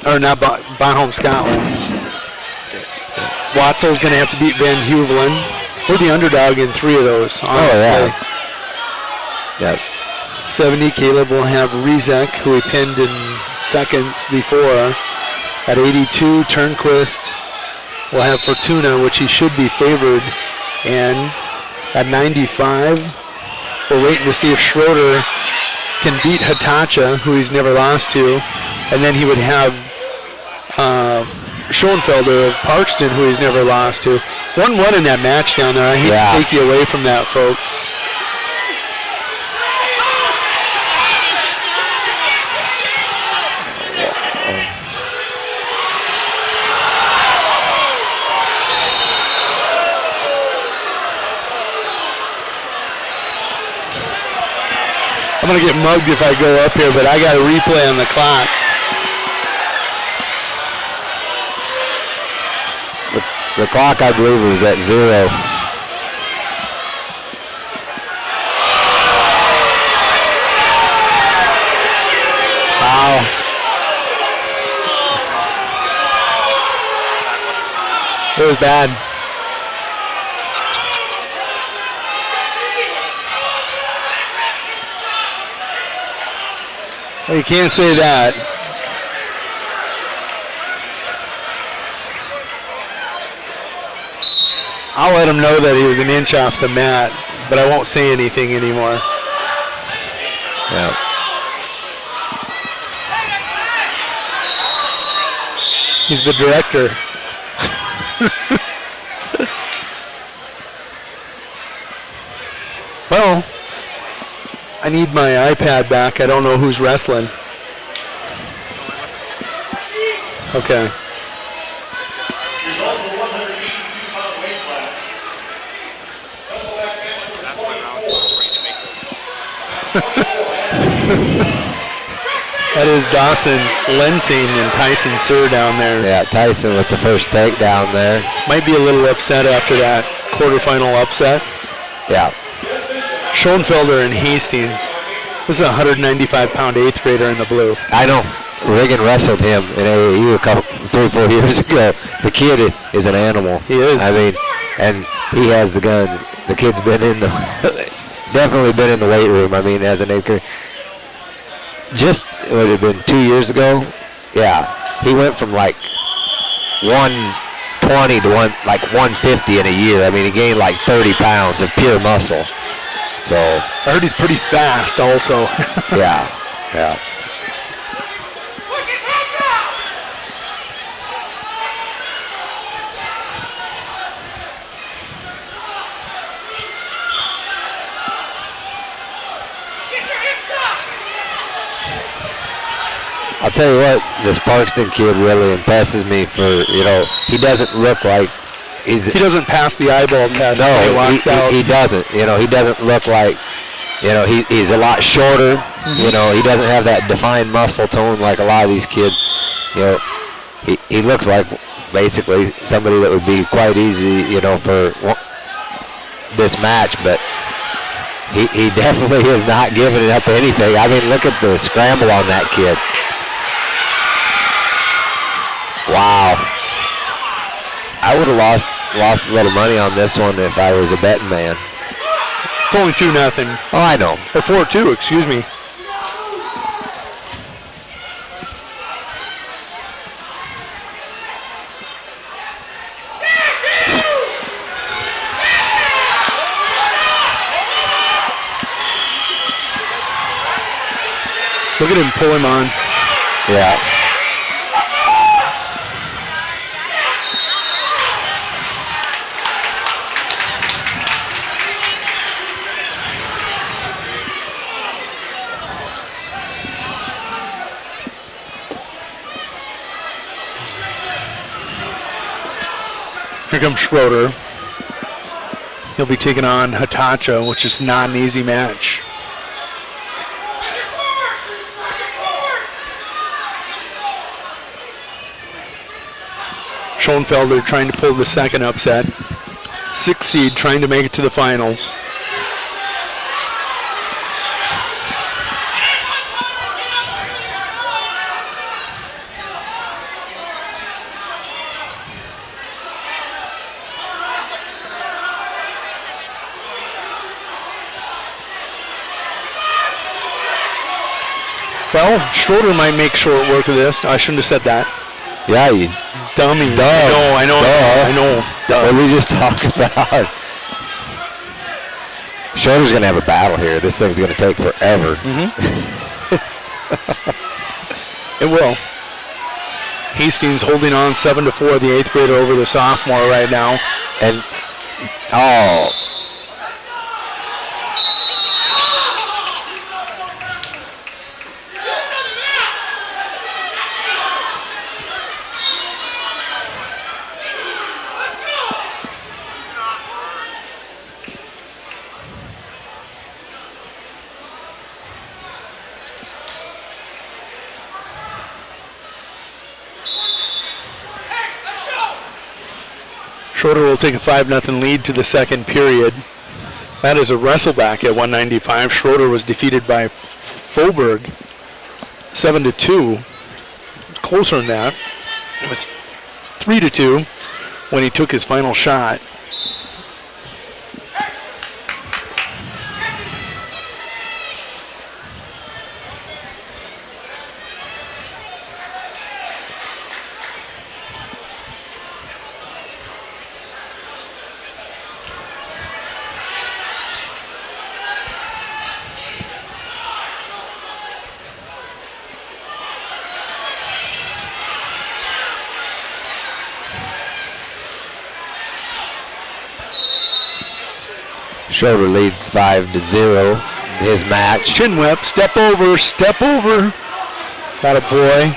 Or not Bonholm, Scotland. Watso's going to have to beat Van Huvelen. We're the underdog in 3 of those, honestly. Yep. 70, Caleb will have Rezek, who he pinned in seconds before. At 82, Turnquist will have Fortuna, which he should be favored in. At 95, we're waiting to see if Schroeder can beat Hitacha, who he's never lost to. And then he would have Schoenfelder of Parkston, who he's never lost to. 1-1 in that match down there. I hate to take you away from that, folks. I'm going to get mugged if I go up here, but I got a replay on the clock. The clock, I believe, was at 0. Wow. It was bad. Well, you can't say that. I'll let him know that he was an inch off the mat, but I won't say anything anymore. Yeah. He's the director. Well, I need my iPad back. I don't know who's wrestling. Okay. That is Dawson Lensing and Tyson Sir down there. Yeah, Tyson with the first takedown there. Might be a little upset after that quarterfinal upset. Yeah. Schoenfelder and Hastings. This is a 195-pound 8th grader in the blue. I know. Reagan wrestled him in AAU a couple, 3-4 years ago. The kid is an animal. He is. I mean, and he has the guns. The kid's been in the definitely been in the weight room. I mean, as an 8th grader. Just would have been 2 years ago. Yeah, he went from like 120 to 150 in a year. I mean, he gained like 30 pounds of pure muscle. So I heard he's pretty fast also. Yeah. I'll tell you what, this Parkston kid really impresses me for, he doesn't look like he doesn't pass the eyeball test. No, when he walks out. he doesn't. He doesn't look like, he's a lot shorter. Mm-hmm. He doesn't have that defined muscle tone like a lot of these kids. He looks like basically somebody that would be quite easy, for this match, but he definitely is not giving it up anything. I mean, look at the scramble on that kid. Wow. I would have lost a little money on this one if I was a betting man. It's only 2-0. Oh, I know. Or 4-2, excuse me. Look at him pull him on. Yeah. Here comes Schroeder. He'll be taking on Hitachi, which is not an easy match. Schoenfelder trying to pull the second upset. 6th seed trying to make it to the finals. Well, Schroeder might make short work of this. I shouldn't have said that. Yeah, you dummy. Duh. I know. What did we just talk about? Schroeder's going to have a battle here. This thing's going to take forever. It will. Hastings holding on 7-4, the 8th grader over the sophomore right now. And, oh. Schroeder will take a 5-0 lead to the second period. That is a wrestleback at 195. Schroeder was defeated by Faubourg 7-2. Closer than that. It was 3-2 when he took his final shot. Schroeder leads 5-0 his match. Chin whip, step over. Got a boy.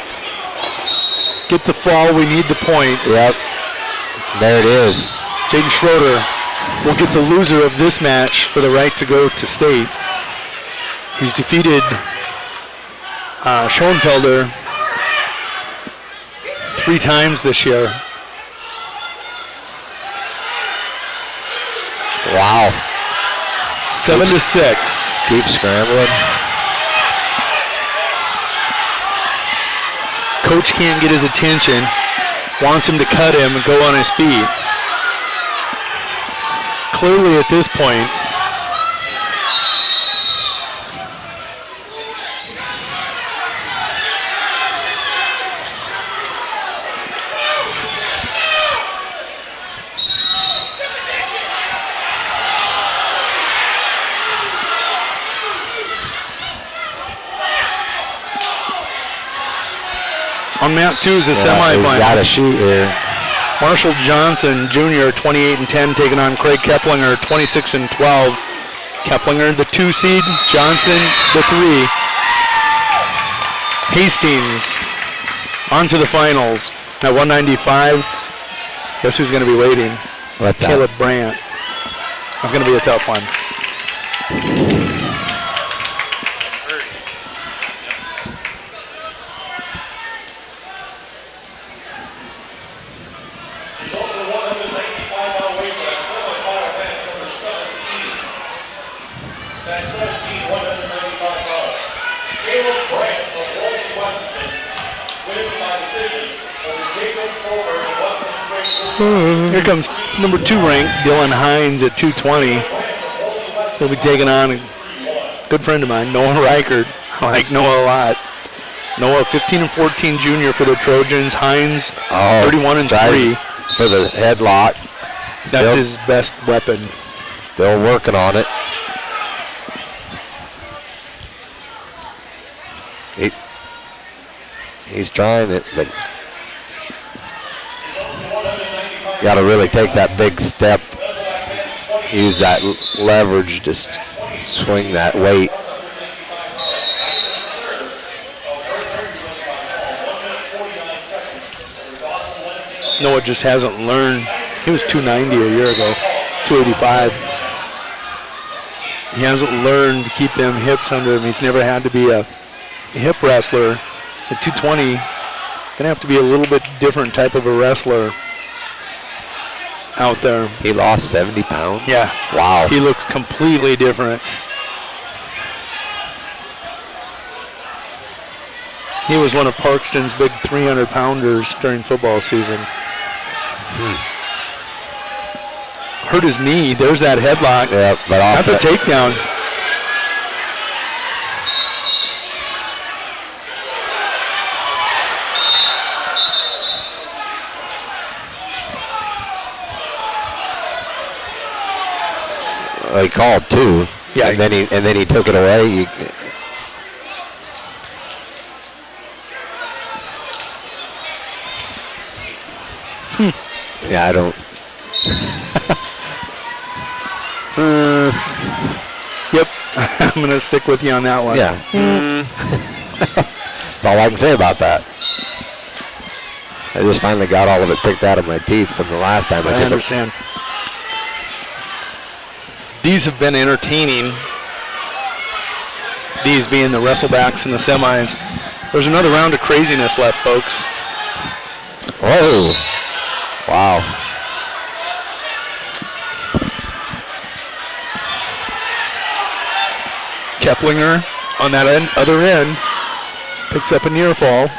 Get the fall, we need the points. Yep, there it is. Jaden Schroeder will get the loser of this match for the right to go to state. He's defeated Schoenfelder 3 times this year. Wow. 7-6. Keep scrambling. Coach can't get his attention. Wants him to cut him and go on his feet. Clearly at this point, on map 2 is a semifinal. Got to shoot here. Marshall Johnson Jr. 28-10 taking on Craig Keplinger 26-12. Keplinger the 2 seed, Johnson the 3. Hastings on to the finals at 195. Guess who's going to be waiting? What's that? Caleb Brandt. That's going to be a tough one. Here comes number 2 ranked Dylan Hines at 220. He'll be taking on a good friend of mine, Noah Reichert. I like Noah a lot. Noah, 15 and 14 junior for the Trojans. Hines, 31 and 3 for the headlock. That's his best weapon. Still working on it. He's trying it, but got to really take that big step, use that leverage to swing that weight. Noah just hasn't learned. He was 290 a year ago, 285. He hasn't learned to keep them hips under him. He's never had to be a hip wrestler. At 220, gonna have to be a little bit different type of a wrestler out there. He lost 70 pounds? Yeah. Wow. He looks completely different. He was one of Parkston's big 300-pounders during football season. Hurt his knee. There's that headlock. Yeah, but that's a takedown. He called 2. Yeah. And then he took it away. Yeah, I don't. Yep, I'm going to stick with you on that one. Yeah. That's all I can say about that. I just finally got all of it picked out of my teeth from the last time I took understand. These have been entertaining. These being the Wrestlebacks and the semis. There's another round of craziness left, folks. Whoa. Wow. Keplinger on that other end picks up a near fall.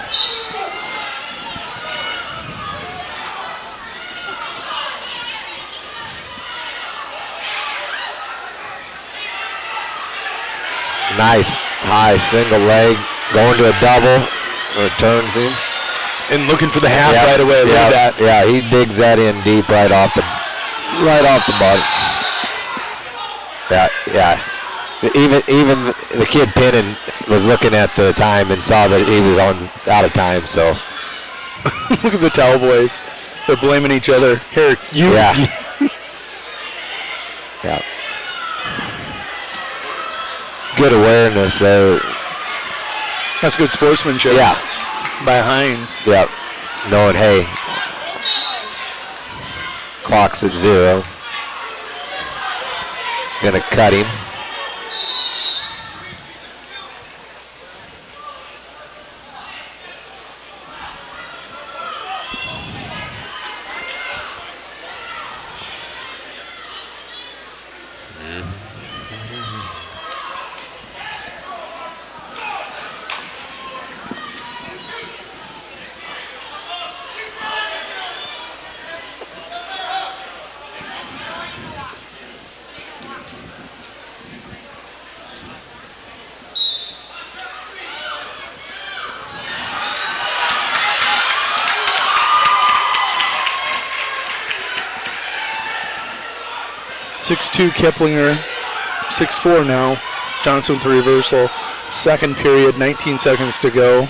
Nice high single leg, going to a double, returns him. And looking for the half right away. Look at that. Yeah, he digs that in deep right off the bottom. Yeah. Even the kid pinning was looking at the time and saw that he was out of time. So look at the towel boys. They're blaming each other. Here, you. Yeah. Yeah. Good awareness. That's good sportsmanship. Yeah. By Hines. Yep. Knowing, hey, clock's at 0. Gonna cut him. .62 Keplinger, 6'4" now. Johnson with the reversal. Second period, 19 seconds to go.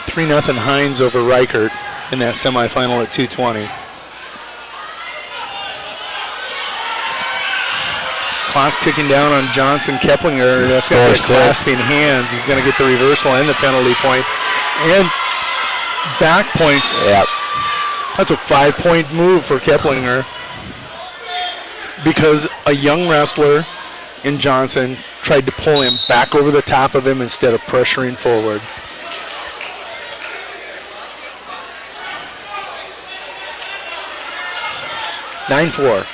3-0 Hines over Reichert in that semifinal at 220. Clock ticking down on Johnson. Keplinger, that's going to be clasping hands. He's going to get the reversal and the penalty point. And back points. Yep. That's a 5-point move for Keplinger because a young wrestler in Johnson tried to pull him back over the top of him instead of pressuring forward. (9-4).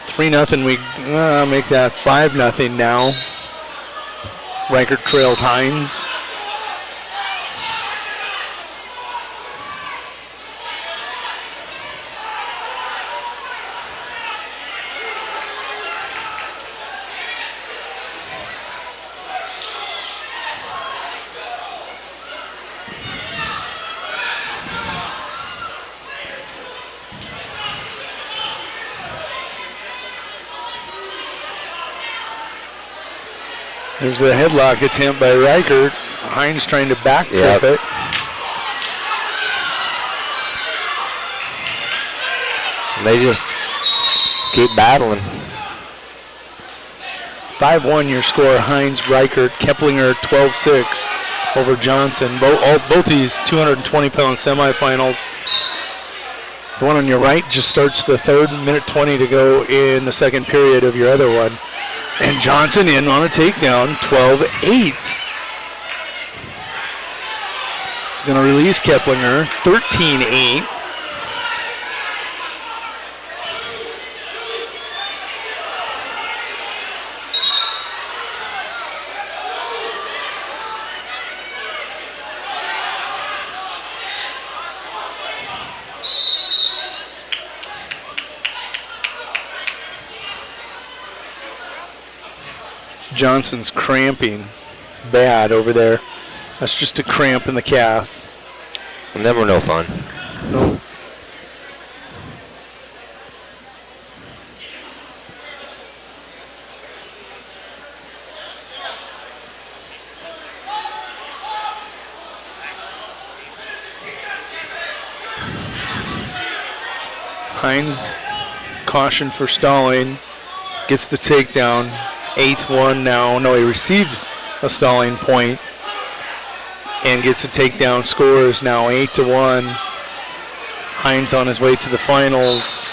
3-0. We make that 5-0 now. Reichert trails Hines. There's the headlock attempt by Reichert. Hines trying to back trip it. They just keep battling. 5-1 your score. Hines, Reichert, Keplinger 12-6 over Johnson. Both these 220-pound semifinals. The one on your right just starts the third, minute 20 to go in the second period of your other one. And Johnson in on a takedown, 12-8. He's going to release Keplinger, 13-8. Johnson's cramping bad over there. That's just a cramp in the calf. And them were no fun. No. Hines, caution for stalling, gets the takedown. 8-1 now. No, he received a stalling point and gets a takedown. Score is now 8-1. Hines on his way to the finals.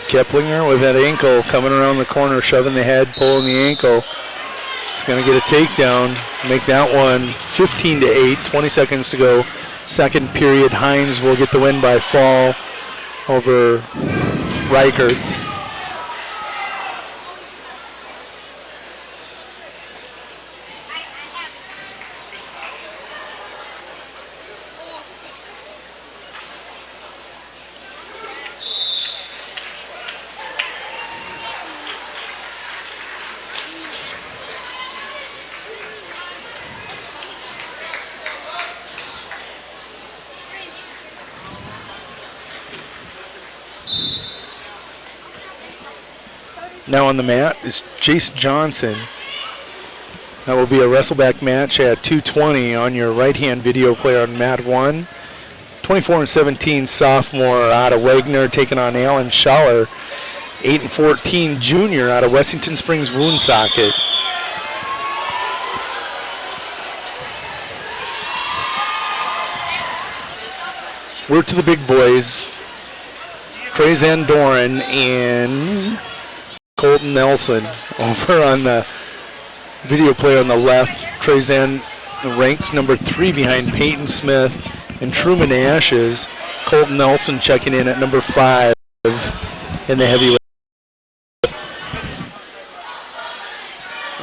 Keplinger with that ankle coming around the corner, shoving the head, pulling the ankle. He's going to get a takedown, make that one 15-8, 20 seconds to go. Second period, Hines will get the win by fall over Reichert. Now on the mat is Chase Johnson. That will be a Wrestleback match at 220 on your right-hand video player on mat 1. 24-17 sophomore out of Wagner taking on Alan Schaller. 8-14 junior out of Wessington Springs Woonsocket. We're to the big boys. Trey Doran and Colton Nelson over on the video player on the left. Trezan ranked number 3 behind Peyton Smith and Truman Ashes. Colton Nelson checking in at number 5 in the heavyweight.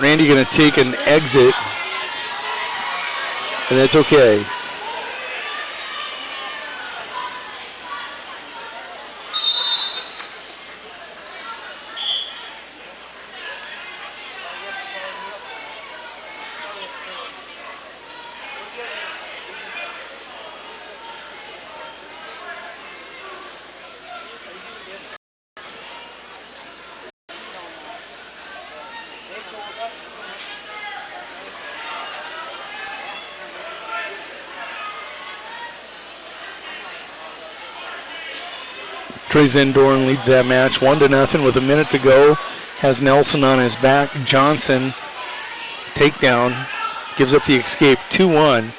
Randy going to take an exit, and that's okay. Trays Indoor and leads that match 1-0 with a minute to go. Has Nelson on his back. Johnson, takedown, gives up the escape, 2-1.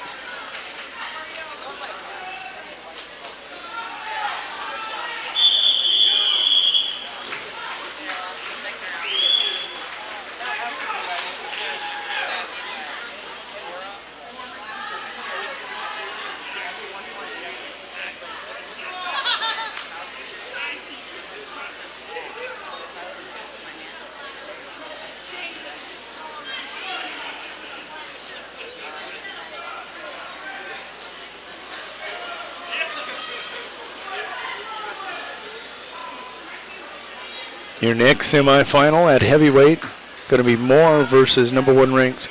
Your next semifinal at heavyweight, going to be Moore versus number 1 ranked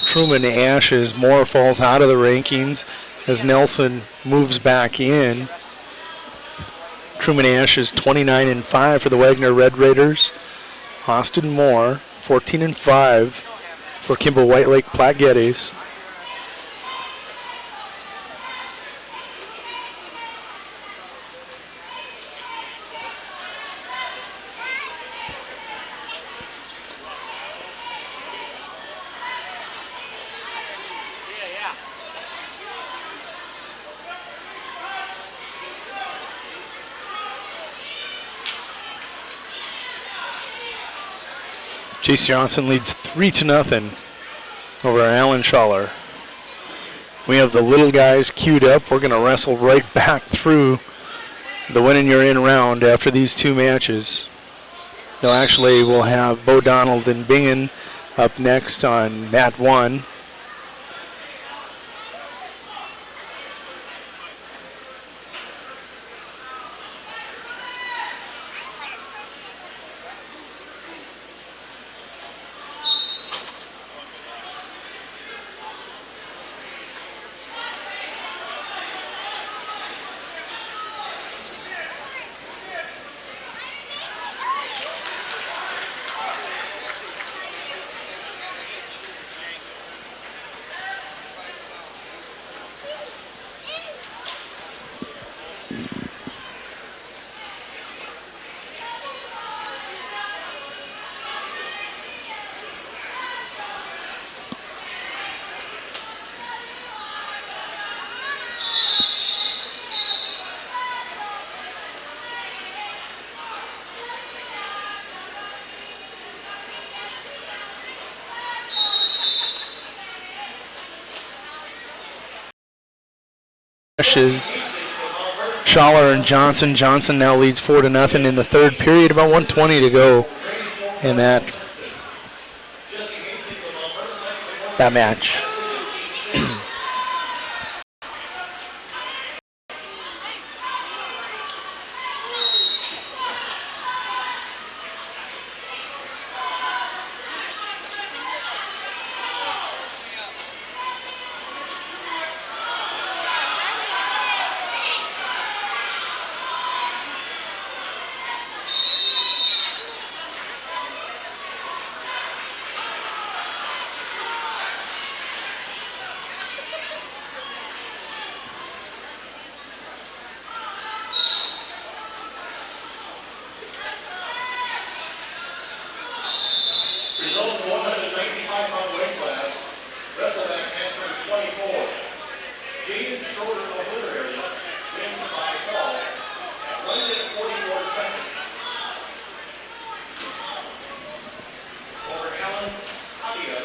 Truman Ashes. Moore falls out of the rankings as Nelson moves back in. Truman Ashes 29-5 for the Wagner Red Raiders. Austin Moore 14-5 for Kimball White Lake Platte Geddes. Chase Johnson leads 3-0 over Alan Schaller. We have the little guys queued up. We're going to wrestle right back through the win and you're in round after these two matches. We'll have Bo Donald and Bingen up next on mat 1. Schaller and Johnson. Johnson now leads 4-0 in the third period. About 1:20 to go in that match. Results 195-pound weight class. Wrestlebacks answering 24. Jaden Schroeder of the area wins by fall at 1 minute 44 seconds. Over Alan Adia.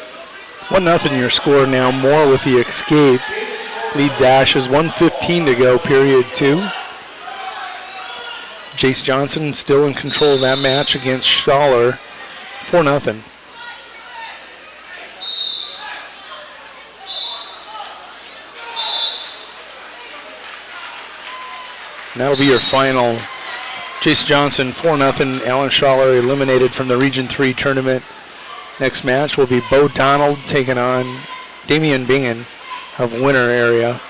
1-0 your score now. Moore with the escape. Leads Ashes. 1:15 to go, period 2. Jace Johnson still in control of that match against Schaller. 4-0. And that'll be your final. Jace Johnson, 4-0. Alan Schaller eliminated from the Region 3 tournament. Next match will be Bo Donald taking on Damian Bingen of Winter area.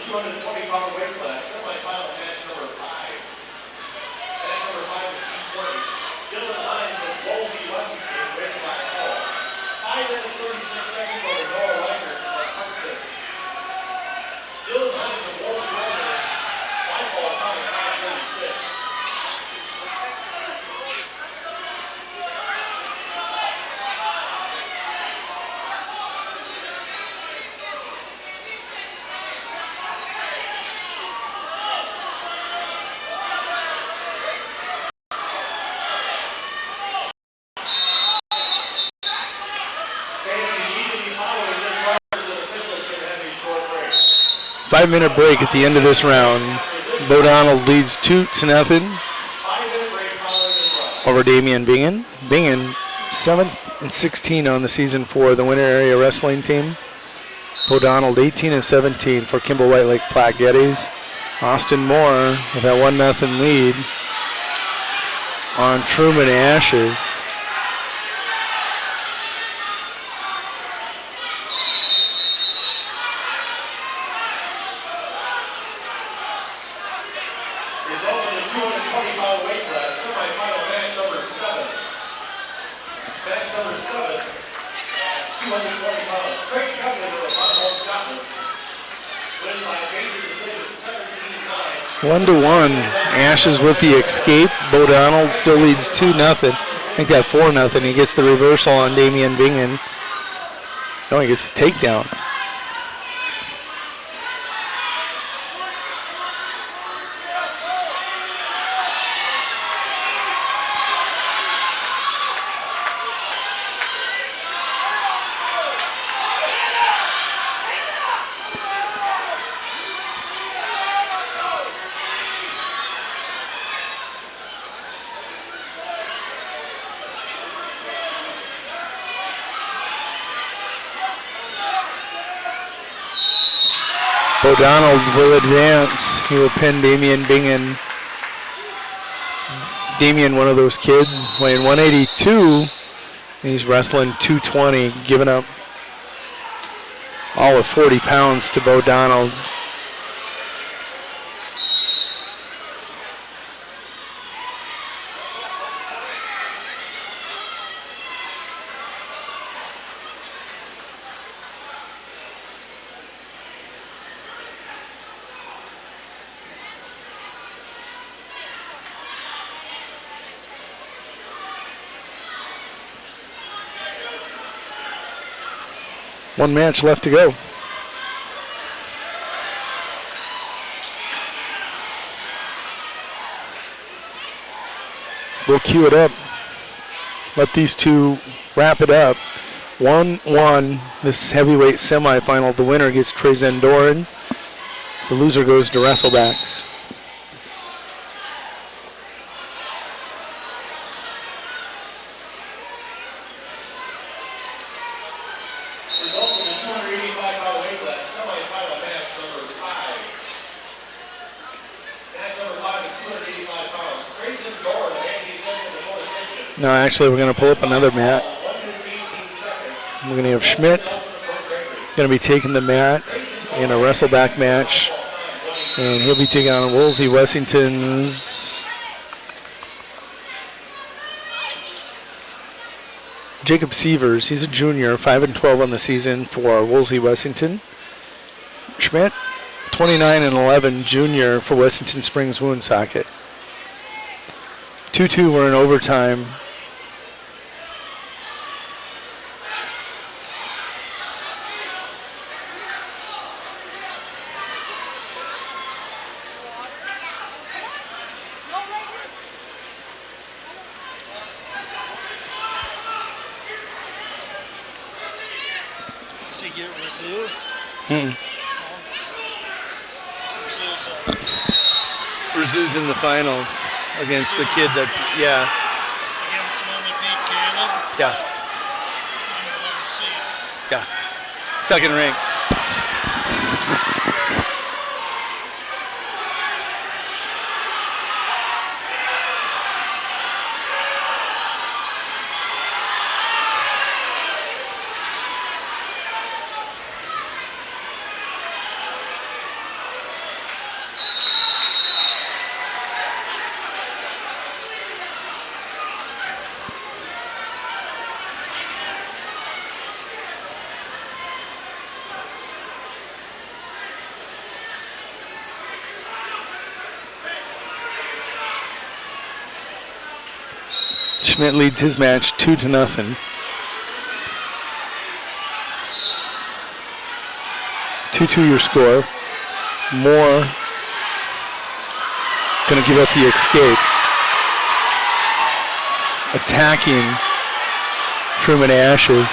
220-pound weight class, semifinal match number 5. Match number 5 is T20. Dylan Hines of Wolsey, Washington, wins by fall. 5 minutes 36 seconds over Noah Reichert of Hartford. Dylan Hines of Wolsey, Washington, by fall time 5:36. Fans immediately following this runners and officials can have a short break. 5-minute break at the end of this round. Bo Donald leads 2-0 5-minute break following this run. over Damian Bingen. Bingen 7-16 on the season for the Winter Area Wrestling team. Bo Donald 18-17 for Kimball White Lake Platte Geddes. Austin Moore with that 1-0 lead on Truman Ashes. Result in the 220-pound weight class, semifinal match number 7. Match number 7 at 220 pounds. Craig Kevlin of Arnold, Scotland. Wins by major decision, 17-9. 1-1. Ashes with the escape. Bo Donald still leads 2-0. I think that 4-0. He gets the reversal on Damian Bingen. No, he gets the takedown. O'Donnell will advance. He will pin Damian Bingen. Damian, one of those kids, weighing 182. He's wrestling 220, giving up all of 40 pounds to Bo Donald. One match left to go. We'll cue it up. Let these two wrap it up. 1-1, this heavyweight semifinal. The winner gets Trezen Doran. The loser goes to Wrestlebacks. Results in the 285-pound weight class, semifinal match number 5. Match number 5 at 285 pounds. Trezen Doran, Andy second in the fourth position. No, actually, we're going to pull up another mat. 1 minute 18 seconds. We're going to have Schmidt going to be taking the mat in a wrestleback match. And he'll be taking on Woolsey Wessington's Jacob Sievers. He's a junior, 5-12 on the season for Woolsey Wessington. Schmidt, 29-11, junior for Wessington Springs Woonsocket. 2-2, we're in overtime. Rzou's in the finals against the kid that, yeah. Against the one that beat Caleb. Yeah. Yeah. Second ranked. Schmidt leads his match 2-0. 2-2 your score. Moore going to give up the escape. Attacking Truman Ashes.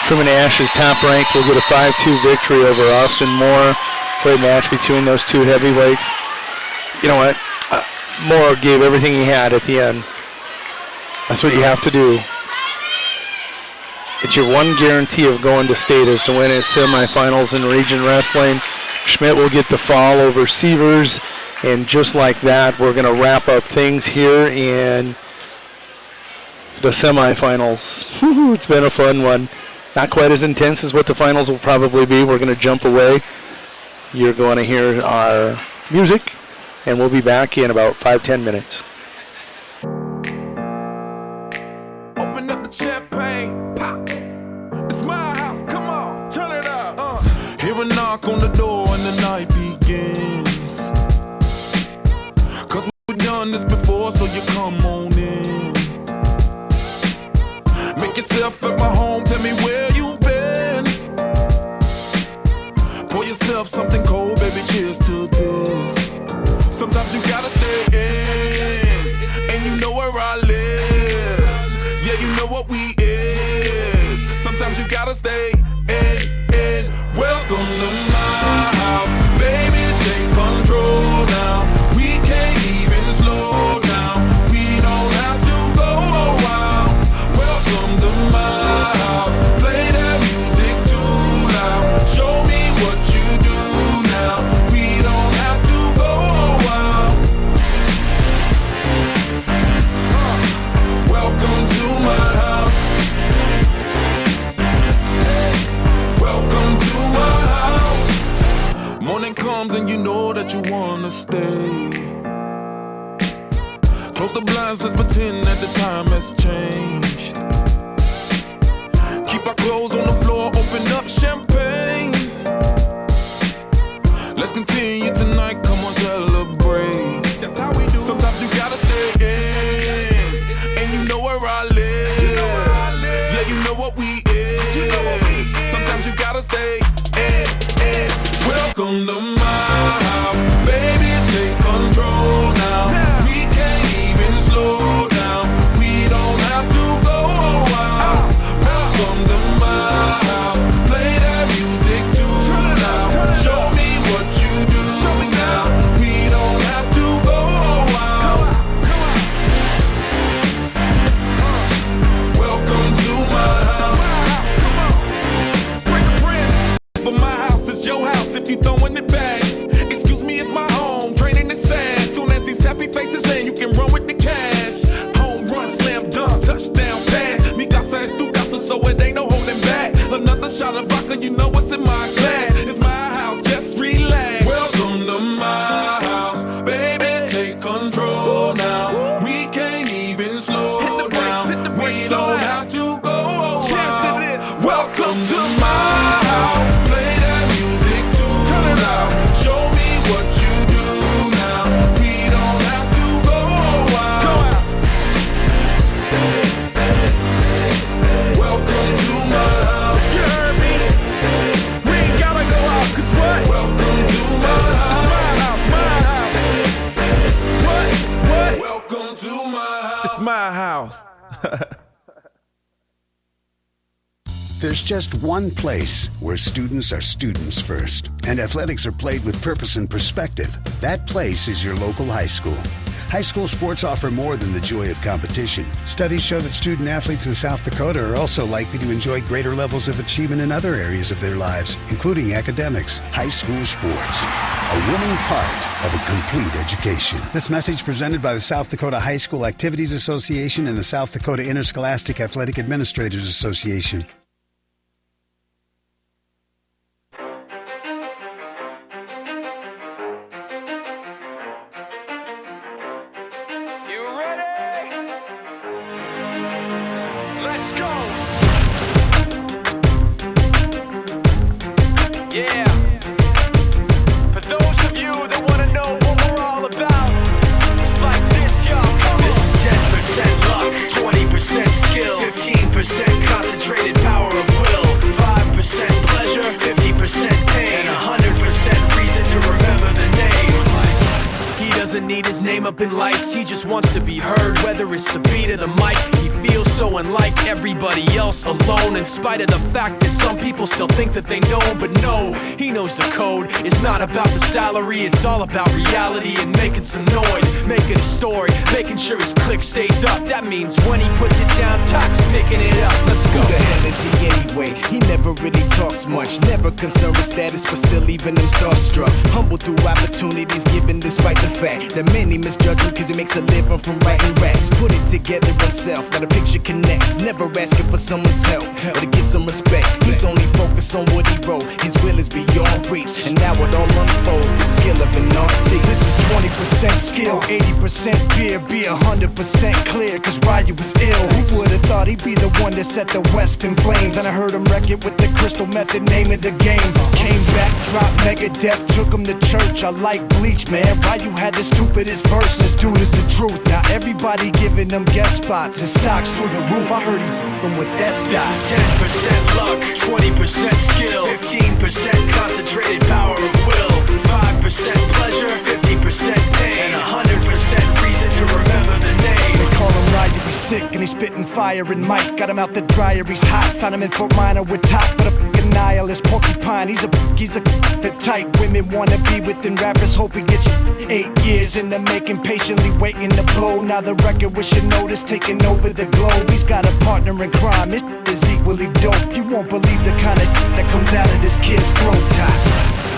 Truman Ashes, top ranked, will get a 5-2 victory over Austin Moore. Great match between those two heavyweights. You know what? Moore gave everything he had at the end. That's what you have to do. It's your one guarantee of going to state is to win at semifinals in region wrestling. Schmidt will get the fall over Sievers, and just like that, we're going to wrap up things here in the semifinals. It's been a fun one. Not quite as intense as what the finals will probably be. We're going to jump away. You're going to hear our music, and we'll be back in about 5-10 minutes. Open up the champagne, pop. It's my house, come on, turn it up. Hear a knock on the door and the night begins. Cause we've done this before, so you come on in. Make yourself at my home, tell me where you been. Pour yourself something cold, baby, cheers to this. Sometimes you gotta stay in, and you know where I live. Yeah, you know what we is. Sometimes you gotta stay in. Welcome to my house, baby, take control now. We can't even slow down. We don't have to go a while. Welcome to my house, play that music too loud. Show me what you do now. We don't have to go a while. Welcome to my house. Welcome to my house. Morning comes and you know that you wanna stay. Close the blinds, let's pretend that the time has changed. Keep our clothes on the floor, open up champagne. Let's continue tonight, come on, celebrate. That's how we do. Sometimes you gotta stay in, and you know where I live. Yeah, you know what we is. Sometimes you gotta stay in. Welcome to my house, baby, take control now. We can't even slow down. We don't have to go a while. Welcome to my house, play that music too loud. Show me what you do now. We don't have to go a while. Welcome to my house. Bring a friend, but my house is your house if you throwing it back. Excuse me if my home draining the sand. Soon as these happy faces land, you can run with the cash. Home run, slam dunk, touchdown pass. Mi casa es tu casa, so it ain't no holding back. Another shot of vodka, you know what's in my glass. It's my house, just relax. Welcome to my house, baby, take control now. We can't even slow down. We don't have to go a while. Welcome to my house, play that music too loud. Show me what you do now. We don't have to go a while. Welcome to my house. You heard me? We ain't gotta go out, cause what? Welcome to my house. It's my house. What? Welcome to my house. It's my house. There's just one place where students are students first, and athletics are played with purpose and perspective. That place is your local high school. High school sports offer more than the joy of competition. Studies show that student athletes in South Dakota are also likely to enjoy greater levels of achievement in other areas of their lives, including academics. High school sports, a winning part of a complete education. This message presented by the South Dakota High School Activities Association and the South Dakota Interscholastic Athletic Administrators Association. Let's go. dim up in lights, he just wants to be heard. Whether it's the beat of the mic, he feels so unlike everybody else, alone. In spite of the fact that some people still think that they know, but no, he knows the code. It's not about the salary, it's all about reality and making some noise, making a story, making sure his click stays up. That means when he puts it down, Tox picking it up. Let's go. Who the hell is he anyway? He never really talks much, never concerned with status, but still leaving him starstruck. Humble through opportunities given despite the fact that many misjudge him cause he makes a living from writing raps. Put it together himself, now the picture connects. Never asking for someone's help or to get some respect. He's only focused on what he wrote. His will is beyond reach, and now it all unfolds. The skill of an artist. This is 20% skill, 80% beer, be 100% clear, cause Ryu was ill. Who would've thought he'd be the one that set the West in flames? And I heard him wreck it with the crystal method, name of the game. Came back, dropped Megadeth, took him to church. I like Bleach, man. Ryu had the stupidest verse, this dude is the truth. Now everybody giving them guest spots and stocks through the roof. I heard he f***ing with that stock. This is 10% luck, 20% skill, 15% concentrated power of will, 5% pleasure, 50% pain, and 100% reason to remember the name. They call him Ryu, he's sick and he's spitting fire and Mike got him out the dryer, he's hot. Found him in Fort Minor with top, but a f***ing nihilist porcupine. He's a the type women wanna be with, and rappers hope he gets 8 years in the making, patiently waiting to blow. Now the record with your notice taking over the globe. He's got a partner in crime, his is equally dope. You won't believe the kind of that comes out of this kid's throat top.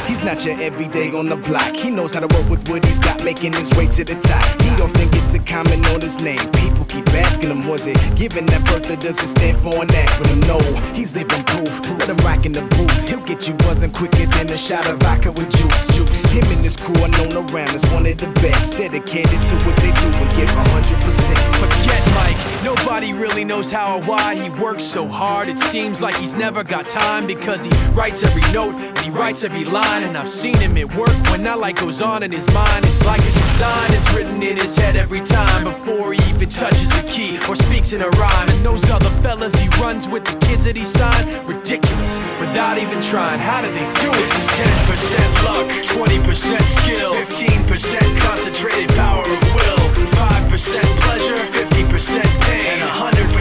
He's not your everyday on the block. He knows how to work with what he's got, making his way to the top. He often gets a comment on his name. People keep asking him, was it given that birth, or does it stand for an acronym? No, he's living proof. Let him rock in the booth. He'll get you buzzing quicker than a shot of vodka with juice. Him and his crew are known around as one of the best, dedicated to what they do and give 100%. Forget Mike, nobody really knows how or why he works so hard. It seems like he's never got time, because he writes every note and he writes every line. And I've seen him at work when that light goes on in his mind. It's like a design is written in his head every time, before he even touches a key or speaks in a rhyme. And those other fellas he runs with, the kids that he signed, ridiculous, without even trying. How do they do it? This is 10% luck, 20% skill, 15% concentrated power of will, 5% pleasure, 50% pain, and 100%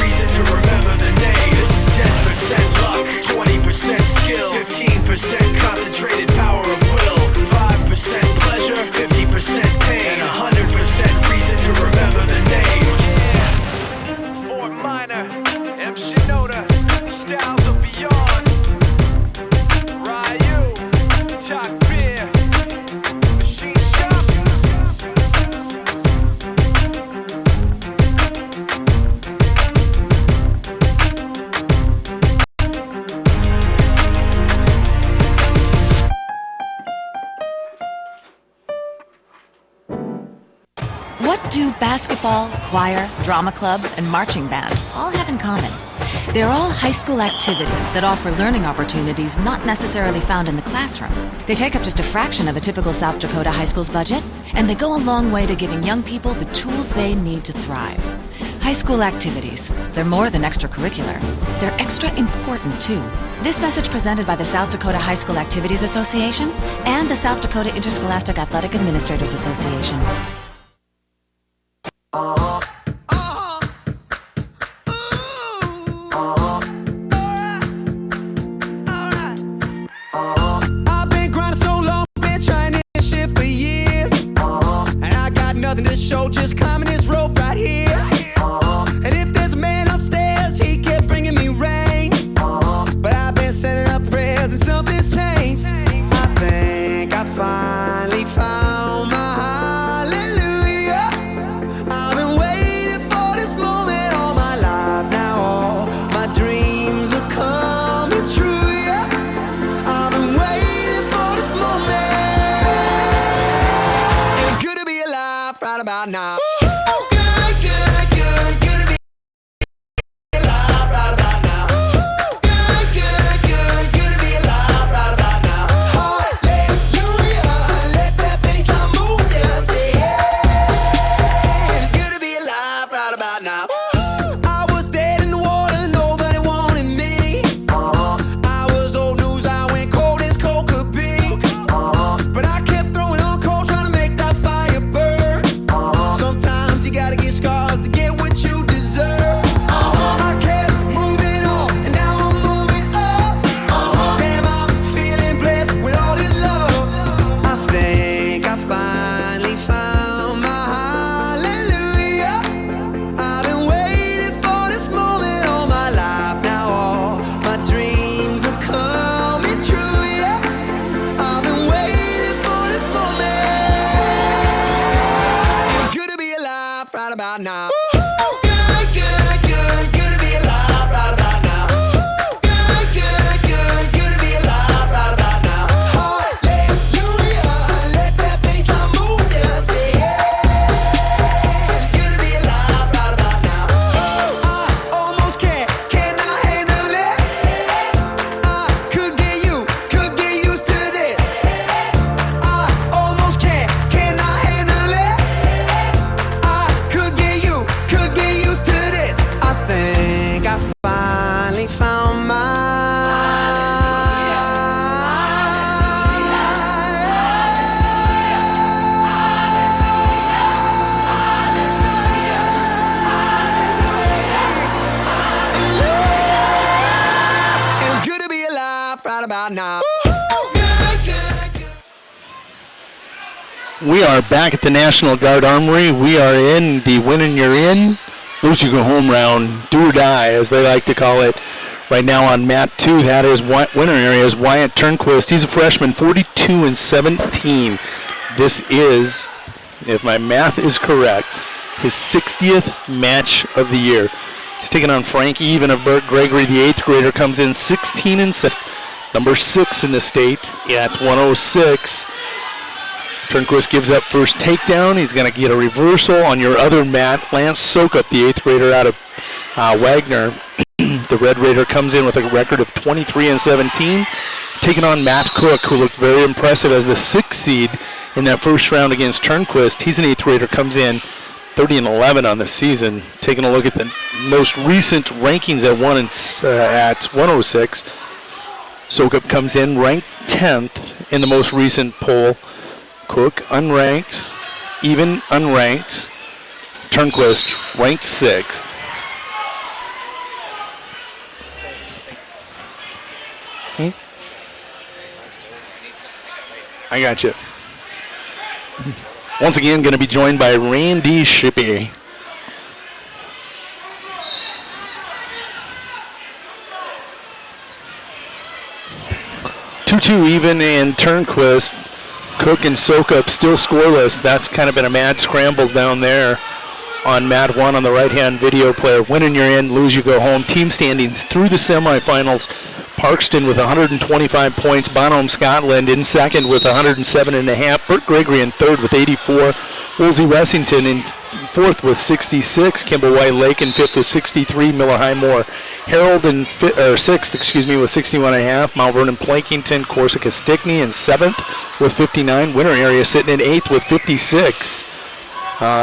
reason to remember the name. This is 10% luck, 20% skill, 15% concentrated power of will, 5% pleasure, 50% pain, and 100% reason to remember the name. Yeah. Fort Minor, M. Shinoda, styles of beyond. Ryu, Talk Beer, Machine Shop. What do basketball, choir, drama club, and marching band all have in common? They're all high school activities that offer learning opportunities not necessarily found in the classroom. They take up just a fraction of a typical South Dakota high school's budget, and they go a long way to giving young people the tools they need to thrive. High school activities, they're more than extracurricular. They're extra important, too. This message presented by the South Dakota High School Activities Association and the South Dakota Interscholastic Athletic Administrators Association. I've been grinding so long, been trying this shit for years. And I got nothing to show, just climbing this rope right here. And if there's a man upstairs, he kept bringing me rain. But I've been sending up prayers and something's changed. I think I finally found my hallelujah. about now. We are back at the National Guard Armory. We are in the win and you're in, lose you go home round, do or die, as they like to call it. Right now on mat 2, that is winner area is Wyatt Turnquist. He's a freshman, 42-17. This is, if my math is correct, his 60th match of the year. He's taking on Frank Even of Burt Gregory. The 8th grader comes in 16-6, number 6 in the state at 106. Turnquist gives up first takedown. He's going to get a reversal on your other mat. Lance Sokup, the 8th grader out of Wagner. The Red Raider comes in with a record of 23-17, taking on Matt Cook, who looked very impressive as the 6th seed in that first round against Turnquist. He's an 8th grader, comes in 30-11 on the season. Taking a look at the most recent rankings at 106. Sokup comes in ranked 10th in the most recent poll. Cook unranked, Even unranked. Turnquist ranked 6th. I got you. Once again, going to be joined by Randy Shippey. Two even and Turnquist. Cook and Sokup still scoreless. That's kind of been a mad scramble down there on mat 1 on the right-hand video player. Win and you're in, lose you go home. Team standings through the semifinals. Parkston with 125 points. Bonham, Scotland in second with 107.5. Burt Gregory in third with 84. Woolsey Wessington in fourth with 66. Kimball White Lake in fifth with 63. Miller Highmore Harold in sixth, with 61.5. Mount Vernon Plankington, Corsica Stickney in seventh with 59. Winter area sitting in eighth with 56.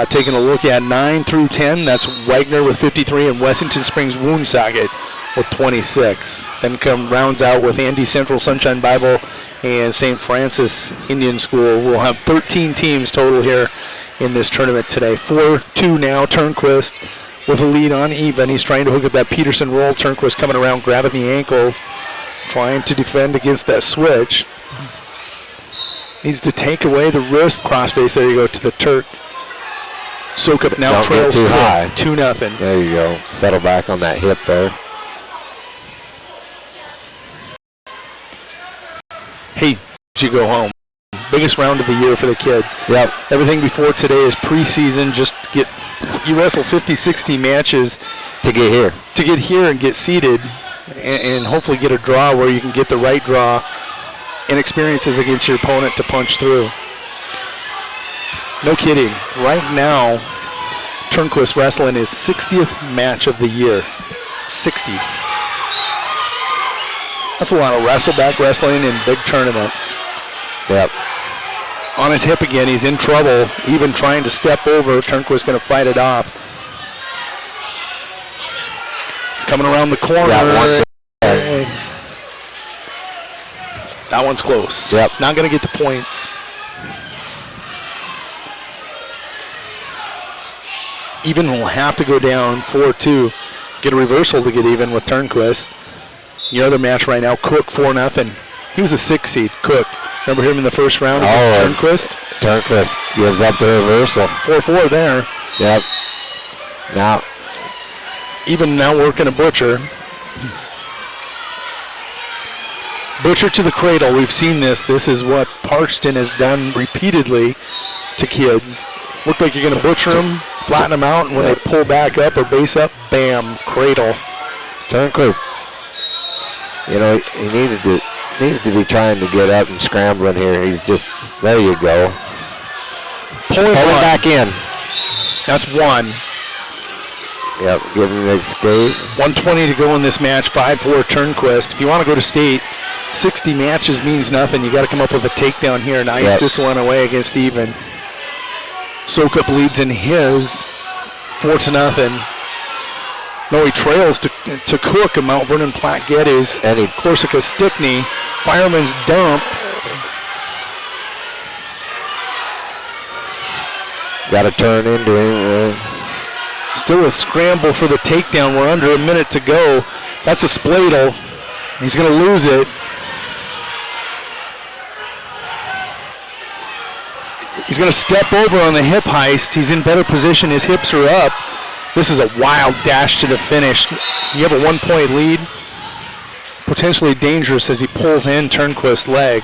Taking a look at 9 through 10, that's Wagner with 53 and Wessington Springs Woonsocket with 26. Then rounds out with Andy Central Sunshine Bible and St. Francis Indian School. We'll have 13 teams total here in this tournament today. 4-2 now, Turnquist with a lead on Even. He's trying to hook up that Peterson roll. Turnquist coming around, grabbing the ankle, trying to defend against that switch. Needs to take away the wrist crossface. There you go to the Turk. Sokup now trails too high. 2-0. There you go. Settle back on that hip there. Hey, you go home. Biggest round of the year for the kids. Yep. Everything before today is preseason. Just get you wrestle 50, 60 matches to get here. To get here and get seeded, and hopefully get a draw where you can get the right draw and experiences against your opponent to punch through. No kidding. Right now, Turnquist wrestling is 60th match of the year. 60. That's a lot of wrestleback wrestling in big tournaments. Yep. On his hip again, he's in trouble, even trying to step over. Turnquist going to fight it off. He's coming around the corner. That one's close. Yep. Not going to get the points. Even will have to go down 4-2. Get a reversal to get even with Turnquist. Your other match right now, Cook 4-0. He was a 6 seed, Cook. Remember him in the first round against Turnquist? Turnquist gives up the reversal. 4-4 there. Yep. Now. Even now working a Butcher. Butcher to the cradle. We've seen this. This is what Parkston has done repeatedly to kids. Look like you're going to butcher them, flatten them out, and when they pull back up or base up, bam, cradle. Turnquist, you know, he needs to be trying to get up and scrambling here. He's just, there you go. Pull it back in. That's one. Yep, give him the escape. 1:20 to go in this match, 5-4 Turnquist. If you want to go to state, 60 matches means nothing. You got to come up with a takedown here and ice this one away against even. Sokup leads in his 4-0. No, he trails to Cook and Mount Vernon Platte Geddes. And he Corsica Stickney. Fireman's dump. Got to turn into him. Still a scramble for the takedown. We're under a minute to go. That's a spladle. He's going to lose it. He's going to step over on the hip heist. He's in better position. His hips are up. This is a wild dash to the finish. You have a 1-point lead. Potentially dangerous as he pulls in Turnquist's leg.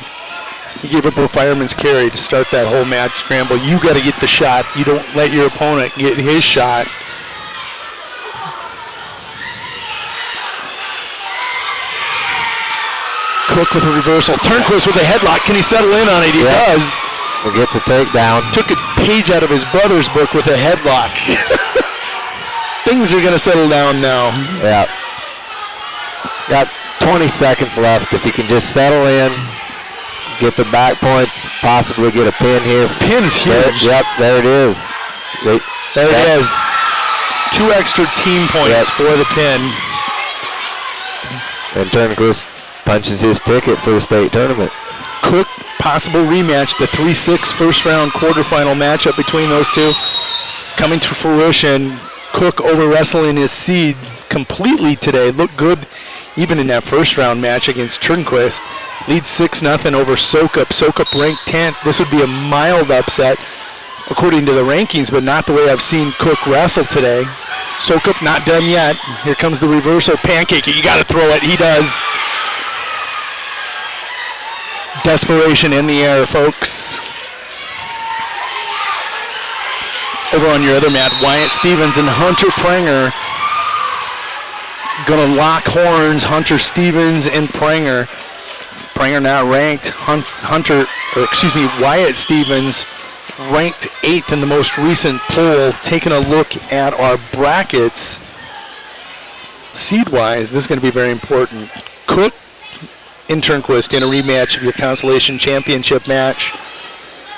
He gave up a fireman's carry to start that whole mad scramble. You got to get the shot. You don't let your opponent get his shot. Cook with a reversal. Turnquist with a headlock. Can he settle in on it? He does. He gets a takedown. Took a page out of his brother's book with a headlock. Things are going to settle down now. Yeah. Got 20 seconds left. If you can just settle in, get the back points, possibly get a pin here. Pin's huge. There it is. There it is. 2 extra team points for the pin. And Turnquist punches his ticket for the state tournament. Cook, possible rematch, the 3-6 first round quarterfinal matchup between those two coming to fruition. Cook over wrestling his seed completely today. Looked good even in that first round match against Turnquist. Leads 6-0 over Sokup. Sokup ranked 10th. This would be a mild upset according to the rankings, but not the way I've seen Cook wrestle today. Sokup not done yet. Here comes the reversal pancake. You got to throw it. He does. Desperation in the air, folks. Over on your other mat, Wyatt Stevens and Hunter Pranger gonna lock horns. Hunter Stevens and Pranger. Pranger not ranked. Wyatt Stevens ranked 8th in the most recent poll. Taking a look at our brackets, seed-wise, this is going to be very important. Cook and Turnquist in a rematch of your Consolation Championship match.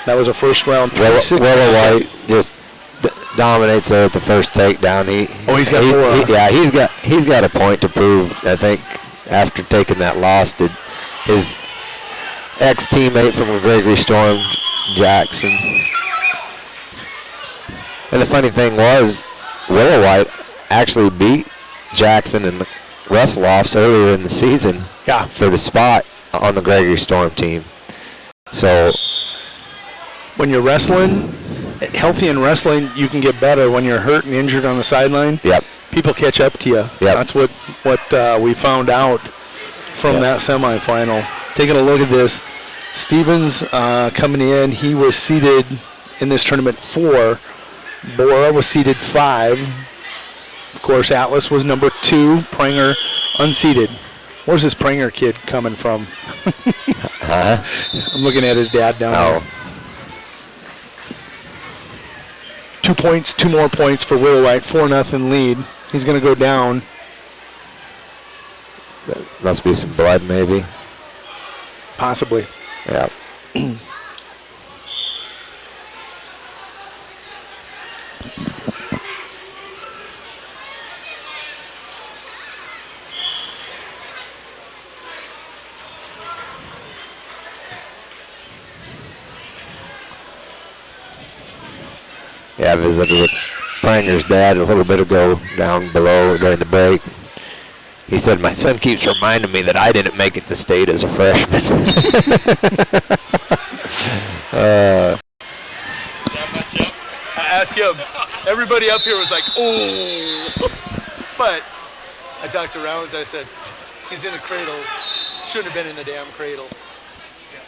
That was a first round 3-6. Willow White just dominates there at the first takedown. He's got 4. He's got a point to prove. I think after taking that loss to his ex-teammate from Gregory Storm, Jackson. And the funny thing was, Willow White actually beat Jackson in the wrestle-offs earlier in the season for the spot on the Gregory Storm team. So when you're wrestling, healthy in wrestling, you can get better. When you're hurt and injured on the sideline, people catch up to you. That's what we found out from that semifinal. Taking a look at this, Stevens coming in, he was seeded in this tournament 4. Bora was seeded 5. Of course, Atlas was number 2. Pranger unseeded. Where's this Pranger kid coming from? I'm looking at his dad down there. 2 points, 2 more points for Willow White, 4-0 lead. He's going to go down. That must be some blood, maybe. Possibly. Yeah. I visited with Pranger's dad a little bit ago down below during the break. He said, my son keeps reminding me that I didn't make it to state as a freshman. I asked him. Everybody up here was like, oh. But I talked to Rounds. I said, he's in a cradle. Shouldn't have been in the damn cradle.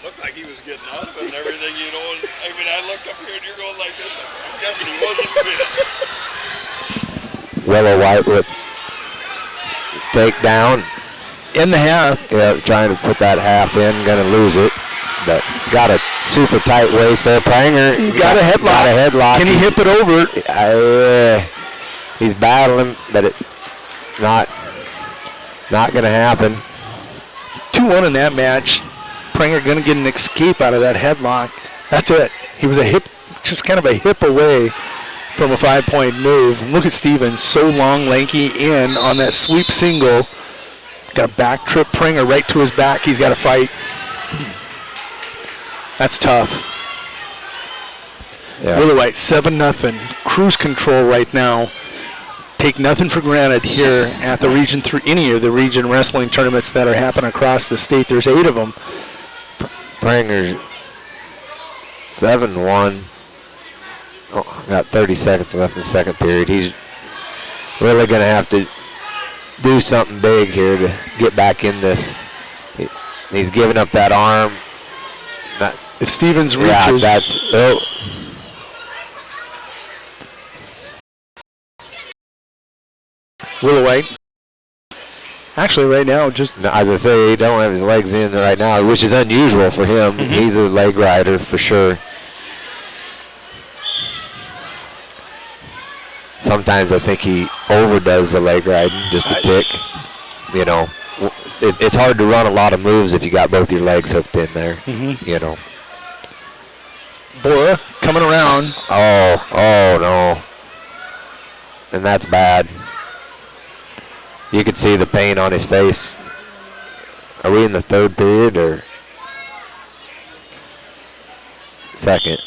Looked like he was getting out of it and everything, you know. I mean, I look up here and you're going like this. I'm guessing he wasn't good. Willow White with takedown. In the half. Yeah, trying to put that half in, gonna lose it. But got a super tight waist there. Pranger got a headlock. Got a headlock. Can he hip it over? He's battling, but it not gonna happen. 2-1 in that match. Pranger going to get an escape out of that headlock. That's it. He was just kind of a hip away from a 5-point move. Look at Stevens, so long, lanky, in on that sweep single. Got a back trip Pranger right to his back. He's got to fight. That's tough. Willow White, 7-0. Cruise control right now. Take nothing for granted here at the Region 3, any of the region wrestling tournaments that are happening across the state. There's 8 of them. Pranger 7-1. got 30 seconds left in the second period. He's really going to have to do something big here to get back in this. He's giving up that arm. If Stevens reaches. Yeah, that's. Oh. Willoway. Actually, right now, just. No, as I say, he don't have his legs in right now, which is unusual for him. Mm-hmm. He's a leg rider for sure. Sometimes I think he overdoes the leg riding just a tick. You know, it's hard to run a lot of moves if you got both your legs hooked in there. Mm-hmm. You know. Bora coming around. Oh no. And that's bad. You could see the pain on his face. Are we in the third period or second?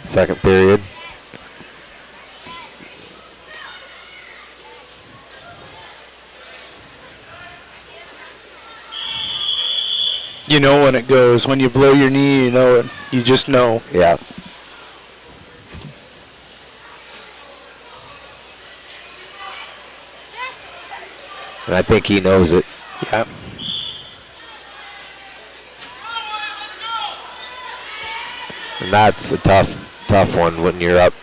Second period. You know when it goes. When you blow your knee, you know it. You just know. Yeah. And I think he knows it. Yeah. And that's a tough one when you're up.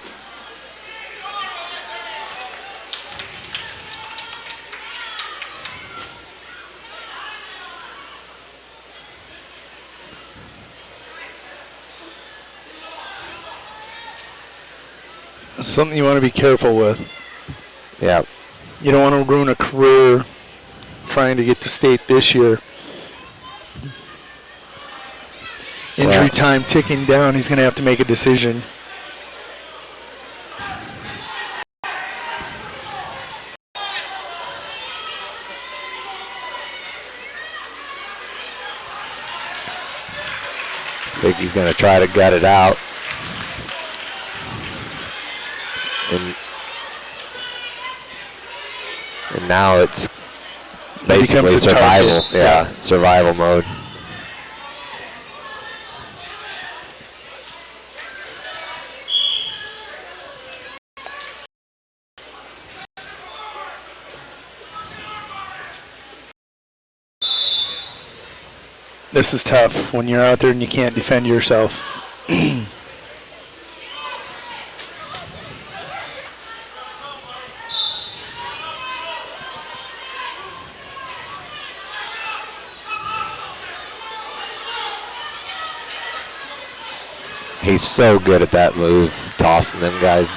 Something you want to be careful with. Yeah. You don't want to ruin a career trying to get to state this year. Injury time ticking down. He's going to have to make a decision. I think he's going to try to gut it out. And now it's basically survival. Yeah, survival mode. This is tough when you're out there and you can't defend yourself. He's so good at that move, tossing them guys.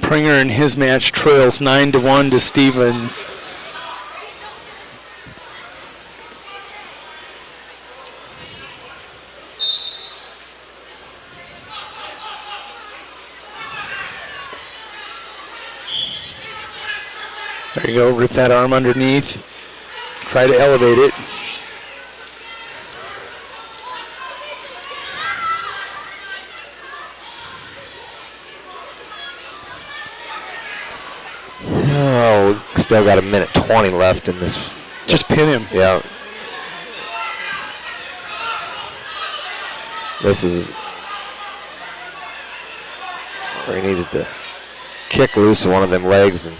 Pringer in his match trails 9-1 to Stevens. There you go, rip that arm underneath. Try to elevate it. Oh, still got a minute 20 left in this. Just pin him. Yeah. This is where he needed to kick loose one of them legs and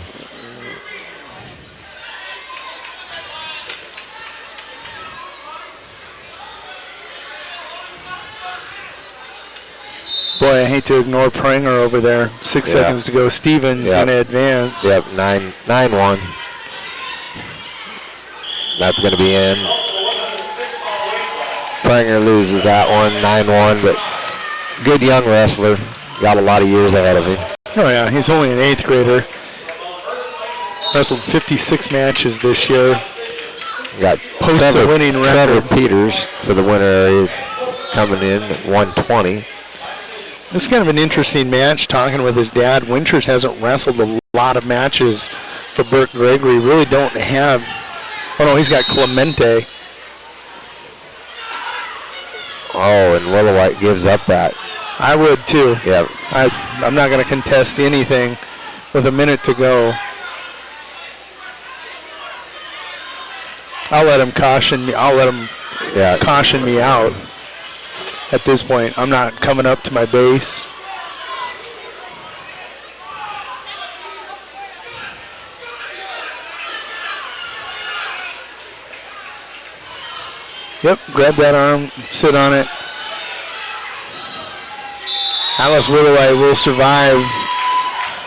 boy, I hate to ignore Pringer over there. 6 seconds to go. Stevens in advance. Yep, 9-1. That's going to be in. Pringer loses that one, 9-1, but good young wrestler. Got a lot of years ahead of him. Oh yeah, he's only an 8th grader. Wrestled 56 matches this year. Got post-winning Trevor record. Peters for the winner coming in at 120. This is kind of an interesting match, talking with his dad. Winters hasn't wrestled a lot of matches for Burt Gregory. Really don't have, oh no, he's got Clemente. Oh, and Little White gives up that. I would too. Yeah. I'm not going to contest anything with a minute to go. I'll let him caution me. I'll let him caution me out. At this point, I'm not coming up to my base. Yep, grab that arm, sit on it. Alice Willoway will survive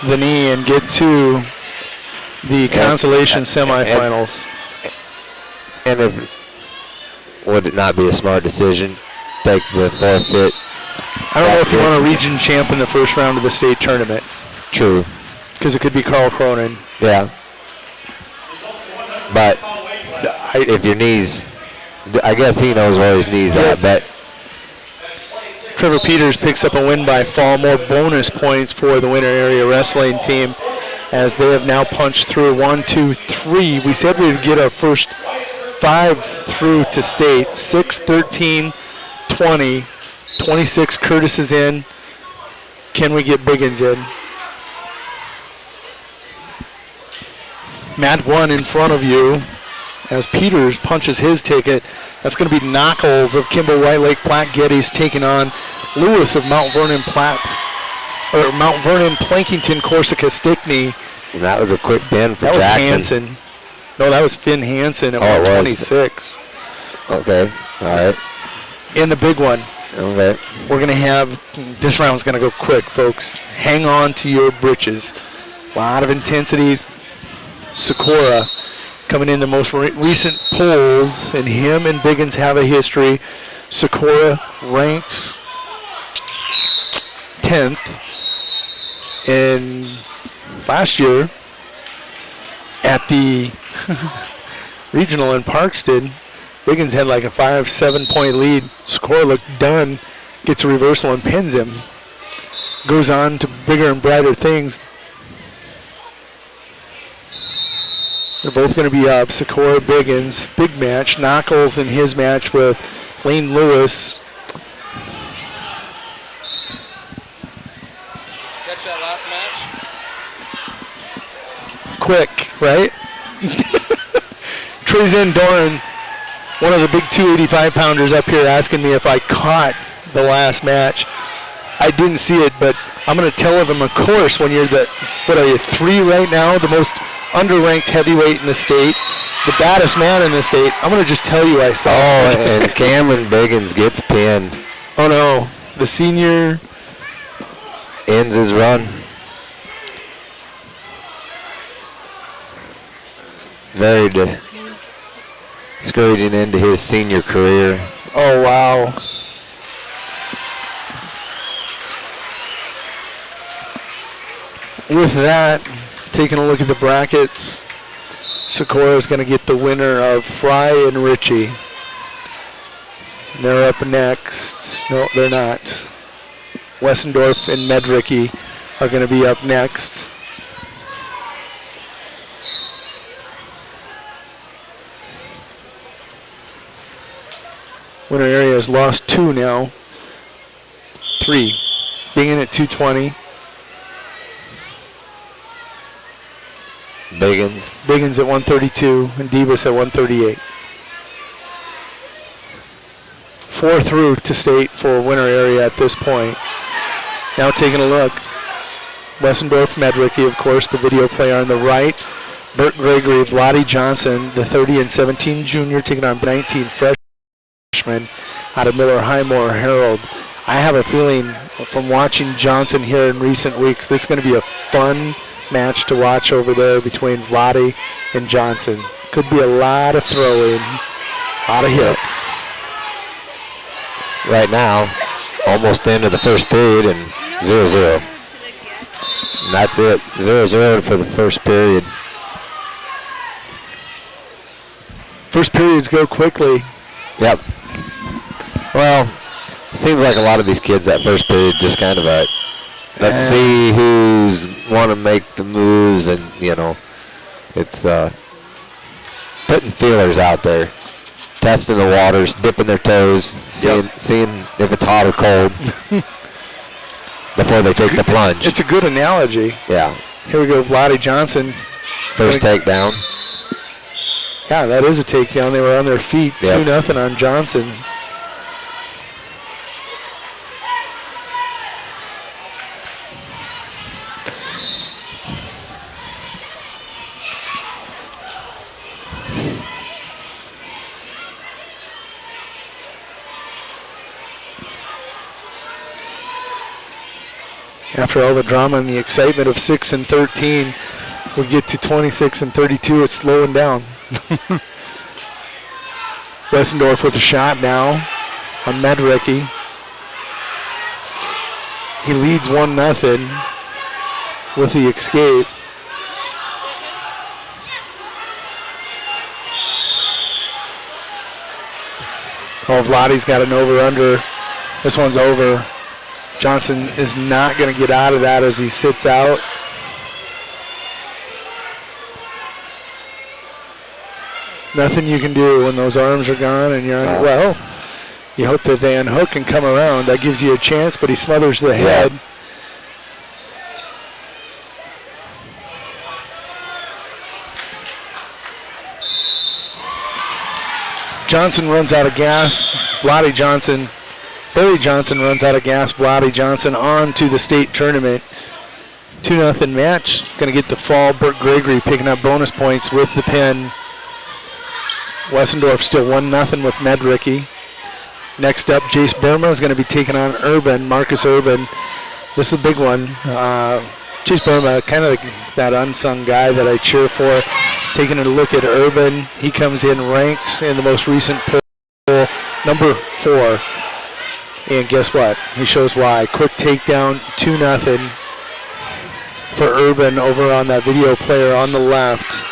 the knee and get to the consolation semifinals. And would it not be a smart decision? Take the forfeit. I don't know if you want a region champ in the first round of the state tournament. True. Because it could be Carl Cronin. Yeah. But if your knees, I guess he knows where his knees at, but. Trevor Peters picks up a win by fall. More bonus points for the Winter Area Wrestling team as they have now punched through 1, 2, 3. We said we'd get our first 5 through to state. 6, 13, 20, 26. Curtis is in. Can we get Biggins in? Matt 1 in front of you as Peters punches his ticket. That's going to be Knuckles of Kimball White Lake Platte Geddes taking on Lewis of Mount Vernon Plankington Corsica Stickney. And that was a quick pin for Jackson. That was Hansen. No, that was Finn Hansen at 126. Okay, all right. In the big one. Okay. We're going to have, this round's going to go quick, folks. Hang on to your britches. A lot of intensity. Sikora coming in the most recent polls, and him and Biggins have a history. Sikora ranks 10th, and last year at the regional in Parkston, Biggins had like a 5-7 point lead. Sikora looked done, gets a reversal and pins him. Goes on to bigger and brighter things. They're both going to be up. Sikora, Biggins, big match. Knuckles in his match with Lane Lewis. Catch that last match? Quick, right? Trezen Doran, one of the big 285-pounders up here, asking me if I caught the last match. I didn't see it, but I'm going to tell them, of course, when you're the, what are you, 3 right now, the most underranked heavyweight in the state, the baddest man in the state. I'm going to just tell you I saw it. And Cameron Biggins gets pinned. Oh, no. The senior ends his run. Very discouraging into his senior career. Oh, wow. With that, taking a look at the brackets, Sikora is going to get the winner of Fry and Ritchie. And they're up next. No, they're not. Wessendorf and Medricky are going to be up next. Winter Area has lost 2 now. 3. Being at 220. Biggins at 132 and Debus at 138. 4 through to state for Winter Area at this point. Now taking a look. Wessendorf, Medricky, of course, the video player on the right. Burt Gregory, Vladi Johnson, the 30 and 17 junior, taking on 19 freshman out of Miller Highmore Herald. I have a feeling from watching Johnson here in recent weeks, this is going to be a fun match to watch over there between Vladi and Johnson. Could be a lot of throwing, a lot of hips. Right now, almost into the first period and 0-0. And that's it, 0-0 for the first period. First periods go quickly. Yep. Well, it seems like a lot of these kids that first period just kind of let's see who's want to make the moves, and you know, it's putting feelers out there, testing the waters, dipping their toes, seeing if it's hot or cold before they take the plunge. It's a good analogy. Yeah. Here we go, Vladi Johnson. First takedown. Yeah, that is a takedown. They were on their feet, 2-0 on Johnson. After all the drama and the excitement of 6 and 13, we get to 26 and 32. It's slowing down. Wessendorf with a shot now on Medricky. He leads 1-0 with the escape. Oh, Vladdy's got an over-under. This one's over. Johnson is not going to get out of that as he sits out. Nothing you can do when those arms are gone and you're on. Well, you hope that they unhook and come around. That gives you a chance, but he smothers the head. Johnson runs out of gas. Barry Johnson runs out of gas. Vladdy Johnson on to the state tournament. 2-0 match. Going to get the fall. Burt Gregory picking up bonus points with the pin. Wessendorf still 1-0 with Medricky. Next up, Jace Burma is going to be taking on Urban, Marcus Urban. This is a big one. Jace Burma, kind of that unsung guy that I cheer for. Taking a look at Urban, he comes in ranked in the most recent poll, number 4. And guess what? He shows why. Quick takedown, 2-0 for Urban over on that video player on the left.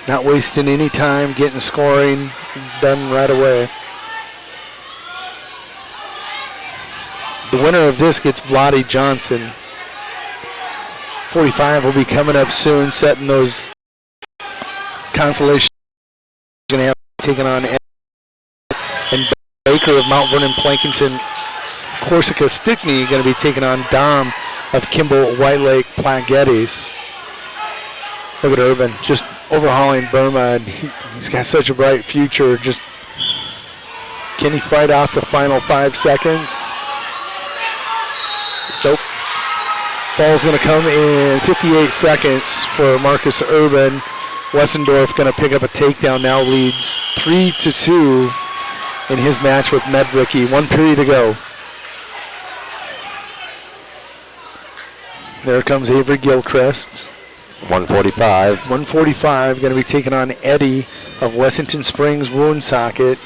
Not wasting any time, getting scoring done right away. The winner of this gets Vladdy Johnson. 45 will be coming up soon, setting those consolations. Going to have taken on Ed and Baker of Mount Vernon, Plankinton, Corsica, Stickney going to be taking on Dom of Kimball, White Lake, Platte Geddes. Look at Urban, just overhauling Burma, and he's got such a bright future. Just can he fight off the final 5 seconds? Nope. Fall's going to come in 58 seconds for Marcus Urban. Wessendorf going to pick up a takedown, now leads 3-2 in his match with Medricky. 1 period to go. There comes Avery Gilchrist. 145. 145 going to be taking on Eddie of Wessington Springs Woonsocket.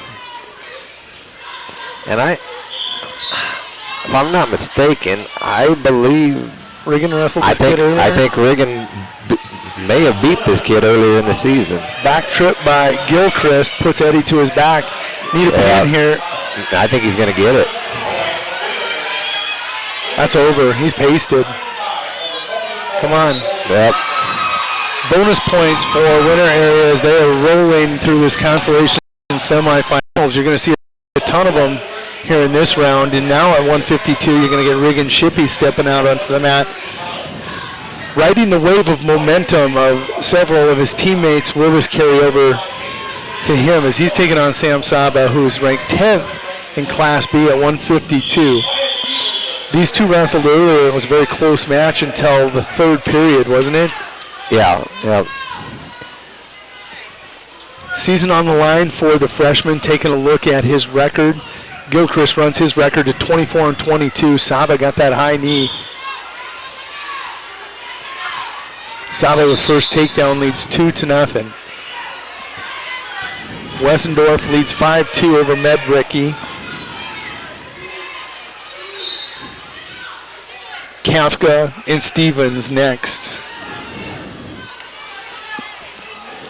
And if I'm not mistaken, I believe Riggin wrestled this kid earlier. I think Riggin may have beat this kid earlier in the season. Back trip by Gilchrist puts Eddie to his back. Need a pin here. I think he's going to get it. That's over. He's pasted. Come on. Yep. Bonus points for winner areas. They are rolling through this consolation semifinals. You're going to see a ton of them here in this round. And now at 152, you're going to get Riggin Shippey stepping out onto the mat. Riding the wave of momentum of several of his teammates will this carry over to him as he's taking on Sam Saba, who's ranked 10th in Class B at 152. These two wrestled earlier. It was a very close match until the 3rd period, wasn't it? Yeah. Season on the line for the freshman. Taking a look at his record. Gilchrist runs his record to 24-22. Saba got that high knee. Saba with first takedown leads 2-0. Wessendorf leads 5-2 over Medricky. Kafka and Stevens next,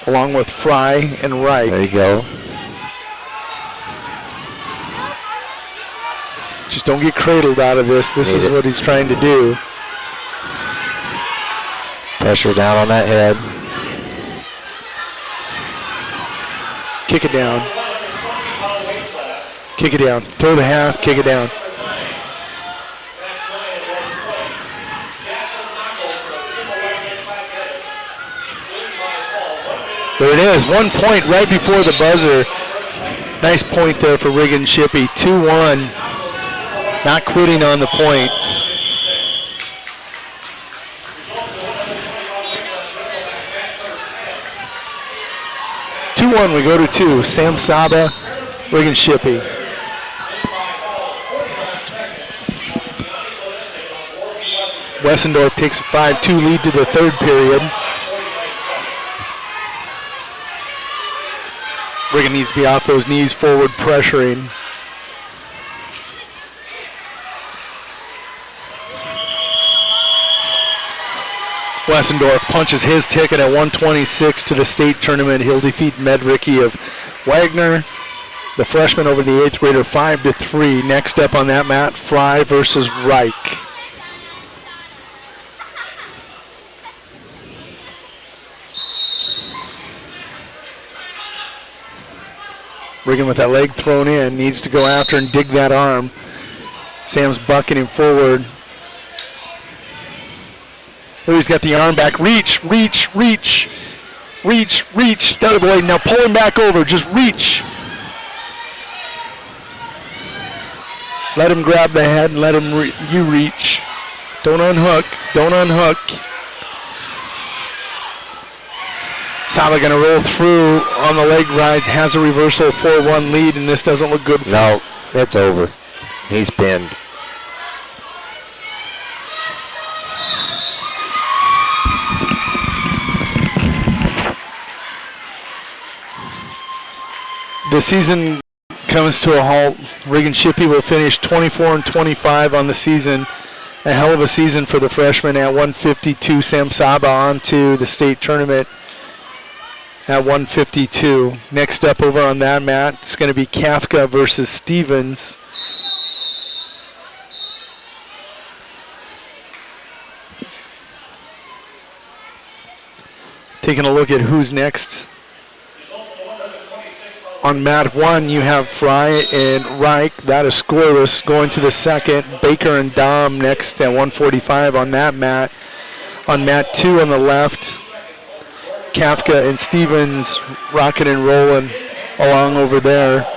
along with Fry and Reich. There you go. Just don't get cradled out of this. This is what he's trying to do. Pressure down on that head. Kick it down. Kick it down. Throw the half, kick it down. There it is, 1 point right before the buzzer. Nice point there for Regan Shippey, 2-1. Not quitting on the points. We go to 2. Sam Saba, Regan Shippey. Wessendorf takes a 5-2 lead to the third period. Regan needs to be off those knees, forward pressuring. Wessendorf punches his ticket at 126 to the state tournament. He'll defeat Medricky of Wagner. The freshman over the 8th grader 5-3. Next up on that mat, Fry versus Reich. Regan with that leg thrown in, needs to go after and dig that arm. Sam's bucking him forward. Oh, he's got the arm back. Reach, reach, reach, reach, reach. The other blade. Now pull him back over. Just reach. Let him grab the head and let him you reach. Don't unhook. Don't unhook. Saba going to roll through on the leg rides. Has a reversal 4-1 lead, and this doesn't look good. No, it's over. He's pinned. The season comes to a halt. Regan Shippey will finish 24-25 on the season. A hell of a season for the freshman at 152. Sam Saba on to the state tournament at 152. Next up over on that mat, it's going to be Kafka versus Stevens. Taking a look at who's next. On mat 1, you have Fry and Reich. That is scoreless. Going to the second, Baker and Dom next at 145 on that mat. On mat 2 on the left, Kafka and Stevens rocking and rolling along over there.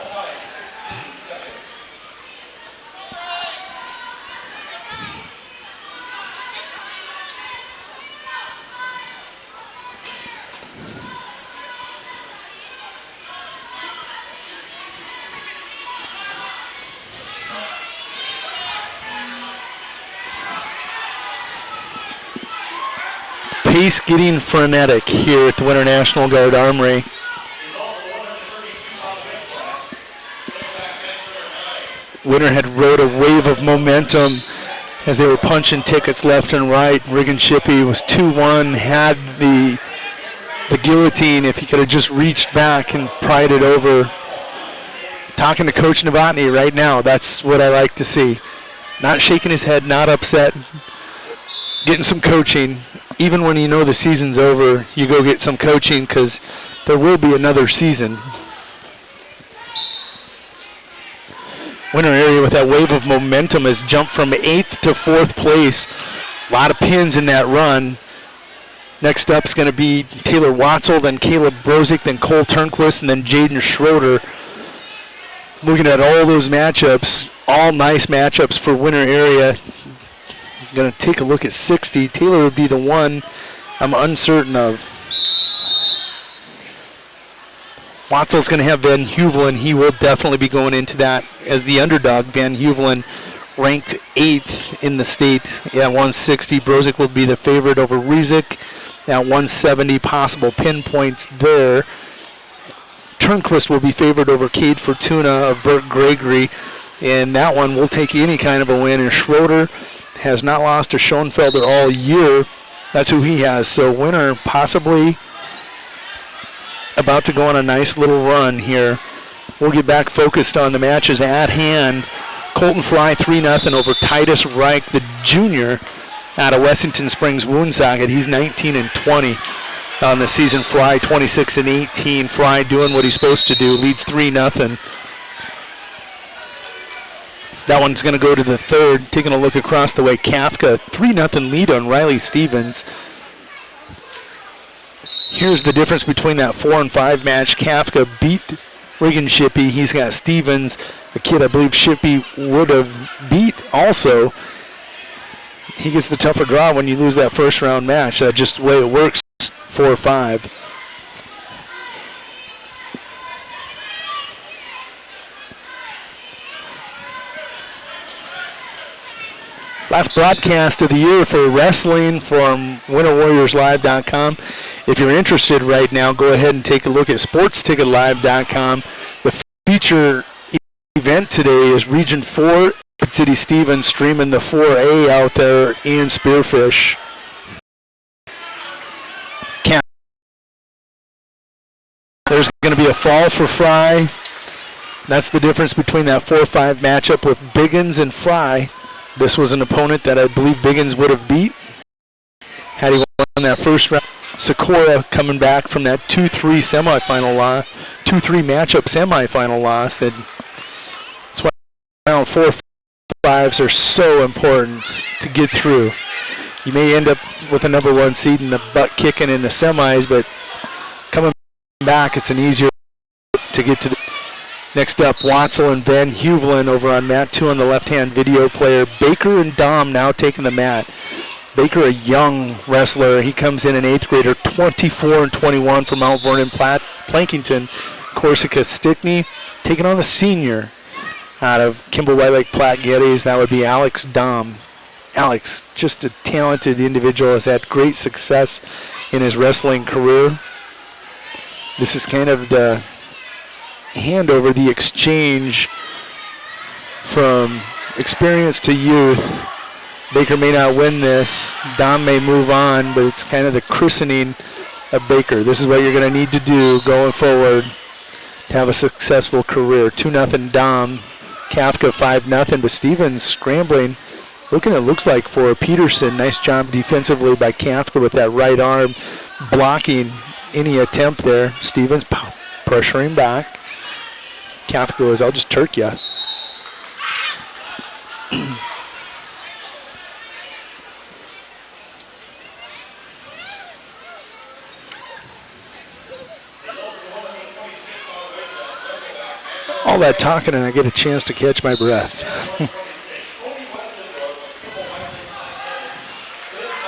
Pace getting frenetic here at the Winter National Guard Armory. Winter had rode a wave of momentum as they were punching tickets left and right. Regan Shippey was 2-1, had the guillotine if he could have just reached back and pried it over. Talking to Coach Novotny right now, that's what I like to see. Not shaking his head, not upset, getting some coaching. Even when you know the season's over, you go get some coaching because there will be another season. Winter area with that wave of momentum has jumped from 8th to 4th place. A lot of pins in that run. Next up is going to be Taylor Watzel, then Caleb Brozick, then Cole Turnquist, and then Jaden Schroeder. Looking at all those matchups, all nice matchups for Winter area. Going to take a look at 60. Taylor would be the one I'm uncertain of. Watzel's going to have Van Huvelen. He will definitely be going into that as the underdog. Van Huvelen ranked 8th in the state at 160. Brozick will be the favorite over Rezick at 170. Possible pinpoints there. Turnquist will be favored over Cade Fortuna of Burt Gregory. And that one will take any kind of a win. And Schroeder has not lost to Schoenfelder all year. That's who he has. So Winter possibly about to go on a nice little run here. We'll get back focused on the matches at hand. Colton Fry 3-0 over Titus Reich, the junior out of Wessington Springs Woonsocket. He's 19-20 on the season. Fry 26-18. Fry doing what he's supposed to do. Leads 3-0. That one's going to go to the third. Taking a look across the way, Kafka, 3-0 lead on Riley Stevens. Here's the difference between that 4 and 5 match. Kafka beat Regan Shippey. He's got Stevens, a kid I believe Shippey would have beat also. He gets the tougher draw when you lose that first round match. That's just the way it works, 4-5. Last broadcast of the year for wrestling from WinterWarriorsLive.com. If you're interested right now, go ahead and take a look at SportsTicketLive.com. The feature event today is Region 4, City Stevens streaming the 4A out there in Spearfish. There's going to be a fall for Fry. That's the difference between that 4-5 matchup with Biggins and Fry. This was an opponent that I believe Biggins would have beat had he won that first round. Sikora coming back from that 2-3 semifinal loss, 2-3 matchup semifinal loss, and that's why round 4-5s are so important to get through. You may end up with a number 1 seed and the butt kicking in the semis, but coming back, it's an easier to get to the. Next up, Watzel and Van Huvelen over on mat 2 on the left-hand video player. Baker and Dom now taking the mat. Baker, a young wrestler. He comes in an 8th grader, 24 and 21 from Mount Vernon Plankington. Corsica Stickney taking on the senior out of Kimball White Lake Platte Geddes. That would be Alex Dom. Alex, just a talented individual, has had great success in his wrestling career. This is kind of the handover, the exchange from experience to youth. Baker may not win this. Dom may move on, but it's kind of the christening of Baker. This is what you're going to need to do going forward to have a successful career. 2-0 Dom. Kafka 5-0, but Stevens scrambling. Looking, it looks like, for Peterson. Nice job defensively by Kafka with that right arm, blocking any attempt there. Stevens pressuring back. Kafka goes, I'll just turk ya. All that talking and I get a chance to catch my breath.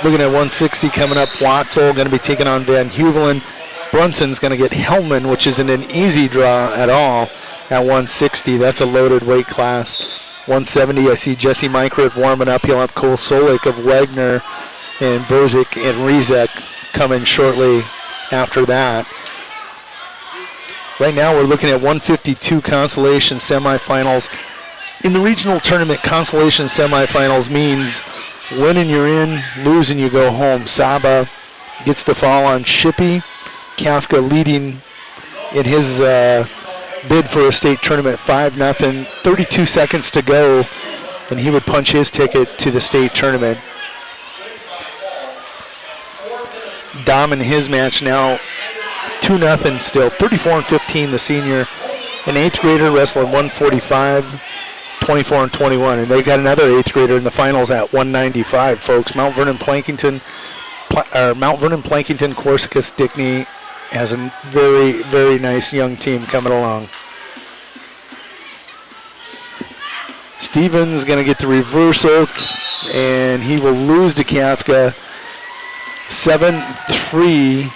Looking at 160 coming up, Watzel going to be taking on Van Huvelen. Brunson's going to get Hellman, which isn't an easy draw at all at 160. That's a loaded weight class. 170, I see Jesse Mykert warming up. He'll have Cole Solik of Wagner and Bozic and Rizek coming shortly after that. Right now we're looking at 152 consolation semifinals. In the regional tournament, consolation semifinals means winning you're in, losing you go home. Saba gets the fall on Shippey. Kafka leading in his bid for a state tournament 5-0. 32 seconds to go, and he would punch his ticket to the state tournament. Dom in his match now 2-0 still. 34-15 the senior. An 8th grader wrestling 145, 24 and 21. And they got another 8th grader in the finals at 195, folks. Mount Vernon Plankington, Corsica Stickney has a very, very nice young team coming along. Stevens going to get the reversal, and he will lose to Kafka 7-3.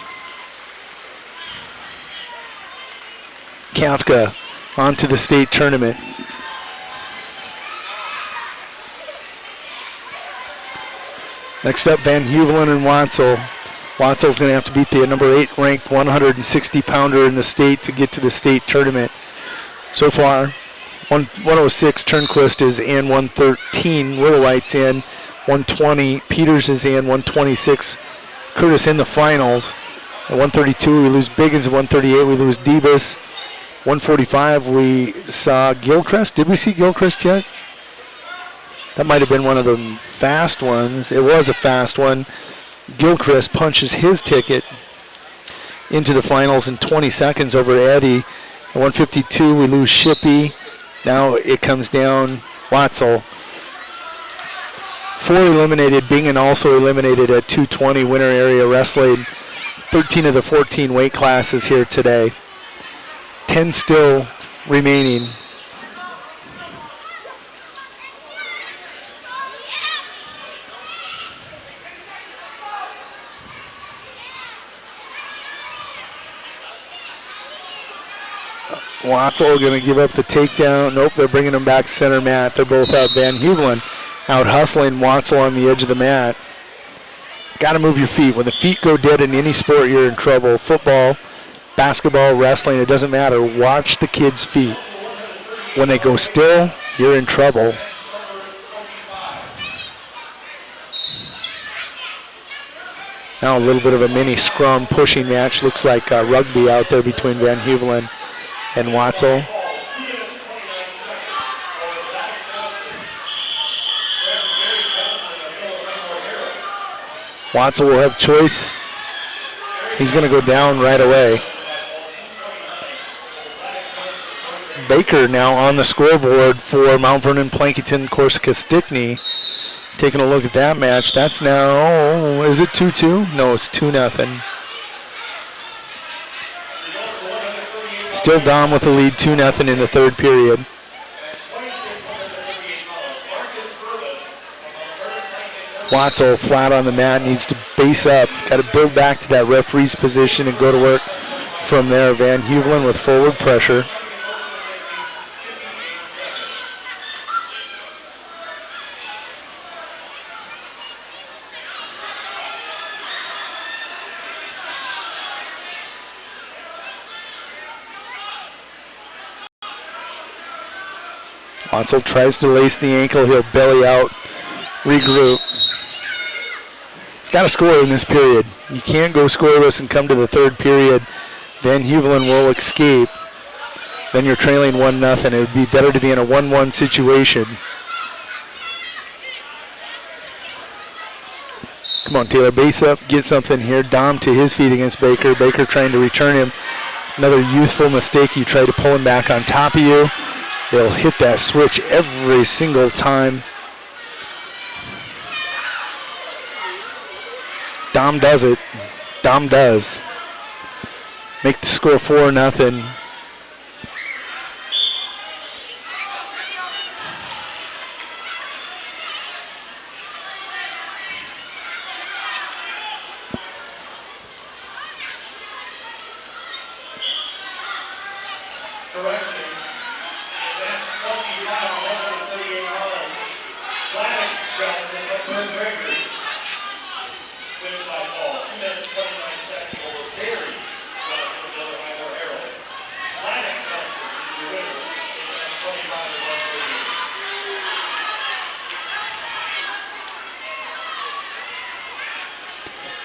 Kafka onto the state tournament. Next up, Van Huvelen and Watzel. Watzel's going to have to beat the number 8 ranked 160-pounder in the state to get to the state tournament. So far, 106 Turnquist is in, 113 Willowite's in, 120 Peters is in, 126 Curtis in the finals. At 132 we lose Biggins, at 138 we lose Debus. 145 we saw Gilchrist. Did we see Gilchrist yet? That might have been one of the fast ones. It was a fast one. Gilchrist punches his ticket into the finals in 20 seconds over Eddie. At 152 we lose Shippey. Now it comes down Watzel. 4 eliminated. Bingen also eliminated at 220 Winter Area Wrestling. 13 of the 14 weight classes here today. 10 still remaining. Watzel going to give up the takedown. Nope, they're bringing him back center mat. They're both out. Van Huvelen out hustling Watzel on the edge of the mat. Got to move your feet. When the feet go dead in any sport, you're in trouble. Football, basketball, wrestling, it doesn't matter. Watch the kids' feet. When they go still, you're in trouble. Now a little bit of a mini scrum pushing match. Looks like rugby out there between Van Huvelen and Watzel. Watzel will have choice. He's going to go down right away. Baker now on the scoreboard for Mount Vernon, Plankinton, Corsica, Stickney. Taking a look at that match. That's now, is it 2-2? No, it's 2-0. Still Dom with the lead, 2-0 in the third period. Watzel flat on the mat, needs to base up. Got to build back to that referee's position and go to work from there. Van Huvelen with forward pressure. Watzel tries to lace the ankle. He'll belly out, regroup. He's got to score in this period. You can't go scoreless and come to the third period. Van Huvelen will escape. Then you're trailing 1-0. It would be better to be in a 1-1 situation. Come on, Taylor, base up, get something here. Dom to his feet against Baker. Baker trying to return him. Another youthful mistake. You try to pull him back on top of you. They'll hit that switch every single time. Dom does it. Dom does. Make the score 4-0.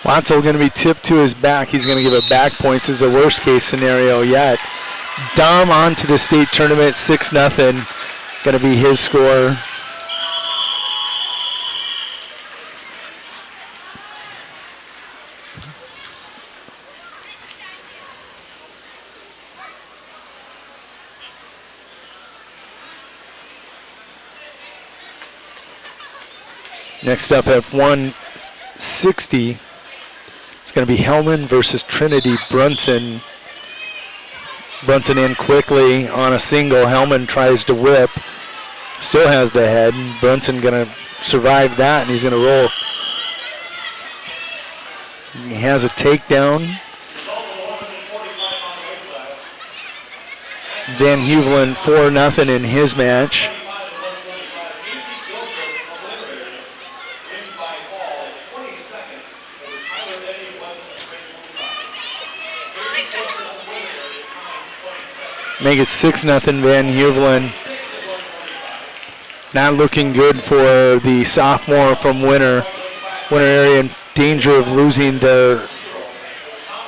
Watzel going to be tipped to his back. He's going to give it back points. This is the worst case scenario yet. Dom on to the state tournament, 6-0. Going to be his score. Next up at 160, it's going to be Hellman versus Trinity Brunson. Brunson in quickly on a single. Hellman tries to whip. Still has the head. Brunson going to survive that, and he's going to roll. He has a takedown. Van Huvelen 4-0 in his match. Make it 6-0 Van Huvelen. Not looking good for the sophomore from Winter. Winter area in danger of losing their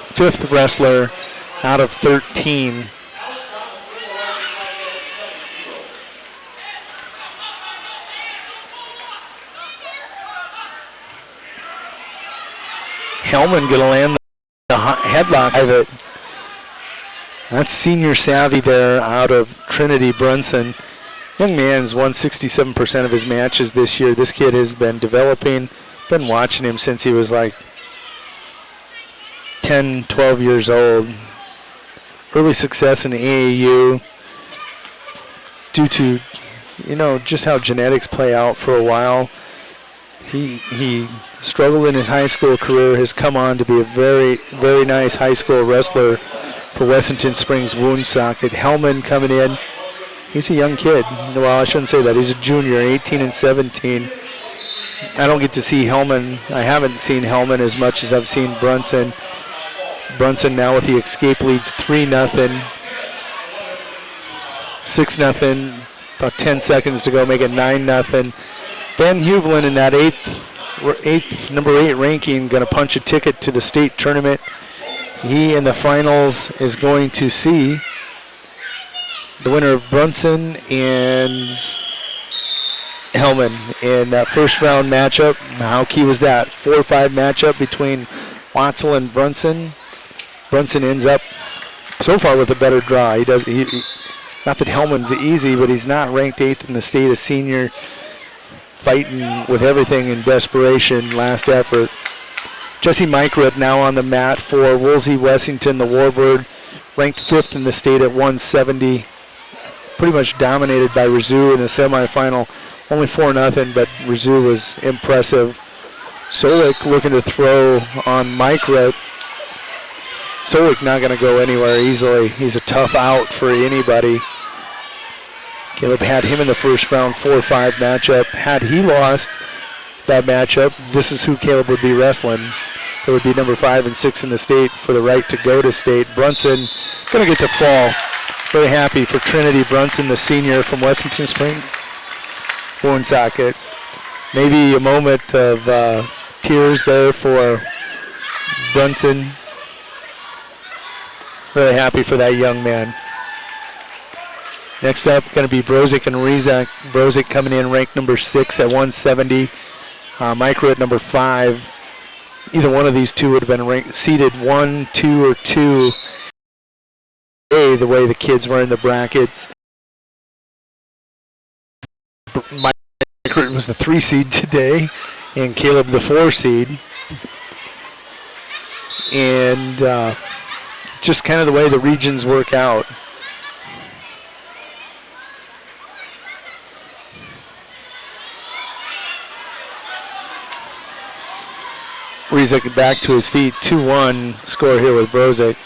fifth wrestler out of 13. Hellman gonna land the headlock of it. That's senior savvy there out of Trinity Brunson. Young man's won 67% of his matches this year. This kid has been developing, been watching him since he was like 10, 12 years old. Early success in AAU due to, just how genetics play out for a while. He struggled in his high school career, has come on to be a very, very nice high school wrestler for Wessington Springs Woonsocket. Hellman coming in. He's a young kid. Well, I shouldn't say that. He's a junior, 18 and 17. I don't get to see Hellman. I haven't seen Hellman as much as I've seen Brunson. Brunson now with the escape leads 3-0. 6-0. About 10 seconds to go, make it 9-0. Van Huvelen in that number 8 ranking, going to punch a ticket to the state tournament. He in the finals is going to see the winner of Brunson and Hellman in that first round matchup. How key was that? 4-5 matchup between Watzel and Brunson. Brunson ends up so far with a better draw. Not that Hellman's easy, but he's not ranked 8th in the state, a senior fighting with everything in desperation, last effort. Jesse Micrip now on the mat for Woolsey Wessington, the Warbird, ranked 5th in the state at 170. Pretty much dominated by Rizou in the semifinal. Only 4-0, but Rizou was impressive. Solik looking to throw on Micrip. Solik not going to go anywhere easily. He's a tough out for anybody. Caleb had him in the first round, 4-5 matchup. Had he lost that matchup, this is who Caleb would be wrestling. It would be number 5 and 6 in the state for the right to go to state. Brunson going to get the fall. Very happy for Trinity Brunson, the senior from Wessington Springs, Woonsocket. Maybe a moment of tears there for Brunson. Really happy for that young man. Next up, going to be Brozik and Rizak. Brozik coming in ranked number 6 at 170. Micro at number 5. Either one of these two would have been seated 1, 2, or 2. The way the kids were in the brackets. Micro was the 3 seed today, and Caleb the 4 seed. And just kind of the way the regions work out. Rizek back to his feet, 2-1 score here with Brozik.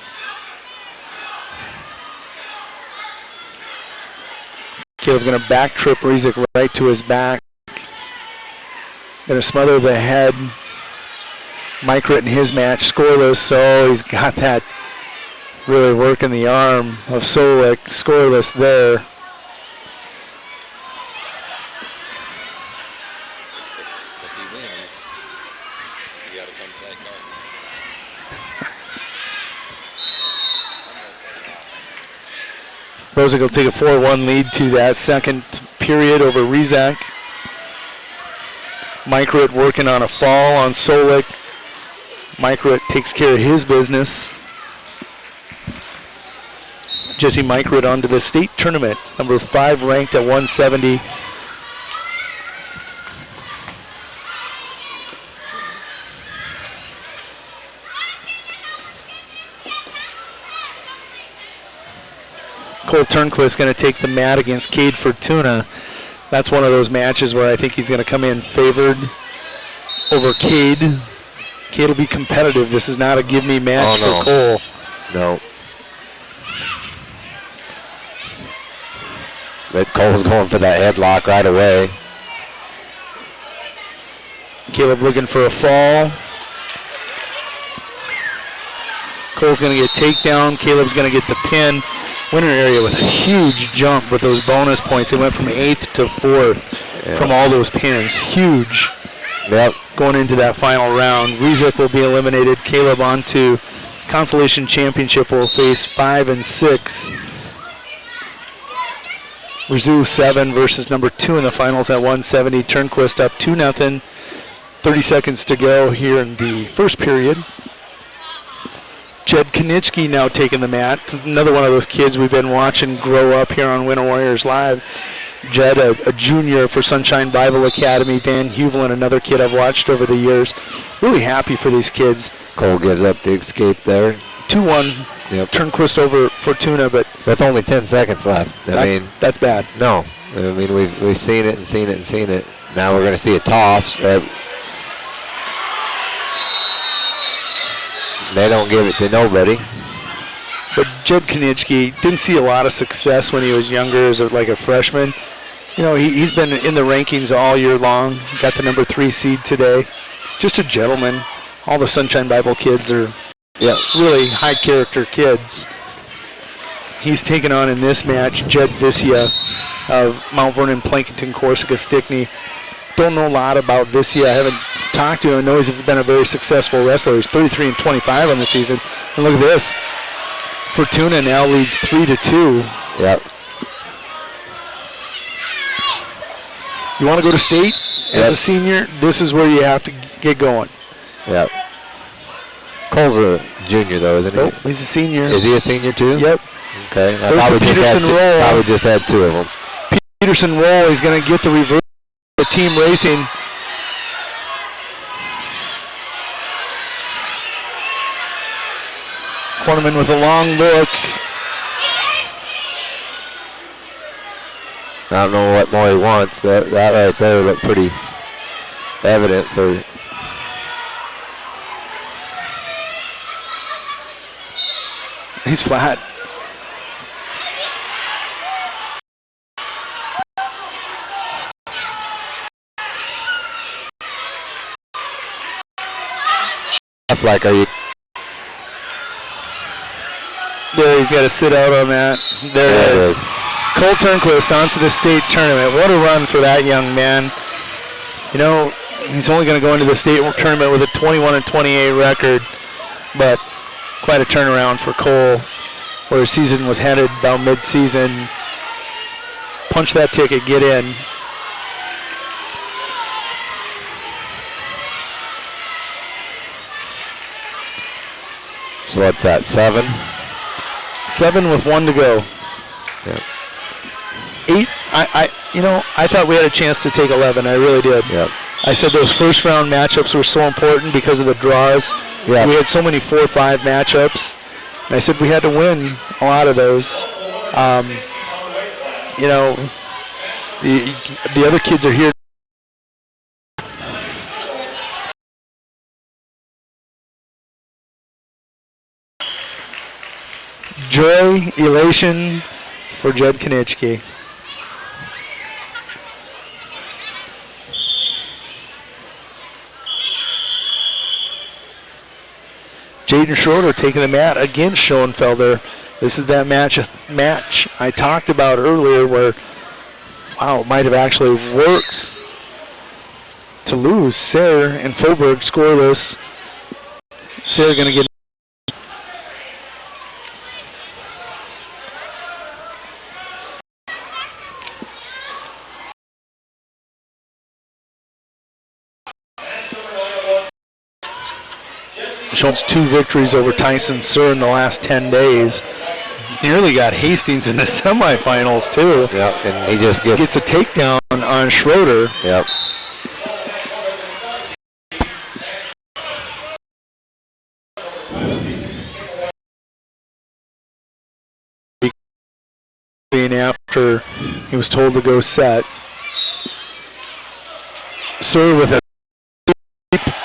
Caleb going to back trip Rizek right to his back. Going to smother the head. Micrit in his match, scoreless, so he's got that really working the arm of Solik, scoreless there. Brozik will take a 4-1 lead to that second period over Rizak. Micrit working on a fall on Solik. Micrit takes care of his business. Jesse Micrit onto the state tournament, number 5 ranked at 170. Cole Turnquist going to take the mat against Cade Fortuna. That's one of those matches where I think he's going to come in favored over Cade. Cade will be competitive. This is not a give-me match for Cole. No. But Cole's going for that headlock right away. Caleb looking for a fall. Cole's going to get takedown. Caleb's going to get the pin. Winner area with a huge jump with those bonus points. They went from 8th to 4th from all those pins. Huge. Yep. Going into that final round. Rizek will be eliminated. Caleb on to Consolation Championship will face 5 and 6. Rizou 7 versus number 2 in the finals at 170. Turnquist up 2-0. 30 seconds to go here in the first period. Jed Konitsky now taking the mat. Another one of those kids we've been watching grow up here on Winter Warriors Live. Jed, a junior for Sunshine Bible Academy. Van Huvelen, another kid I've watched over the years. Really happy for these kids. Cole gives up the escape there. 2-1. Yep. Turnquist over Fortuna, but with only 10 seconds left. That's bad. No. I mean, we've seen it and seen it and seen it. Now we're going to see a toss. Right? They don't give it to nobody. But Jed Konitsky didn't see a lot of success when he was younger as like a freshman. You know, he's been in the rankings all year long. Got the number 3 seed today. Just a gentleman. All the Sunshine Bible kids are really high character kids. He's taken on in this match Jed Vicia of Mount Vernon, Plankinton, Corsica, Stickney. Don't know a lot about Vicia. I haven't talked to him. I know he's been a very successful wrestler. He's 33-25 on the season. And look at this. Fortuna now leads 3-2. Yep. You want to go to state as a senior? This is where you have to get going. Yep. Cole's a junior, though, isn't he? Nope, he's a senior. Is he a senior, too? Yep. Okay. I There's thought the we just had 2 of them. Peterson roll. He's going to get the reverse. The team racing. Cornerman with a long look. I don't know what more he wants. That right there looked pretty evident for. He's flat. Like, are you? There, he's got to sit out on that. There it is. Cole Turnquist onto the state tournament. What a run for that young man. You know, he's only going to go into the state tournament with a 21-28 record, but quite a turnaround for Cole, where his season was headed about mid-season. Punch that ticket, get in. So what's that, 7? 7 with 1 to go. Yep. 8, I thought we had a chance to take 11. I really did. Yep. I said those first round matchups were so important because of the draws. Yep. We had so many 4-5 matchups. And I said we had to win a lot of those. You know, the other kids are here. Joy, elation for Jed Konitsky. Jaden Schroeder taking the mat against Schoenfelder. This is that match I talked about earlier where, wow, it might have actually worked to lose. Sayre and Faubourg scoreless. Sayre going to get Schultz 2 victories over Tyson Sur in the last 10 days. Nearly got Hastings in the semifinals too. Yep, and he just gets a takedown on Schroeder. Yep. Being after he was told to go set. Sur with a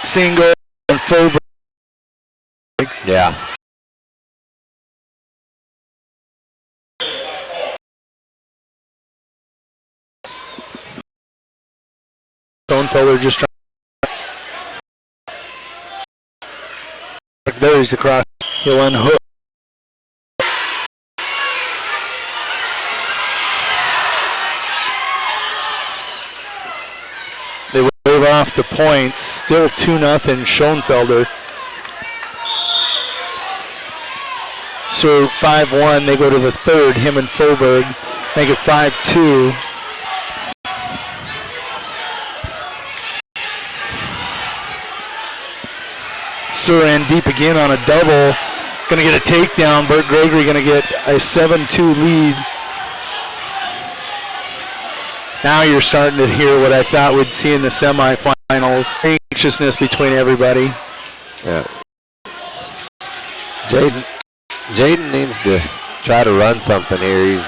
single and Faubourg. Yeah. Schoenfelder just trying. There he's across. He'll unhook. They wave off the points. Still 2-0 Schoenfelder. So 5-1, they go to the third, him and Faubourg, make it 5-2. Sur and deep again on a double. Going to get a takedown. Bert Gregory going to get a 7-2 lead. Now you're starting to hear what I thought we'd see in the semifinals. Anxiousness between everybody. Yeah. Jaden needs to try to run something here.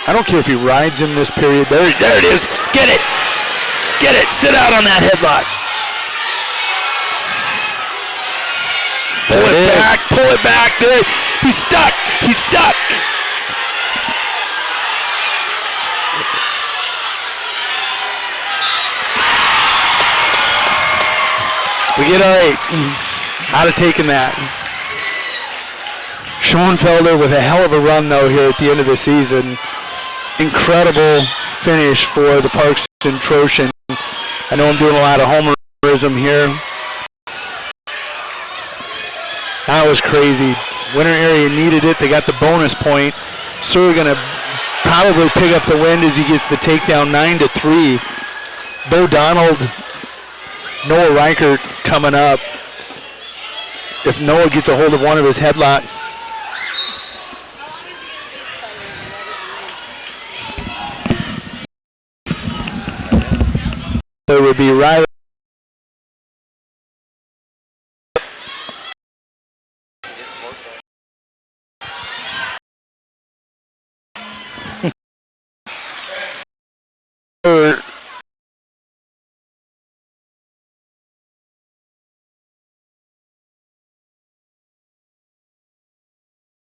I don't care if he rides in this period. There it is. Get it. Get it. Sit out on that headlock. Pull it back. Pull it back. There. He's stuck. He's stuck. We get all right out of taking that. Schoenfelder with a hell of a run, though, here at the end of the season. Incredible finish for the Parks and Trojan. I know I'm doing a lot of homerism here. That was crazy. Winter area needed it. They got the bonus point. So we're going to probably pick up the win as he gets the takedown 9-3. Bo Donald, Noah Reichert coming up. If Noah gets a hold of one of his headlock. There would be Riley.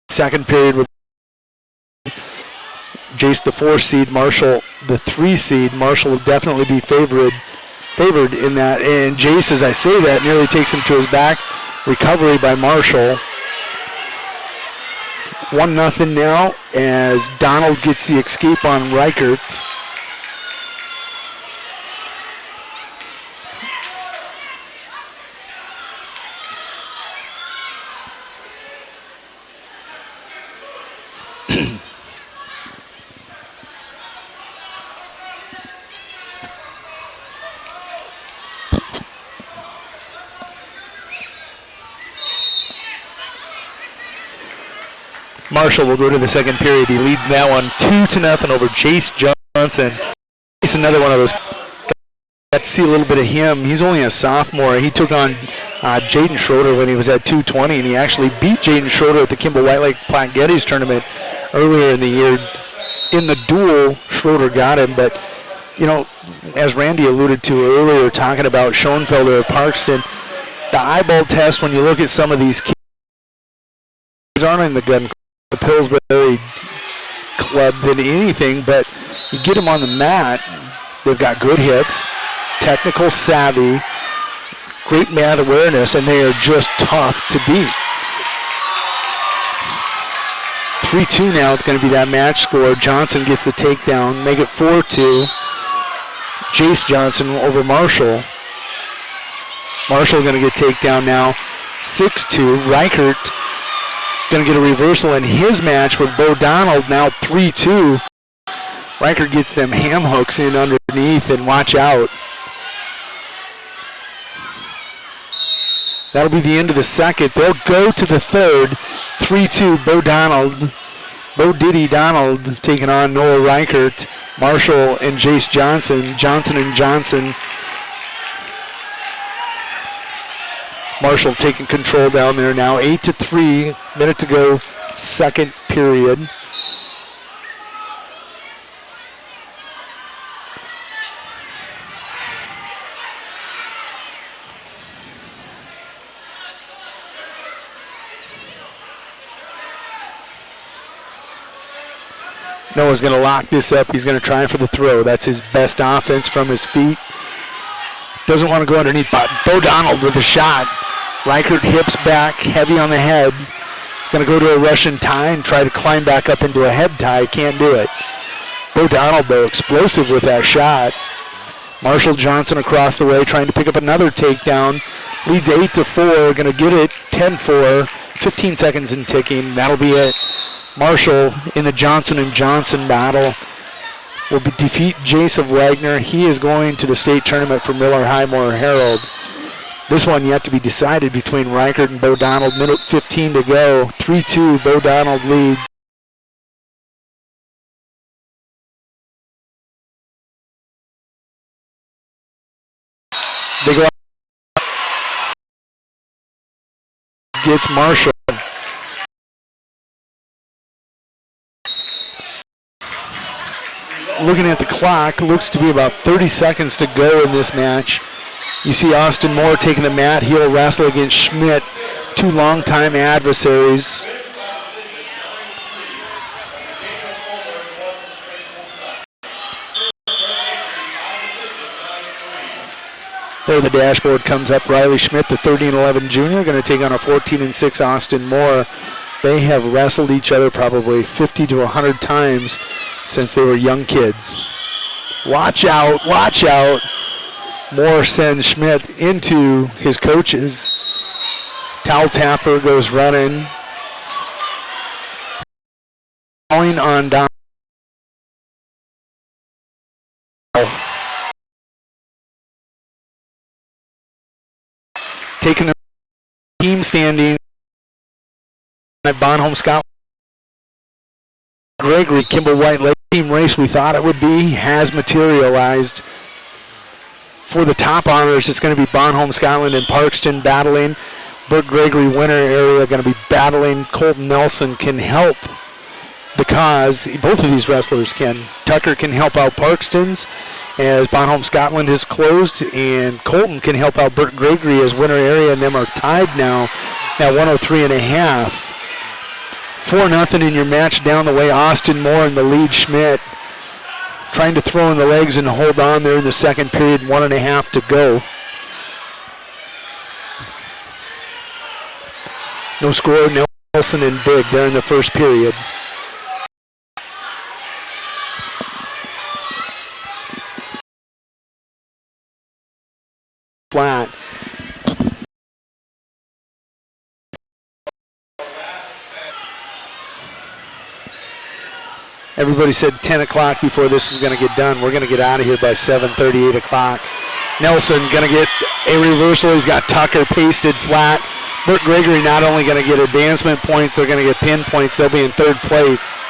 Second period with Jace the 4 seed, Marshall the 3 seed. Marshall will definitely be favored in that. And Jace, as I say that, nearly takes him to his back. Recovery by Marshall. 1-0 now as Donald gets the escape on Reichert. Marshall will go to the second period. He leads that one 2-0 over Jace Johnson. He's another one of those. Got to see a little bit of him. He's only a sophomore. He took on Jaden Schroeder when he was at 220, and he actually beat Jaden Schroeder at the Kimball White Lake Platte Geddes tournament earlier in the year. In the duel, Schroeder got him, but you know, as Randy alluded to earlier, talking about Schoenfelder at Parkston, the eyeball test when you look at some of these kids aren't in the gun. The Pillsbury club than anything, but you get them on the mat, they've got good hips, technical savvy, great mat awareness, and they are just tough to beat. 3-2 now, it's going to be that match score. Johnson gets the takedown, make it 4-2. Jace Johnson over Marshall. Marshall going to get takedown now, 6-2. Reichert going to get a reversal in his match with Bo Donald, now 3-2. Reichert gets them ham hooks in underneath, and watch out. That'll be the end of the second. They'll go to the third. 3-2, Bo Diddy Donald taking on Noah Reichert. Marshall and Jace Johnson. Johnson and Johnson. Marshall taking control down there now. 8-3, minute to go, second period. Noah's going to lock this up. He's going to try for the throw. That's his best offense from his feet. Doesn't want to go underneath. Bo Donald with a shot. Reichert hips back, heavy on the head. He's going to go to a Russian tie and try to climb back up into a head tie. Can't do it. Bo Donald, though, explosive with that shot. Marshall Johnson across the way trying to pick up another takedown. Leads 8-4, going to get it 10-4. 15 seconds and ticking. That'll be it. Marshall in the Johnson and Johnson battle will defeat Jace of Wagner. He is going to the state tournament for Miller Highmore Herald. This one yet to be decided between Reichert and Bo Donald. Minute 15 to go. 3-2, Bo Donald leads. Big gets Marshall. looking at the clock, looks to be about 30 seconds to go in this match. You see Austin Moore taking the mat. He'll wrestle against Schmidt, two longtime adversaries. There the dashboard comes up. Riley Schmidt, the 30-11 junior, going to take on a 14-6 Austin Moore. They have wrestled each other probably 50 to 100 times since they were young kids. Watch out, watch out. Moore sends Schmidt into his coaches. Towel tapper goes running. Going on down. Taking the team standing at Bonholm Scott. Gregory, Kimball White, late team race we thought it would be has materialized. For the top honors, it's going to be Bonholm, Scotland, and Parkston battling. Burt Gregory winner area going to be battling. Colton Nelson can help the cause. Both of these wrestlers can. Tucker can help out Parkston's as Bonholm, Scotland is closed, and Colton can help out Burt Gregory as winner area, and them are tied now at 103.5. 4-0 in your match down the way. Austin Moore in the lead. Schmidt trying to throw in the legs and hold on there in the second period. 1.5 to go. No score. Nelson and Big there in the first period. Flat. Everybody said 10 o'clock before this is going to get done. We're going to get out of here by 7:30, 8 o'clock. Nelson going to get a reversal. He's got Tucker pasted flat. Burt Gregory not only going to get advancement points, they're going to get pin points. They'll be in third place.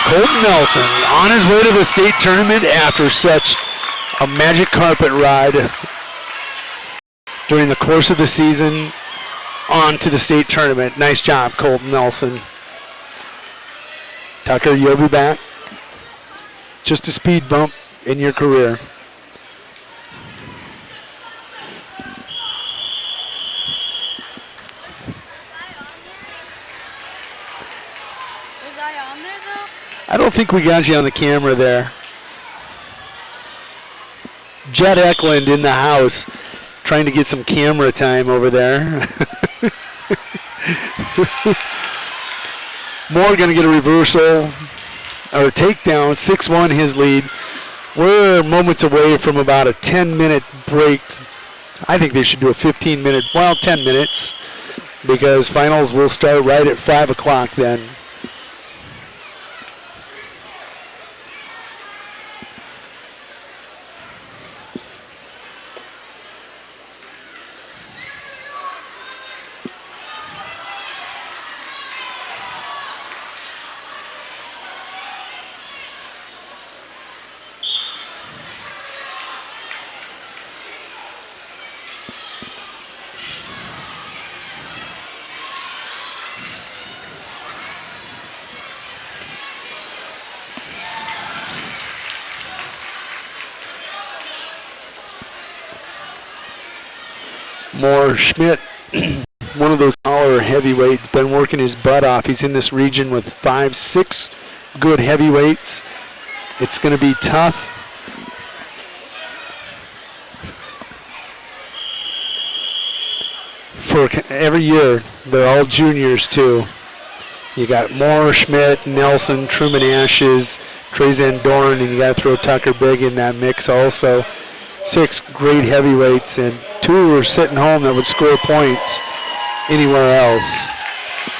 Colton Nelson on his way to the state tournament after such a magic carpet ride during the course of the season on to the state tournament. Nice job, Colton Nelson. Tucker, you'll be back. Just a speed bump in your career. Was I on there though? I don't think we got you on the camera there. Jed Eklund in the house trying to get some camera time over there. Moore going to get a reversal or a takedown. 6-1 his lead. We're moments away from about a 10-minute break. I think they should do a 15-minute, well, 10 minutes, because finals will start right at 5 o'clock then. Moore, Schmidt, one of those taller heavyweights, been working his butt off. He's in this region with 5-6 good heavyweights. It's going to be tough. For every year, they're all juniors too. You got Moore, Schmidt, Nelson, Truman Ashes, Trey Zandoran, and you got to throw Tucker Big in that mix also. 6 great heavyweights, and 2 were sitting home that would score points anywhere else.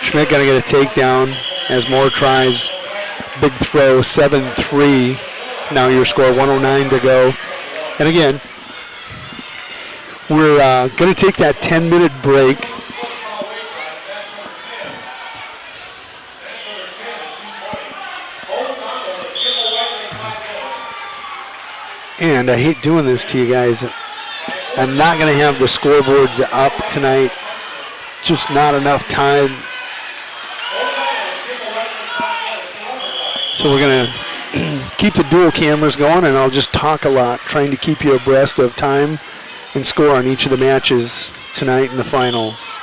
Schmidt going to get a takedown as Moore tries. Big throw, 7-3. Now your score, 109 to go. And again, we're going to take that 10-minute break. And I hate doing this to you guys. I'm not going to have the scoreboards up tonight. Just not enough time So we're going to keep the dual cameras going, and I'll just talk a lot, trying to keep you abreast of time and score on each of the matches tonight in the finals.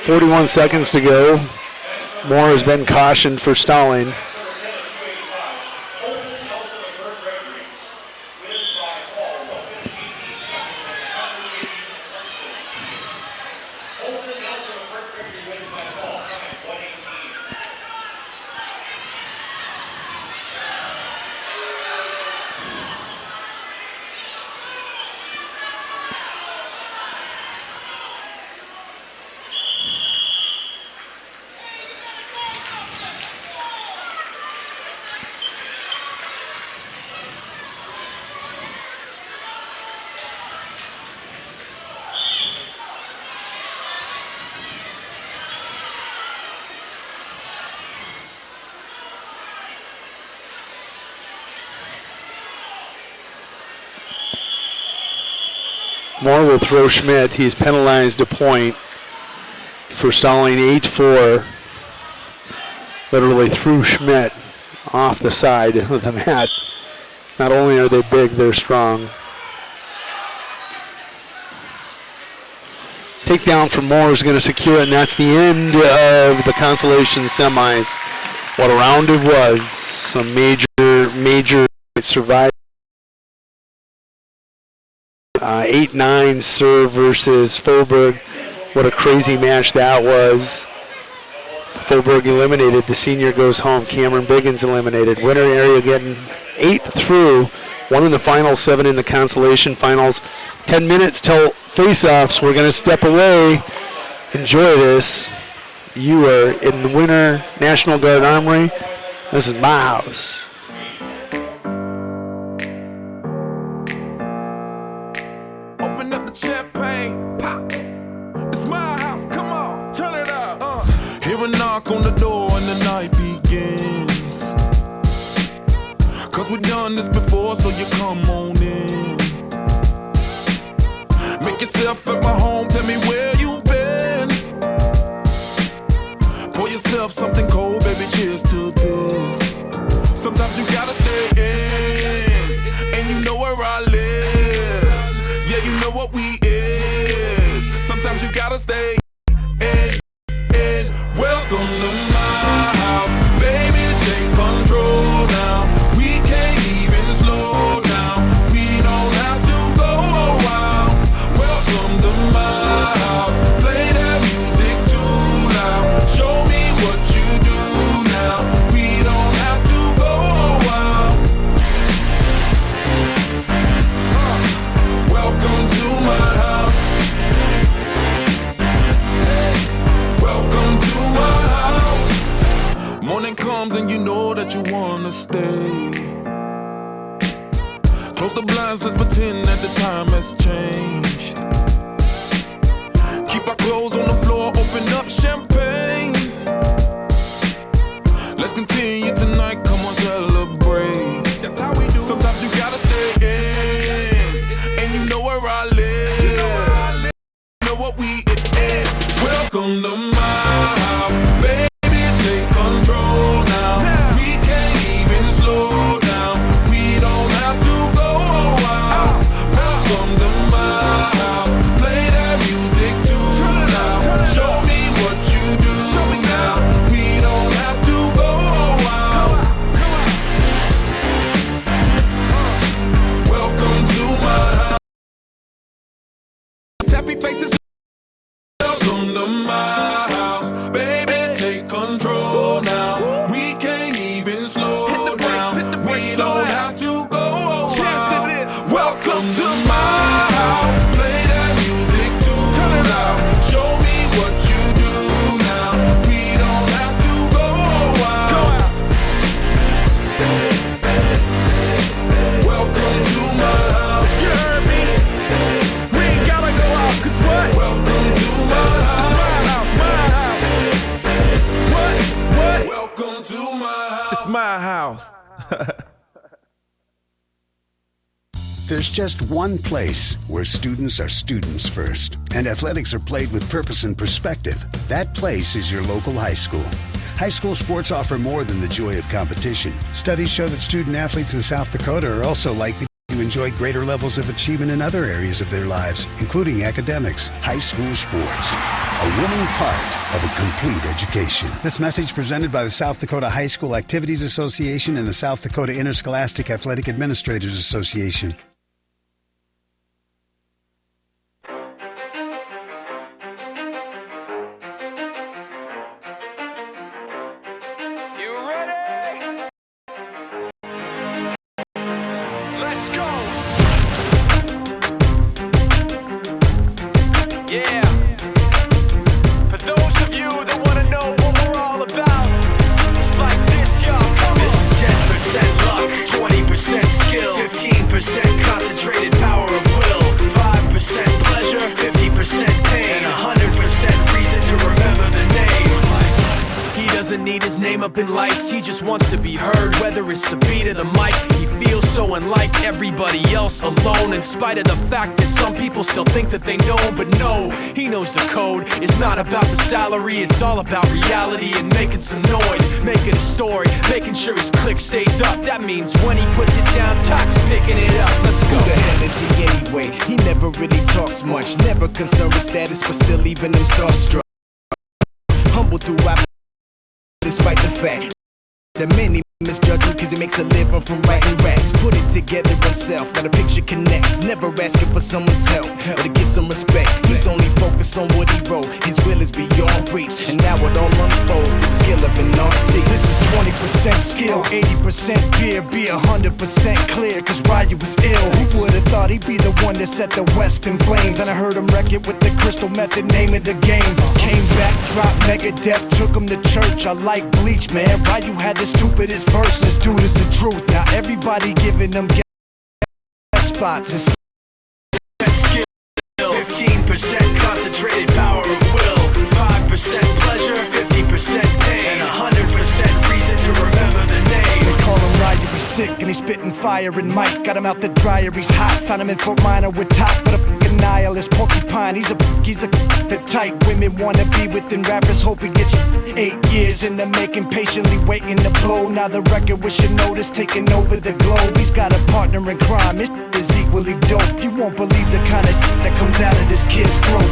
.41 seconds to go. Moore has been cautioned for stalling. Moore will throw Schmidt. He's penalized a point for stalling 8-4. Literally threw Schmidt off the side of the mat. Not only are they big, they're strong. Takedown from Moore is going to secure it, and that's the end of the consolation semis. What a round it was. Some major survived. 8-9 serve versus Faubourg. What a crazy match that was. Faubourg eliminated. The senior goes home. Cameron Biggins eliminated. Winner area getting 8 through. 1 in the finals, 7 in the consolation finals. 10 minutes till face-offs. We're going to step away. Enjoy this. You are in the Winter National Guard Armory. This is my house. Open up the champagne, pop. It's my house, come on, turn it up. Hear a knock on the door and the night begins. Cause we done this before, so you come on in. Make yourself at my home, tell me where you been. Pour yourself something cold, baby, cheers to this. Sometimes you gotta stay in, and you know where I live. Yeah, you know what we is. Sometimes you gotta stay in. Welcome to my house, baby, take control now. We can't even slow down. We don't have to go a while. Welcome to my house, play that music too loud. Show me what you do now. We don't have to go a while. Welcome to my house. Welcome to my house. Morning comes and you know that you wanna stay. Close the blinds, let's pretend that the time has changed. Keep our clothes on the floor, open up champagne. Let's continue tonight, come on, celebrate. That's how we do. Sometimes you gotta stay in, and you know where I live. You know what we is. Welcome to my house, baby, take control now. We can't even slow down. We don't have to go a while. Welcome to my house, play that music too loud. Show me what you do now. We don't have to go a while. Welcome to my house. Happy faces. Welcome to my house, baby, take control now. We can't even slow down. We don't have to go a while. Welcome to my house, play that music too loud. Show me what you do now. We don't have to go a while. Welcome to my house. You heard me? We ain't gotta go out, cause what? Welcome to my house. It's my house, my There's just one place where students are students first, and athletics are played with purpose and perspective. That place is your local high school. High school sports offer more than the joy of competition. Studies show that student athletes in South Dakota are also likely to enjoy greater levels of achievement in other areas of their lives, including academics. High school sports, a winning part of a complete education. This message presented by the South Dakota High School Activities Association and the South Dakota Interscholastic Athletic Administrators Association. Let's go. Yeah. For those of you that want to know what we're all about, it's like this, y'all. Come on. This is 10% luck, 20% skill, 15% concentrated power of will, 5% pleasure, 50% pain, and 100% reason to remember the name. He doesn't need his name up in lights, he just wants to be heard, whether it's the beat of the mic. He feels so unlike everybody else, alone, in spite of the fact that some people still think that they know. But no, he knows the code. It's not about the salary, it's all about reality and making some noise, making a story, making sure his click stays up. That means when he puts it down, Tox picking it up. Let's go. Who the hell is he anyway? He never really talks much, never concerned with status, but still leaving them starstruck. Humble through rap, despite the fact that many misjudge him cause he makes a living from writing raps. Put it together himself, now the picture connects. Never asking for someone's help or to get some respect. He's only focused on what he wrote. His will is beyond reach, and now it all unfolds. The skill of an artist. This is 20% skill, 80% fear, be 100% clear, cause Ryu was ill. Who would've thought he'd be the one that set the West in flames? And I heard him wreck it with the crystal method, name of the game. Came back, dropped Megadeth, took him to church. I like Bleach, man. Ryu had the stupidest verse. This dude is the truth. Now everybody giving them guest spots. It's 15% concentrated power of will, 5% pleasure, 50% pain, and 100% reason to remember the name. They call him Ryu, he's sick and he's spitting fire and Mike. Got him out the dryer, he's hot. Found him in Fort Minor with top, but a fucking nihilist porcupine. He's a the type women wanna be within rappers. Hope he gets 8 years in the making, patiently waiting to blow. Now the record with your notice taking over the globe. He's got a partner in crime, his is equally dope. You won't believe the kind of that comes out of this kid's throat.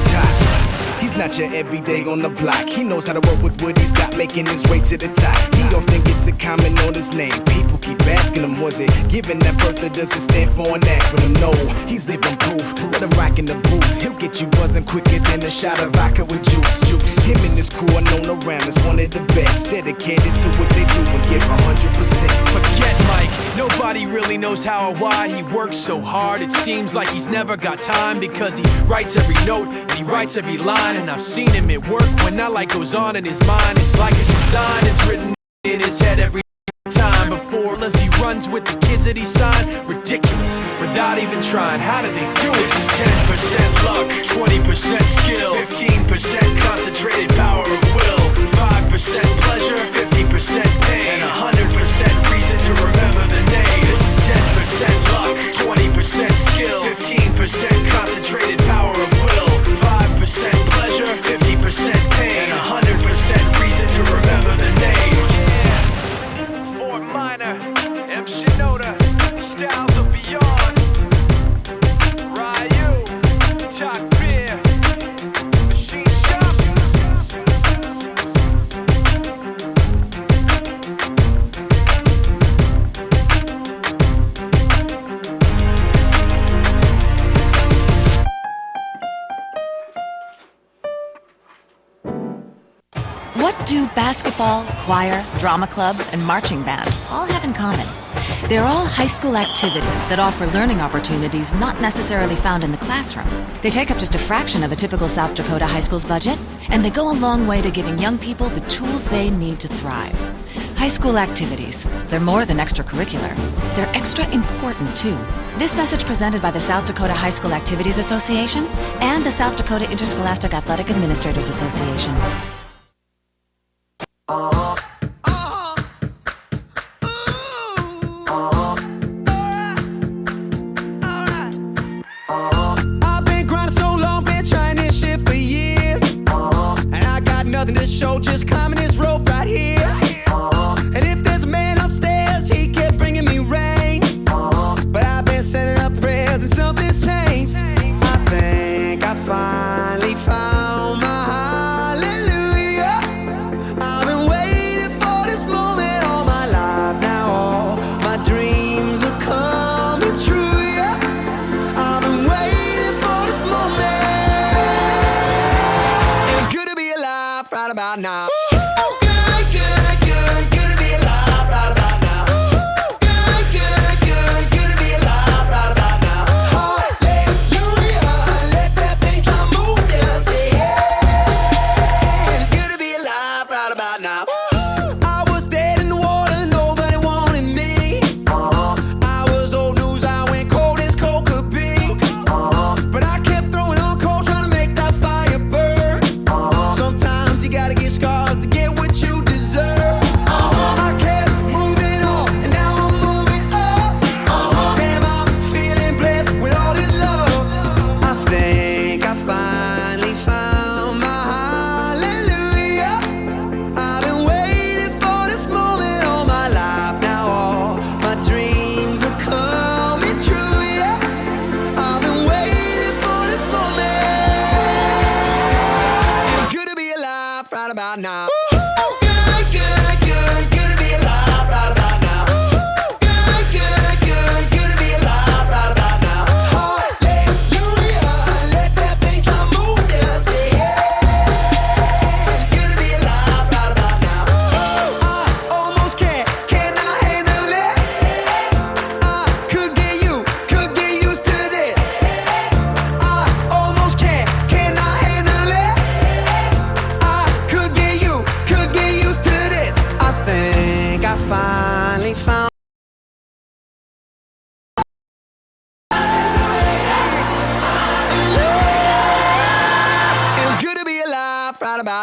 He's not your everyday on the block. He knows how to work with what he's got, making his way to the top. He often gets a comment on his name. People keep asking him, was it given that birth or does it stand for an acronym? No, he's living proof. Let him rock in the booth. He'll get you buzzing quicker than a shot of vodka with juice. Him and his crew are known around as one of the best. Dedicated to what they do and give 100%. Forget Mike, nobody really knows how or why he works so hard. It seems like he's never got time because he writes every note and he writes every line. And I've seen him at work when that light goes on in his mind. It's like a design is written in his head every time. Before as he runs with the kids that he signed. Ridiculous, without even trying. How do they do it? This is 10% luck, 20% skill, 15% concentrated power of will, 5% pleasure, 50% pain, and 100% reason to remember the name. This is 10% luck, 20% skill, 15% concentrated power of will, 5% pleasure, 50% pain, and 100% reason to remember the name. Yeah. Fort Minor, M. Shinoda, Styles of Beyond, Ryu, Talk Beer, Machine Shop. What do basketball, choir, drama club, and marching band all have in common? They're all high school activities that offer learning opportunities not necessarily found in the classroom. They take up just a fraction of a typical South Dakota high school's budget, and they go a long way to giving young people the tools they need to thrive. High school activities, they're more than extracurricular. They're extra important, too. This message presented by the South Dakota High School Activities Association and the South Dakota Interscholastic Athletic Administrators Association. finally found my hallelujah. I've been waiting for this moment all my life. Now all my dreams are coming true, yeah. I've been waiting for this moment. It's good to be alive right about now.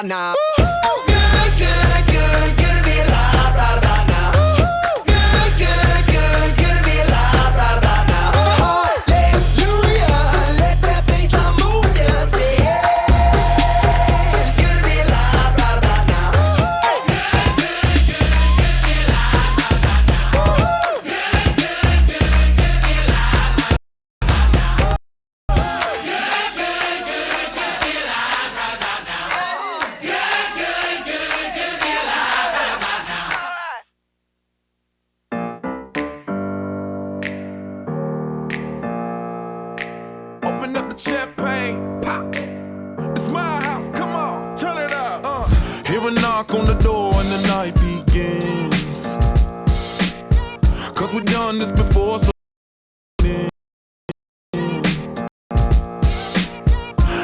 Now. Open up the champagne, pop. It's my house, come on, turn it up. Hear a knock on the door and the night begins. Cause we've done this before, so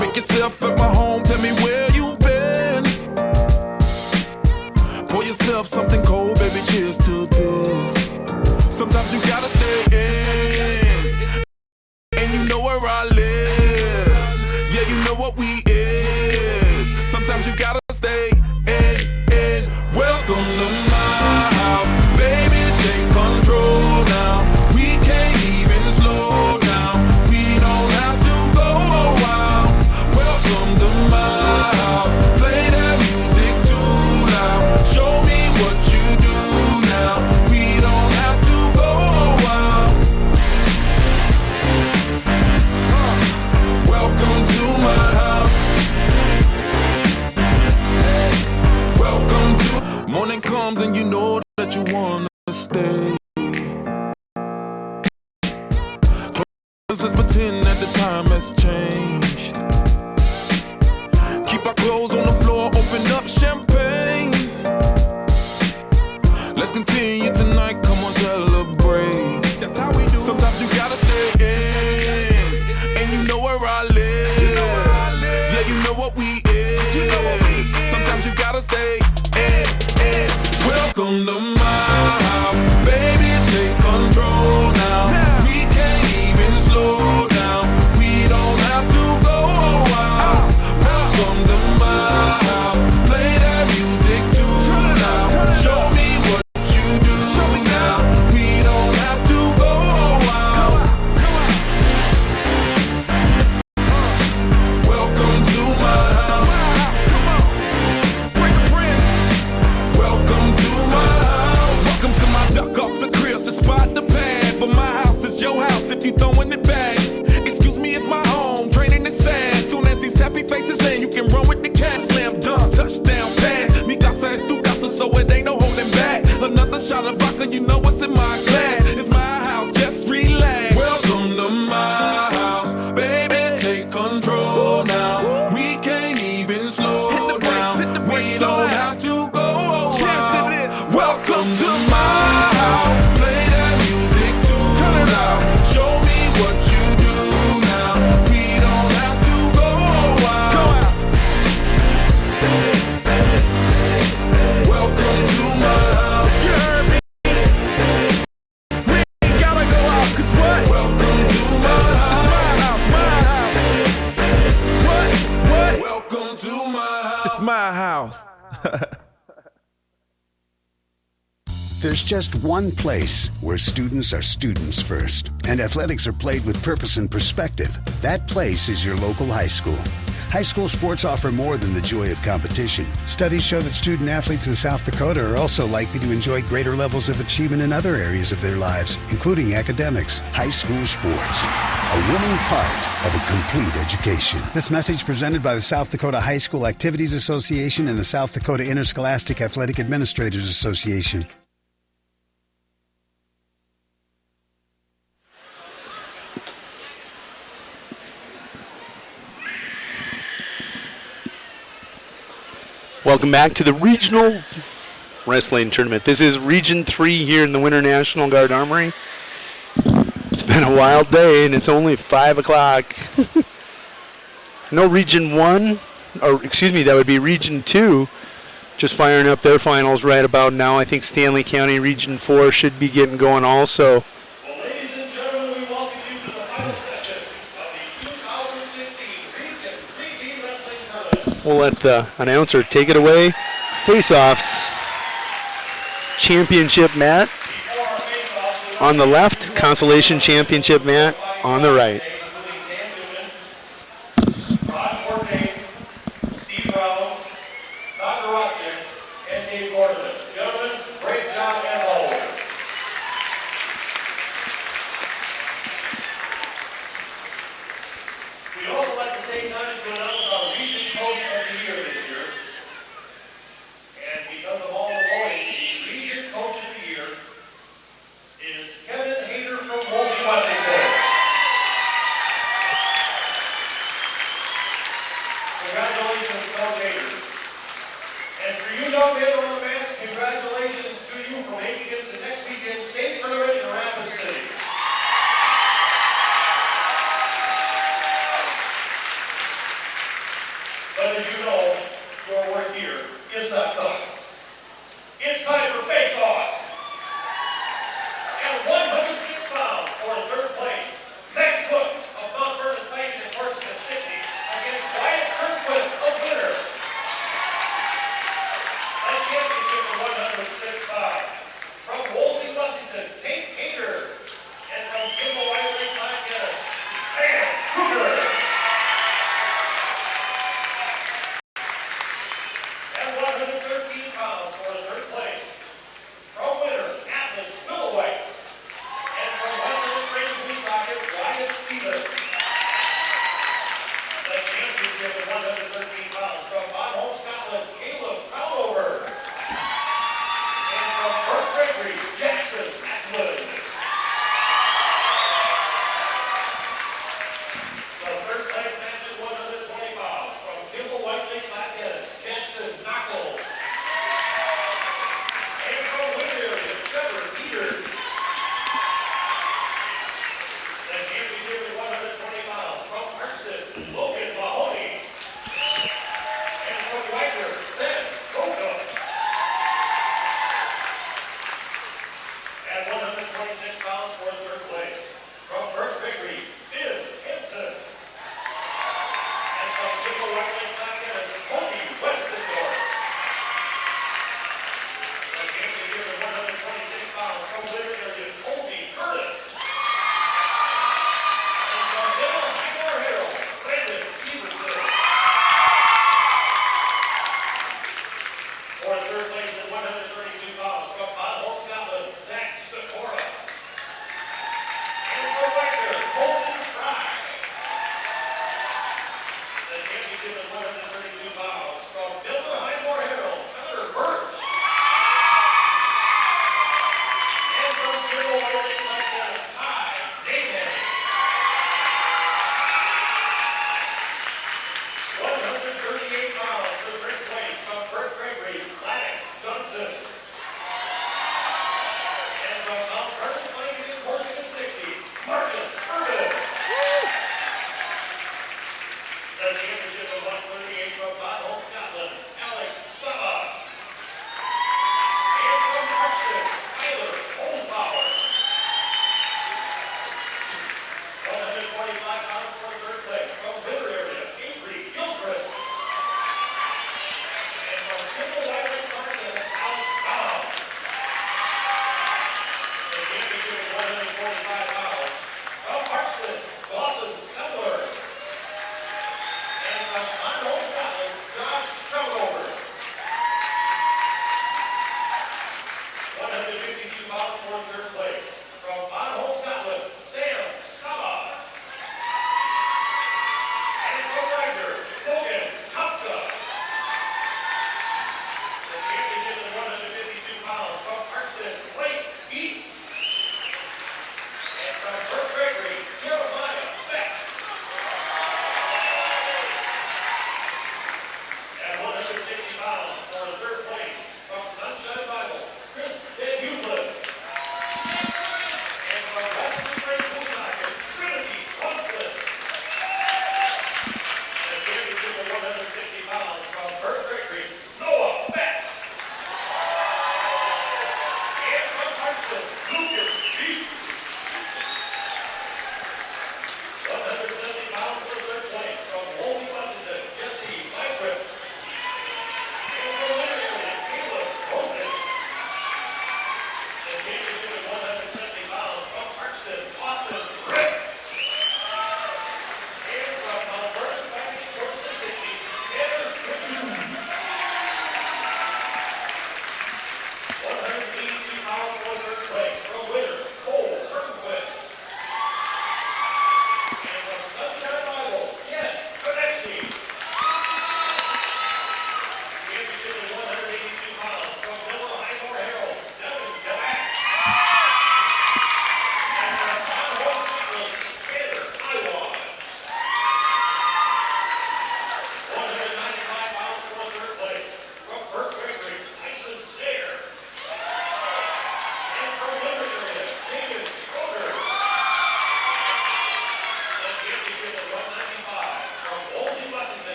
make yourself at my home, tell me where you've been. Pour yourself something cold, baby, cheers to this. Sometimes you gotta stay in, and you know where I live. Yeah, you know what we is. Sometimes you gotta stay in. Welcome to my house, baby, take control now. We can't even slow down. We don't have to go a while. Welcome to my house, play that music too loud. Show me what you do now. We don't have to go a while. Welcome to my house. Welcome to. Morning comes and you know that you wanna stay. Let's pretend that the time has changed. Keep our clothes on the floor, open up champagne. Let's continue tonight, come on, celebrate. That's how we do. Sometimes you gotta stay in, and you know where I live. Yeah, you know what we is. Sometimes you gotta stay in. Welcome to my house, baby, take control now. We can't even slow down. We don't have to go a while. Welcome to my house, play that music too loud. Show me what you do now. We don't have to go a while. Welcome to my house. Welcome to my house. shot of vodka, you know what's in my glass. It's my house, just relax. Welcome to my house, baby, take control now. We can't even slow down. We don't have to go. Cheers to this. Welcome to my house. Play that music too loud. Show me what you do now. We don't have to go out. Go out. Welcome to my house. You heard me. We ain't gotta go out, 'cause what? Welcome to my house. It's my house, my house. What? Welcome to my house. It's my house. There's just one place where students are students first, and athletics are played with purpose and perspective. That place is your local high school. High school sports offer more than the joy of competition. Studies show that student athletes in South Dakota are also likely to enjoy greater levels of achievement in other areas of their lives, including academics. High school sports, a winning part of a complete education. This message presented by the South Dakota High School Activities Association and the South Dakota Interscholastic Athletic Administrators Association. Welcome back to the Regional Wrestling Tournament. This is Region 3 here in the Winter National Guard Armory. It's been a wild day, and it's only 5 o'clock. No Region 1, or excuse me, that would be Region 2, just firing up their finals right about now. I think Stanley County Region 4 should be getting going also. Ladies and gentlemen, we welcome you to the final session of the 2016 Region 3B Wrestling Tournament. We'll let the announcer take it away. Face-offs. Championship mat on the left. Consolation championship mat on the right.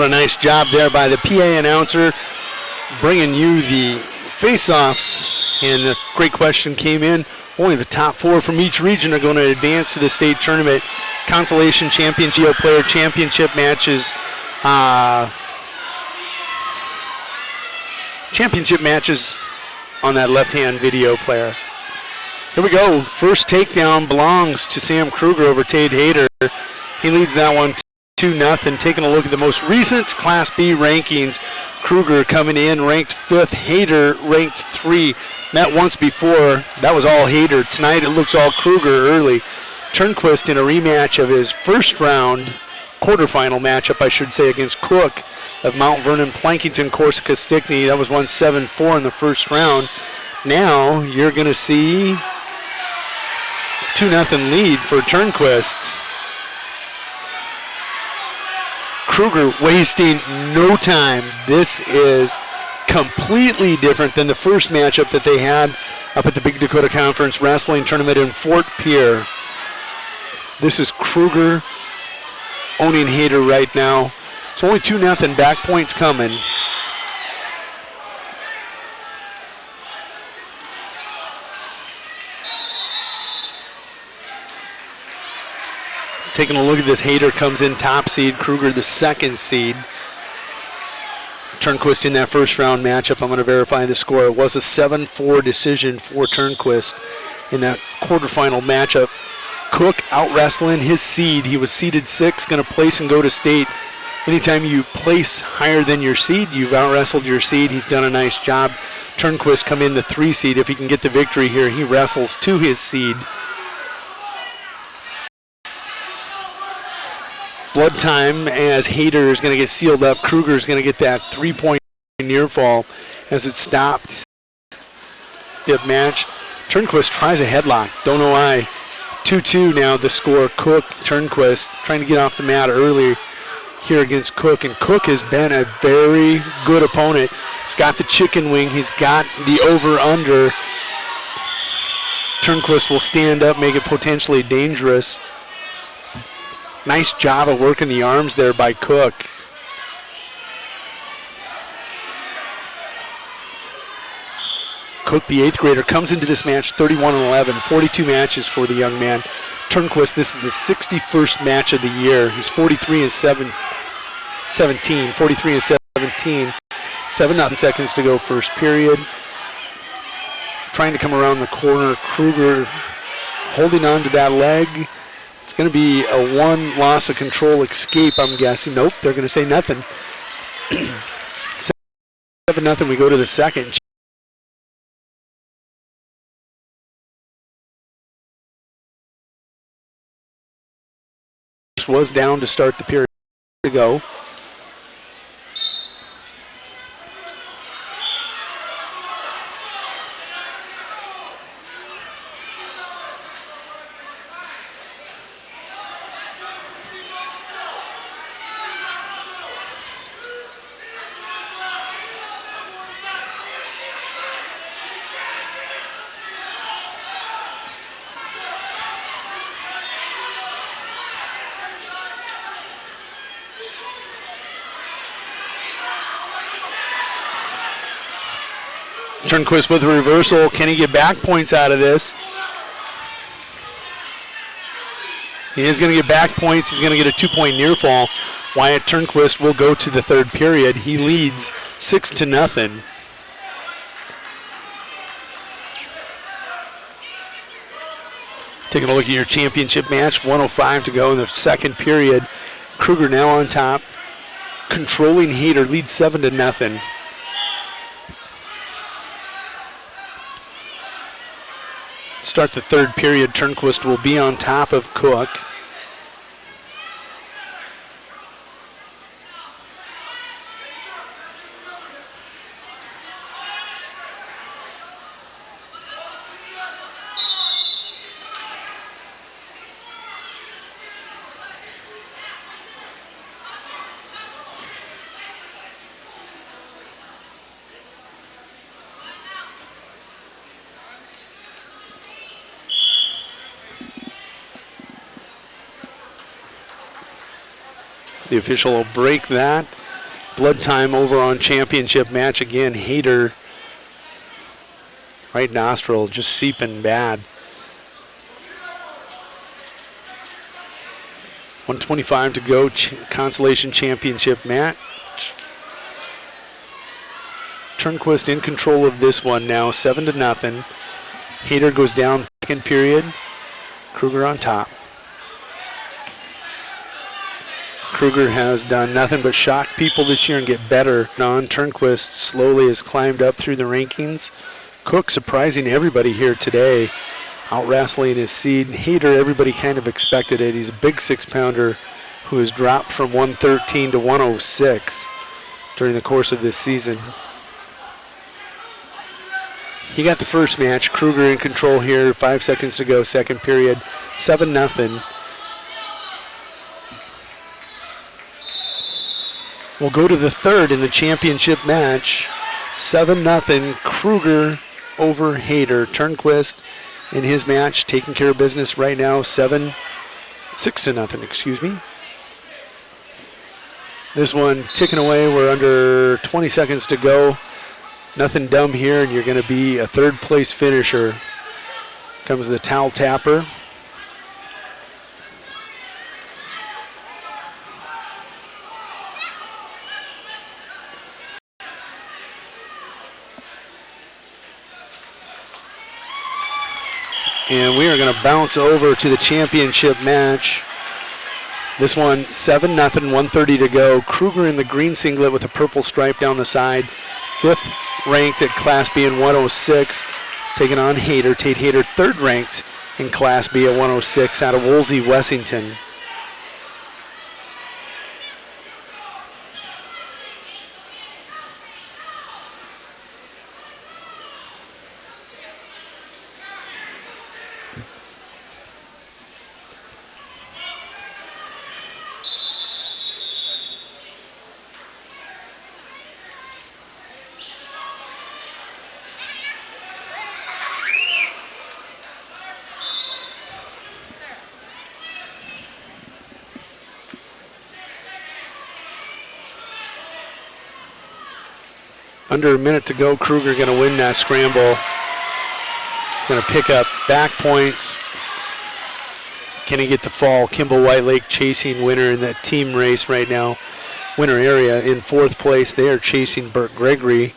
What a nice job there by the PA announcer, bringing you the face-offs. And the great question came in. Only the top 4 from each region are going to advance to the state tournament. Consolation champion, Geo Player Championship matches. Championship matches on that left-hand video player. Here we go. First takedown belongs to Sam Kruger over Tate Hayter. He leads that one 2-0. Taking a look at the most recent Class B rankings. Kruger coming in ranked 5th. Hayter ranked 3. Met once before. That was all Hayter. Tonight it looks all Kruger early. Turnquist in a rematch of his first round quarterfinal matchup, I should say, against Cook of Mount Vernon, Plankington, Corsica, Stickney. That was 1-7-4 in the first round. Now you're going to see 2-0 lead for Turnquist. Kruger wasting no time. This is completely different than the first matchup that they had up at the Big Dakota Conference Wrestling Tournament in Fort Pierre. This is Kruger owning Hayter right now. It's only 2-0, back points coming. Taking a look at this, Hayter comes in top seed, Kruger the 2nd seed. Turnquist in that first round matchup. I'm going to verify the score. It was a 7-4 decision for Turnquist in that quarterfinal matchup. Cook out wrestling his seed. He was seeded 6, going to place and go to state. Anytime you place higher than your seed, you've out wrestled your seed. He's done a nice job. Turnquist come in the 3 seed. If he can get the victory here, he wrestles to his seed. Blood time as Hayter is going to get sealed up. Kruger is going to get that 3-point near fall as it stopped. Good match. Turnquist tries a headlock. Don't know why. 2-2 now the score. Cook, Turnquist trying to get off the mat early here against Cook. And Cook has been a very good opponent. He's got the chicken wing. He's got the over-under. Turnquist will stand up, make it potentially dangerous. Nice job of working the arms there by Cook. Cook, the 8th grader, comes into this match 31-11, 42 matches for the young man. Turnquist, this is his 61st match of the year. He's 43-17, 43-17. 7 seconds to go first period. Trying to come around the corner. Kruger holding on to that leg. It's going to be a 1 loss of control escape, I'm guessing. Nope, they're going to say nothing. 7-0, we go to the second. Was down to start the period to go. Turnquist with a reversal. Can he get back points out of this? He is going to get back points. He's going to get a 2-point near fall. Wyatt Turnquist will go to the 3rd period. He leads 6-0. Taking a look at your championship match. 1:05 to go in the 2nd period. Kruger now on top. Controlling Hayter, leads 7-0. Start the 3rd period. Turnquist will be on top of Cook. The official will break that. Blood time over on championship match again. Hayter, right nostril just seeping bad. 1:25 to go, consolation championship match. Turnquist in control of this one now, 7-0. Hayter goes down second period. Kruger on top. Kruger has done nothing but shock people this year and get better. Turnquist slowly has climbed up through the rankings. Cook surprising everybody here today, out wrestling his seed. Hayter, everybody kind of expected it. He's a big 6-pounder who has dropped from 113 to 106 during the course of this season. He got the first match. Kruger in control here, 5 seconds to go, second period, 7-0. We'll go to the third in the championship match. 7-0, Kruger over Hayter. Turnquist in his match, taking care of business right now, 6-0, excuse me. This one ticking away, we're under 20 seconds to go. Nothing dumb here, and you're gonna be a third place finisher. Comes the towel tapper. And we are going to bounce over to the championship match. This one, 7-0, 1:30 to go. Kruger in the green singlet with a purple stripe down the side. 5th ranked at Class B in 106, taking on Hayter. Tate Hayter, 3rd ranked in Class B at 106 out of Woolsey, Wessington. Under a minute to go, Kruger going to win that scramble. He's going to pick up back points. Can he get the fall? Kimball Whitelake chasing winner in that team race right now. Winner area in 4th place. They are chasing Burt Gregory,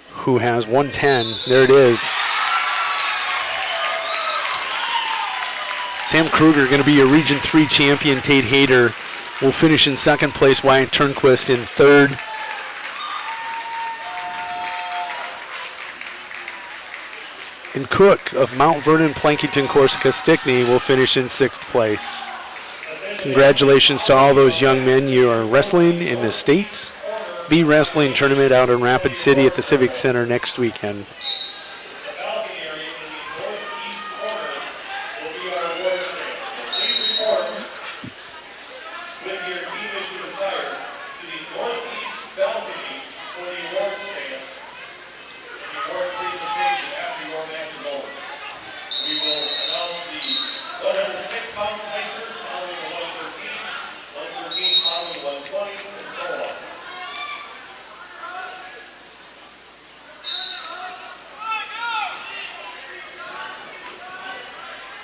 who has 110. There it is. Sam Kruger going to be your Region 3 champion. Tate Hayter will finish in 2nd place. Wyatt Turnquist in 3rd. And Cook of Mount Vernon, Plankington, Corsica, Stickney will finish in 6th place. Congratulations to all those young men. You are wrestling in the State B Wrestling Tournament out in Rapid City at the Civic Center next weekend.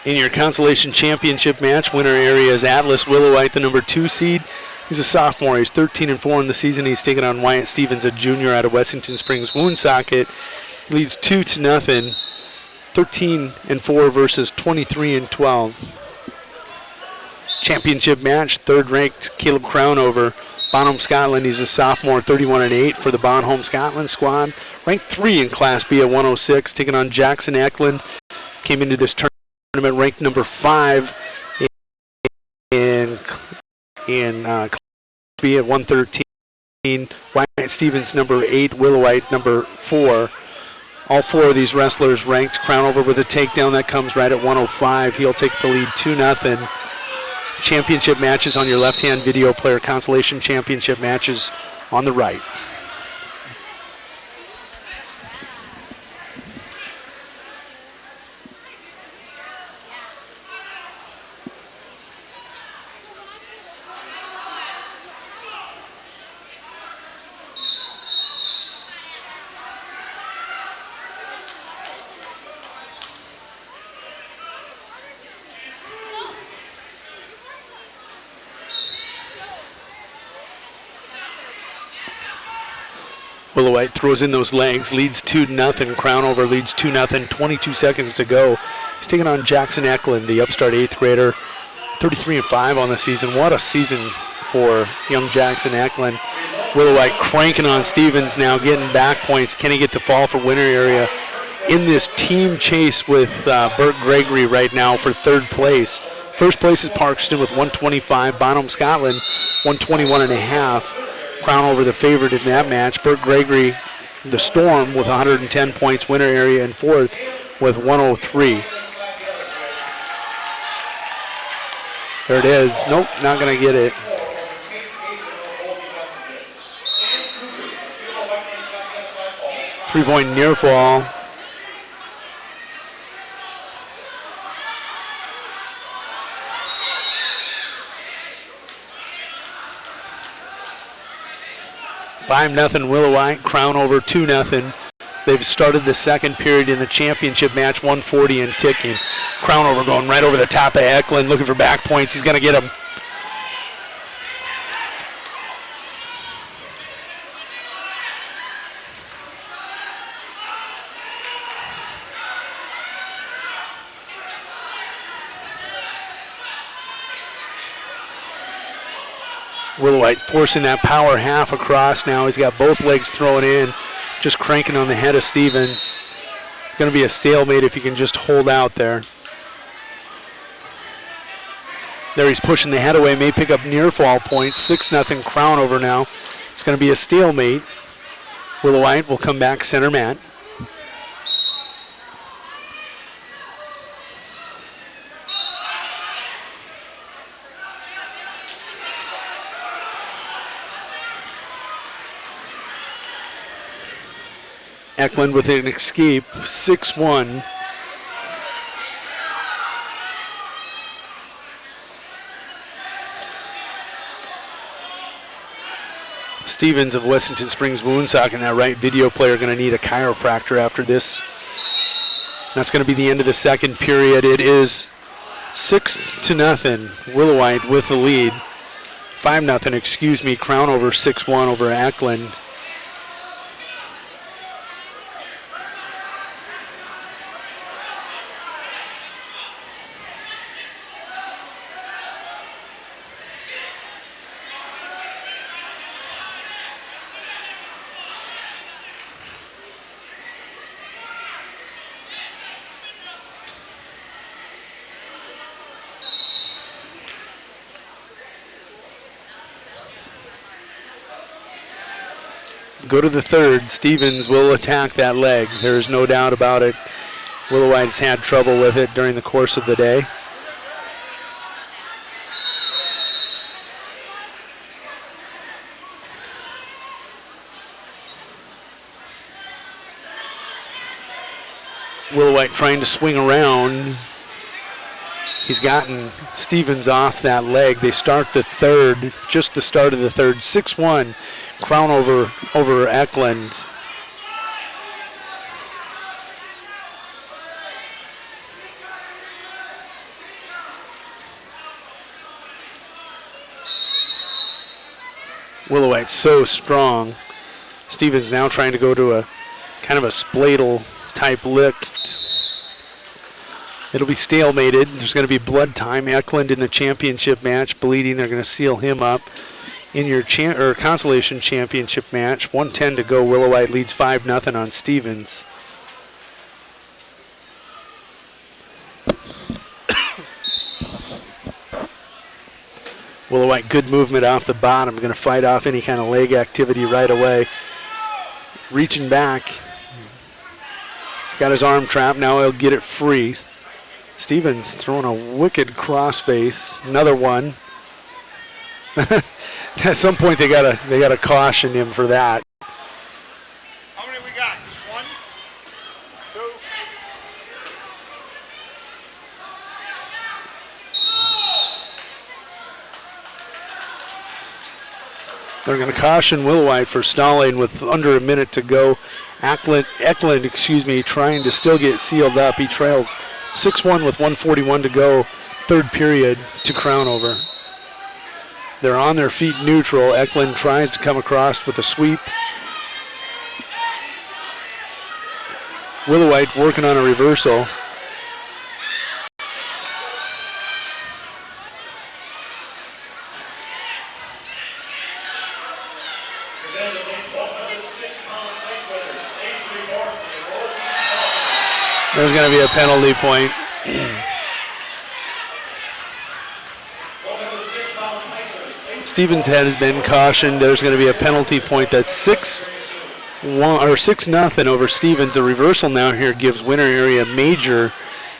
In your consolation championship match, winner area is Atlas Willowite, the number 2 seed. He's a sophomore. He's 13-4 in the season. He's taken on Wyatt Stevens, a junior out of Wessington Springs Woonsocket. Leads 2-0. 13-4 versus 23-12. Championship match, 3rd-ranked Caleb Crown over Bonham, Scotland. He's a sophomore, 31-8 for the Bonham, Scotland squad. Ranked 3 in Class B at 106, taking on Jackson Eklund. Came into this tournament ranked number 5 in Class B at 113. Wyatt Stevens number 8, Willowite number 4. All 4 of these wrestlers ranked. Crown over with a takedown that comes right at 105. He'll take the lead 2-0. Championship matches on your left-hand video player. Consolation championship matches on the right. Willowite throws in those legs, leads 2-0. Crownover leads 2-0. 22 seconds to go. He's taking on Jackson Eklund, the upstart 8th grader. 33-5 on the season. What a season for young Jackson Eklund. Willowite cranking on Stevens now, getting back points. Can he get the fall for winner area in this team chase with Burt Gregory right now for 3rd place? First place is Parkston with 125. Bonham Scotland 121.5. Crownover the favorite in that match. Burt Gregory, the Storm, with 110 points. Winner area in 4th with 103. There it is. Nope, not going to get it. Three-point near fall. Five nothing Willowite. Crownover 2-0. They've started the second period in the championship match, 140 and ticking. Crownover going right over the top of Eklund, looking for back points. He's going to get them. Willowite forcing that power half across now. He's got both legs thrown in, just cranking on the head of Stevens. It's going to be a stalemate if he can just hold out there. There he's pushing the head away, may pick up near fall points. 6-0 Crownover now. It's going to be a stalemate. Willowite will come back center mat. Eklund with an escape, 6-1. Stevens of Wessington Springs Woonsock and that right video player going to need a chiropractor after this. That's going to be the end of the second period. It is 6-0. Willowite with the lead. 5-0, excuse me. Crownover 6-1 over Eklund. Go to the third. Stevens will attack that leg. There's no doubt about it. Willowite's had trouble with it during the course of the day. Willowite trying to swing around. He's gotten Stevens off that leg. They start the third, just the start of the third. 6-1, Crownover over Eklund. Willowite so strong. Stevens now trying to go to a kind of a spladle type lift. It'll be stalemated. There's going to be blood time. Eklund in the championship match bleeding. They're going to seal him up. In your consolation championship match, 1:10 to go. Willowite leads 5-0 on Stevens. Willowite, good movement off the bottom. Going to fight off any kind of leg activity right away. Reaching back. He's got his arm trapped. Now he'll get it free. Stevens throwing a wicked crossface. Another one. At some point they gotta caution him for that. How many we got? Just one? Two? They're going to caution Willowite for stalling with under a minute to go. Eklund, trying to still get sealed up. He trails 6-1 with 1:41 to go. Third period to Crownover. They're on their feet neutral. Eklund tries to come across with a sweep. Willowite working on a reversal. There's going to be a penalty point. Stevens has been cautioned. There's going to be a penalty point. That's 6-0 over Stevens. The reversal now here gives Winter Area major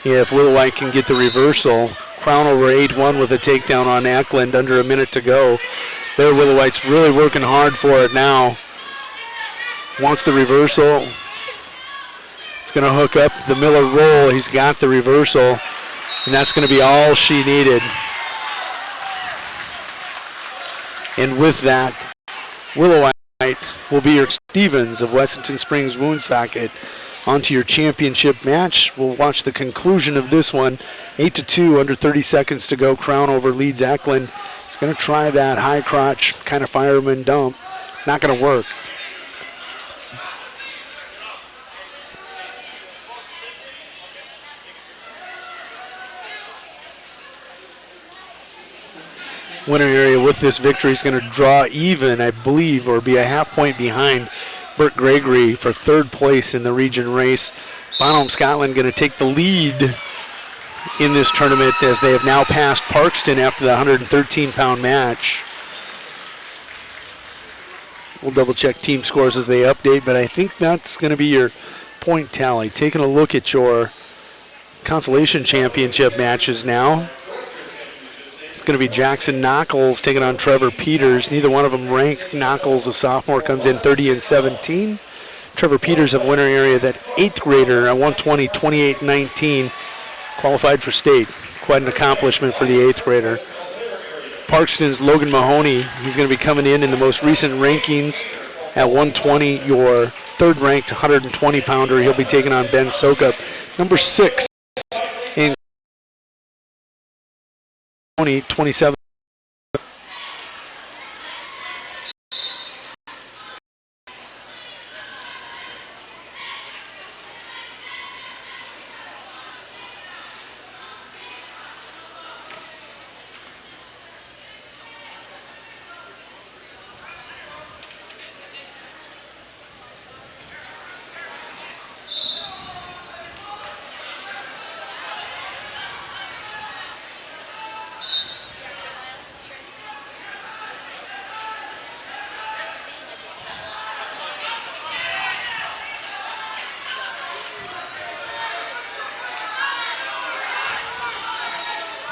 if Willowite can get the reversal. Crown over 8-1 with a takedown on Ackland under a minute to go. There, Willowite's really working hard for it now. Wants the reversal. It's going to hook up the Miller roll. He's got the reversal, and that's going to be all she needed. And with that, Willowite will be your Stevens of Wessington Springs Woonsocket. On to your championship match. We'll watch the conclusion of this one. 8-2, under 30 seconds to go. Crown over leads Ackland. He's going to try that high crotch kind of fireman dump. Not going to work. Winter Area with this victory is going to draw even, I believe, or be a half point behind Burt Gregory for third place in the region race. Bonham Scotland going to take the lead in this tournament as they have now passed Parkston after the 113-pound match. We'll double check team scores as they update, but I think that's going to be your point tally. Taking a look at your consolation championship matches now. Going to be Jackson Knuckles taking on Trevor Peters. Neither one of them ranked. Knuckles, the sophomore, comes in 30-17. Trevor Peters of Winter Area, that 8th grader at 120, 28-19, qualified for state. Quite an accomplishment for the 8th grader. Parkston's Logan Mahoney, he's going to be coming in the most recent rankings at 120, your third ranked 120-pounder. He'll be taking on Ben Sokup, number 6 in 27.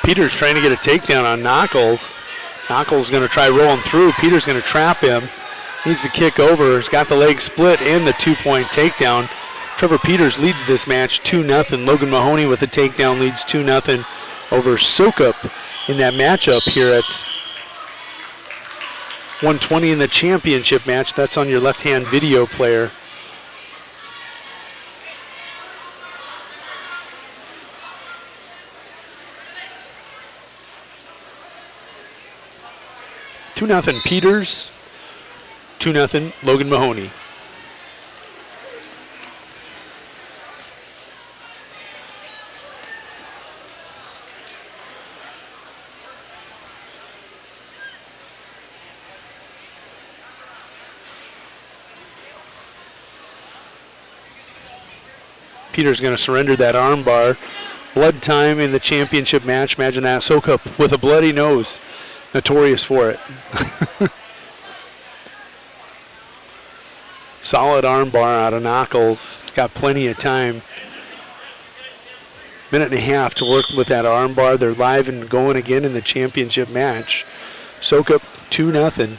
Peters trying to get a takedown on Knuckles. Knuckles going to try rolling through. Peters going to trap him. Needs to kick over. He's got the leg split and the 2-point takedown. Trevor Peters leads this match 2-0. Logan Mahoney with a takedown leads 2-0 over Sokup in that matchup here at 120 in the championship match. That's on your left-hand video player. Nothing Peters, 2-0 Logan Mahoney. Peters going to surrender that arm bar. Blood time in the championship match. Imagine that. Sokup with a bloody nose. Notorious for it. Solid arm bar out of Knuckles. He's got plenty of time. Minute and a half to work with that arm bar. They're live and going again in the championship match. Sokup 2-0.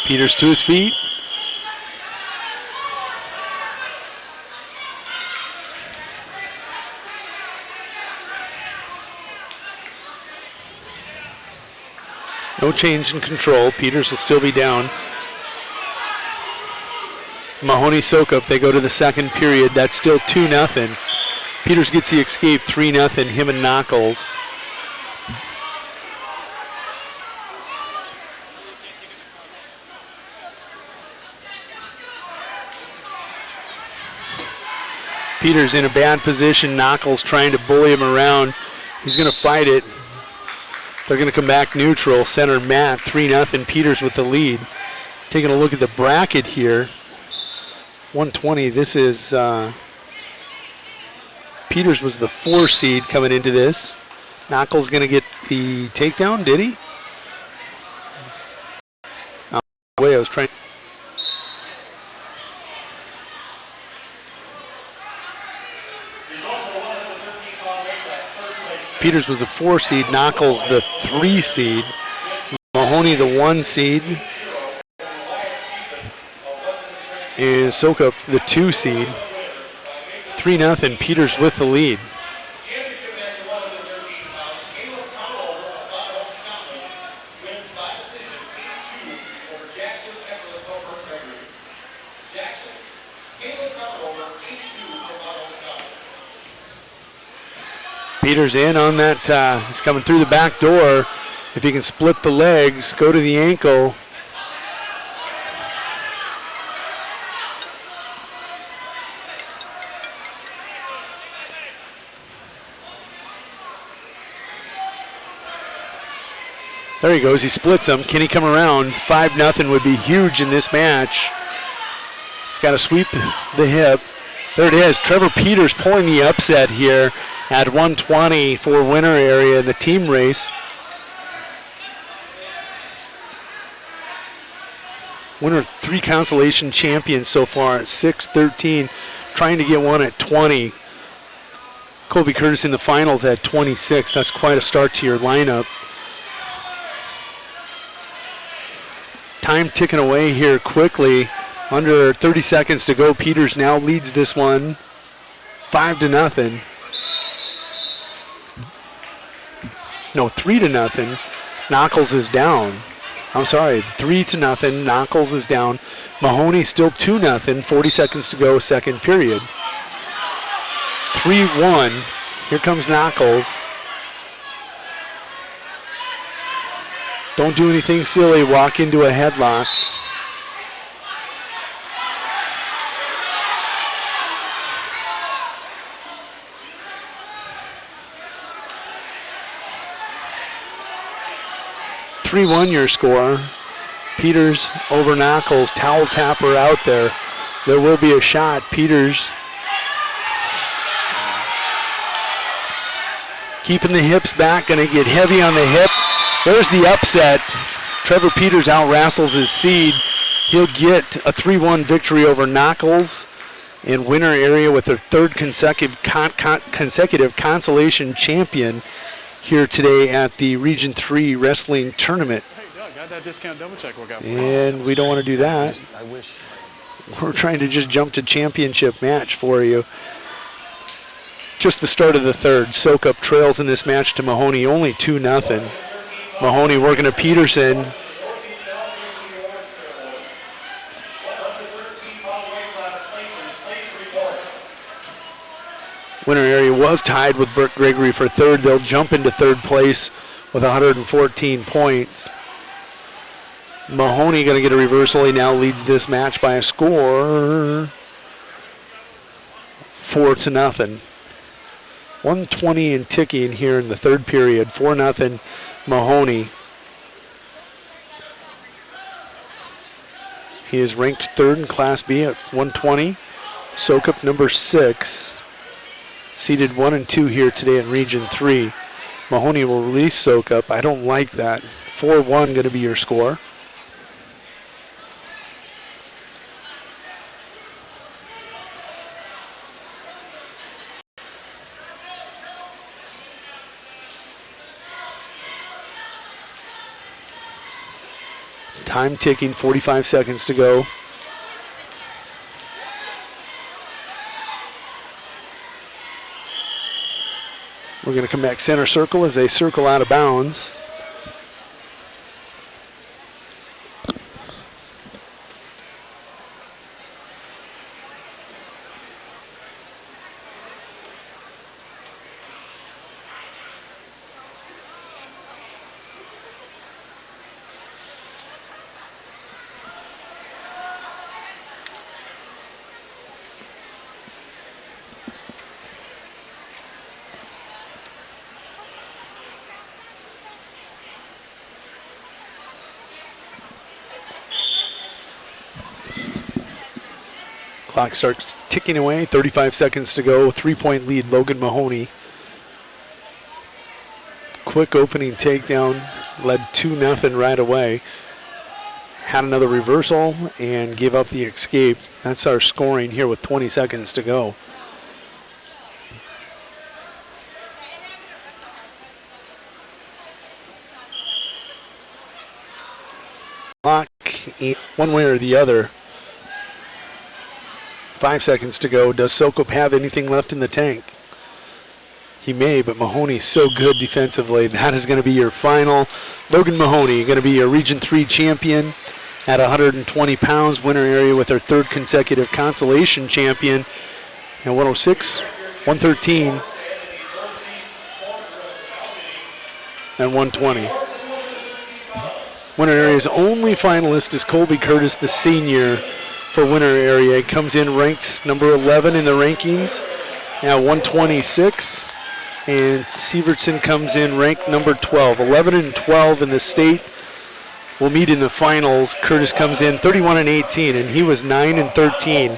Peters to his feet. No change in control. Peters will still be down. Mahoney Sokup, they go to the second period. That's still 2-0. Peters gets the escape, 3-0, him and Knuckles. Peters in a bad position. Knuckles trying to bully him around. He's going to fight it. They're going to come back neutral. Center Matt, 3-0. Peters with the lead. Taking a look at the bracket here. 120. This is Peters was the 4 seed coming into this. Knuckles going to get the takedown. Did he? Oh, way I was trying. Peters was a 4 seed. Knuckles the 3 seed. Mahoney the 1 seed. And Sokup the 2 seed. 3-0. Peters with the lead. Peters in on that. He's coming through the back door. If he can split the legs, go to the ankle. There he goes. He splits him. Can he come around? 5-0 would be huge in this match. He's got to sweep the hip. There it is. Trevor Peters pulling the upset here at 120 for winner area in the team race. Winner 3 consolation champions so far at 6-13. Trying to get one at 20. Colby Curtis in the finals at 26. That's quite a start to your lineup. Time ticking away here quickly. Under 30 seconds to go. Peters now leads this one 5-0. No, 3-0. Knuckles is down. I'm sorry, 3-0. Knuckles is down. Mahoney still 2-0. 40 seconds to go, second period. 3-1. Here comes Knuckles. Don't do anything silly. Walk into a headlock. Your score. Peters over Knuckles. Towel tapper out there. There will be a shot. Peters keeping the hips back. Going to get heavy on the hip. There's the upset. Trevor Peters out-wrestles his seed. He'll get a 3-1 victory over Knuckles in winner area with their 3rd consecutive consolation champion here today at the Region 3 Wrestling Tournament. Hey, Doug, got that discount double check workout. And we don't want to do that. I wish. We're trying to just jump to championship match for you. Just the start of the 3rd. Sokup trails in this match to Mahoney, only 2-0. Mahoney working to Peterson. Winner area was tied with Burt Gregory for 3rd. They'll jump into 3rd place with 114 points. Mahoney going to get a reversal. He now leads this match by a score 4-0. 120 and ticking here in the 3rd period. 4-0 Mahoney. He is ranked 3rd in Class B at 120. Sokup number 6. Seeded 1 and 2 here today in Region 3. Mahoney will release Sokup. I don't like that. 4-1 going to be your score. Time ticking, 45 seconds to go. We're going to come back center circle as they circle out of bounds. Clock starts ticking away, 35 seconds to go, 3-point lead, Logan Mahoney. Quick opening takedown, led 2-0 right away. Had another reversal and gave up the escape. That's our scoring here with 20 seconds to go. Clock, one way or the other. 5 seconds to go. Does Sokop have anything left in the tank? He may, but Mahoney's so good defensively. That is going to be your final. Logan Mahoney going to be your Region 3 champion at 120 pounds. Winner area with our third consecutive consolation champion at 106, 113, and 120. Winner area's only finalist is Colby Curtis, the senior. For winner area, he comes in ranked number 11 in the rankings at 126, and Sievertson comes in ranked number 12. 11 and 12 in the state will meet in the finals. Curtis comes in 31 and 18, and he was 9 and 13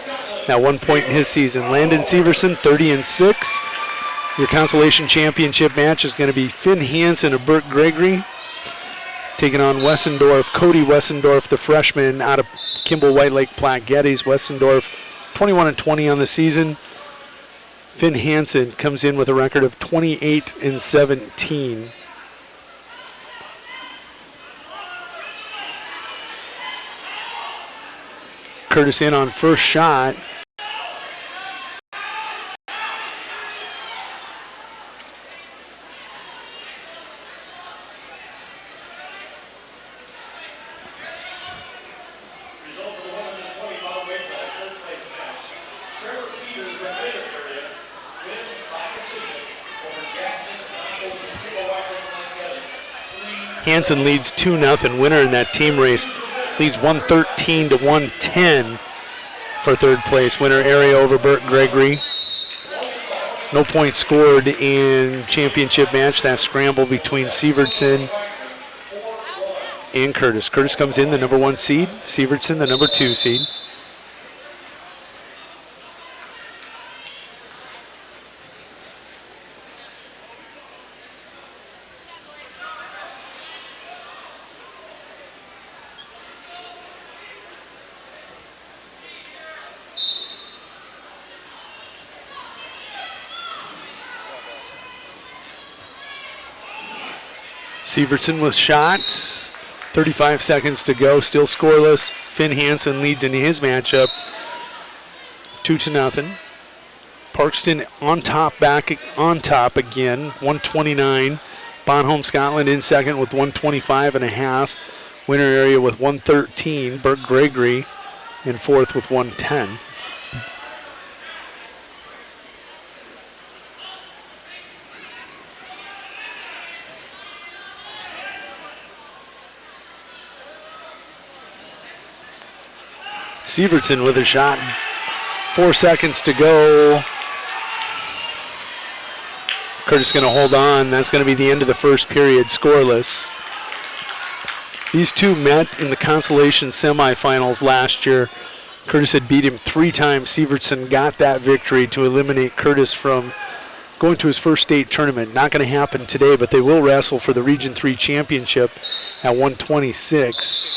at one point in his season. Landon Sievertson 30 and 6. Your consolation championship match is going to be Finn Hansen of Burt Gregory taking on Wessendorf, Cody Wessendorf, the freshman out of Kimball White Lake Platte Geddes. Wessendorf 21 and 20 on the season. Finn Hansen comes in with a record of 28 and 17. Curtis in on first shot. Hansen leads 2-0. Winner in that team race leads 113 to 110 for third place. Winner area over Burt Gregory. No points scored in championship match. That scramble between Sievertson and Curtis. Curtis comes in the number 1 seed. Sievertson the number 2 seed. Sievertson with shots. 35 seconds to go, still scoreless. Finn Hansen leads in his matchup 2-0. Parkston on top, back on top again, 129. Bonholm Scotland in second with 125.5. Winner area with 113. Burt Gregory in fourth with 110. Sievertson with a shot. 4 seconds to go. Curtis going to hold on. That's going to be the end of the first period, scoreless. These two met in the consolation semifinals last year. Curtis had beat him 3 times. Sievertson got that victory to eliminate Curtis from going to his first state tournament. Not going to happen today, but they will wrestle for the Region 3 championship at 126.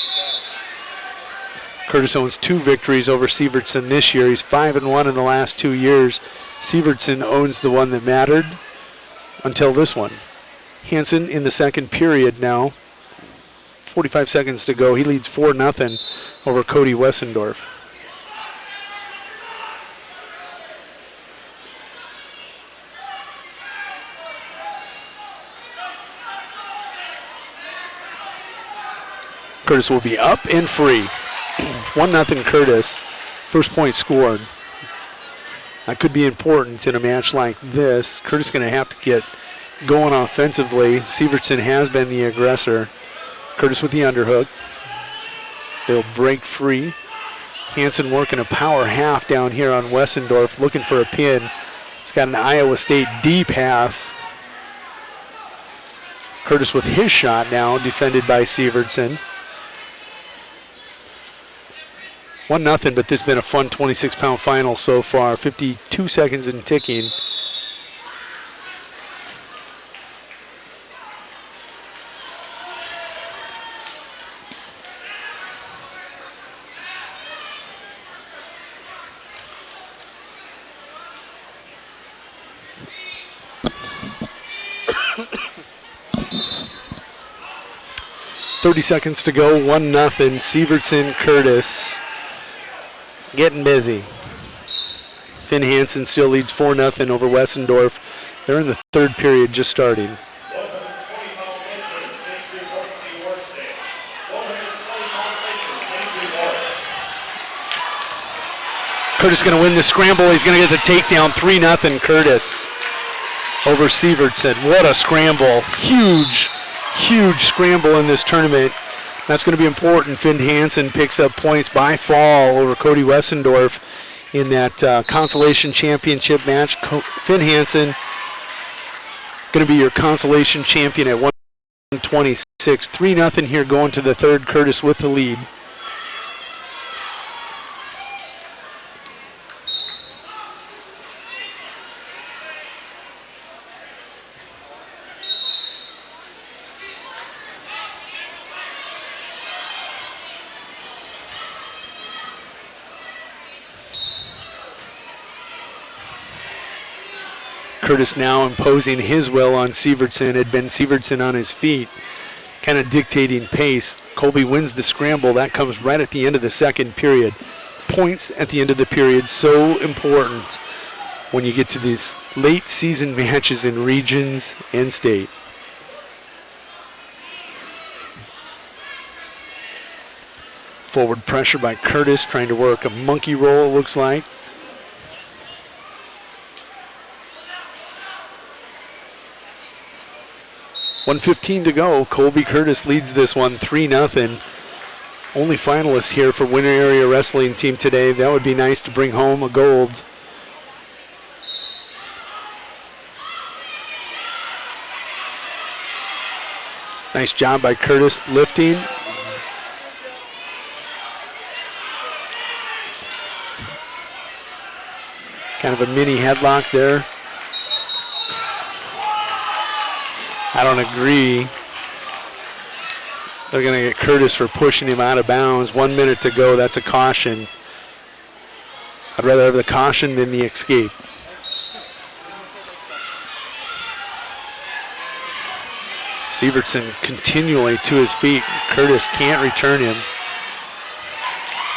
Curtis owns 2 victories over Sievertson this year. He's 5-1 in the last 2 years. Sievertson owns the one that mattered until this one. Hansen in the second period now. 45 seconds to go. He leads 4-0 over Cody Wessendorf. Curtis will be up and free. 1-0 Curtis. First point scored. That could be important in a match like this. Curtis going to have to get going offensively. Sievertson has been the aggressor. Curtis with the underhook. They'll break free. Hansen working a power half down here on Wessendorf, looking for a pin. He's got an Iowa State deep half. Curtis with his shot now, defended by Sievertson. 1-0, but this has been a fun 26-pound final so far. 52 seconds and ticking. .30 seconds to go, 1-0. Sievertson, Curtis. Getting busy. Finn Hansen still leads 4-0 over Wessendorf. They're in the third period, just starting. Curtis going to win the scramble. He's going to get the takedown. 3-0 Curtis over Sievertson. What a scramble. Huge, huge scramble in this tournament. That's going to be important. Finn Hansen picks up points by fall over Cody Wessendorf in that consolation championship match. Finn Hansen going to be your consolation champion at 126. 3-0 here going to the third. Curtis with the lead. Curtis now imposing his will on Sievertson. Had been Sievertson on his feet, kind of dictating pace. Colby wins the scramble. That comes right at the end of the second period. Points at the end of the period, so important when you get to these late season matches in regions and state. Forward pressure by Curtis, trying to work a monkey roll, it looks like. .115 to go. Colby Curtis leads this one 3-0. Only finalist here for Winter Area Wrestling Team today. That would be nice to bring home a gold. Nice job by Curtis lifting. Kind of a mini headlock there. I don't agree. They're going to get Curtis for pushing him out of bounds. 1 minute to go. That's a caution. I'd rather have the caution than the escape. Sievertson continually to his feet. Curtis can't return him.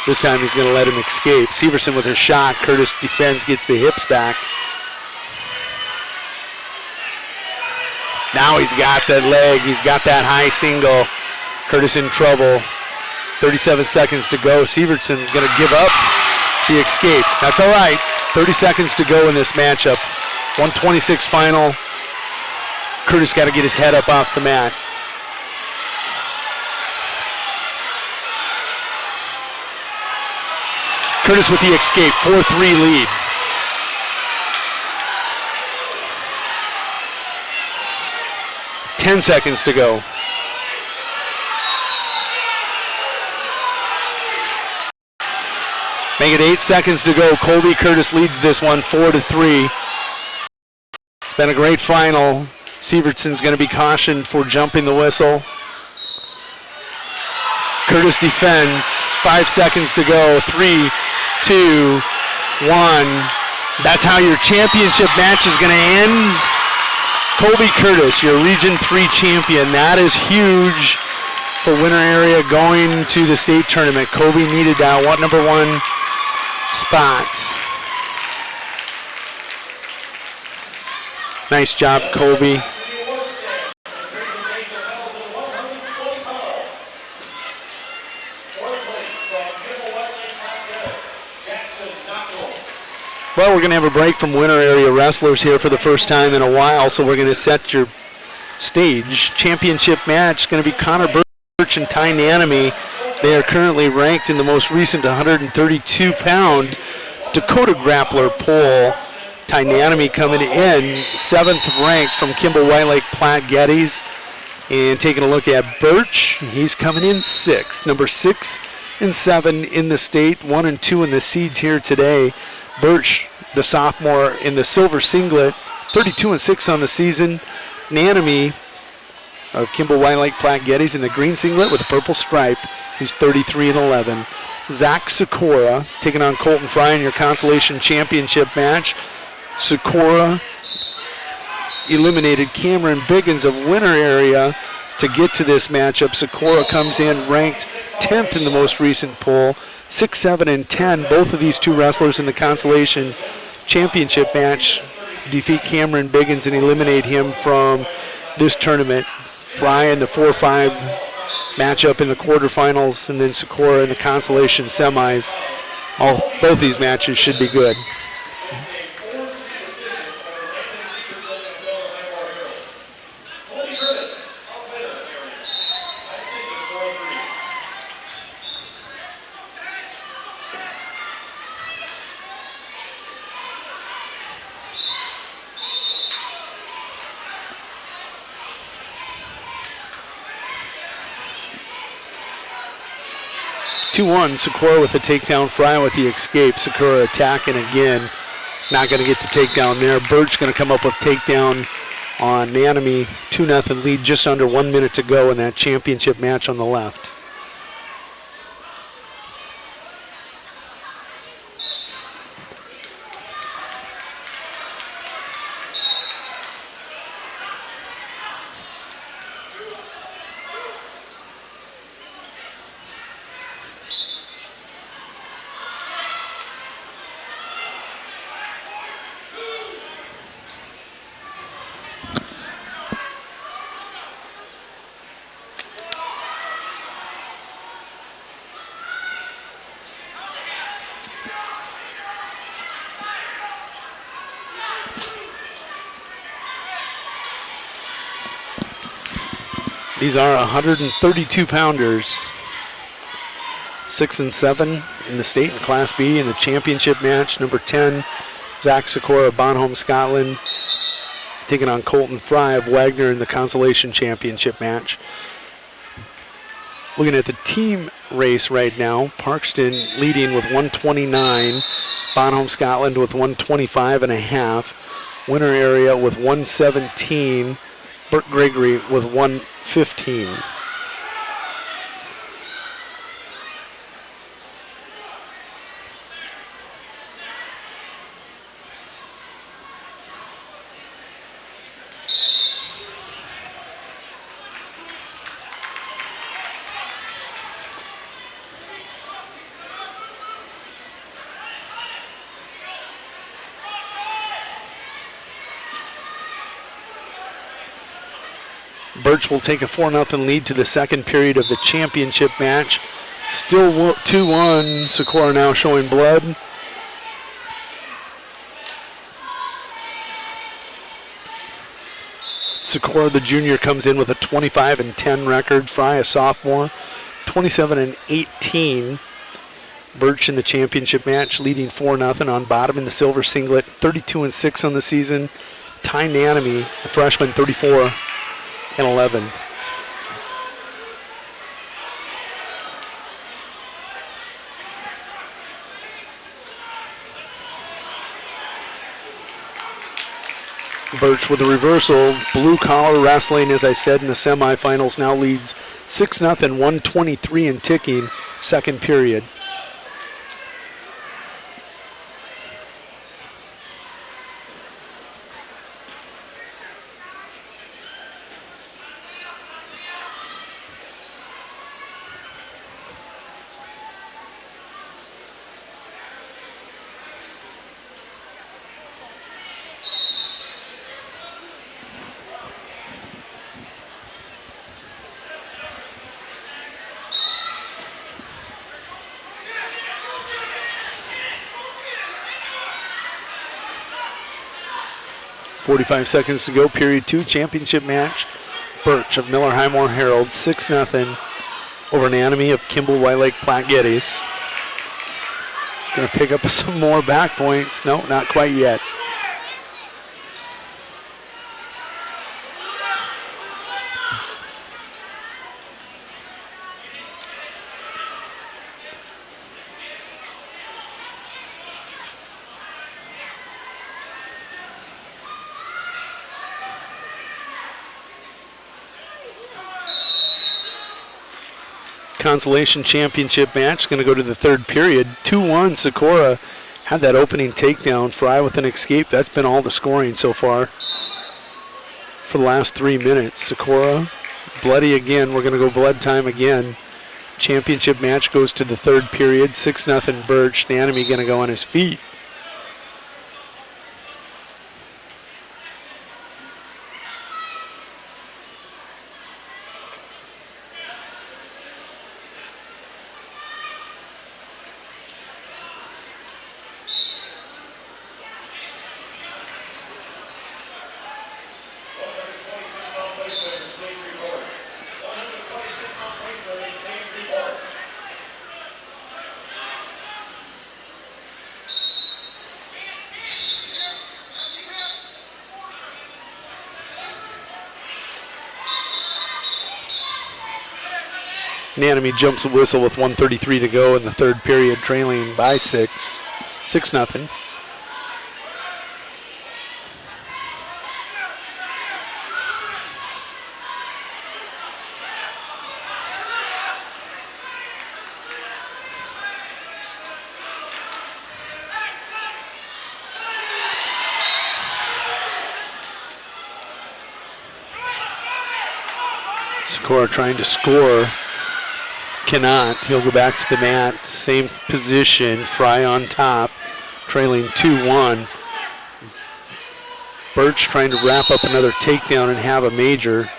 This time he's going to let him escape. Sievertson with a shot. Curtis defends, gets the hips back. Now he's got that leg. He's got that high single. Curtis in trouble. 37 seconds to go. Sievertson going to give up the escape. That's all right. 30 seconds to go in this matchup. 126 final. Curtis got to get his head up off the mat. Curtis with the escape. 4-3 lead. Ten seconds to go. Make it 8 seconds to go. Colby Curtis leads this one 4-3. It's been a great final. Sievertson's going to be cautioned for jumping the whistle. Curtis defends. 5 seconds to go. 3, 2, 1. That's how your championship match is going to end. Colby Curtis, your Region 3 champion. That is huge for winter area going to the state tournament. Kobe needed that number 1 spot. Nice job, Kobe. Well, we're going to have a break from winter area wrestlers here for the first time in a while, so we're going to set your stage. Championship match going to be Connor Birch and Ty Nanamy. They are currently ranked in the most recent 132-pound Dakota Grappler poll. Ty Nanamy coming in 7th ranked from Kimball White Lake Platte Geddes. And taking a look at Birch, he's coming in 6th. Number 6 and 7 in the state, 1 and 2 in the seeds here today. Birch, the sophomore, in the silver singlet, 32 and 6 on the season. Nanamy of Kimball White Lake Platte Geddes in the green singlet with a purple stripe. He's 33 and 11. Zach Sikora taking on Colton Fry in your consolation championship match. Sikora eliminated Cameron Biggins of winter area to get to this matchup. Sikora comes in ranked 10th in the most recent poll. 6, 7, and 10. Both of these two wrestlers in the consolation championship match defeat Cameron Biggins and eliminate him from this tournament. Fry in the 4-5 matchup in the quarterfinals, and then Sikora in the consolation semis. Both these matches should be good. Sikora with the takedown, Fry with the escape. Sikora attacking again. Not going to get the takedown there. Birch going to come up with takedown on Nanamy. 2-0 lead, just under 1 minute to go in that championship match on the left. These are 132-pounders. 6 and 7 in the state in Class B in the championship match. Number 10, Zach Sikora, Bonholm, Scotland, taking on Colton Fry of Wagner in the consolation championship match. Looking at the team race right now, Parkston leading with 129, Bonholm, Scotland with 125 and a half, winter area with 117, Burt Gregory with 115. Birch will take a 4-0 lead to the second period of the championship match. Still 2-1. Sikora now showing blood. Sikora, the junior, comes in with a 25 and 10 record. Fry, a sophomore, 27 and 18. Birch in the championship match, leading 4-0 on bottom in the silver singlet, 32 and 6 on the season. Ty Nanamy, a freshman, 34 and 11. Birch with a reversal. Blue collar wrestling, as I said, in the semifinals now leads 6-0, 123 and ticking, second period. 45 seconds to go, period 2, championship match. Birch of Miller Highmore Herald, 6-0 over Anatomy of Kimball White Lake Platte Geddes. Going to pick up some more back points. No, not quite yet. Consolation championship match going to go to the third period. 2-1 Socorro had that opening takedown. Fry with an escape. That's been all the scoring so far for the last 3 minutes. Socorro bloody again. We're going to go blood time again. Championship match goes to the third period. 6-0 Birch. The enemy going to go on his feet. Nanemy jumps a whistle with 1:33 to go in the third period, trailing by 6-0. Socorro trying to score. Cannot. He'll go back to the mat. Same position. Fry on top. Trailing 2-1. Birch trying to wrap up another takedown and have a major.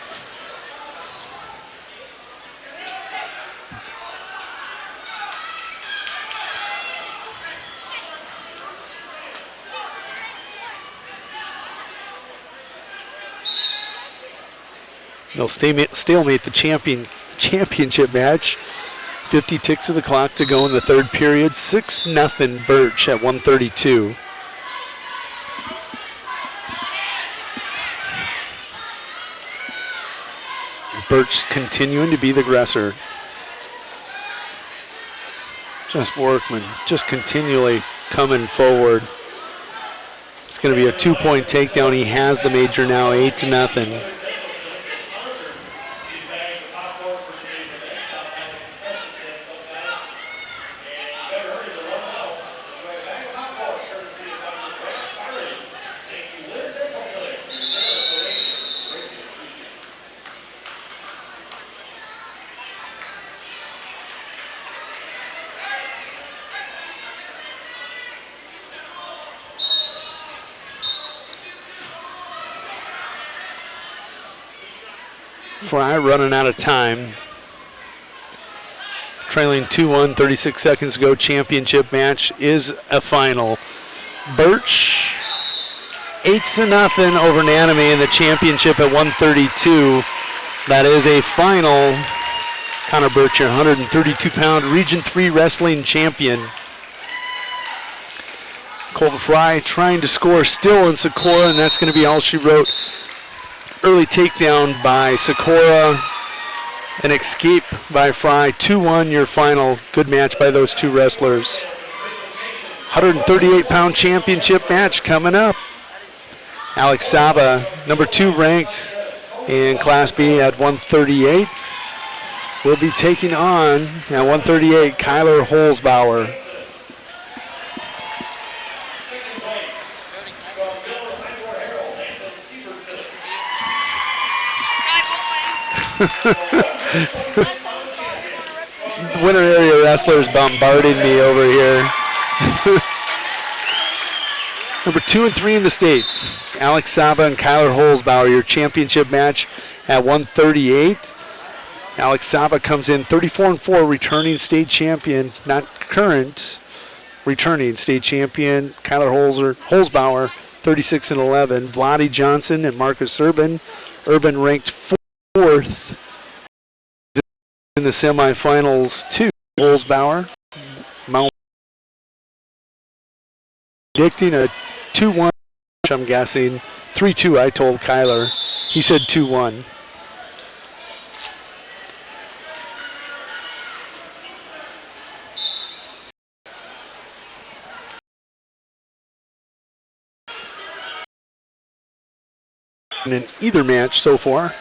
They'll stalemate the championship match. 50 ticks of the clock to go in the third period. 6-0 Birch at 1:32. Birch continuing to be the aggressor. Just Workman, just continually coming forward. It's going to be a 2-point takedown. He has the major now, 8-0. Fry running out of time. Trailing 2-1, 36 seconds to go. Championship match is a final. Birch, 8-0 over Nanemy in the championship at 1:32. That is a final. Connor Birch, your 132-pound Region 3 wrestling champion. Colton Fry trying to score still in Socorro, and that's going to be all she wrote. Early takedown by Socorro, an escape by Fry. 2-1 your final. Good match by those two wrestlers. 138-pound championship match coming up. Alex Saba, number 2 ranks in Class B at 138. Will be taking on, at 138, Kyler Holzbauer. Winter area wrestlers bombarding me over here. Number 2 and 3 in the state, Alex Saba and Kyler Holzbauer, your championship match at 138. Alex Saba comes in 34-4, returning state champion, not current, returning state champion. Kyler Holzbauer, 36-11. Vladi Johnson and Marcus Urban. Urban ranked 4th in the semifinals. 2. Holzbauer. Mount predicting a 2-1, I'm guessing. 3-2, I told Kyler. He said 2-1. In either match so far.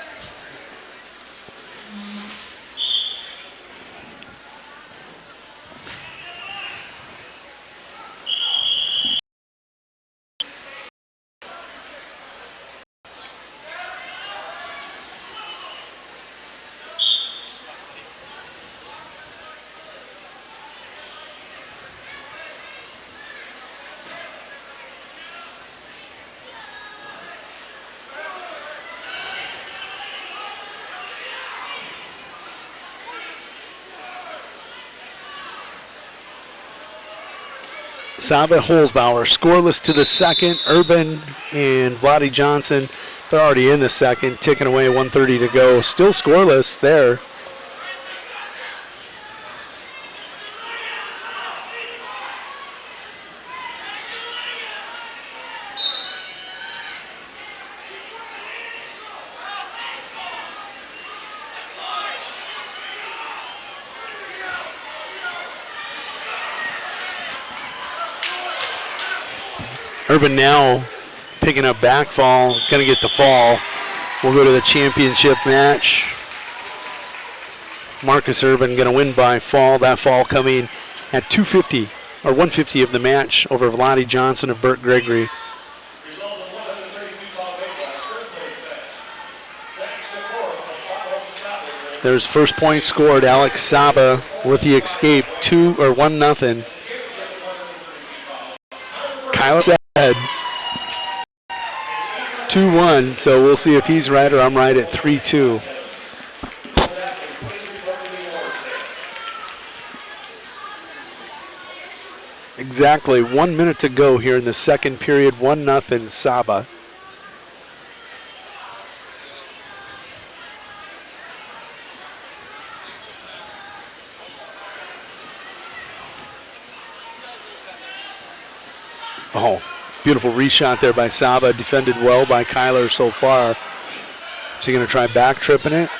Saba Holzbauer scoreless to the second. Urban and Vladi Johnson, they're already in the second, ticking away, 1:30 to go. Still scoreless there. Urban now picking up back fall, going to get the fall. We'll go to the championship match. Marcus Urban going to win by fall. That fall coming at 250 or 150 of the match over Vladi Johnson of Burt Gregory. There's first point scored. Alex Saba with the escape, 1-0. Kyle said 2-1, so we'll see if he's right or I'm right at 3-2. Exactly 1 minute to go here in the second period. 1-0 Saba. Oh, beautiful reshot there by Saba. Defended well by Kyler so far. Is he going to try back tripping it?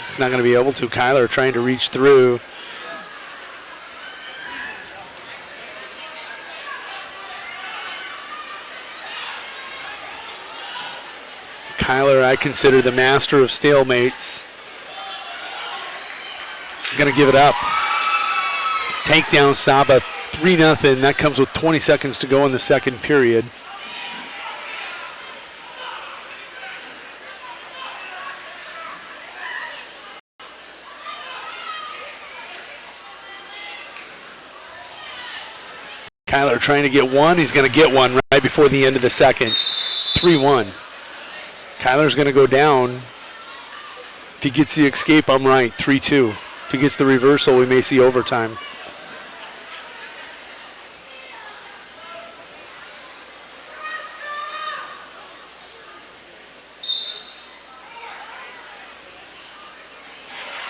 He's not going to be able to. Kyler trying to reach through. Kyler, I consider the master of stalemates. Going to give it up. Takedown Saba, 3-0. That comes with 20 seconds to go in the second period. Kyler trying to get one. He's going to get one right before the end of the second. 3-1. Kyler's going to go down. If he gets the escape, I'm right. 3-2. If he gets the reversal, we may see overtime.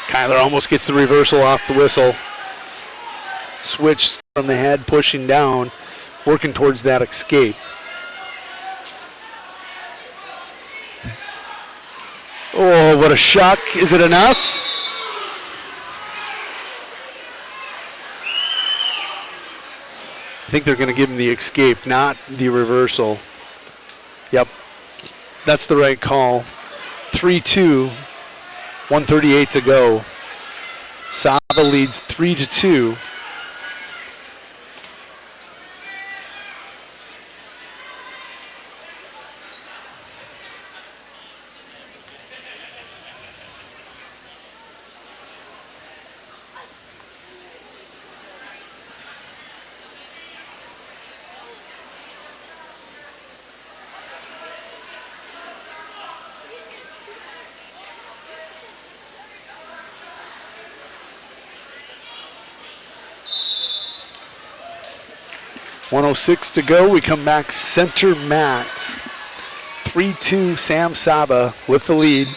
Kyler almost gets the reversal off the whistle. Switch from the head, pushing down, working towards that escape. Oh, what a shock. Is it enough? I think they're going to give him the escape, not the reversal. Yep, that's the right call. 3-2, 1:38 to go. Saba leads 3-2. 1:06 to go. We come back center mats. 3-2 Sam Saba with the lead.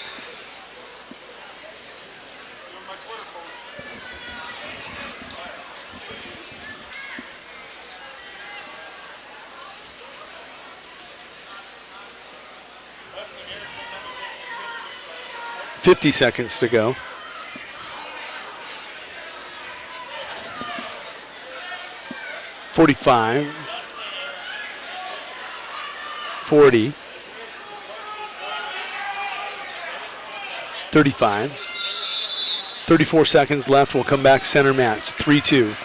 .50 seconds to go. .45. 40. 35. 34 seconds left. We'll come back center mats. 3-2.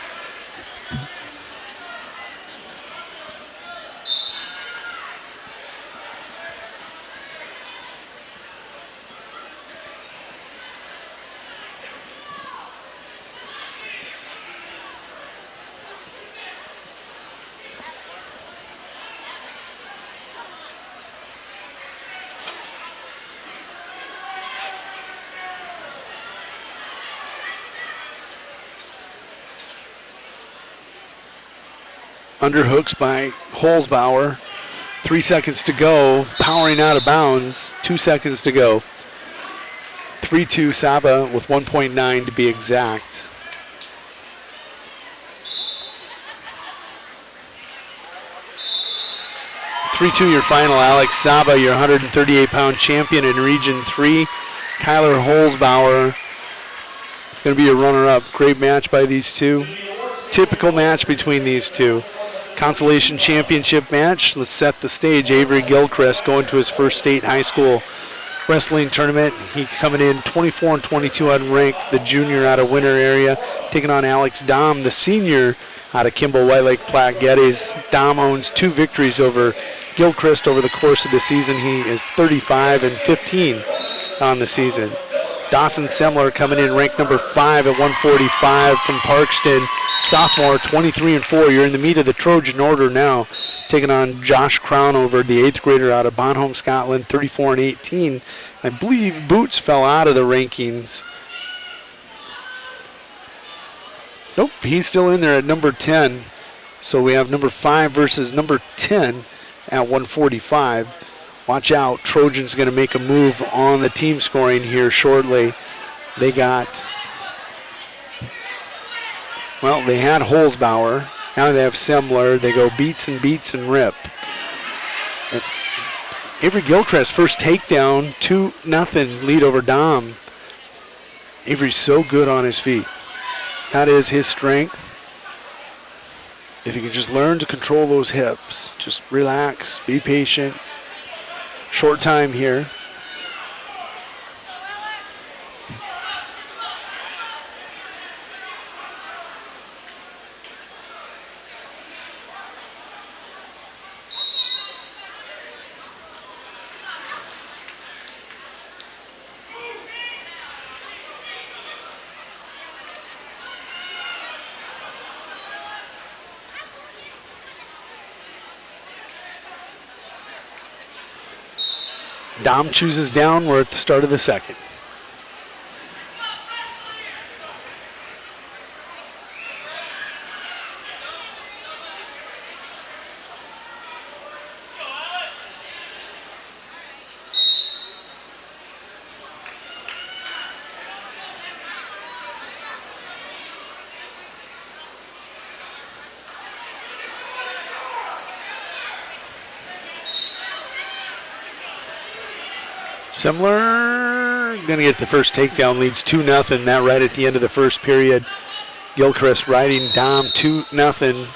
Underhooks by Holzbauer. 3 seconds to go. Powering out of bounds. 2 seconds to go. 3-2 Saba with 1.9 to be exact. .32 your final. Alex Saba, your 138-pound champion in Region 3. Kyler Holzbauer is going to be a runner-up. Great match by these two. Typical match between these two. Consolation championship match. Let's set the stage. Avery Gilchrist going to his first state high school wrestling tournament. He coming in 24 and 22 unranked, the junior out of Winter area, taking on Alex Dom, the senior out of Kimball White Lake Platte Geddes. Dom owns 2 victories over Gilchrist over the course of the season. He is 35 and 15 on the season. Dawson Semler coming in ranked number 5 at 145 from Parkston. Sophomore, 23 and 4. You're in the meat of the Trojan Order now, taking on Josh Crownover, the 8th grader out of Bonholm, Scotland, 34 and 18. I believe Boots fell out of the rankings. Nope, he's still in there at number 10. So we have number 5 versus number 10 at 145. Watch out, Trojan's going to make a move on the team scoring here shortly. They got, well, they had Holzbauer. Now they have Semler. They go beats and rip. Avery Gilchrist, first takedown, 2-0 lead over Dom. Avery's so good on his feet. That is his strength. If you can just learn to control those hips, just relax, be patient. Short time here. Dom chooses down. We're at the start of the second. Semler going to get the first takedown, leads 2-0. That right at the end of the first period. Gilchrist riding Dom 2-0.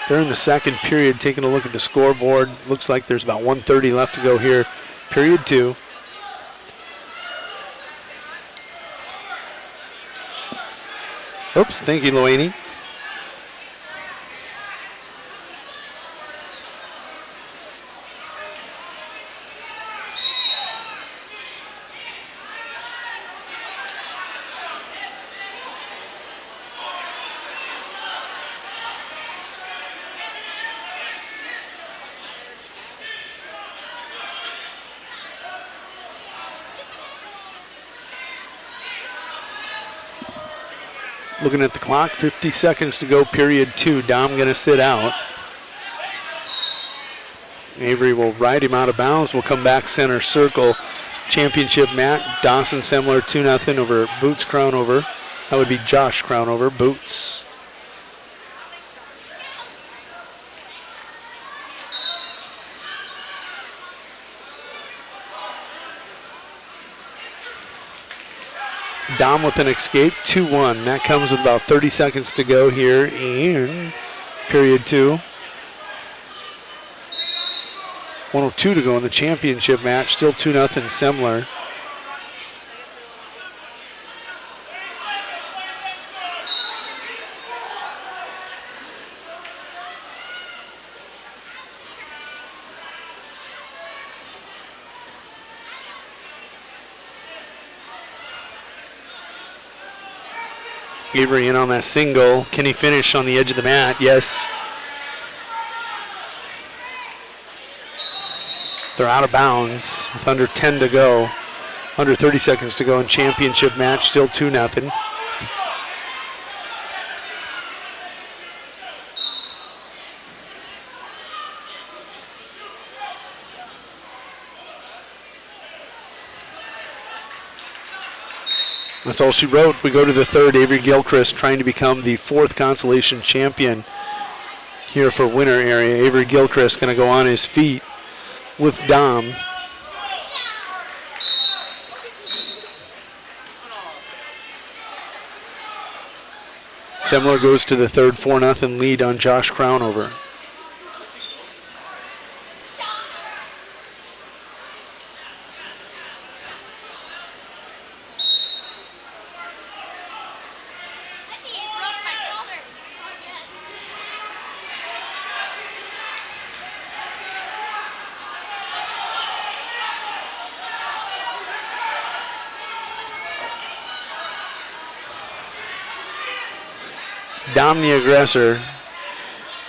They're in the second period. Taking a look at the scoreboard. Looks like there's about 1:30 left to go here. Period 2. Oops, thank you, Loaney. Looking at the clock, 50 seconds to go, period 2. Dom going to sit out. Avery will ride him out of bounds. We'll come back center circle. Championship match. Dawson Semler 2-0 over Boots Crownover. That would be Josh Crownover. Boots. Dom with an escape, 2-1. That comes with about 30 seconds to go here in period 2. 1:02 to go in the championship match. Still 2-0 Semler. Avery in on that single. Can he finish on the edge of the mat? Yes. They're out of bounds with under 10 to go. Under 30 seconds to go in championship match. Still 2-0. That's all she wrote. We go to the third. Avery Gilchrist trying to become the 4th consolation champion here for winter area. Avery Gilchrist going to go on his feet with Dom. Semler goes to the third 4-0 lead on Josh Crownover. Dom the aggressor.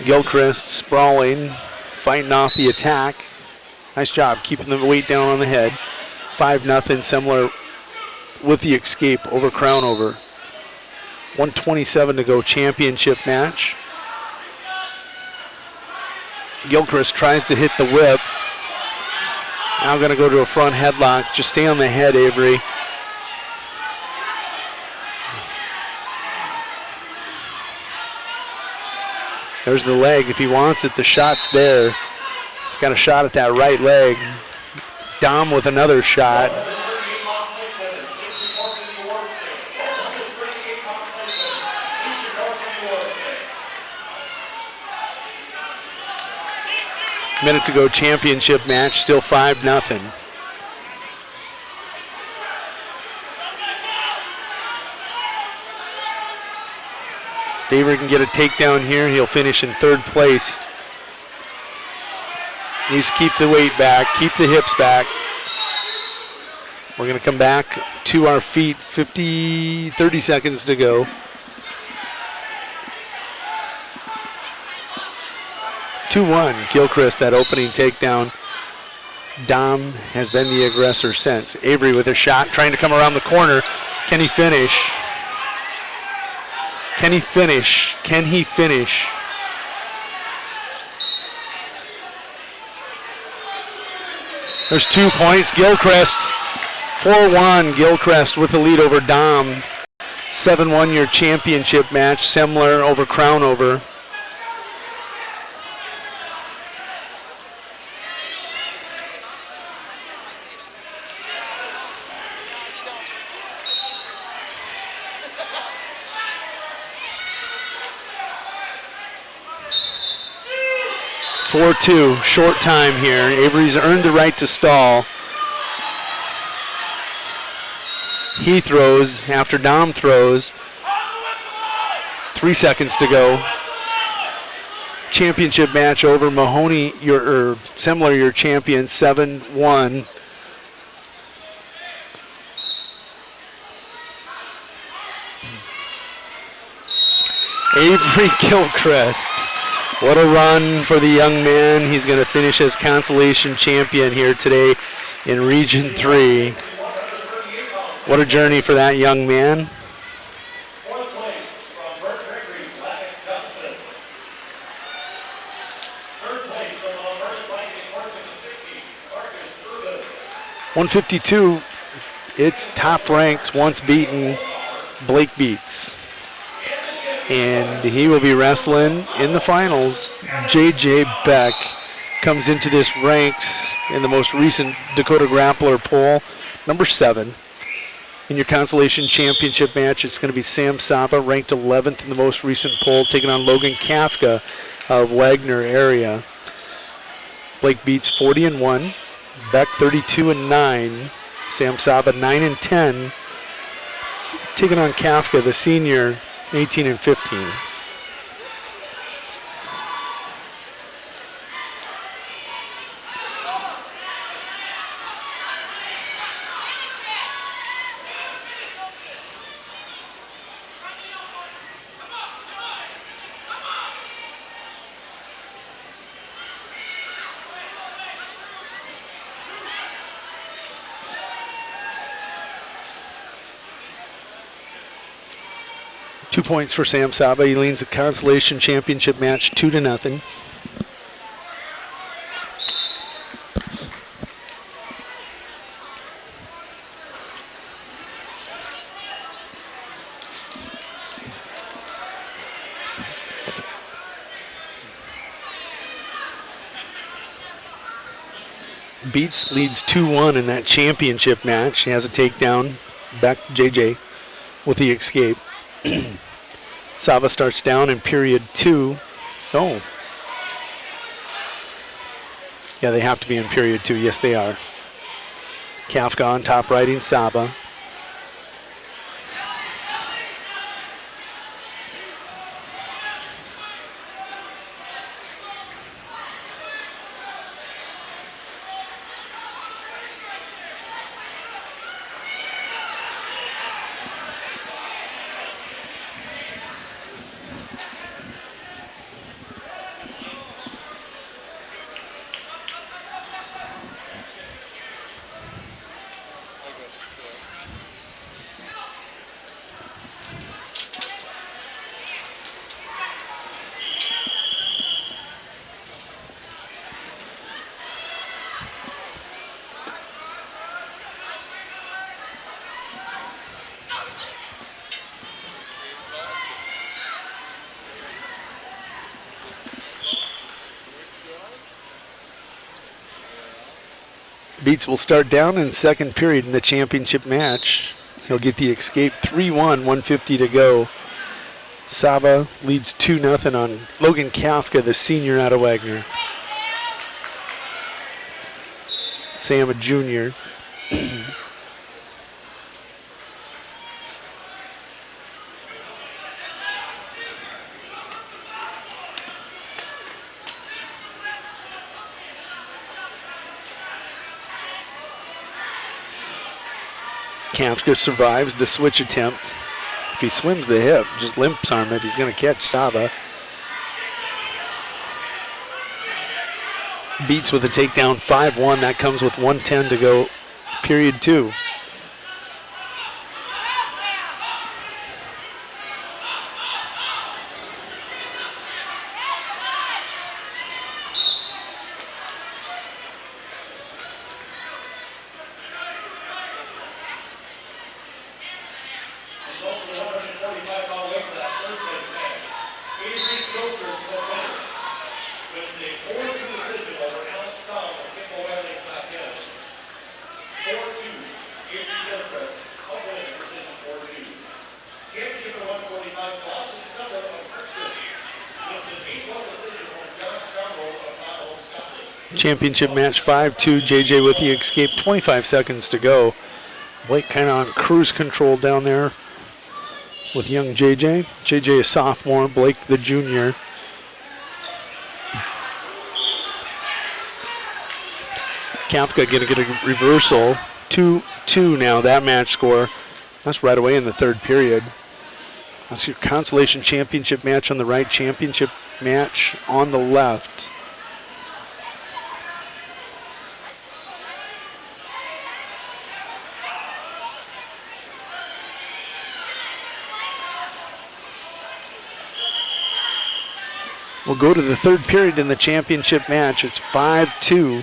Gilchrist sprawling, fighting off the attack. Nice job keeping the weight down on the head. 5-0 Semler with the escape over Crownover. 1:27 to go championship match. Gilchrist tries to hit the whip. Now going to go to a front headlock. Just stay on the head, Avery. There's the leg. If he wants it, the shot's there. He's got a shot at that right leg. Dom with another shot. Minute to go championship match, still 5-0. If Avery can get a takedown here, he'll finish in 3rd place. Needs to keep the weight back, keep the hips back. We're going to come back to our feet, 30 seconds to go. Gilchrist, that opening takedown. Dom has been the aggressor since. Avery with a shot, trying to come around the corner. Can he finish? Can he finish? Can he finish? There's 2 points. Gilchrist, 4-1. Gilchrist with the lead over Dom. 7-1 your championship match. Semler over Crownover. Short time here. Avery's earned the right to stall. He throws after Dom throws. 3 seconds to go. Championship match over. Mahoney, Semler, your champion, 7-1. Avery Gilchrist. What a run for the young man. He's going to finish as consolation champion here today in Region 3. What a journey for that young man. 152, it's top ranked, once beaten, Blake Beats. And he will be wrestling in the finals. J.J. Beck comes into this ranks in the most recent Dakota Grappler poll, number 7. In your Consolation Championship match, it's going to be Sam Saba, ranked 11th in the most recent poll, taking on Logan Kafka of Wagner area. Blake Beats 40-1, Beck 32-9, Sam Saba 9-10, taking on Kafka, the senior, 18-15. Two points for Sam Saba. He leads the Consolation Championship match 2-0. Beats leads 2-1 in that championship match. He has a takedown. Back JJ with the escape. Saba starts down in period 2. Oh. Yeah, they have to be in period 2. Yes, they are. Kafka on top, riding Saba. Beats will start down in second period in the championship match. He'll get the escape 3-1, 150 to go. Saba leads 2-0 on Logan Kafka, the senior out of Wagner. Sam, a junior. Kafka survives the switch attempt. If he swims the hip, just limps arm it, he's going to catch Saba. Beats with a takedown 5-1. That comes with 1:10 to go, period 2. Championship match 5-2. JJ with the escape, 25 seconds to go. Blake kind of on cruise control down there with young JJ. JJ a sophomore, Blake the junior. Kafka going to get a reversal. 2-2 now, that match score. That's right away in the third period. That's your Consolation Championship match on the right, championship match on the left. We'll go to the third period in the championship match. It's 5-2.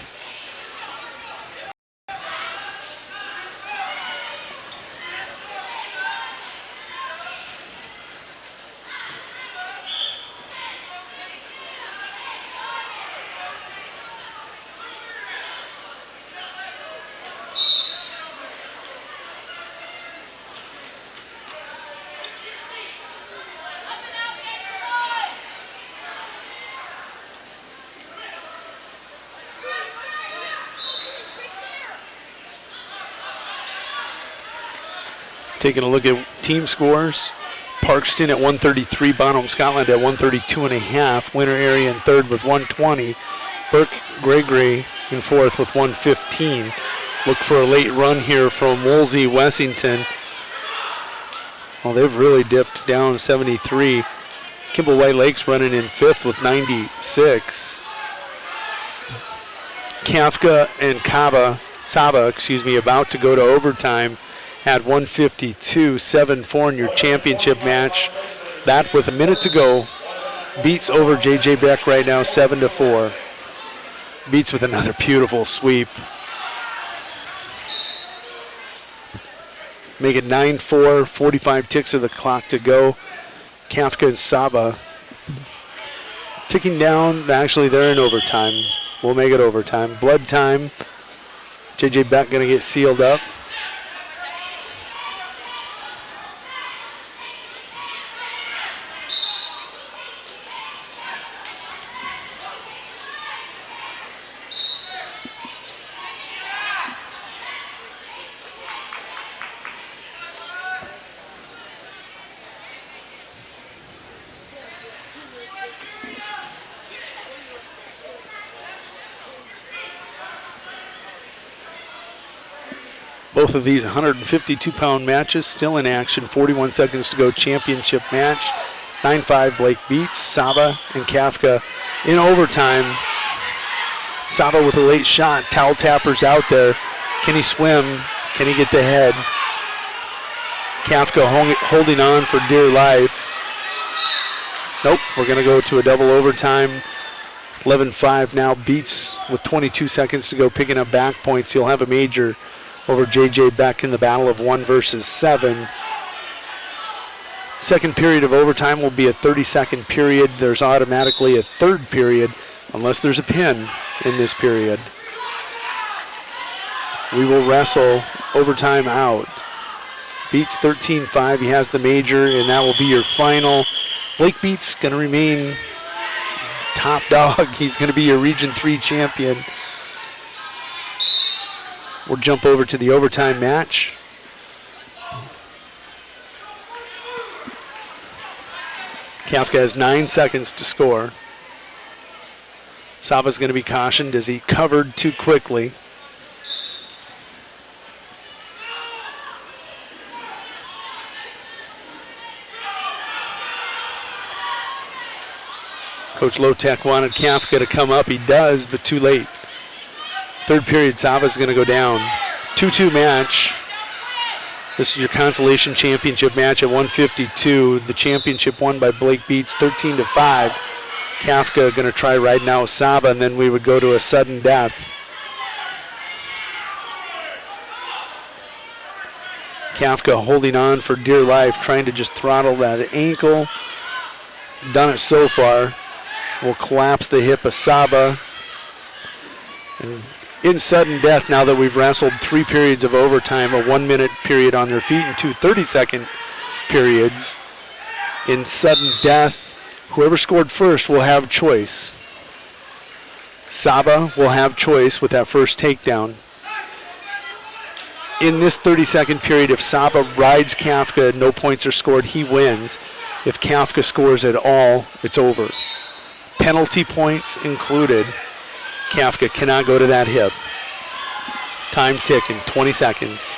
Taking a look at team scores. Parkston at 133, Bonham Scotland at 132.5. Winter area in third with 120. Burke Gregory in fourth with 115. Look for a late run here from Woolsey Wessington. Well, they've really dipped down 73. Kimball White Lakes running in fifth with 96. Kafka and Saba, about to go to overtime at 152-7-4 in your championship match. That with a minute to go beats over J.J. Beck right now 7-4. Beats with another beautiful sweep. Make it 9-4, 45 ticks of the clock to go. Kafka and Saba ticking down. Actually, they're in overtime. We'll make it overtime. Blood time. J.J. Beck going to get sealed up. Both of these 152-pound matches still in action. 41 seconds to go, championship match. 9-5, Blake beats Saba and Kafka in overtime. Saba with a late shot. Towel tapper's out there. Can he swim? Can he get the head? Kafka holding on for dear life. Nope, we're going to go to a double overtime. 11-5 now, beats with 22 seconds to go, picking up back points. He'll have a major over J.J. Beck in the battle of 1 versus 7. Second period of overtime will be a 30-second period. There's automatically a third period unless there's a pin in this period. We will wrestle overtime out. Beats 13-5. He has the major, and that will be your final. Blake Beats going to remain top dog. He's going to be your Region 3 champion. We'll jump over to the overtime match. Kafka has 9 seconds to score. Saba's going to be cautioned as he covered too quickly. Coach Lotek wanted Kafka to come up. He does, but too late. Third period, Saba's going to go down. 2-2 match. This is your consolation championship match at 152. The championship won by Blake Beats 13-5. Kafka going to try right now with Saba, and then we would go to a sudden death. Kafka holding on for dear life, trying to just throttle that ankle. Done it so far. Will collapse the hip of Saba. And in sudden death, now that we've wrestled 3 periods of overtime, a 1-minute period on their feet and 2 30-second periods. In sudden death, whoever scored first will have choice. Saba will have choice with that first takedown. In this 30-second period, if Saba rides Kafka, no points are scored, he wins. If Kafka scores at all, it's over. Penalty points included. Kafka cannot go to that hip. Time ticking, 20 seconds.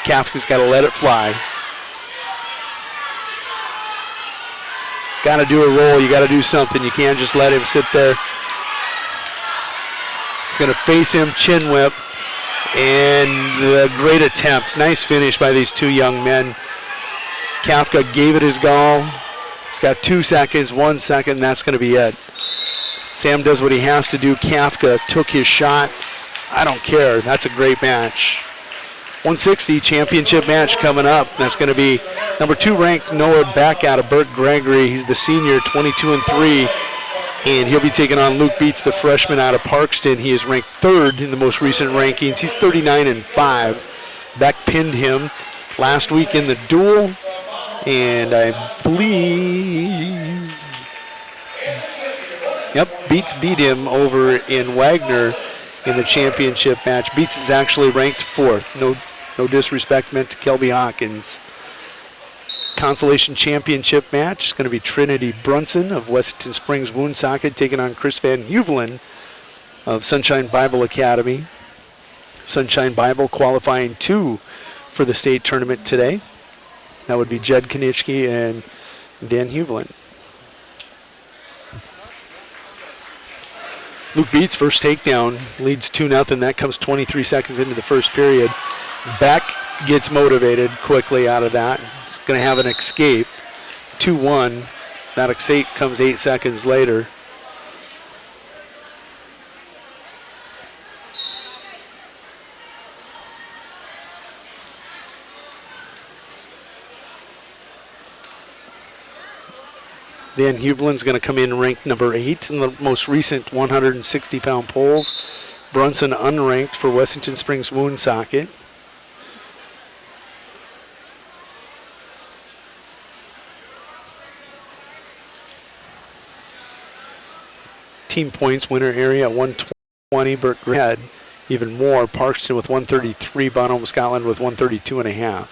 Kafka's got to let it fly. Got to do a roll. You got to do something. You can't just let him sit there. He's going to face him, chin whip, and a great attempt. Nice finish by these two young men. Kafka gave it his gall. He's got 2 seconds, 1 second, and that's going to be it. Sam does what he has to do. Kafka took his shot. I don't care. That's a great match. 160 championship match coming up. That's going to be number 2 ranked Noah Beck out of Burke Gregory. He's the senior, 22-3, and he'll be taking on Luke Beats, the freshman out of Parkston. He is ranked 3rd in the most recent rankings. He's 39-5. Beck pinned him last week in the duel, and I believe, Beats beat him over in Wagner in the championship match. Beats is actually ranked 4th. No disrespect meant to Kelby Hawkins. consolation championship match is going to be Trinity Brunson of Wessington Springs Woonsocket taking on Chris Van Huvelen of Sunshine Bible Academy. Sunshine Bible qualifying 2 for the state tournament today. That would be Jed Konitschke and Van Huvelen. Luke Beats first takedown leads 2-0. That comes 23 seconds into the first period. Beck gets motivated quickly out of that. He's going to have an escape. 2-1. That escape comes 8 seconds later. Van Huvelen's going to come in ranked number 8 in the most recent 160-pound polls. Brunson unranked for Wessington Springs Woonsocket. Team points winner area at 120. Burt Grad even more. Parkston with 133. Bonham, Scotland with 132.5.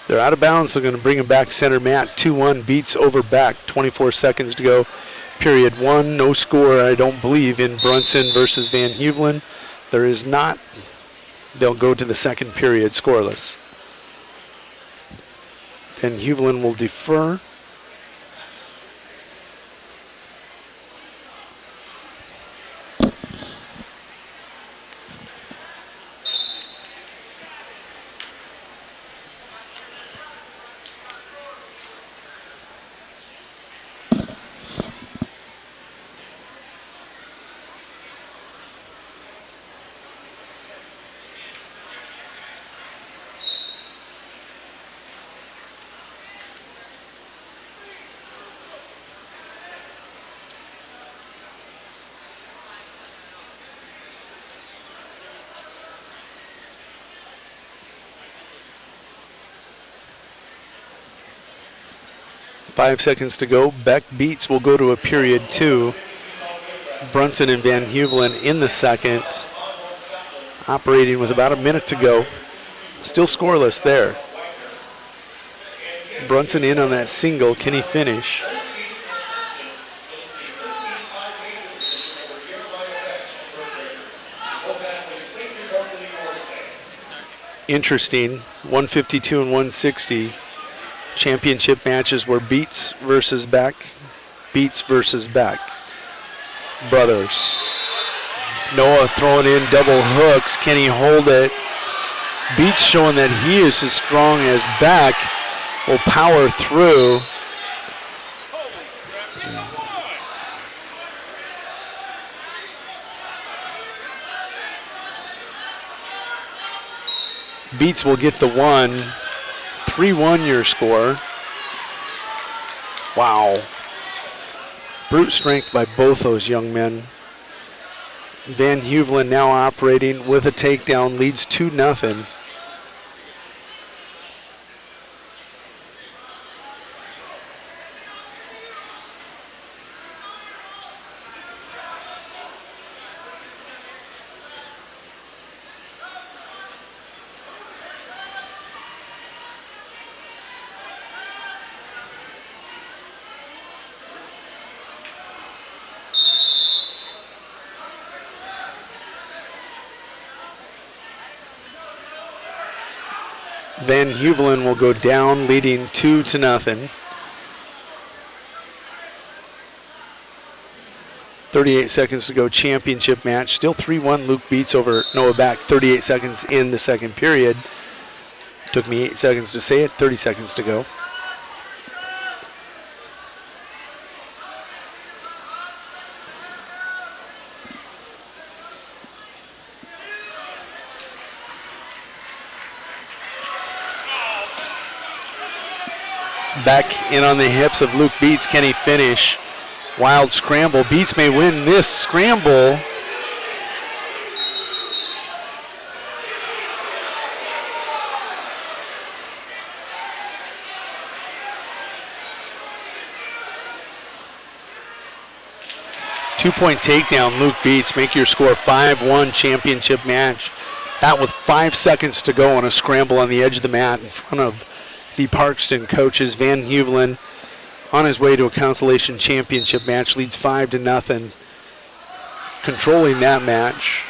They're out of bounds. They're going to bring him back center mat. 2-1 Beats over Beck. 24 seconds to go. Period 1. No score, I don't believe, in Brunson versus Van Huvelen. There is not. They'll go to the second period scoreless. Van Huvelen will defer. Five seconds to go. Beck Beats will go to a period 2. Brunson and Van Huvelen in the second. Operating with about a minute to go. Still scoreless there. Brunson in on that single. Can he finish? Interesting. 152 and 160. Championship matches were Beats versus Beck. Beats versus Beck. Brothers. Noah throwing in double hooks. Can he hold it? Beats showing that he is as strong as Beck. Will power through. Beats will get the 1. 3-1 your score. Wow. Brute strength by both those young men. Van Huvelen now operating with a takedown, leads 2-0. Van Huvelen will go down, leading 2-0. 38 seconds to go, championship match. Still 3-1 Luke Beats over Noah Beck. 38 seconds in the second period. Took me 8 seconds to say it, 30 seconds to go. Back in on the hips of Luke Beats. Can he finish? Wild scramble. Beats may win this scramble. Two-point takedown, Luke Beats. Make your score 5-1 championship match. That with 5 seconds to go on a scramble on the edge of the mat in front of the Parkston coaches. Van Heuvelin on his way to a consolation championship match, leads 5-0. Controlling that match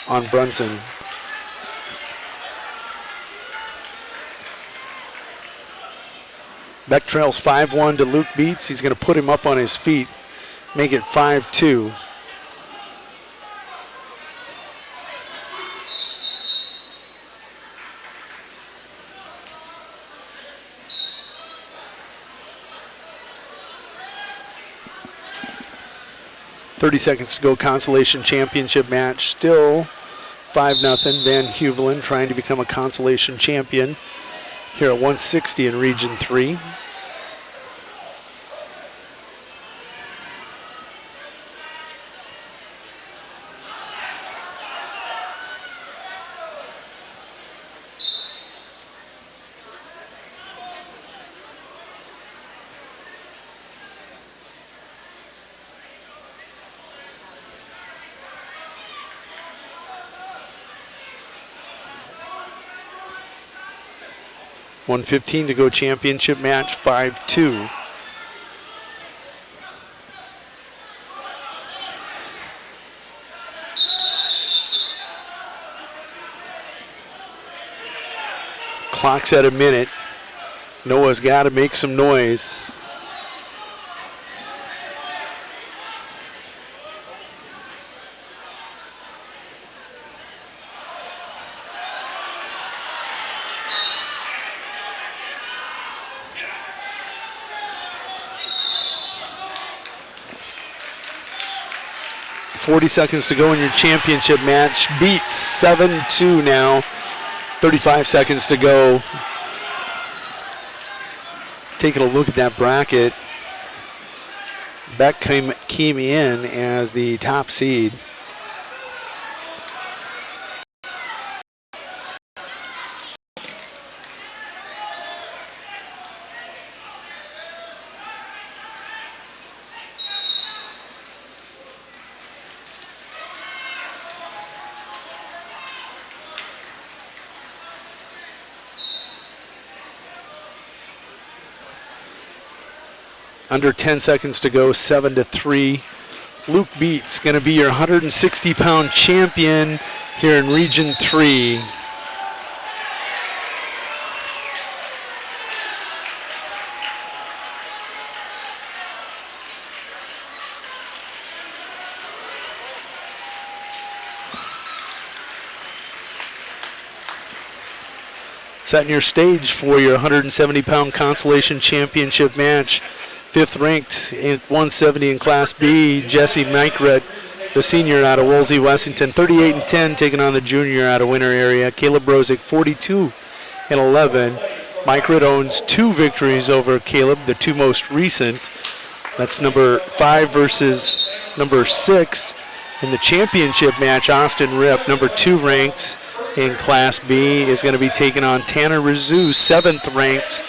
on Brunson. Beck trails 5-1 to Luke Beats. He's going to put him up on his feet, make it 5-2. .30 seconds to go, consolation championship match. Still 5-0. Van Heuvelin trying to become a consolation champion here at 160 in Region 3. .115 to go, championship match, 5-2. Clock's at a minute. Noah's got to make some noise. .40 seconds to go in your championship match. Beats 7-2 now. 35 seconds to go. Taking a look at that bracket. Beck came in as the top seed. Under 10 seconds to go, 7-3. Luke Beats going to be your 160-pound champion here in Region 3. Setting your stage for your 170-pound consolation championship match. Fifth ranked in 170 in Class B, Jesse Mikret, the senior out of Woolsey, Wessington, 38-10, taking on the junior out of Winter Area. Caleb Brozick, 42-11. Mikret owns 2 victories over Caleb, the 2 most recent. That's number 5 versus number 6. In the championship match, Austin Rip, number 2 ranked in Class B, is going to be taking on Tanner Rizou, 7th ranked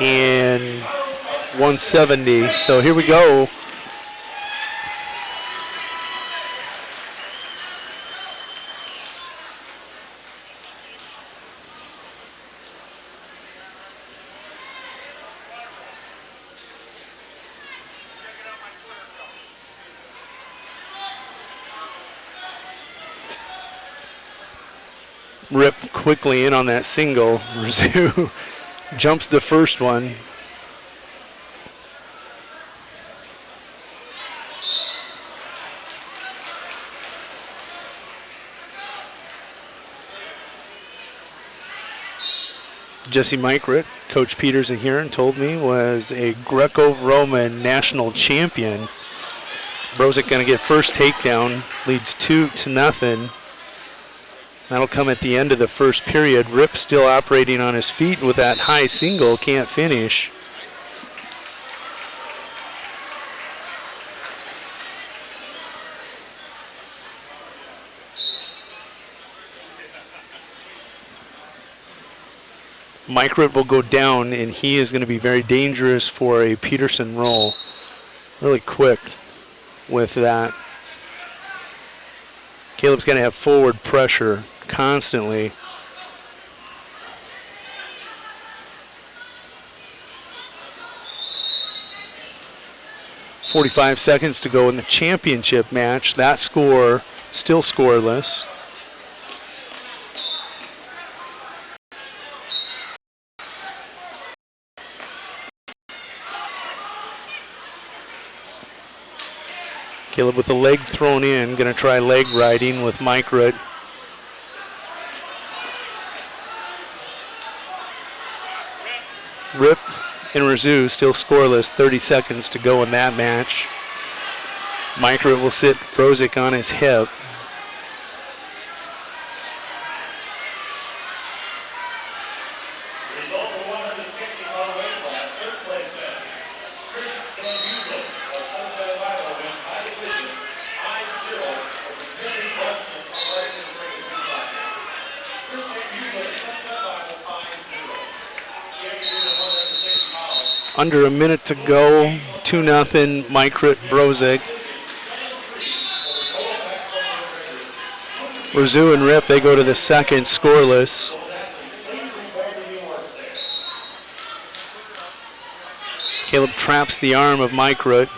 in 170. So here we go. Rip quickly in on that single. Rizou jumps the first one. Jesse Mikret, Coach Peters in here, and told me was a Greco-Roman national champion. Brozick going to get first takedown, leads 2-0. That'll come at the end of the first period. Rip still operating on his feet with that high single, can't finish. Microt will go down, and he is going to be very dangerous for a Peterson roll. Really quick with that. Caleb's going to have forward pressure constantly. .45 seconds to go in the championship match. That score still scoreless. Caleb with the leg thrown in, going to try leg riding with Microt. Rip and Razoo still scoreless, 30 seconds to go in that match. Microt will sit Brozic on his hip. Under a minute to go, 2-0, Microt Brozic. Razoo and Rip, they go to the second, scoreless. Caleb traps the arm of Microt.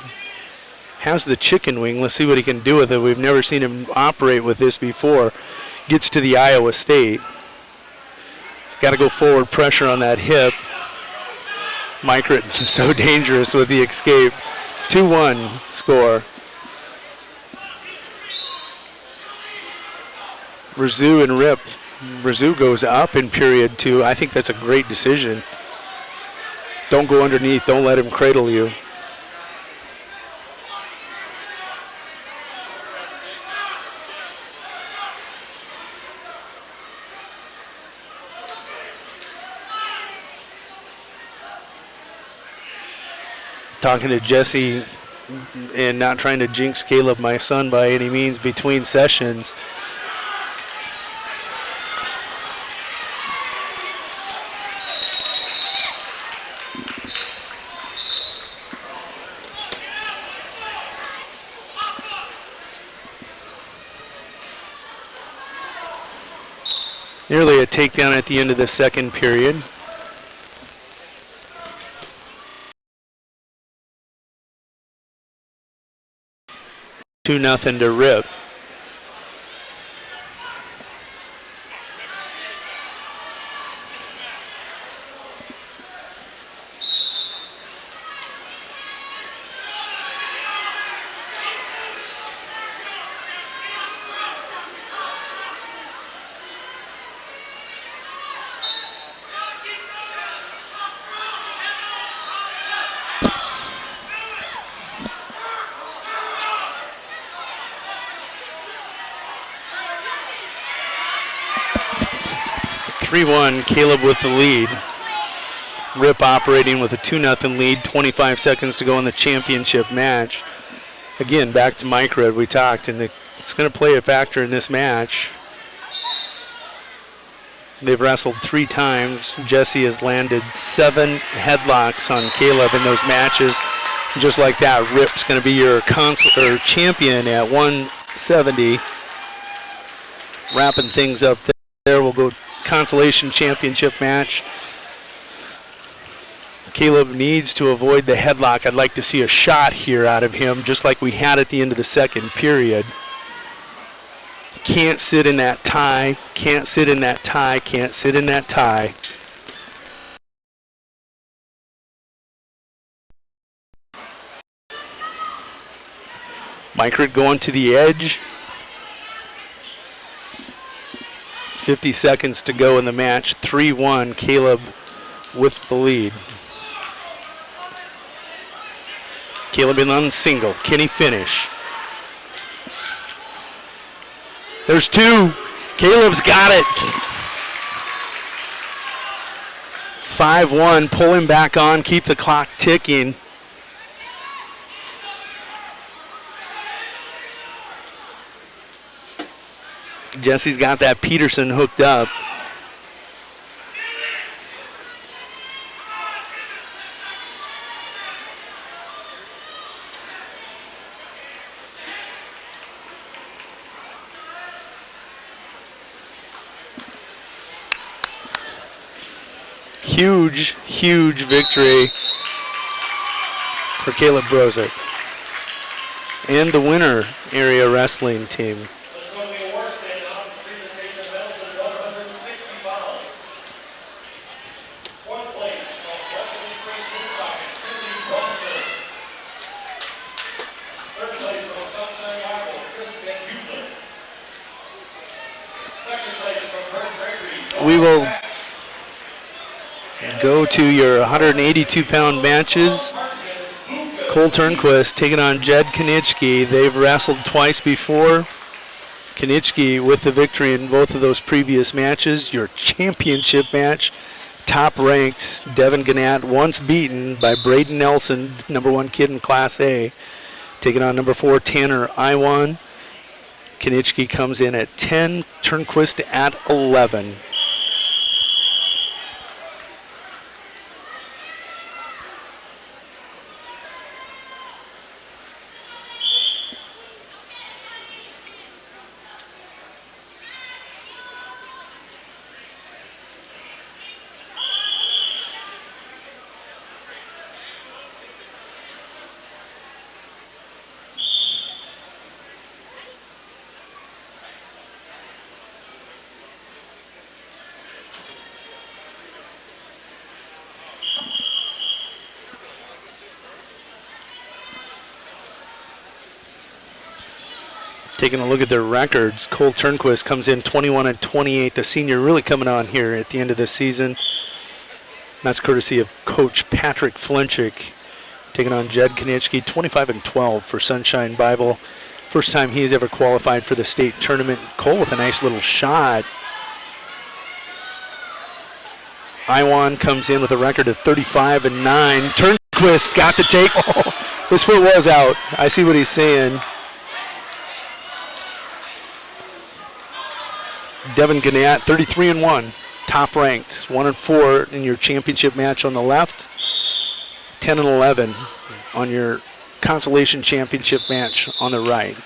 Has the chicken wing. Let's see what he can do with it. We've never seen him operate with this before. Gets to the Iowa State. Got to go forward pressure on that hip. Microt so dangerous with the escape. 2-1 score. Razoo and Rip. Razoo goes up in period 2. I think that's a great decision. Don't go underneath. Don't let him cradle you. Talking to Jesse and not trying to jinx Caleb, my son, by any means between sessions. Nearly a takedown at the end of the second period. Two nothing to Rip. Caleb with the lead. Rip operating with a 2-0 lead, 25 seconds to go in the championship match. Again, back to Microt, we talked, and it's going to play a factor in this match. They've wrestled 3 times. Jesse has landed 7 headlocks on Caleb in those matches. Just like that, Rip's going to be your champion at 170. Wrapping things up there, we'll go consolation championship match. Caleb needs to avoid the headlock. I'd like to see a shot here out of him, just like we had at the end of the second period. Can't sit in that tie, can't sit in that tie, can't sit in that tie. Microt going to the edge. 50 seconds to go in the match. 3-1, Caleb with the lead. Caleb in on single. Can he finish? There's 2. Caleb's got it. 5-1, pull him back on, keep the clock ticking. Jesse's got that Peterson hooked up. Huge, huge victory for Caleb Brozick and the winner area wrestling team. We will go to your 182-pound matches. Cole Turnquist taking on Jed Konitschke. They've wrestled twice before. Konitschke with the victory in both of those previous matches. Your championship match, top ranks Devin Gannett, once beaten by Braden Nelson, number 1 kid in Class A, taking on number 4 Tanner Iwan. Konitschke comes in at 10, Turnquist at 11. Taking a look at their records, Cole Turnquist comes in 21-28. The senior really coming on here at the end of this season. That's courtesy of Coach Patrick Flinchick. Taking on Jed Konitschke, 25-12 for Sunshine Bible. First time he's ever qualified for the state tournament. Cole with a nice little shot. Iwan comes in with a record of 35-9. Turnquist got the take. Oh, his foot was out. I see what he's saying. Devin Gannett, 33-1, top ranked, 1-4 in your championship match on the left, 10-11 on your consolation championship match on the right.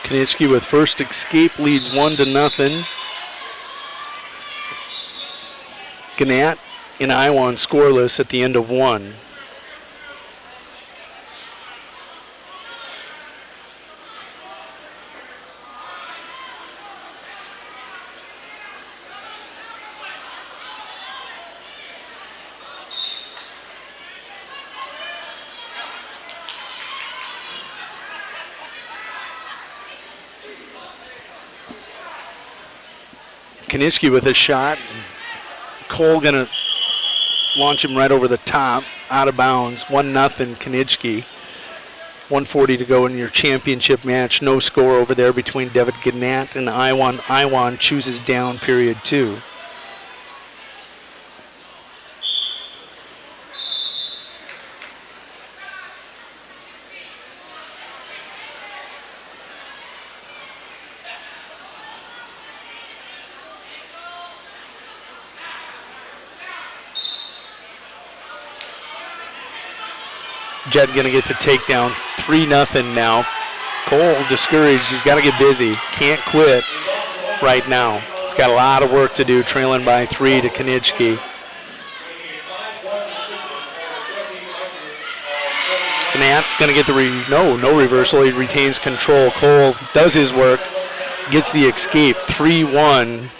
Konitschke with first escape leads 1-0. Gannett and Iwan scoreless at the end of one. Konitschke with a shot. Cole gonna launch him right over the top, out of bounds. 1-0 Konitschke. 1:40 to go in your championship match. No score over there between David Gannett and Iwan. Iwan chooses down period 2. Jed gonna get the takedown, 3-0 now. Cole discouraged, he's gotta get busy. Can't quit right now. He's got a lot of work to do, trailing by 3 to Konitschke. Gannett gonna get the no reversal, he retains control. Cole does his work, gets the escape, 3-1.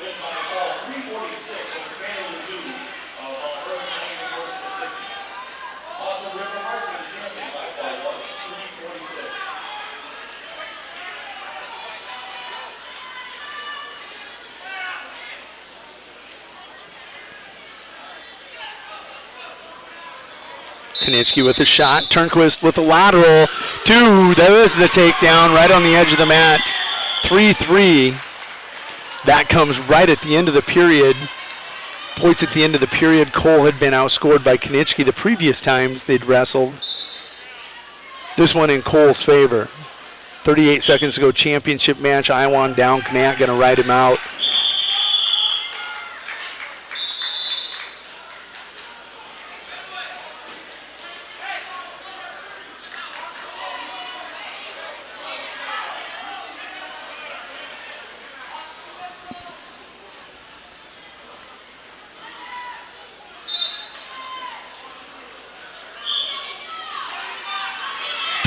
Konitschke with a shot. Turnquist with a lateral. 2. There's the takedown right on the edge of the mat. 3-3. That comes right at the end of the period. Points at the end of the period. Cole had been outscored by Konitschke the previous times they'd wrestled. This one in Cole's favor. 38 seconds to go, championship match. Iwan down, Knat going to ride him out.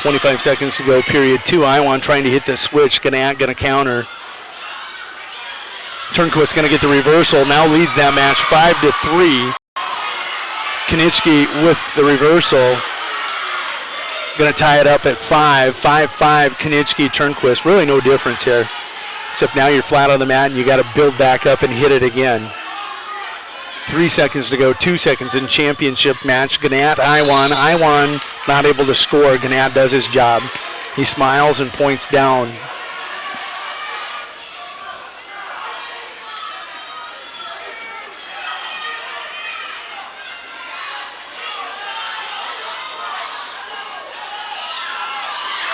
.25 seconds to go, period 2. Iwan trying to hit the switch. Gannat going to counter. Turnquist going to get the reversal. Now leads that match 5-3. Konitschke with the reversal. Going to tie it up at 5. 5-5. Konitschke, Turnquist. Really no difference here. Except now you're flat on the mat and you got to build back up and hit it again. 3 seconds to go, 2 seconds in championship match. Gannat, Iwan. Iwan not able to score. Gannat does his job. He smiles and points down.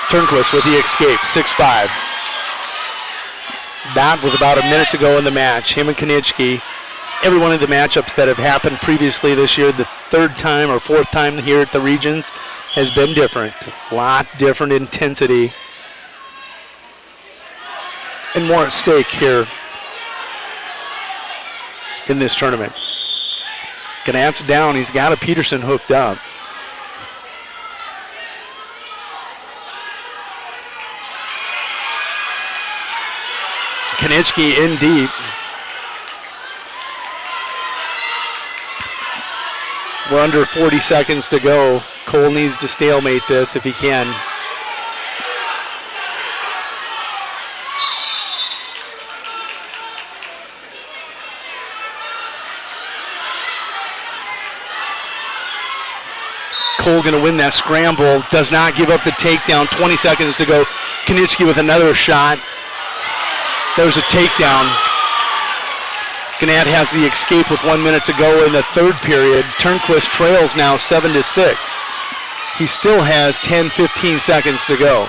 Turnquist with the escape, 6-5. That with about a minute to go in the match. Him and Konitschke. Every one of the matchups that have happened previously this year, the third time or fourth time here at the Regions, has been different. A lot different intensity and more at stake here in this tournament. Gannat's down. He's got a Peterson hooked up. Konitschke in deep. We're under 40 seconds to go. Cole needs to stalemate this if he can. Cole going to win that scramble. Does not give up the takedown. 20 seconds to go. Konitschke with another shot. There's a takedown. Gannat has the escape with 1 minute to go in the third period. Turnquist trails now 7-6. He still has 10-15 seconds to go.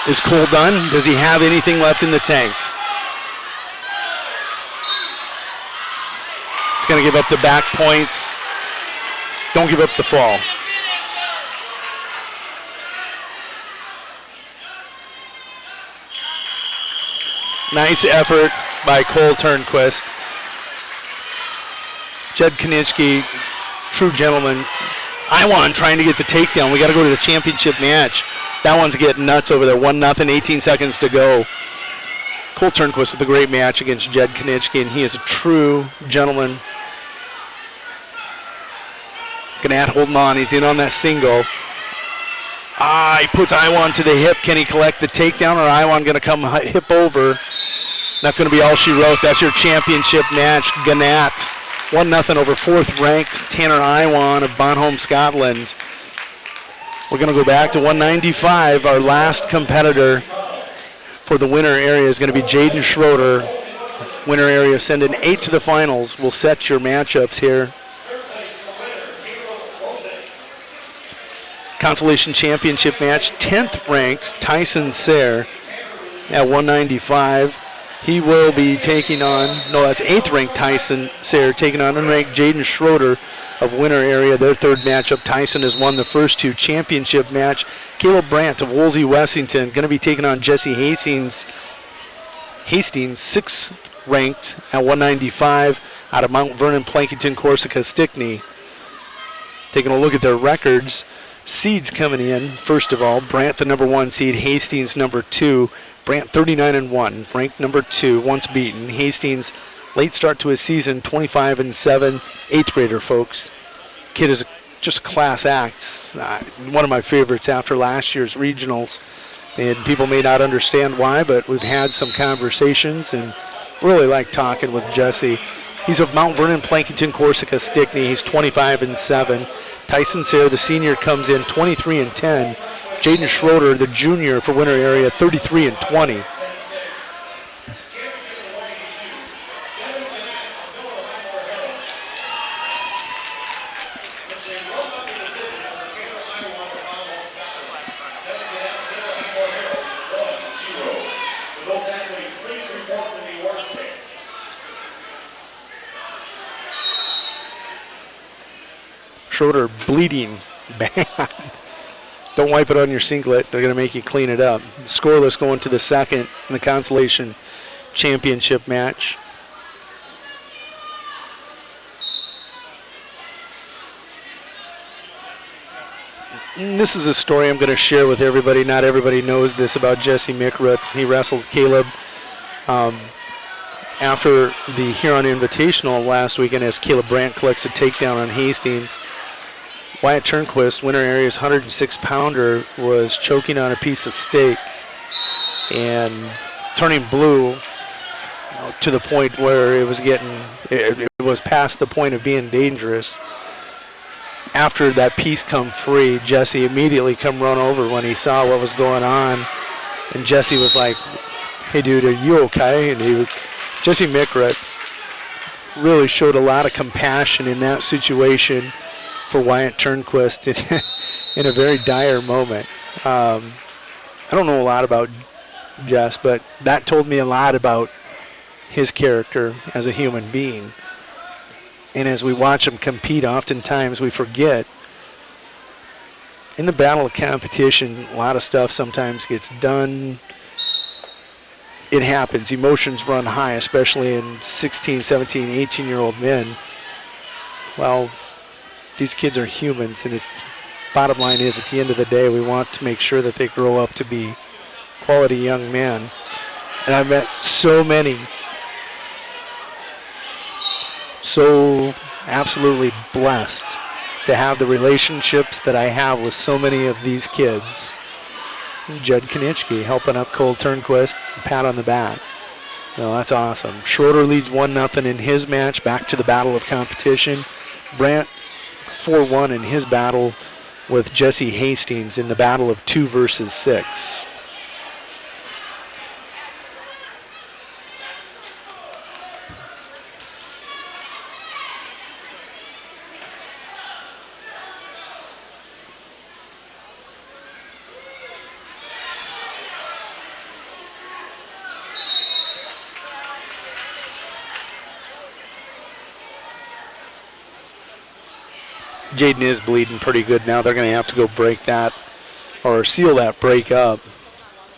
Is Cole done? Does he have anything left in the tank? He's going to give up the back points. Don't give up the fall. Nice effort by Cole Turnquist. Jed Konitschke, true gentleman. Iwan trying to get the takedown. We got to go to the championship match. That one's getting nuts over there. 1-0, 18 seconds to go. Cole Turnquist with a great match against Jed Konitschke, and he is a true gentleman. Gannat holding on. He's in on that single. He puts Iwan to the hip. Can he collect the takedown, or Iwan going to come hip over? That's going to be all she wrote. That's your championship match. Gannat 1-0 over fourth-ranked Tanner Iwan of Bonholm, Scotland. We're going to go back to 195. Our last competitor for the winner area is going to be Jaden Schroeder. Winner area sending 8 to the finals. We'll set your matchups here. Consolation Championship match, 10th ranked Tyson Sayre at 195. He will be taking on, that's 8th ranked Tyson Sayre taking on unranked Jaden Schroeder of winner area. Their third matchup. Tyson has won the first two. Championship match, Caleb Brandt of Woolsey, Wessington, going to be taking on Jesse Hastings. Hastings, 6th ranked at 195 out of Mount Vernon, Plankinton, Corsica, Stickney. Taking a look at their records. Seeds coming in, first of all. Brandt, the number 1 seed. Hastings, number 2. Brandt, 39-1, ranked number 2, once beaten. Hastings, late start to his season, 25-7, 8th grader, folks. Kid is just a class act. One of my favorites after last year's regionals. And people may not understand why, but we've had some conversations and really like talking with Jesse. He's of Mount Vernon, Plankinton, Corsica, Stickney. He's 25-7. Tyson Sayre, the senior, comes in 23-10. Jaden Schroeder, the junior for Winter Area, 33-20. Schroeder bleeding bad. Don't wipe it on your singlet. They're going to make you clean it up. Scoreless going to the second in the consolation championship match. And this is a story I'm going to share with everybody. Not everybody knows this about Jesse Mickrut. He wrestled Caleb after the Huron Invitational last weekend as Caleb Brandt collects a takedown on Hastings. Wyatt Turnquist, Winter Area's 106-pounder, was choking on a piece of steak and turning blue to the point where it was past the point of being dangerous. After that piece come free, Jesse immediately come run over when he saw what was going on, and Jesse was like, "Hey dude, are you okay?" And Jesse Mickrut really showed a lot of compassion in that situation for Wyatt Turnquist in a very dire moment. I don't know a lot about Jess, but that told me a lot about his character as a human being. And as we watch him compete, oftentimes we forget. In the battle of competition, a lot of stuff sometimes gets done. It happens. Emotions run high, especially in 16, 17, 18-year-old men. Well, these kids are humans, and bottom line is, at the end of the day, we want to make sure that they grow up to be quality young men. And I've met so many, so absolutely blessed to have the relationships that I have with so many of these kids. Judd Konitschke helping up Cole Turnquist, pat on the back. That's awesome. Schroeder leads 1-0 in his match, back to the battle of competition. Brandt 4-1 in his battle with Jesse Hastings in the battle of 2 versus 6. Jaden is bleeding pretty good now. They're going to have to go break that or seal that break up.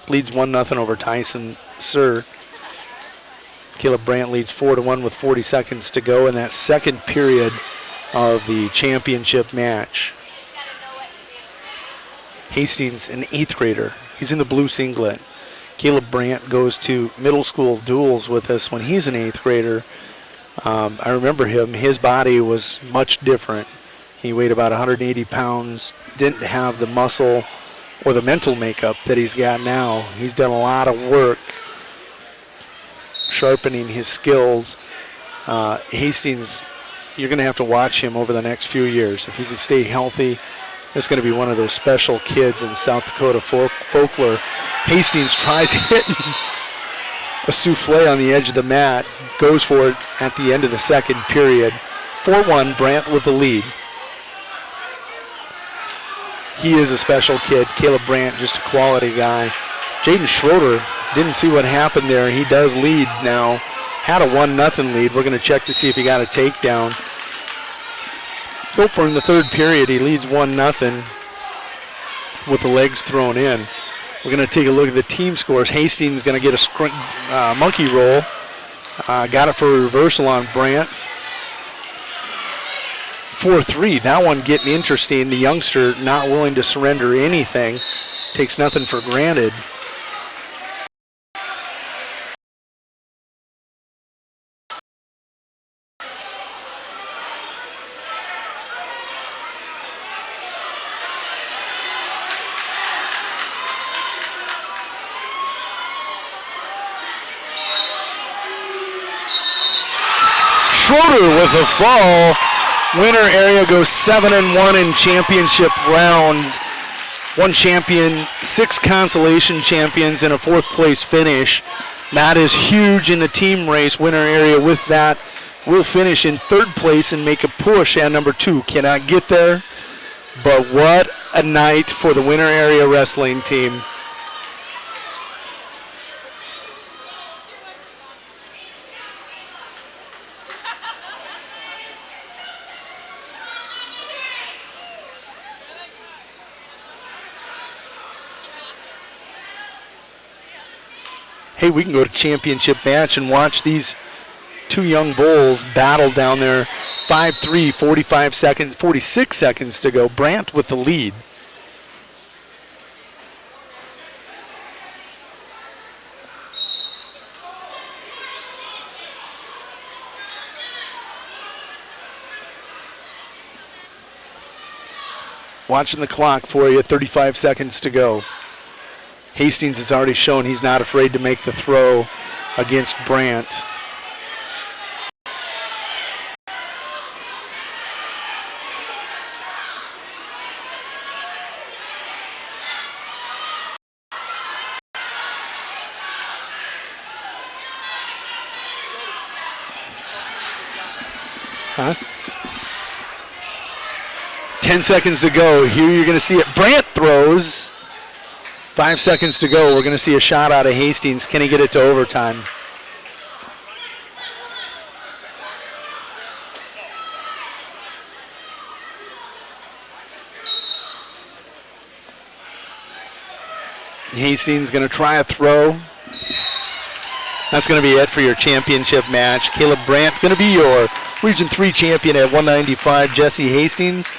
Leads 1-0 over Tyson Sayre. Caleb Brandt leads 4-1 with 40 seconds to go in that second period of the championship match. Hastings, an 8th grader. He's in the blue singlet. Caleb Brandt goes to middle school duels with us when he's an 8th grader. I remember him. His body was much different. He weighed about 180 pounds, didn't have the muscle or the mental makeup that he's got now. He's done a lot of work sharpening his skills. Hastings, you're going to have to watch him over the next few years. If he can stay healthy, it's going to be one of those special kids in South Dakota folklore. Hastings tries hitting a souffle on the edge of the mat, goes for it at the end of the second period. 4-1, Brandt with the lead. He is a special kid. Caleb Brandt, just a quality guy. Jaden Schroeder, didn't see what happened there. He does lead now. Had a 1-0 lead. We're going to check to see if he got a takedown. Nope, we're in the third period. He leads 1-0 with the legs thrown in. We're going to take a look at the team scores. Hastings going to get a monkey roll. Got it for a reversal on Brandt. 4-3. That one getting interesting. The youngster not willing to surrender anything. Takes nothing for granted. Schroeder with a fall. Winner area goes 7-1 in championship rounds. One champion, 6 consolation champions, and a 4th place finish. That is huge in the team race. Winner area with that will finish in 3rd place and make a push at number 2. Cannot get there, but what a night for the winner area wrestling team. Hey, we can go to championship match and watch these 2 young bulls battle down there. 5-3, 46 seconds to go. Brandt with the lead. Watching the clock for you, 35 seconds to go. Hastings has already shown he's not afraid to make the throw against Brandt. Huh? 10 seconds to go. Here you're going to see it. Brandt throws. 5 seconds to go. We're going to see a shot out of Hastings. Can he get it to overtime? Hastings going to try a throw. That's going to be it for your championship match. Caleb Brandt going to be your Region 3 champion at 195. Jesse Hastings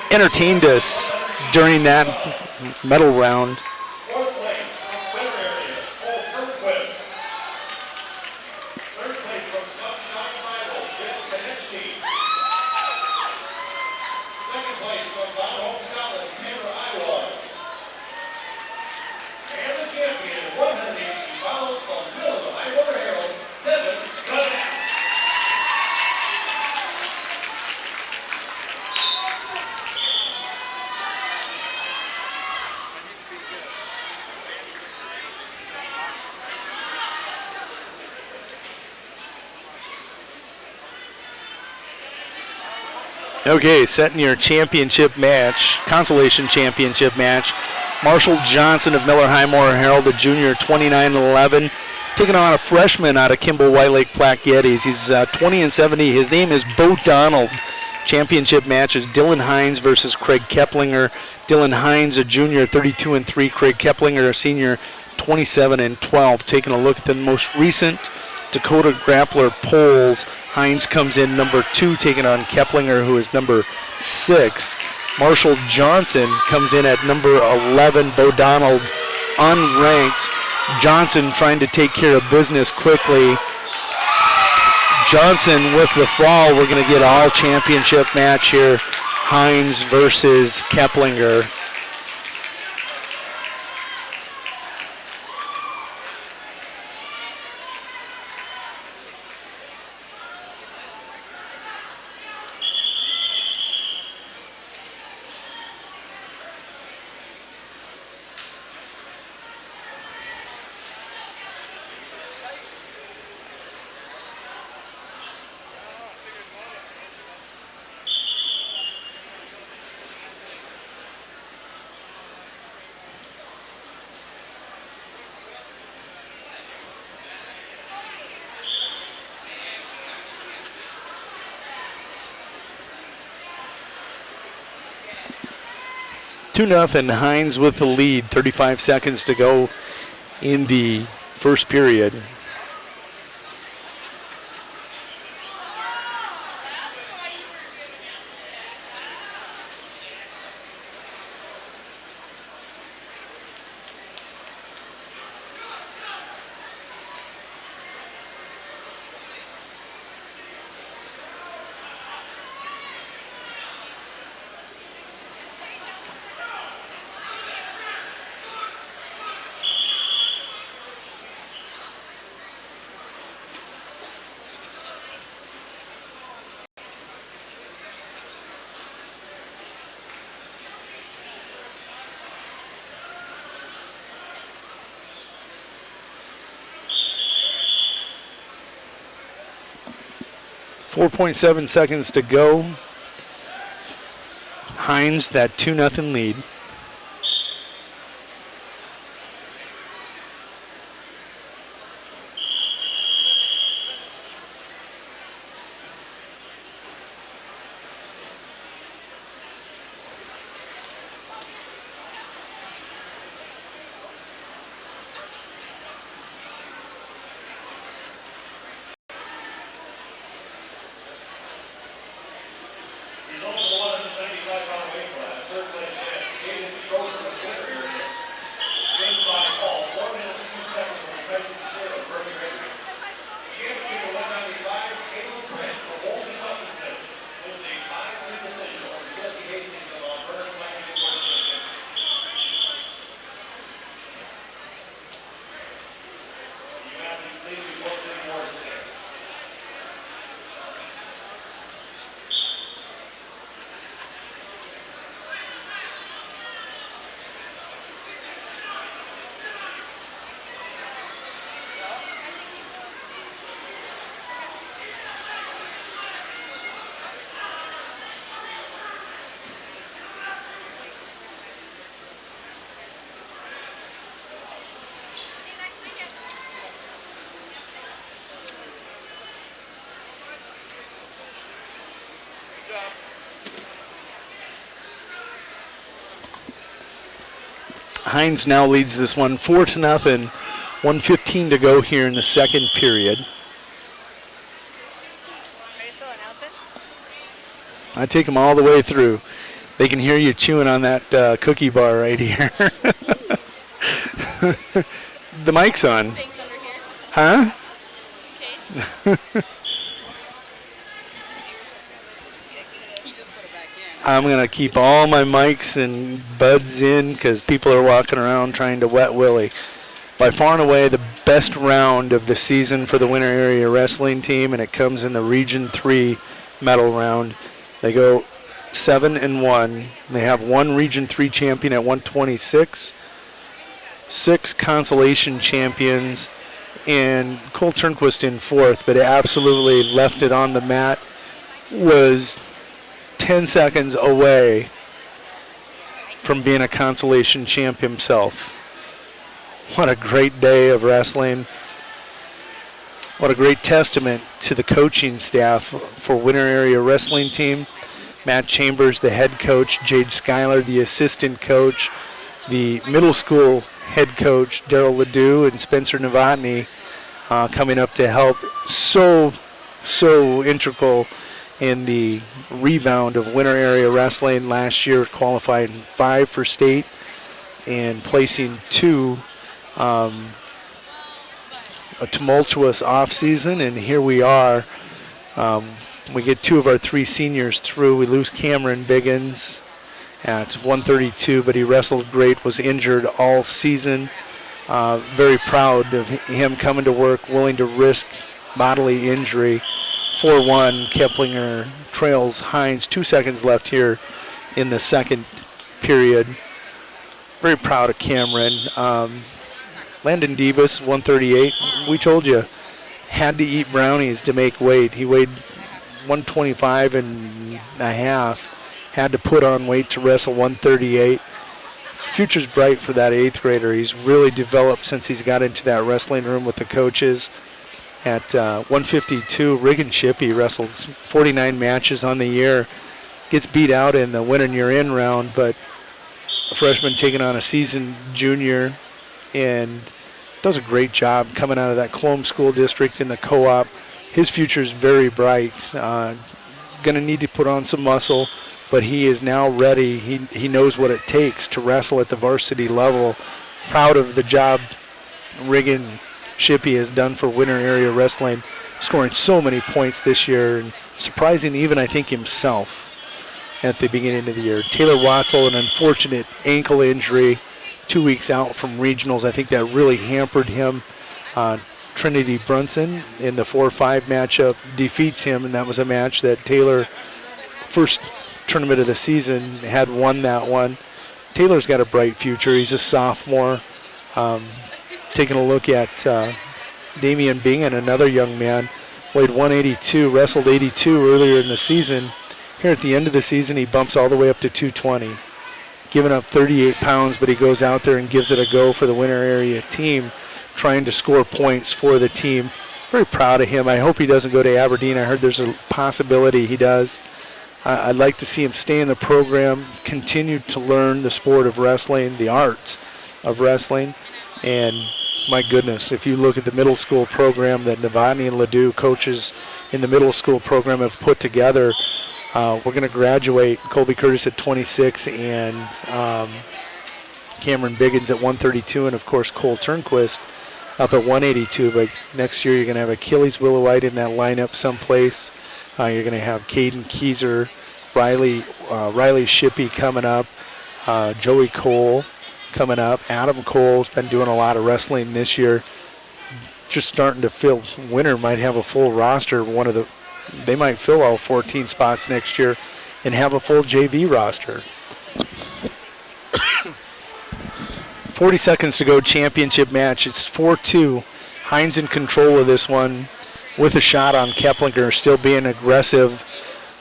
entertained us during that medal round. Fourth place from winner area, Paul Turnquist. Third place from Sunshine Bible, Jim Konechny. Second place from Mount Hope, Scotland, Tamara Iowa. And the champion, 180 pounds from Middle of the High Water Herald, Devin Gunnack. Okay, setting your championship match, consolation championship match. Marshall Johnson of Miller Highmore Herald, a junior, 29-11, taking on a freshman out of Kimball White Lake Platte Geddes. He's 20-70. His name is Bo Donald. Championship match is Dylan Hines versus Craig Keplinger. Dylan Hines, a junior, 32-3. Craig Keplinger, a senior, 27-12. Taking a look at the most recent Dakota Grappler polls. Hines comes in number 2, taking on Keplinger, who is number 6. Marshall Johnson comes in at number 11. Bo Donald unranked. Johnson trying to take care of business quickly. Johnson with the fall. We're going to get all championship match here. Hines versus Keplinger. Two nothing. Hines with the lead. 35 seconds to go in the first period. 4.7 seconds to go. Hines, that 2-0 lead. Hines now leads this one 4-0. 1:15 to go here in the second period. I take them all the way through. They can hear you chewing on that cookie bar right here. The mic's on. Huh? I'm going to keep all my mics and buds in because people are walking around trying to wet Willie. By far and away the best round of the season for the Winter Area Wrestling team, and it comes in the Region 3 medal round. They go 7-1. They have one Region 3 champion at 126, 6 consolation champions, and Cole Turnquist in 4th, but it absolutely left it on the mat. Was 10 seconds away from being a consolation champ himself. What a great day of wrestling. What a great testament to the coaching staff for Winter Area Wrestling team. Matt Chambers, the head coach, Jade Schuyler, the assistant coach, the middle school head coach, Daryl Ledoux, and Spencer Novotny coming up to help. So integral in the rebound of Winter Area Wrestling last year, qualifying 5 for state and placing 2. A tumultuous off season, and here we are. We get 2 of our 3 seniors through. We lose Cameron Biggins at 132, but he wrestled great, was injured all season. Very proud of him coming to work, willing to risk bodily injury. 4-1, Keplinger trails Hines. 2 seconds left here in the second period. Very proud of Cameron. Landon Debus, 138. We told you, had to eat brownies to make weight. He weighed 125 and a half. Had to put on weight to wrestle 138. Future's bright for that 8th grader. He's really developed since he's got into that wrestling room with the coaches. At 152, Riggin Shippey wrestles 49 matches on the year. Gets beat out in the win and you're in round, but a freshman taking on a seasoned junior and does a great job coming out of that Clome School District in the co-op. His future is very bright. Going to need to put on some muscle, but he is now ready. He knows what it takes to wrestle at the varsity level. Proud of the job Riggin Shippey has done for Winter Area Wrestling, scoring so many points this year and surprising even, I think, himself at the beginning of the year. Taylor Watzel, an unfortunate ankle injury, 2 weeks out from regionals. I think that really hampered him. Trinity Brunson in the 4-5 matchup defeats him, and that was a match that Taylor, first tournament of the season, had won that one. Taylor's got a bright future. He's a sophomore. Taking a look at Damian Bingen, another young man weighed 182, wrestled 82 earlier in the season. Here at the end of the season, he bumps all the way up to 220, giving up 38 pounds, but he goes out there and gives it a go for the winter area team, trying to score points for the team. Very proud of him. I hope he doesn't go to Aberdeen. I heard there's a possibility he does. I'd like to see him stay in the program, continue to learn the sport of wrestling, the art of wrestling. And my goodness, if you look at the middle school program that Novotny and Ledoux coaches in the middle school program have put together, we're going to graduate Colby Curtis at 26 and Cameron Biggins at 132, and of course Cole Turnquist up at 182. But next year you're going to have Achilles Willowite in that lineup someplace. You're going to have Caden Keyser, Riley Shippey coming up, Joey Cole coming up. Adam Cole's been doing a lot of wrestling this year. Just starting to fill. Winter might have a full roster. They might fill all 14 spots next year and have a full JV roster. 40 seconds to go, championship match. It's 4-2. Hines in control of this one with a shot on Keplinger, still being aggressive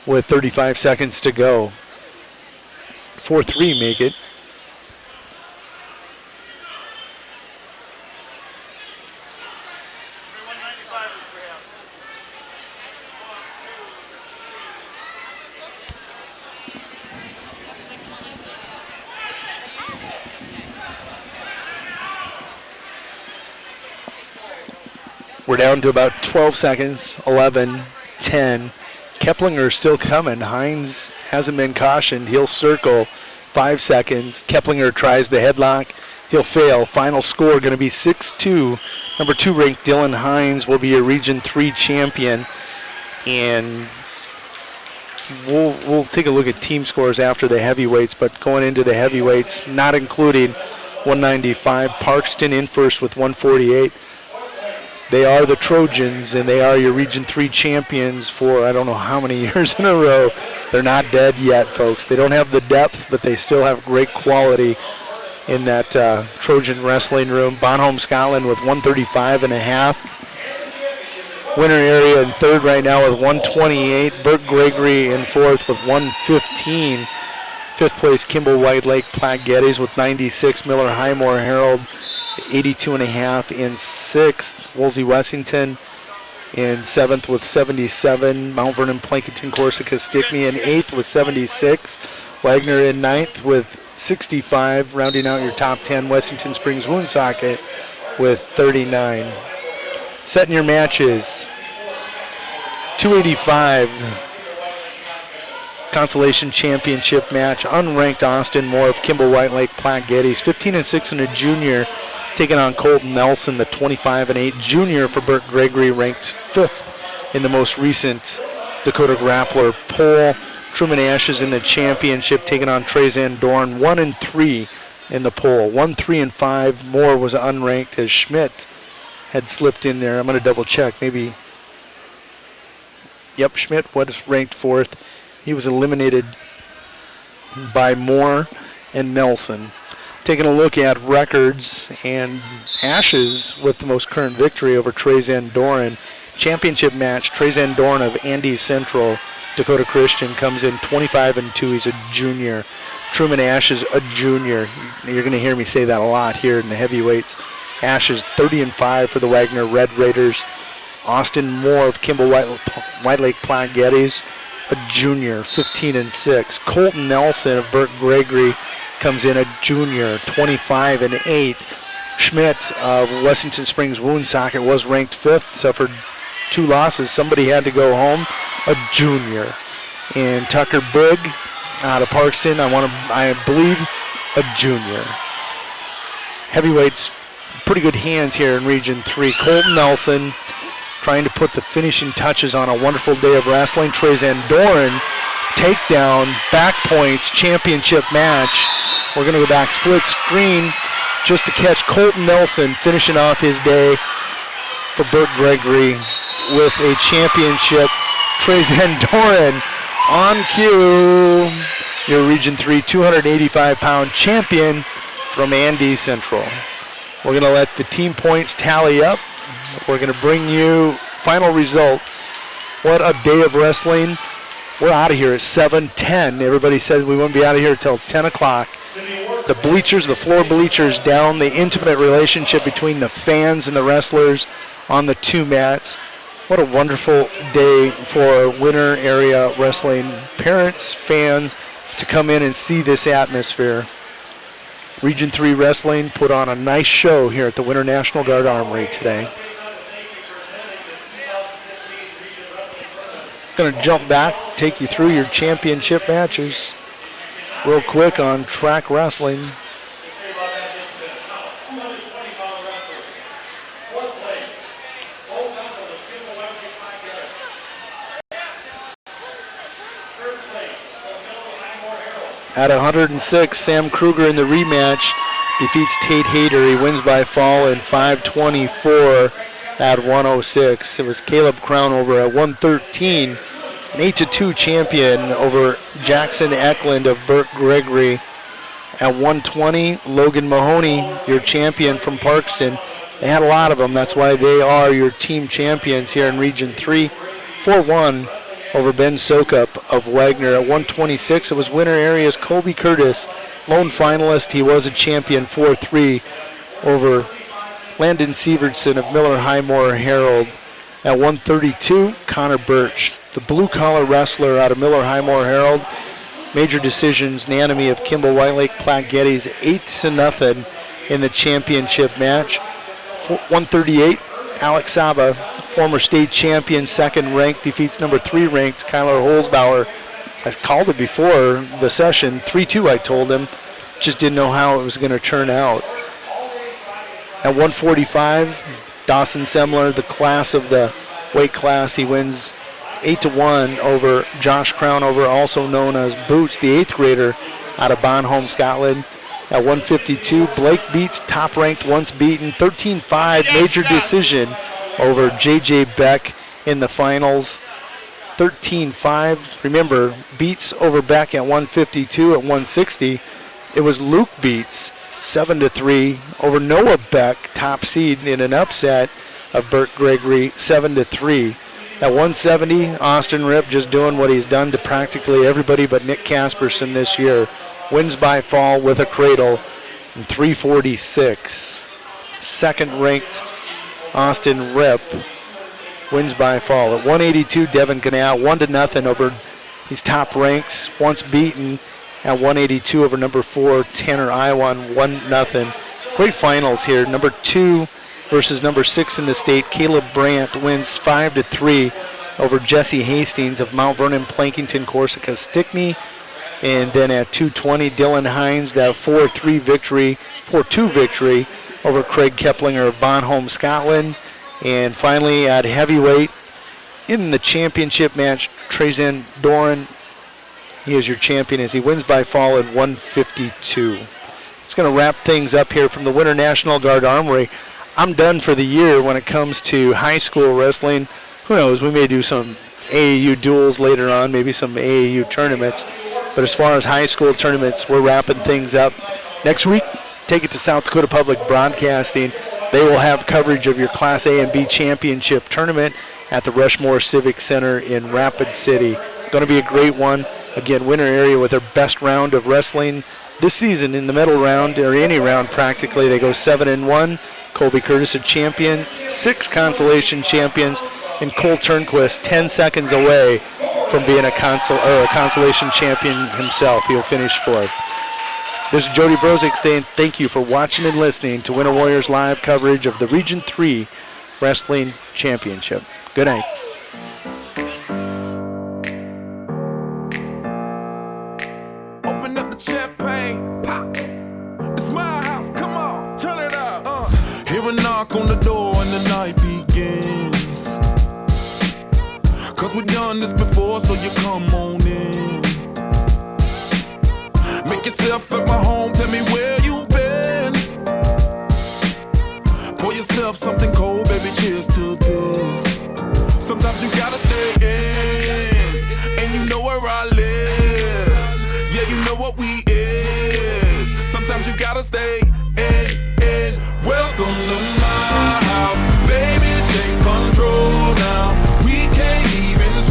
with 35 seconds to go. 4-3 make it. We're down to about 12 seconds, 11, 10. Keplinger still coming. Hines hasn't been cautioned. He'll circle. 5 seconds. Keplinger tries the headlock. He'll fail. Final score going to be 6-2. Number 2 ranked Dylan Hines will be a Region 3 champion. And we'll take a look at team scores after the heavyweights, but going into the heavyweights, not including 195, Parkston in first with 148. They are the Trojans, and they are your Region 3 champions for I don't know how many years in a row. They're not dead yet, folks. They don't have the depth, but they still have great quality in that Trojan wrestling room. Bonholm, Scotland with 135.5. Winter area in third right now with 128. Burt Gregory in fourth with 115. Fifth place, Kimball White Lake Platte Geddes with 96. Miller Highmore Herald 82.5 in sixth. Woolsey Wessington in seventh with 77. Mount Vernon Plankinton Corsica Stickney in eighth with 76. Wagner in ninth with 65. Rounding out your top 10, Wessington Springs Woonsocket with 39. Setting your matches. 285 consolation championship match. Unranked Austin Moore of Kimball White Lake Platte Geddes. 15-6 in a junior, taking on Colton Nelson, the 25-8 junior for Burt Gregory, ranked 5th in the most recent Dakota Grappler poll. Truman Ashes in the championship, taking on Trezan Dorn, 1-3 in the poll. 1-3-5. Moore was unranked as Schmidt had slipped in there. I'm going to double check. Maybe. Yep, Schmidt was ranked 4th. He was eliminated by Moore and Nelson. Taking a look at records, and Ashes with the most current victory over Trezan Doran. Championship match, Trezan Doran of Andes Central, Dakota Christian, comes in 25-2. He's a junior. Truman Ashes, a junior. You're going to hear me say that a lot here in the heavyweights. Ashes 30-5 for the Wagner Red Raiders. Austin Moore of Kimball White Lake Platte Geddes, a junior, 15-6. Colton Nelson of Burt Gregory comes in a junior, 25-8. Schmidt of Wessington Springs Woonsocket was ranked 5th, suffered 2 losses. Somebody had to go home, a junior. And Tucker Big out of Parkston, I believe, a junior. Heavyweights, pretty good hands here in Region 3. Colton Nelson trying to put the finishing touches on a wonderful day of wrestling. Trezan Doran, takedown, back points, championship match. We're going to go back split screen just to catch Colton Nelson finishing off his day for Burt Gregory with a championship. Trezan Doran on cue, your Region 3 285-pound champion from Andes Central. We're going to let the team points tally up. We're going to bring you final results What a day of wrestling. We're out of here at 7:10. Everybody said we wouldn't be out of here until 10 o'clock. The bleachers, the floor bleachers down, the intimate relationship between the fans and the wrestlers on the two mats. What a wonderful day for Winter area wrestling parents, fans to come in and see this atmosphere. Region 3 Wrestling put on a nice show here at the Winter National Guard Armory today. Going to jump back, take you through your championship matches real quick on track wrestling. At 106, Sam Kruger in the rematch defeats Tate Hayter. He wins by fall in 5:24 at 106. It was Caleb Crown over at 113. An 8-2 champion over Jackson Eklund of Burt Gregory. At 120, Logan Mahoney, your champion from Parkston. They had a lot of them. That's why they are your team champions here in Region 3. 4-1 over Ben Sokup of Wagner. At 126, it was Winter Area's Colby Curtis, lone finalist. He was a champion 4-3 over Landon Sievertson of Miller Highmore Herald. At 132, Connor Birch, the blue-collar wrestler out of Miller Highmore Herald. Major decisions, Nanami of Kimball Whitelake Platte Geddes, 8-0 in the championship match. 138, Alex Saba, former state champion, second ranked, defeats number 3 ranked Kyler Holzbauer. I called it before the session, 3-2 I told him, just didn't know how it was going to turn out. At 145, Dawson Semler, the class of the weight class, he wins 8-1 over Josh Crownover, also known as Boots, the 8th grader out of Bonholm, Scotland. At 152, Blake beats top-ranked, once beaten, 13-5, major decision over J.J. Beck in the finals. 13-5. Remember, beats over Beck at 152. At 160, it was Luke beats 7-3 over Noah Beck, top seed, in an upset of Burt Gregory, 7-3. At 170, Austin Rip just doing what he's done to practically everybody but Nick Casperson this year. Wins by fall with a cradle in 346. Second-ranked Austin Rip wins by fall. At 182, Devin Canal, 1-0 over his top ranks, once beaten at 182 over number 4, Tanner Iwan, 1-0. Great finals here. Number 2 versus number 6 in the state, Caleb Brandt wins 5-3 over Jesse Hastings of Mount Vernon, Plankington, Corsica, Stickney. And then at 220, Dylan Hines, that 4-2 victory over Craig Keplinger of Bonholm, Scotland. And finally at heavyweight, in the championship match, Trazen Doran, he is your champion as he wins by fall at 152. It's going to wrap things up here from the Winter National Guard Armory. I'm done for the year when it comes to high school wrestling. Who knows, we may do some AAU duels later on, maybe some AAU tournaments. But as far as high school tournaments, we're wrapping things up. Next week, take it to South Dakota Public Broadcasting. They will have coverage of your Class A and B championship tournament at the Rushmore Civic Center in Rapid City. Going to be a great one. Again, Winter area with their best round of wrestling this season in the middle round, or any round practically. They go 7-1. Colby Curtis, a champion, 6 consolation champions, and Cole Turnquist 10 seconds away from being a consolation champion himself. He'll finish 4th. This is Jody Brozick saying thank you for watching and listening to Winter Warriors live coverage of the Region 3 Wrestling Championship. Good night. Open up the champagne, pop. It's my house, come on, turn it up. Hear a knock on the door and the night begins. Cause we've done this before, so you come on in. Make yourself at my home, tell me where you been. Pour yourself something cold, baby, cheers to this. Sometimes you gotta stay in, and you know where I live. Yeah, you know what we is. Sometimes you gotta stay in. Welcome to my house, baby, take control now. We can't even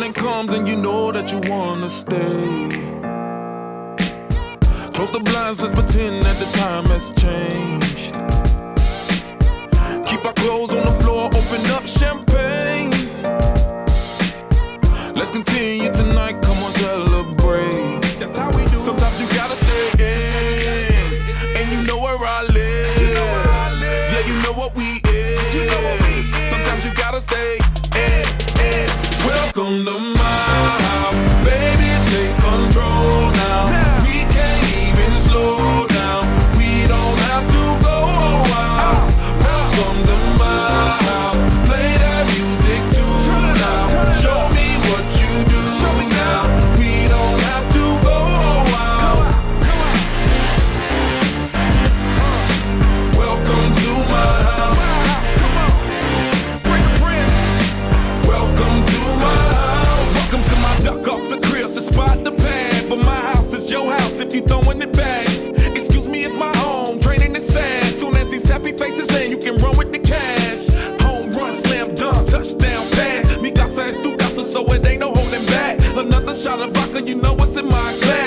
morning comes and you know that you wanna stay. Close the blinds, let's pretend that the time has changed. Keep our clothes on the floor, open up champagne. Let's continue tonight, come on, celebrate. That's how we do. Sometimes you gotta stay in, and you know where I live. Yeah, you know what we is. Sometimes you gotta stay in. Welcome to my house, baby, take control now. We can't even slow down. We don't have to go out. Welcome to my house, play that music too loud. Show me what you do now. We don't have to go out. Welcome to my house. Welcome to my house. Welcome to my duck off the crib, the spot, the pad. But my house is your house if you throwing it back. Excuse me if my home draining the sand. Soon as these happy faces land, you can run with the cash. Home run, slam dunk, touchdown pass. Mi casa es tu casa, so it ain't no holding back. Another shot of vodka, you know what's in my glass.